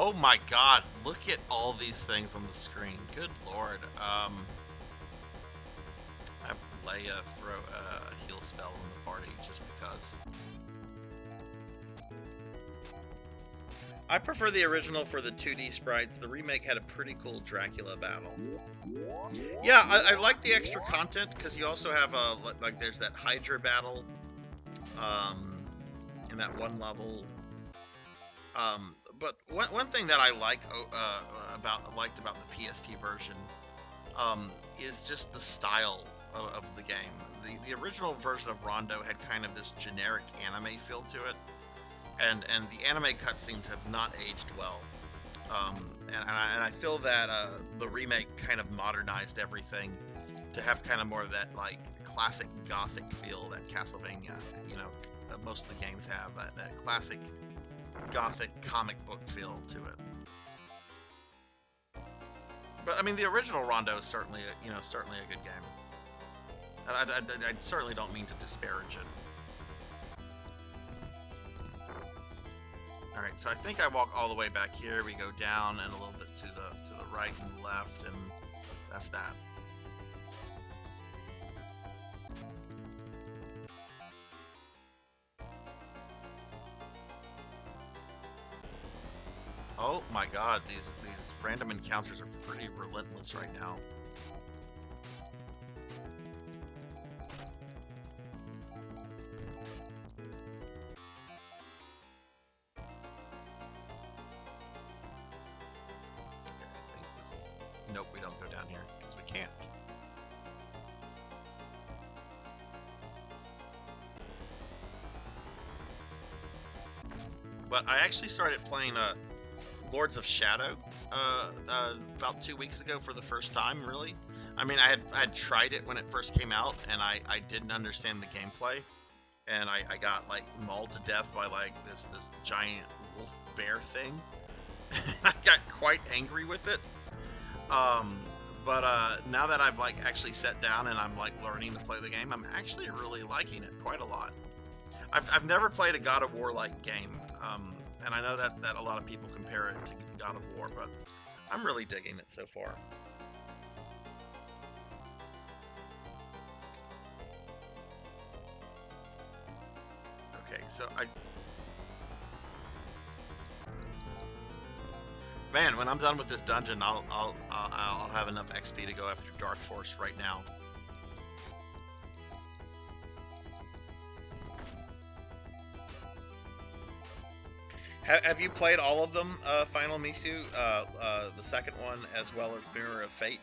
Oh my god, look at all these things on the screen. Good lord. I Leia throw a heal spell in the party just because. I prefer the original for the 2D sprites. The remake had a pretty cool Dracula battle. Yeah, I like the extra content because you also have like there's that Hydra battle in that one level. But one thing that I liked about the PSP version is just the style of the game. The original version of Rondo had kind of this generic anime feel to it, and the anime cutscenes have not aged well. And I feel that the remake kind of modernized everything to have kind of more of that like classic gothic feel that Castlevania, most of the games have, that classic gothic comic book feel to it. But I mean, the original Rondo is certainly a good game. I certainly don't mean to disparage it. All right, so I think I walk all the way back here. We go down and a little bit to the right and left, and that's that. Oh my god, these random encounters are pretty relentless right now. Okay, I think this is... Nope, we don't go down here, because we can't. But I actually started playing Lords of Shadow about 2 weeks ago for the first time, really. I mean, I had tried it when it first came out, and I didn't understand the gameplay, and I got like mauled to death by like this giant wolf bear thing. I got quite angry with it. But now that I've like actually sat down and I'm like learning to play the game, I'm actually really liking it quite a lot. I've never played a God of War like game. And I know that a lot of people compare it to God of War, but I'm really digging it so far. Okay, so man, when I'm done with this dungeon, I'll have enough XP to go after Dark Force right now. Have you played all of them, Final Misu? The second one, as well as Mirror of Fate?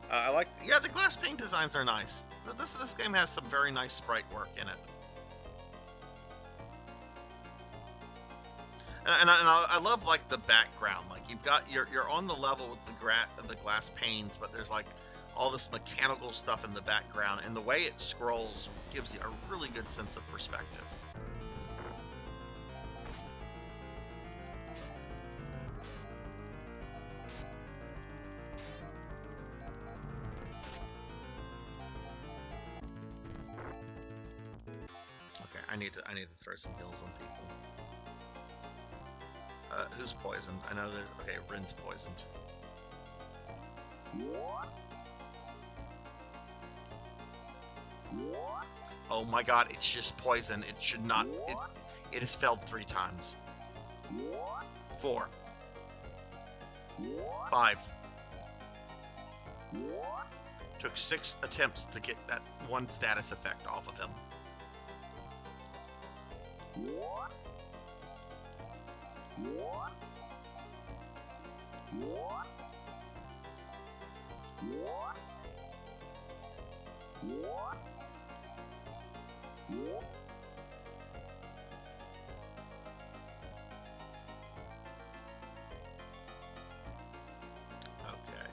Yeah, the glass paint designs are nice. This game has some very nice sprite work in it. And I love like the background. Like you're on the level with the glass panes, but there's like all this mechanical stuff in the background, and the way it scrolls gives you a really good sense of perspective. I need to throw some heals on people. Who's poisoned? I know there's... Okay, Rin's poisoned. Oh my god, it's just poison. It should not... It has failed 3 times. 4. 5. Took 6 attempts to get that one status effect off of him. Okay.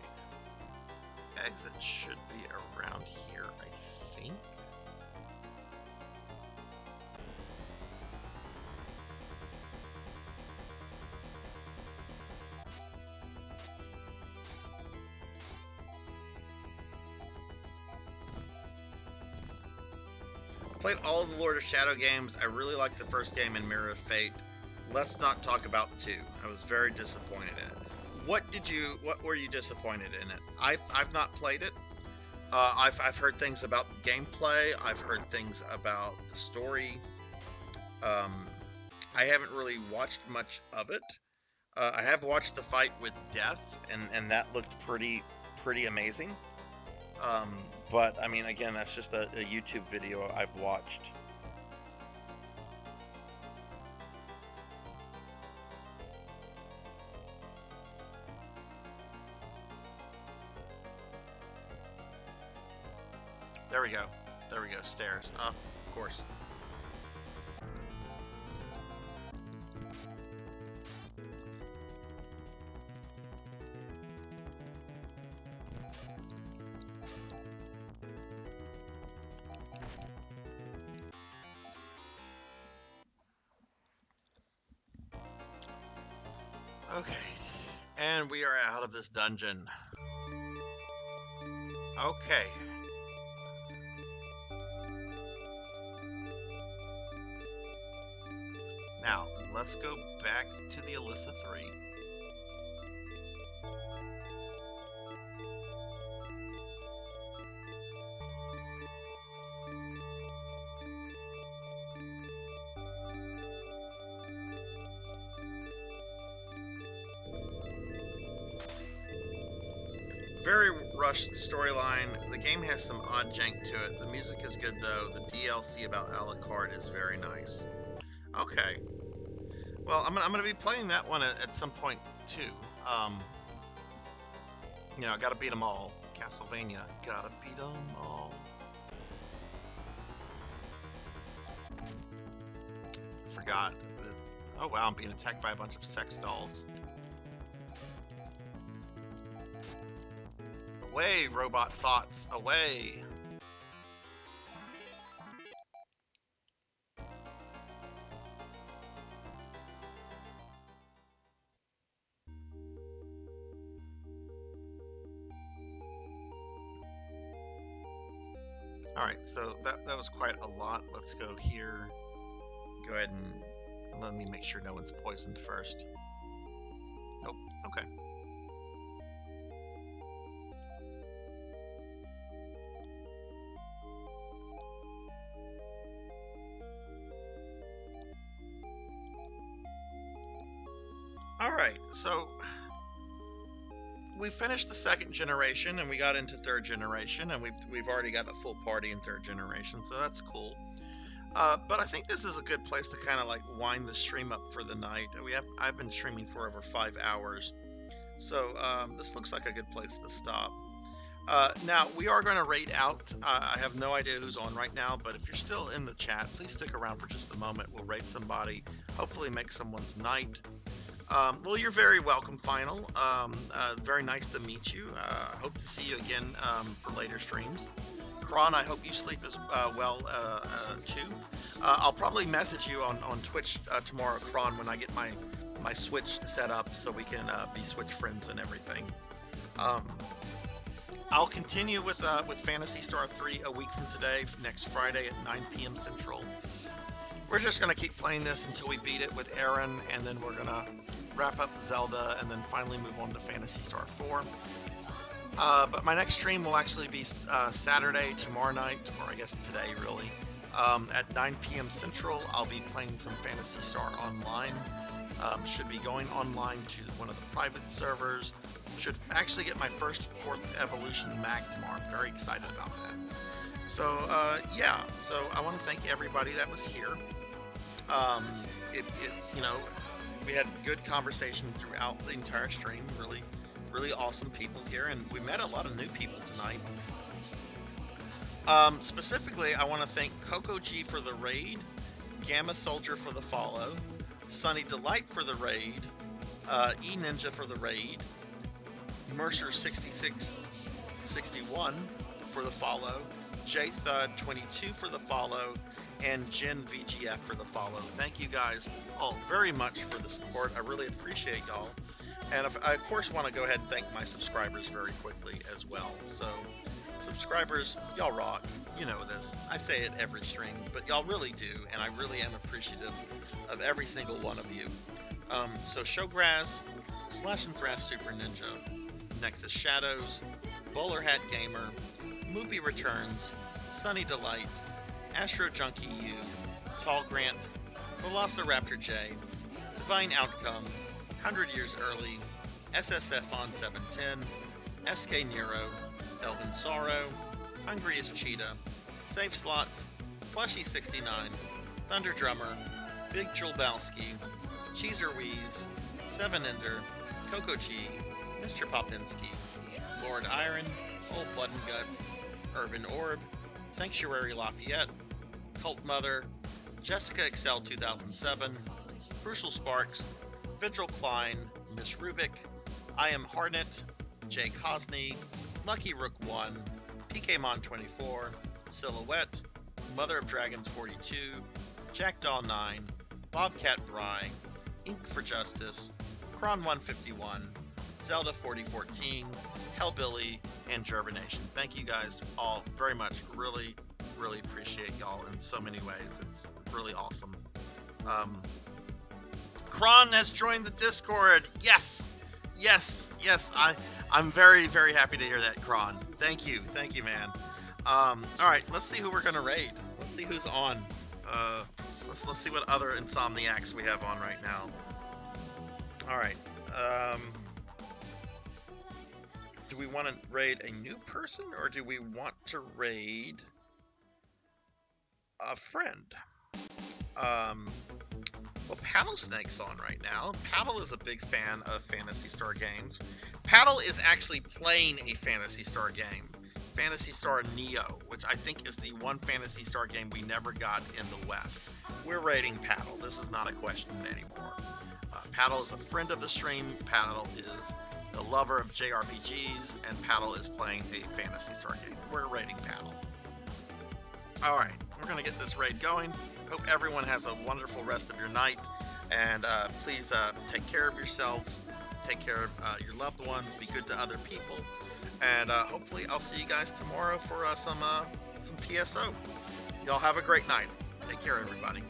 Exit should be around here, I think. Played all of the Lord of Shadow games. I really liked the first game in Mirror of Fate. let's not talk about 2. I was very disappointed in it. What were you disappointed in it? I've not played it. I've heard things about the gameplay. I've heard things about the story. I haven't really watched much of it. I have watched the fight with Death, and that looked pretty amazing. But I mean, again, that's just a YouTube video I've watched. There we go. There we go. Stairs. Of course. Okay. And we are out of this dungeon. Okay. Now, let's go back to the Alyssa 3. Very rushed storyline. The game has some odd jank to it. The music is good though. The DLC about Alucard is very nice. Okay. Well, I'm gonna be playing that one at some point too. You know, I gotta beat them all. Castlevania, gotta beat them all. Forgot. Oh wow, I'm being attacked by a bunch of sex dolls. Away, robot thoughts, away! Alright, so that was quite a lot. Let's go here. Go ahead and let me make sure no one's poisoned first. Nope, okay. Alright, so we finished the 2nd generation and we got into 3rd generation, and we've already got a full party in 3rd generation, so that's cool. But I think this is a good place to kind of like wind the stream up for the night. I've been streaming for over 5 hours, so this looks like a good place to stop. Now we are going to raid out. I have no idea who's on right now, but if you're still in the chat, please stick around for just a moment. We'll raid somebody, hopefully make someone's night. Well, you're very welcome, Final. Very nice to meet you. Hope to see you again for later streams. Kron, I hope you sleep as well too. I'll probably message you on Twitch tomorrow, Kron, when I get my Switch set up so we can be Switch friends and everything. I'll continue with Phantasy Star 3 a week from today, next Friday at 9 p.m. Central. We're just going to keep playing this until we beat it with Aaron, and then we're going to wrap up Zelda, and then finally move on to Phantasy Star 4. But my next stream will actually be Saturday, tomorrow night, or I guess today, really. At 9 p.m. Central, I'll be playing some Phantasy Star Online. Should be going online to one of the private servers. Should actually get my first 4th Evolution mag tomorrow. I'm very excited about that. So, yeah. So I want to thank everybody that was here. You know, we had good conversation throughout the entire stream. Really awesome people here, and we met a lot of new people tonight. Specifically, I want to thank Coco G for the raid, Gamma Soldier for the follow, Sunny Delight for the raid, E Ninja for the raid, Mercer 6661 for the follow, J Thud 22 for the follow, and Jen VGF for the follow. Thank you guys all very much for the support. I really appreciate y'all. And I of course want to go ahead and thank my subscribers very quickly as well. So subscribers, y'all rock. You know this. I say it every stream, but y'all really do, and I really am appreciative of every single one of you. So Showgrass, Slash and Thrash Super Ninja, Nexus Shadows, Bowler Hat Gamer, Moopy Returns, Sunny Delight, Astro Junkie U, Tall Grant, Velociraptor J, Divine Outcome, 100 Years Early, SSF on 710, SK Nero, Elvin Sorrow, Hungry as Cheetah, Save Slots, Plushy69, Thunder Drummer, Big Julbowski, Cheezer Wheeze, Seven Ender, Coco G, Mr. Popinski, Lord Iron, Old Blood and Guts, Urban Orb, Sanctuary Lafayette, Cult Mother, Jessica Excel 2007, Crucial Sparks, Vigil Klein, Miss Rubik, I Am Harnett, Jay Cosney, Lucky Rook 1, PKmon 24, Silhouette, Mother of Dragons 42, Jackdaw 9, Bobcat Bry, Ink for Justice, Kron 151, Zelda 4014, Hellbilly, and Germination. Thank you guys all very much. Really, really appreciate y'all in so many ways. It's really awesome. Kron has joined the Discord. Yes, yes, yes. I'm very, very happy to hear that, Kron. Thank you, man. All right, let's see who we're gonna raid. Let's see who's on. Let's see what other Insomniacs we have on right now. All right. Do we want to raid a new person, or do we want to raid a friend? Well, Paddle Snake's on right now. Paddle is a big fan of Phantasy Star games. Paddle is actually playing a Phantasy Star game, Phantasy Star Neo, which I think is the one Phantasy Star game we never got in the West. We're raiding Paddle. This is not a question anymore. Paddle is a friend of the stream. Paddle is the lover of JRPGs, and Paddle is playing a Phantasy Star game. We're raiding Paddle. All right, we're gonna get this raid going. Hope everyone has a wonderful rest of your night, and please take care of yourself, take care of your loved ones, be good to other people, and hopefully I'll see you guys tomorrow for some PSO. Y'all have a great night. Take care, everybody.